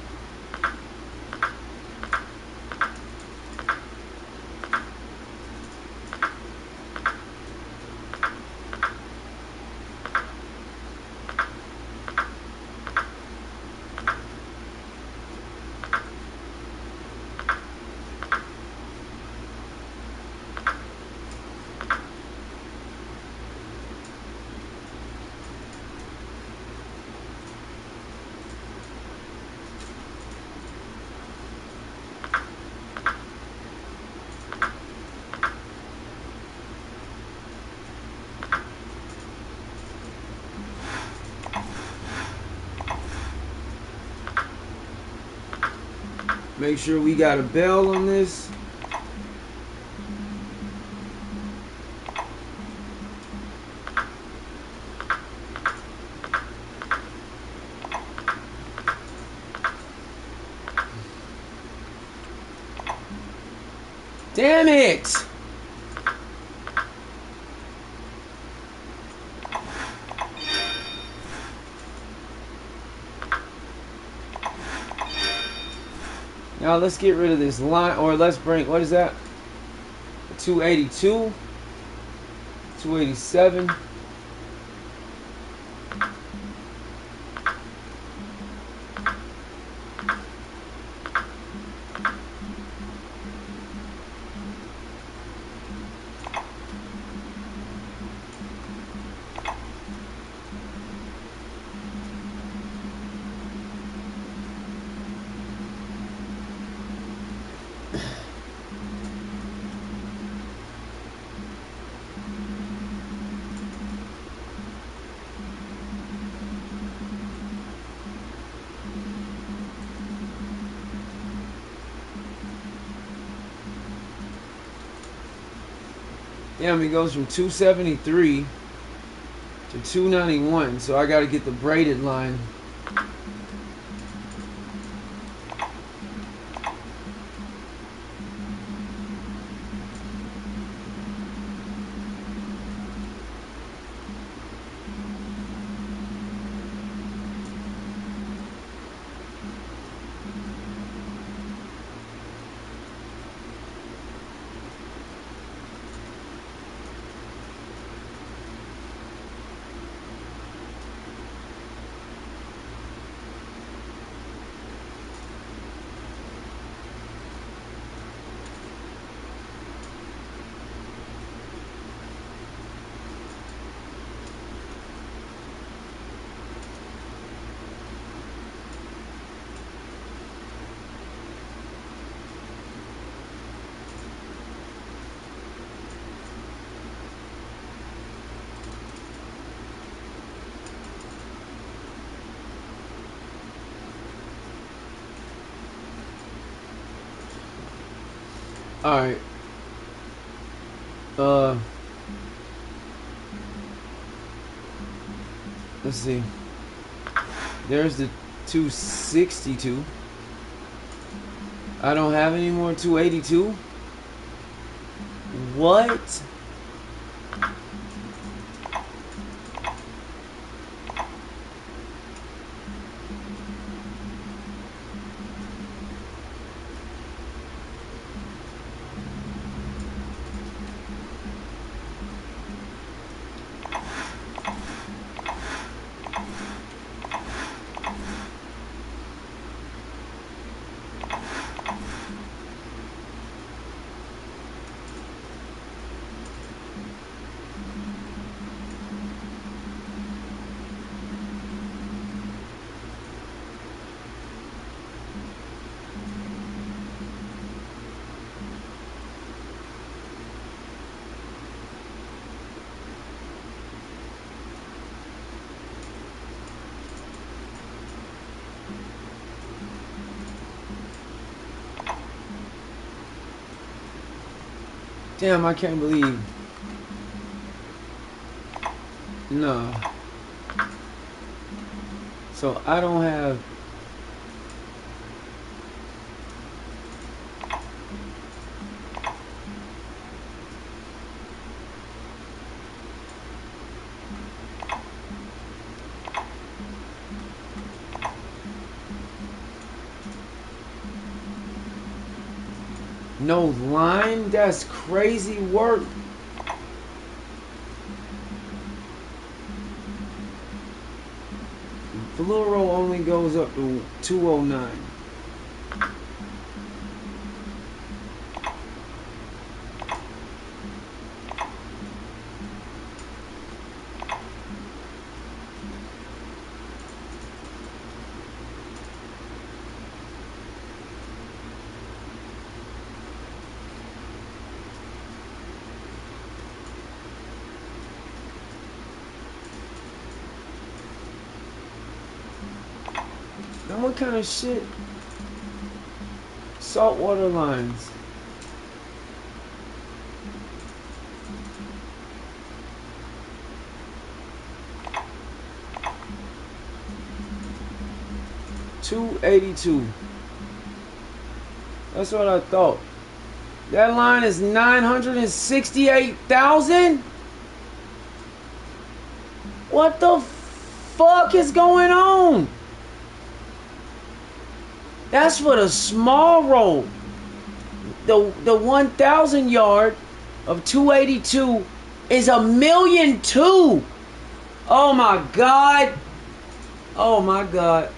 Speaker 1: make sure we got a bell on this. Damn it! Now let's get rid of this line, or let's bring, what is that? 282, 287. Damn, it goes from 273 to 291, so I got to get the braided line. Alright. Let's see. There's the 262. I don't have any more 282. What? Damn, I can't believe. No. So I don't have. No line? That's crazy work. Fluoro only goes up to 209. Now what kind of shit? Saltwater lines. $282. That's what I thought. That line is 968,000. What the fuck is going on? That's for the small roll. The 1,000 yard of 282 is $1,200,000. Oh my God. Oh my God.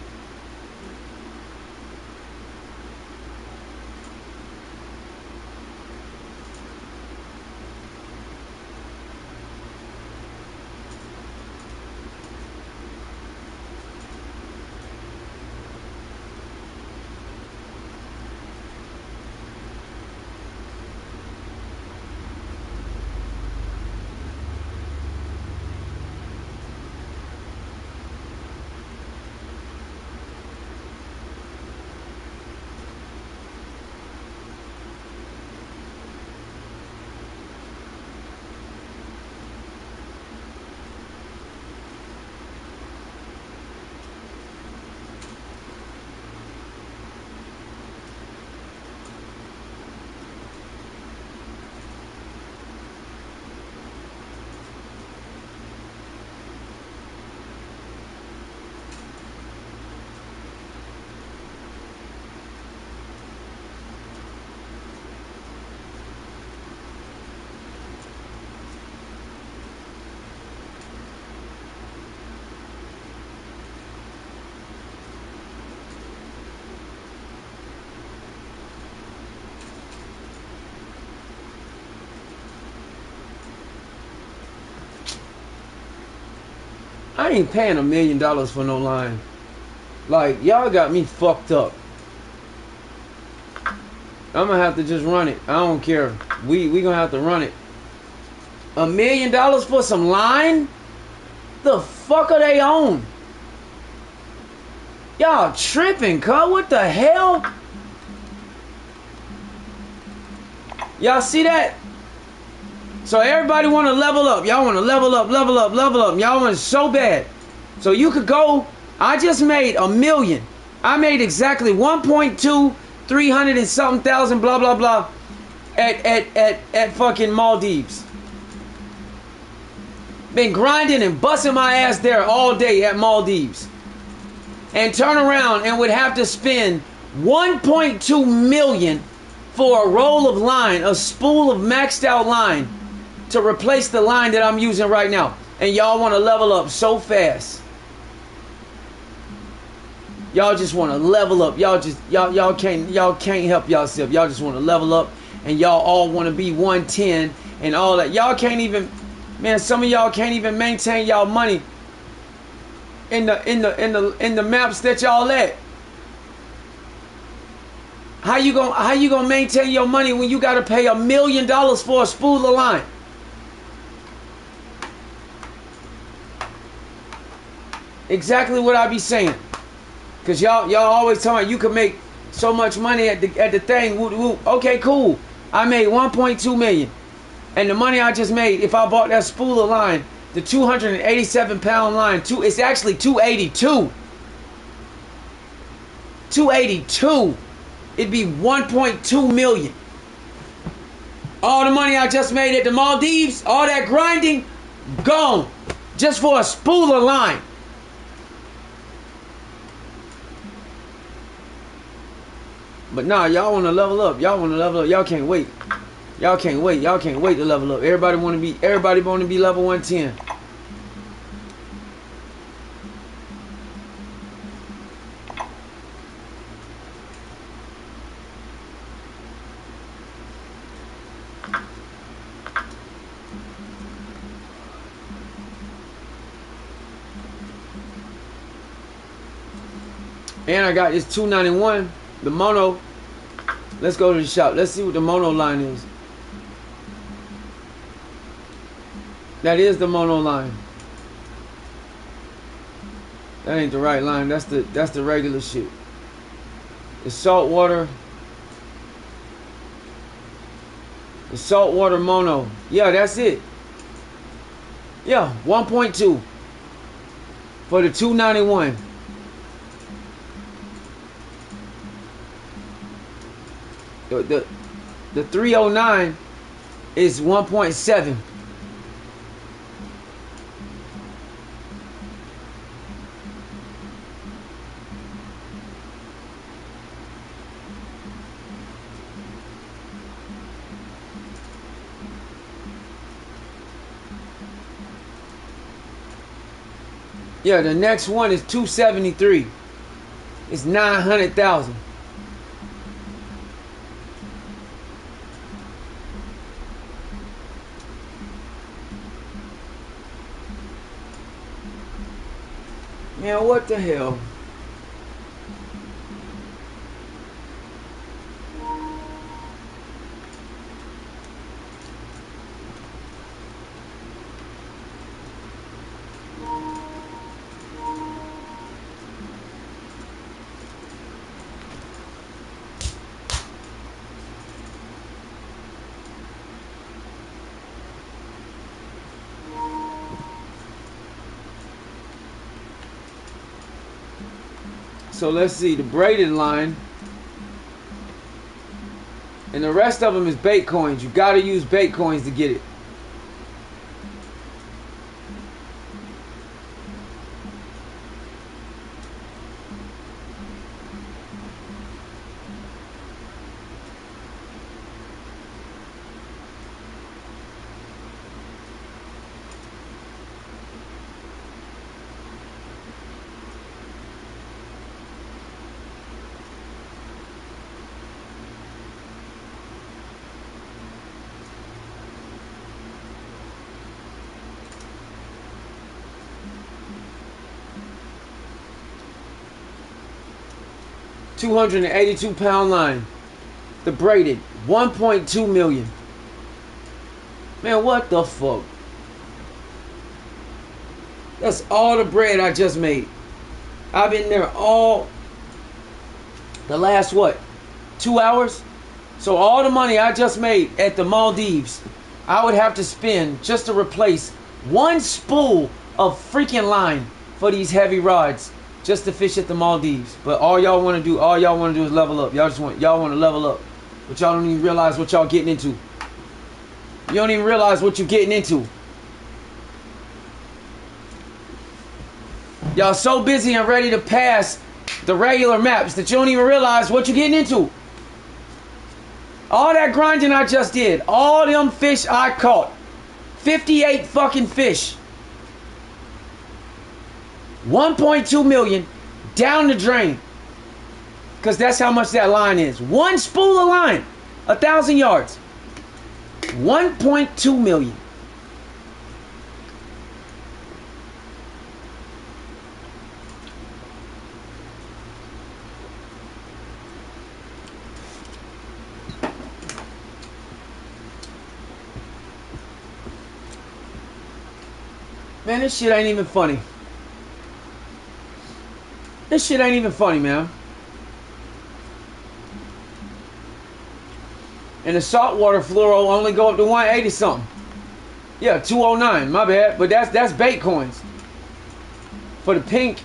Speaker 1: I ain't paying $1,000,000 for no line. Like, y'all got me fucked up. I'm gonna have to just run it. I don't care. We gonna have to run it. $1,000,000 for some line? The fuck are they on? Y'all tripping, cuz. What the hell? Y'all see that? So everybody want to level up. Y'all want to level up, level up, level up. Y'all want it so bad. So you could go. I just made $1,000,000. I made exactly 1.2, 300 and something thousand, blah blah blah, at fucking Maldives. Been grinding and busting my ass there all day at Maldives, and turn around and would have to spend 1.2 million for a roll of line, a spool of maxed out line, to replace the line that I'm using right now. And y'all want to level up so fast. Y'all just want to level up. Y'all can't help yourself. Y'all just want to level up, and y'all all want to be 110 and all that. Y'all can't even, man, some of y'all can't even maintain y'all money in the maps that y'all at. How you gonna maintain your money when you gotta pay $1,000,000 for a spool of line? Exactly what I be saying. Cause y'all always talking about you can make so much money at the thing. Woo, woo. Okay, cool. I made 1.2 million.
Speaker 2: And the money I just made, if I bought that spool of line, the 287-pound line, it's actually 282. 282. It'd be 1.2 million. All the money I just made at the Maldives, all that grinding, gone. Just for a spool of line. But nah, y'all want to level up. Y'all want to level up. Y'all can't wait. Y'all can't wait. Y'all can't wait to level up. Everybody want to be level 110. And I got this 291, the mono. Let's go to the shop. Let's see what the mono line is. That is the mono line. That ain't the right line. That's the regular shit. The saltwater. The saltwater mono. Yeah, that's it. Yeah, 1.2 for the 291. The 309 is 1.7. Yeah, the next one is 273. It's 900,000. Man, what the hell? So let's see, the braided line, and the rest of them is bait coins. You gotta use bait coins to get it. £282 line. The braided, 1.2 million. Man, what the fuck? That's all the bread I just made. I've been there all the last, what, 2 hours? So all the money I just made at the Maldives, I would have to spend just to replace one spool of freaking line for these heavy rods just to fish at the Maldives. But all y'all want to do is level up. Y'all want to level up. But y'all don't even realize what y'all getting into. You don't even realize what you're getting into. Y'all so busy and ready to pass the regular maps that you don't even realize what you're getting into. All that grinding I just did, all them fish I caught, 58 fucking fish, 1.2 million down the drain, because that's how much that line is. One spool of line, 1,000 yards, 1.2 million. Man, this shit ain't even funny. This shit ain't even funny, man. And the saltwater fluoro only go up to 180 something. Yeah, 209, my bad. But that's bait coins. For the pink,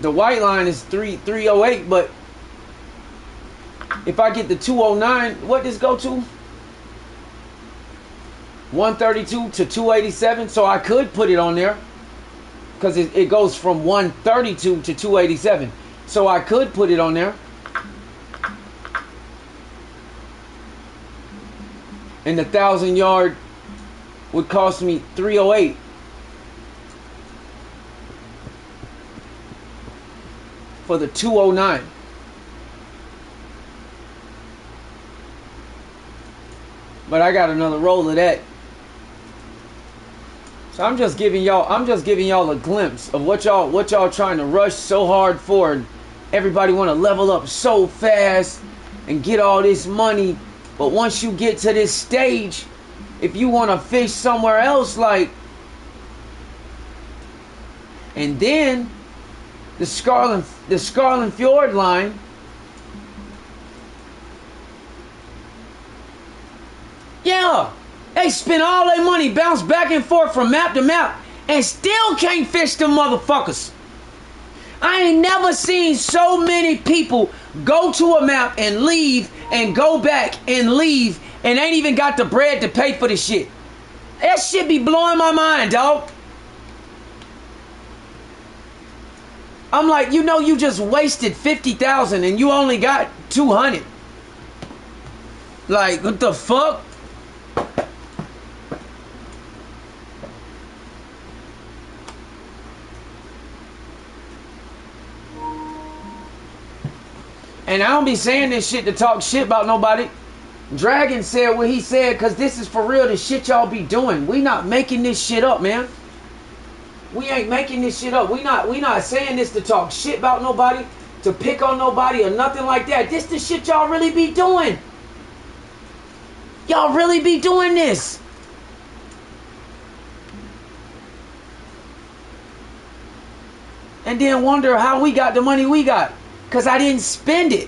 Speaker 2: the white line is 308, but if I get the 209, what does go to? 132 to 287, so I could put it on there. Because it goes from 132 to 287. So I could put it on there. And the 1,000 yard would cost me 308. For the 209. But I got another roll of that. So I'm just giving y'all a glimpse of what y'all trying to rush so hard for, and everybody want to level up so fast and get all this money. But once you get to this stage, if you want to fish somewhere else, like, and then the Scarlet Fjord line, yeah, they spend all their money, bounce back and forth from map to map, and still can't fish them motherfuckers. I ain't never seen so many people go to a map and leave and go back and leave and ain't even got the bread to pay for the shit. That shit be blowing my mind, dog. I'm like, you know, you just wasted 50,000 and you only got 200. Like, what the fuck? And I don't be saying this shit to talk shit about nobody. Dragon said what he said because this is for real the shit y'all be doing. We not making this shit up, man. We ain't making this shit up. We not saying this to talk shit about nobody, to pick on nobody or nothing like that. This the shit y'all really be doing. Y'all really be doing this. And then wonder how we got the money we got. Because I didn't spend it.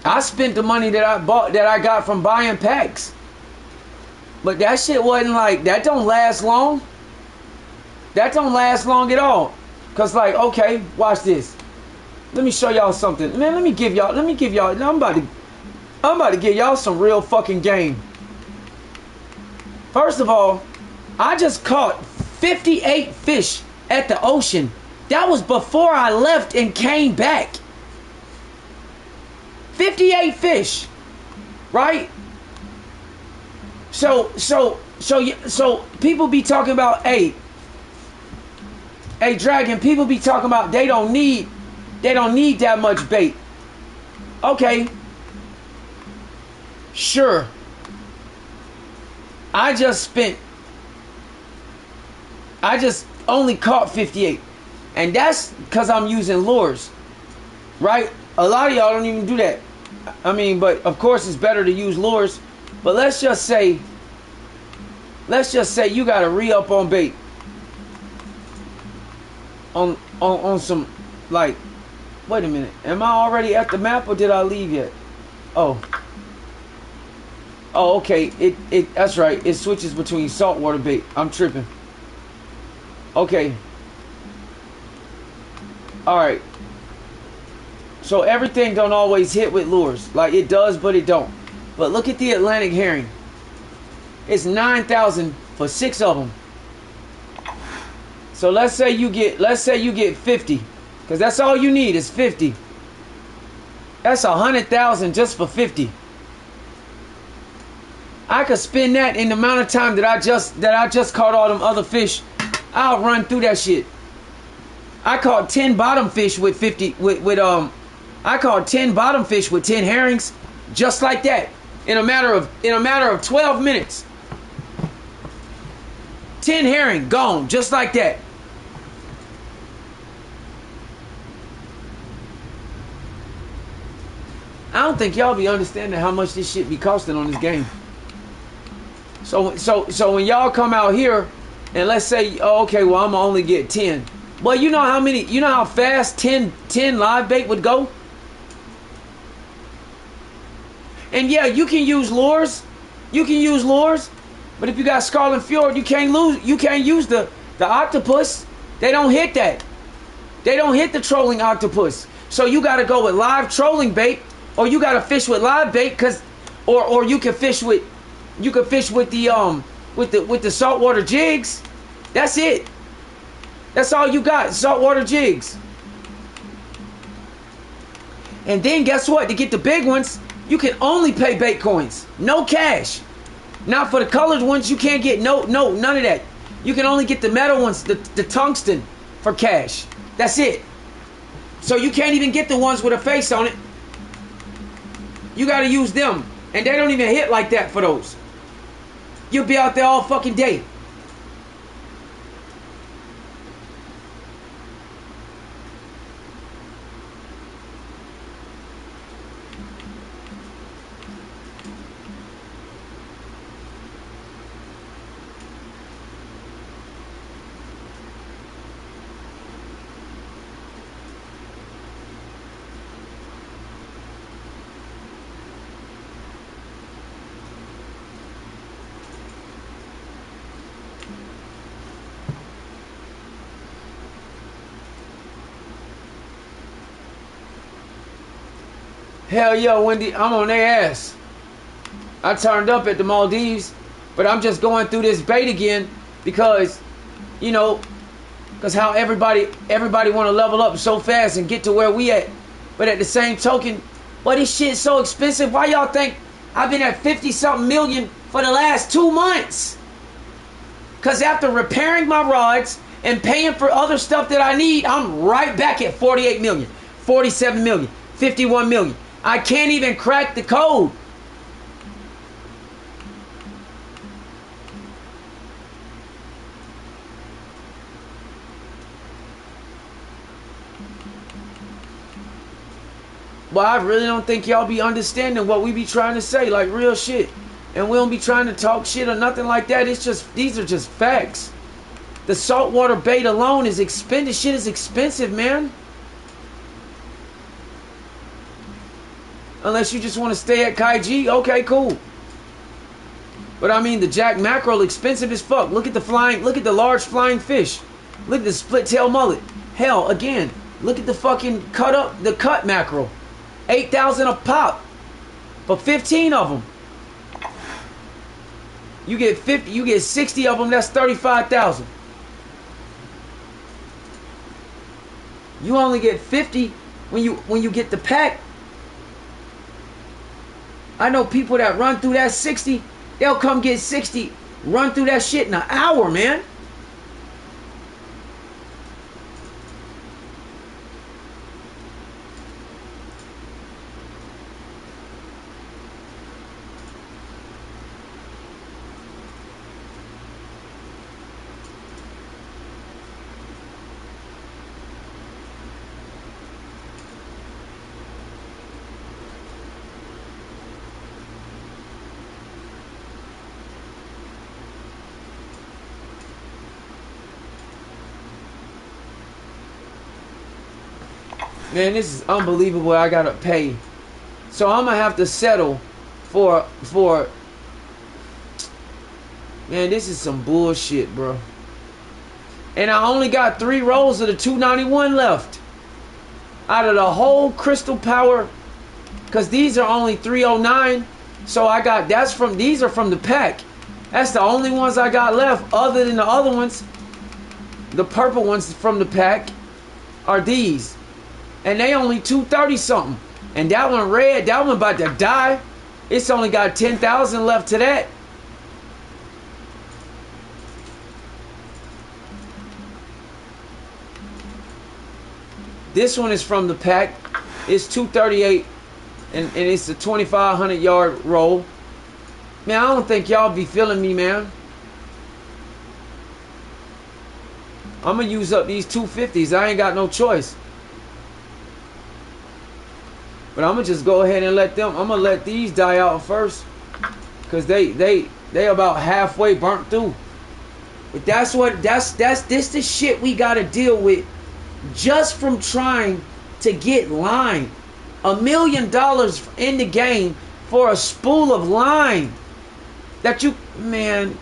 Speaker 2: I spent the money that I got from buying packs. But that shit wasn't like, that don't last long. That don't last long at all. Because like, okay, watch this. Let me show y'all something. Man, let me give y'all, I'm about to give y'all some real fucking game. First of all, I just caught 58 fish at the ocean. That was before I left and came back. 58 fish, right? So people be talking about, hey, Dragon, people be talking about they don't need that much bait. Okay. Sure. I just only caught 58. And that's because I'm using lures, right? A lot of y'all don't even do that. I mean, but of course it's better to use lures. But let's just say you got to re-up on bait. On some, like, wait a minute. Am I already at the map or did I leave yet? Oh, okay. That's right. It switches between saltwater bait. I'm tripping. Okay. Alright. So everything don't always hit with lures. Like it does, but it don't. But look at the Atlantic herring. It's 9,000 for 6 of them. So let's say you get 50. Because that's all you need is 50. That's 100,000 just for 50. I could spend that in the amount of time that I just caught all them other fish. I'll run through that shit. I caught 10 bottom fish with 50 I caught 10 bottom fish with 10 herrings just like that in a matter of 12 minutes. 10 herring gone just like that. I don't think y'all be understanding how much this shit be costing on this game. So when y'all come out here and let's say, oh, okay, well I'm gonna only get 10. Well, you know how fast 10 live bait would go? And yeah, you can use lures. You can use lures. But if you got Scarlet Fjord, you can't use the octopus. They don't hit that. They don't hit the trolling octopus. So you gotta go with live trolling bait, or you gotta fish with live bait, or you can fish with the saltwater jigs. That's it. That's all you got, saltwater jigs. And then guess what? To get the big ones, you can only pay bait coins, no cash. Now for the colored ones, you can't get none of that. You can only get the metal ones, the tungsten, for cash. That's it. So you can't even get the ones with a face on it. You got to use them, and they don't even hit like that for those. You'll be out there all fucking day. Hell yeah, Wendy, I'm on their ass. I turned up at the Maldives, but I'm just going through this bait again because, you know, because how everybody want to level up so fast and get to where we at. But at the same token, boy, this shit's so expensive. Why y'all think I've been at 50-something million for the last 2 months? Because after repairing my rods and paying for other stuff that I need, I'm right back at 48 million, 47 million, 51 million. I can't even crack the code. Well, I really don't think y'all be understanding what we be trying to say, like real shit. And we don't be trying to talk shit or nothing like that. It's just, these are just facts. The saltwater bait alone is expensive. Shit is expensive, man. Unless you just want to stay at Kaiji, okay, cool. But I mean, the jack mackerel expensive as fuck. Look at the large flying fish. Look at the split tail mullet. Hell, again, look at the fucking cut mackerel. 8,000 a pop for 15 of them. You get 50, you get 60 of them. That's 35,000. You only get 50 when you get the pack. I know people that run through that 60, they'll come get 60, run through that shit in an hour, man. Man, this is unbelievable. I gotta pay. So I'm gonna have to settle for man, this is some bullshit, bro. And I only got 3 rolls of the 291 left out of the whole crystal power, because these are only 309. So I got, these are from the pack. That's the only ones I got left, other than the other ones. The purple ones from the pack are these. And they only 230 something. And that one red, that one about to die. It's only got 10,000 left to that. This one is from the pack. It's 238 and it's a 2,500 yard roll. Man, I don't think y'all be feeling me, man. I'm gonna use up these 250s. I ain't got no choice. But I'm gonna just go ahead and let them. I'm gonna let these die out first, cause they about halfway burnt through. But that's the shit we gotta deal with, just from trying to get line. $1 million in the game for a spool of line that you, man.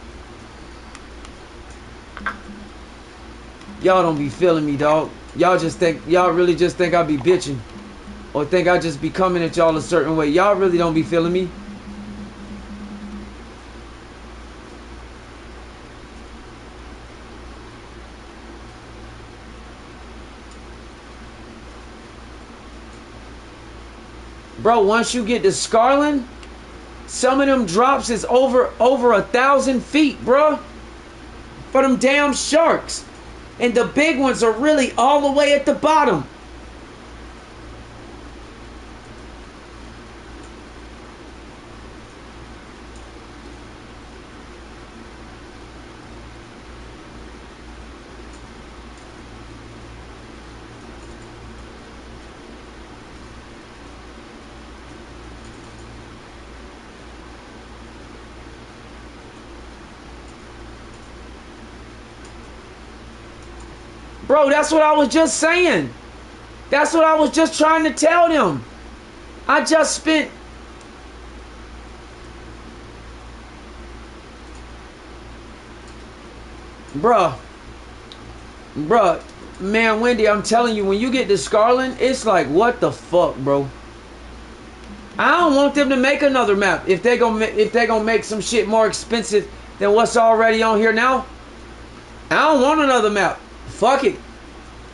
Speaker 2: Y'all don't be feeling me, dog. Y'all really just think I be bitching, or think I just be coming at y'all a certain way. Y'all really don't be feeling me. Bro, once you get to Scarlin, some of them drops is over 1,000 feet, bro. For them damn sharks. And the big ones are really all the way at the bottom. Bro, that's what I was just saying. That's what I was just trying to tell them. I just spent... Bruh, man, Wendy, I'm telling you, when you get to Scarlin, it's like, what the fuck, bro? I don't want them to make another map if they gonna make some shit more expensive than what's already on here now. I don't want another map. Fuck it.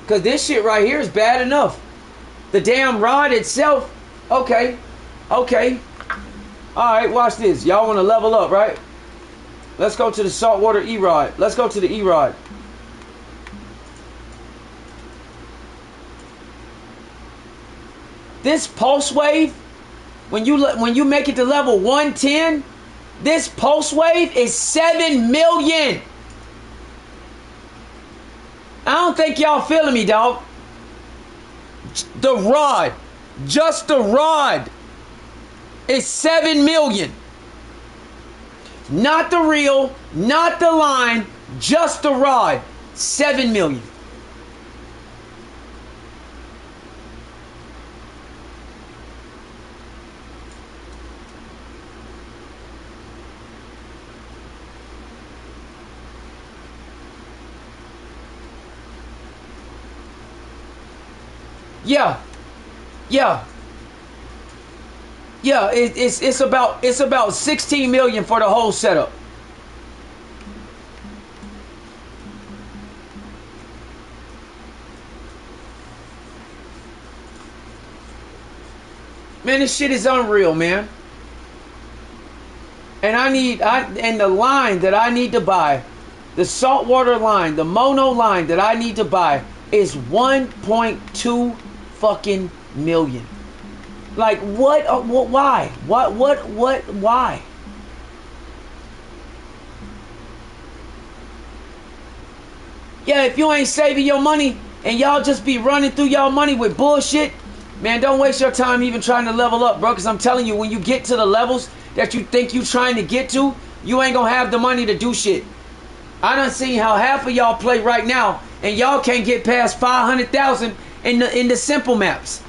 Speaker 2: Because this shit right here is bad enough. The damn rod itself. Okay. Okay. Alright, watch this. Y'all want to level up, right? Let's go to the saltwater E-rod. Let's go to the E-rod. This pulse wave, when you make it to level 110, this pulse wave is 7 million. I don't think y'all feeling me, dog. The rod, just the rod, is 7 million. Not the reel, not the line, just the rod. 7 million. Yeah. It's about 16 million for the whole setup. Man, this shit is unreal, man. And the line that I need to buy, the saltwater line, the mono line that I need to buy is 1.2 fucking million. Like, what? Why? Why? Yeah, if you ain't saving your money and y'all just be running through y'all money with bullshit, man, don't waste your time even trying to level up, bro. Because I'm telling you, when you get to the levels that you think you trying to get to, you ain't gonna have the money to do shit. I done seen how half of y'all play right now, and y'all can't get past 500,000 in the simple maps.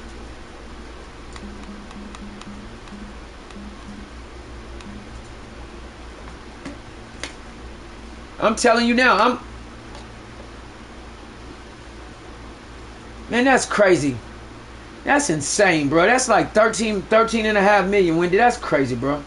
Speaker 2: I'm telling you now, man, that's crazy. That's insane, bro. That's like 13.5 million, Wendy. That's crazy, bro.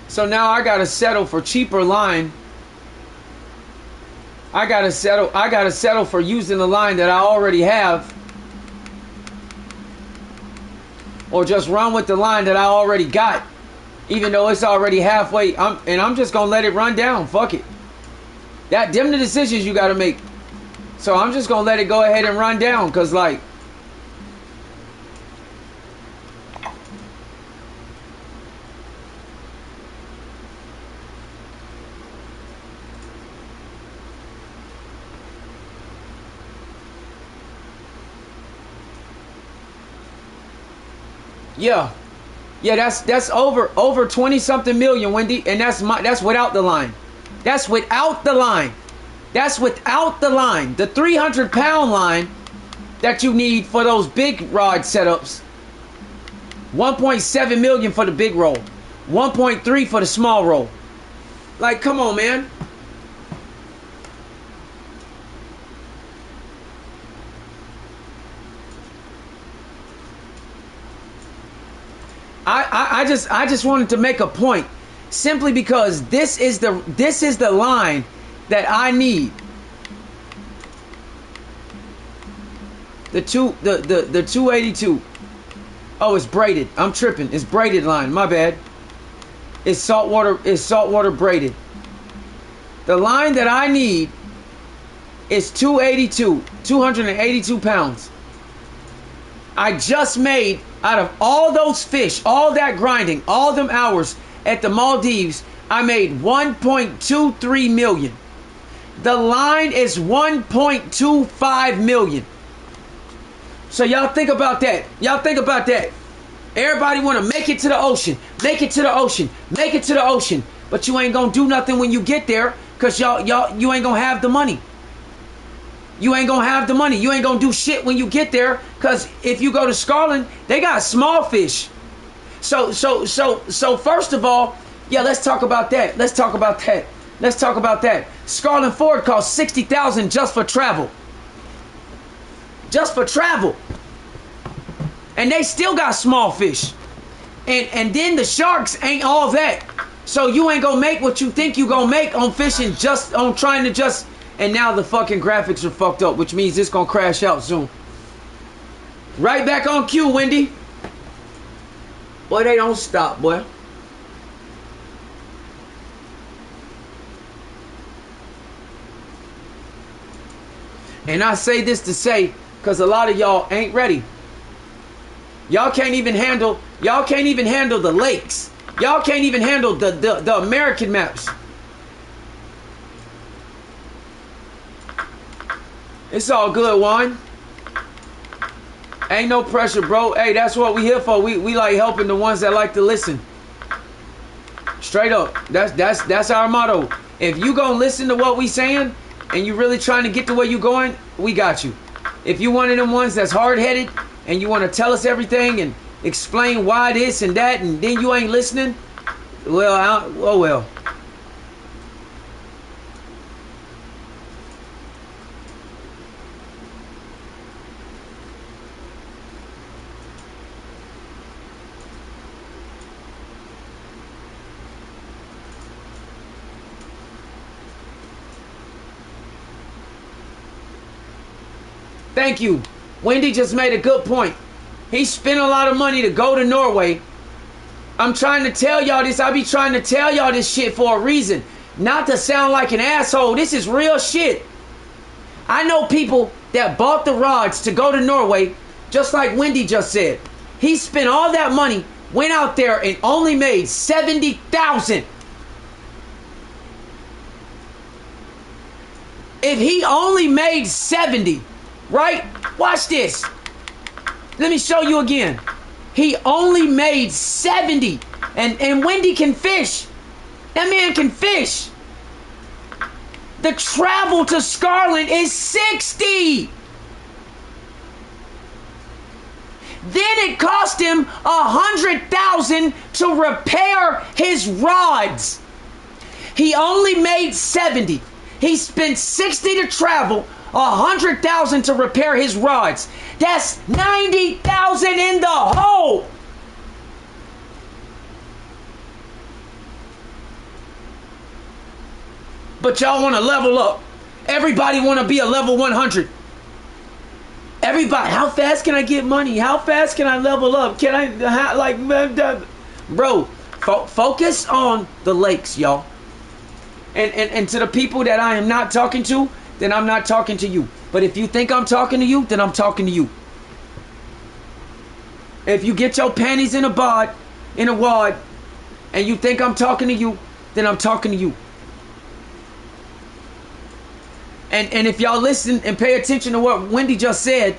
Speaker 2: So now I gotta settle for cheaper line. I gotta settle for using the line that I already have, or just run with the line that I already got, even though it's already halfway. I'm just gonna let it run down. Fuck it. Them the decisions you gotta make. So I'm just gonna let it go ahead and run down, cause like, Yeah. Yeah, that's over 20 something million, Wendy, and that's without the line. That's without the line. That's without the line. The 300-pound line that you need for those big rod setups. 1.7 million for the big roll. 1.3 for the small roll. Like, come on, man. I just wanted to make a point, simply because this is the line that I need. The 282. Oh, it's braided. I'm tripping. It's braided line. My bad. It's saltwater braided. The line that I need is 282 pounds. I just made, out of all those fish, all that grinding, all them hours at the Maldives, I made 1.23 million. The line is 1.25 million. So y'all think about that. Y'all think about that. Everybody want to make it to the ocean. Make it to the ocean. Make it to the ocean. But you ain't going to do nothing when you get there, because you ain't going to have the money. You ain't going to have the money. You ain't going to do shit when you get there, because if you go to Scotland, they got small fish. So first of all, yeah, let's talk about that. Let's talk about that. Let's talk about that. Scarlet Ford costs $60,000 just for travel. Just for travel. And they still got small fish. And then the sharks ain't all that. So you ain't gonna make what you think you gonna make on fishing, just on trying to just... And now the fucking graphics are fucked up, which means it's gonna crash out soon. Right back on cue, Wendy. Boy, they don't stop, boy. And I say this to say, because a lot of y'all ain't ready. Y'all can't even handle the lakes. Y'all can't even handle the American maps. It's all good, Juan. Ain't no pressure, bro. Hey, that's what we here for. We like helping the ones that like to listen. Straight up. That's our motto. If you gonna listen to what we saying and you really trying to get to where you going, we got you. If you one of them ones that's hard-headed and you want to tell us everything and explain why this and that, and then you ain't listening, well, oh well. Thank you. Wendy just made a good point. He spent a lot of money to go to Norway. I'm trying to tell y'all this. I be trying to tell y'all this shit for a reason. Not to sound like an asshole. This is real shit. I know people that bought the rods to go to Norway, just like Wendy just said. He spent all that money, went out there and only made 70,000. If he only made 70, right? Watch this. Let me show you again. He only made 70. And Wendy can fish. That man can fish. The travel to Scarlet is 60. Then it cost him $100,000 to repair his rods. He only made 70. He spent 60 to travel, $100,000 to repair his rods. That's 90,000 in the hole. But y'all want to level up. Everybody want to be a level 100. Everybody, how fast can I get money? How fast can I level up? Can I, like, bro, focus on the lakes, y'all. And to the people that I am not talking to, then I'm not talking to you. But if you think I'm talking to you, then I'm talking to you. If you get your panties in a wad, and you think I'm talking to you, then I'm talking to you. And if y'all listen and pay attention to what Wendy just said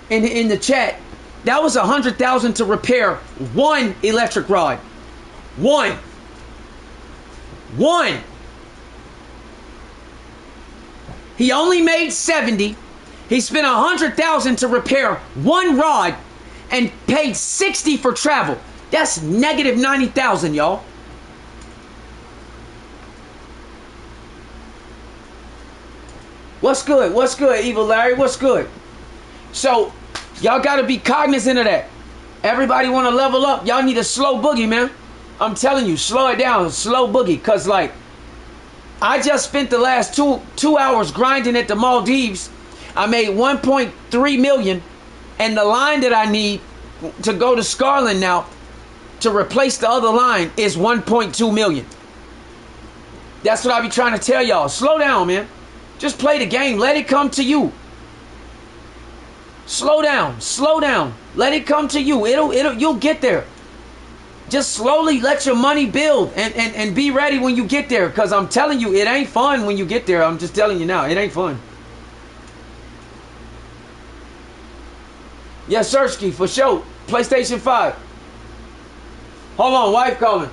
Speaker 2: in the chat, That was $100,000 to repair one electric rod. One. He only made 70. He spent $100,000 to repair one rod and paid 60 for travel. That's negative 90,000, y'all. What's good? What's good, Evil Larry? What's good? So, y'all got to be cognizant of that. Everybody want to level up. Y'all need a slow boogie, man. I'm telling you, slow it down. Slow boogie. Because, like, I just spent the last two hours grinding at the Maldives. I made 1.3 million. And the line that I need to go to Scarland now to replace the other line is 1.2 million. That's what I be trying to tell y'all. Slow down, man. Just play the game. Let it come to you. Slow down. Slow down. Let it come to you. You'll get there. Just slowly let your money build and be ready when you get there. Because I'm telling you, it ain't fun when you get there. I'm just telling you now. It ain't fun. Yeah, Searchkey, for sure. PlayStation 5. Hold on, wife calling.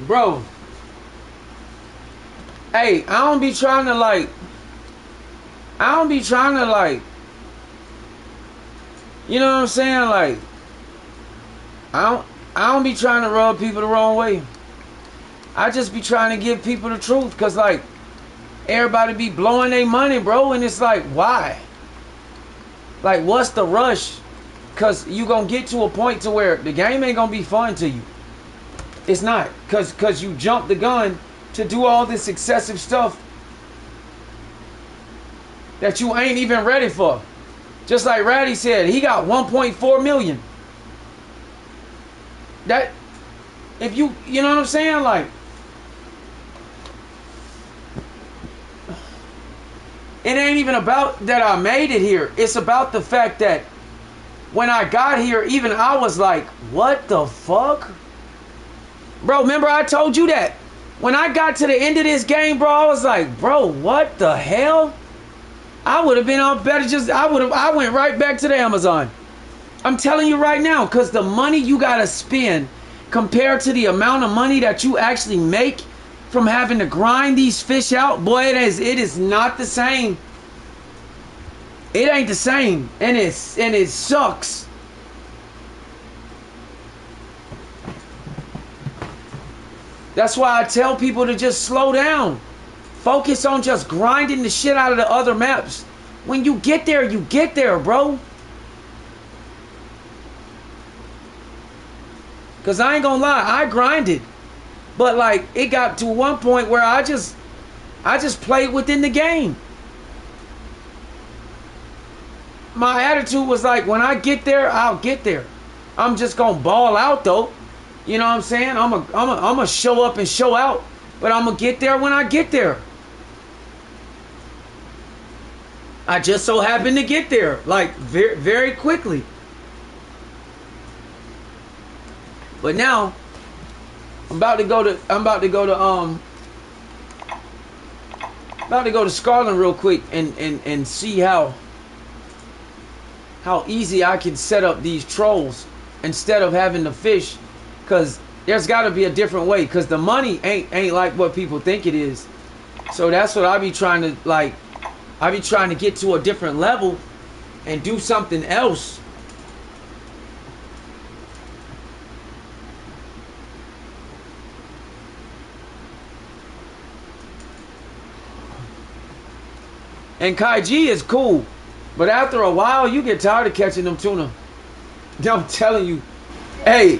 Speaker 2: Bro. Hey, I don't be trying to like, you know what I'm saying? Like, I don't be trying to rub people the wrong way. I just be trying to give people the truth, cause like everybody be blowing their money, bro, and it's like, why? Like, what's the rush? Cause you gonna get to a point to where the game ain't gonna be fun to you. It's not, cause you jumped the gun to do all this excessive stuff that you ain't even ready for. Just like Ratty said, he got 1.4 million. That, if you know what I'm saying? Like, it ain't even about that I made it here. It's about the fact that when I got here, even I was like, what the fuck? Bro, remember I told you that? When I got to the end of this game, bro, I was like, bro, what the hell? I would have been on better just, I went right back to the Amazon. I'm telling you right now, because the money you got to spend compared to the amount of money that you actually make from having to grind these fish out, boy, it is not the same. It ain't the same, and it sucks. That's why I tell people to just slow down. Focus on just grinding the shit out of the other maps. When you get there, bro. Cause I ain't gonna lie, I grinded. But like, it got to one point where I just played within the game. My attitude was like, when I get there, I'll get there. I'm just gonna ball out though. You know what I'm saying? I'm a show up and show out, but I'm gonna get there when I get there. I just so happened to get there, like very, very quickly. But now, I'm about to go to Scarland real quick and see how easy I can set up these trolls instead of having to fish. Cause there's got to be a different way. Cause the money ain't like what people think it is. So that's what I be trying to like. I be trying to get to a different level and do something else. And Kaiji is cool, but after a while you get tired of catching them tuna. I'm telling you, hey.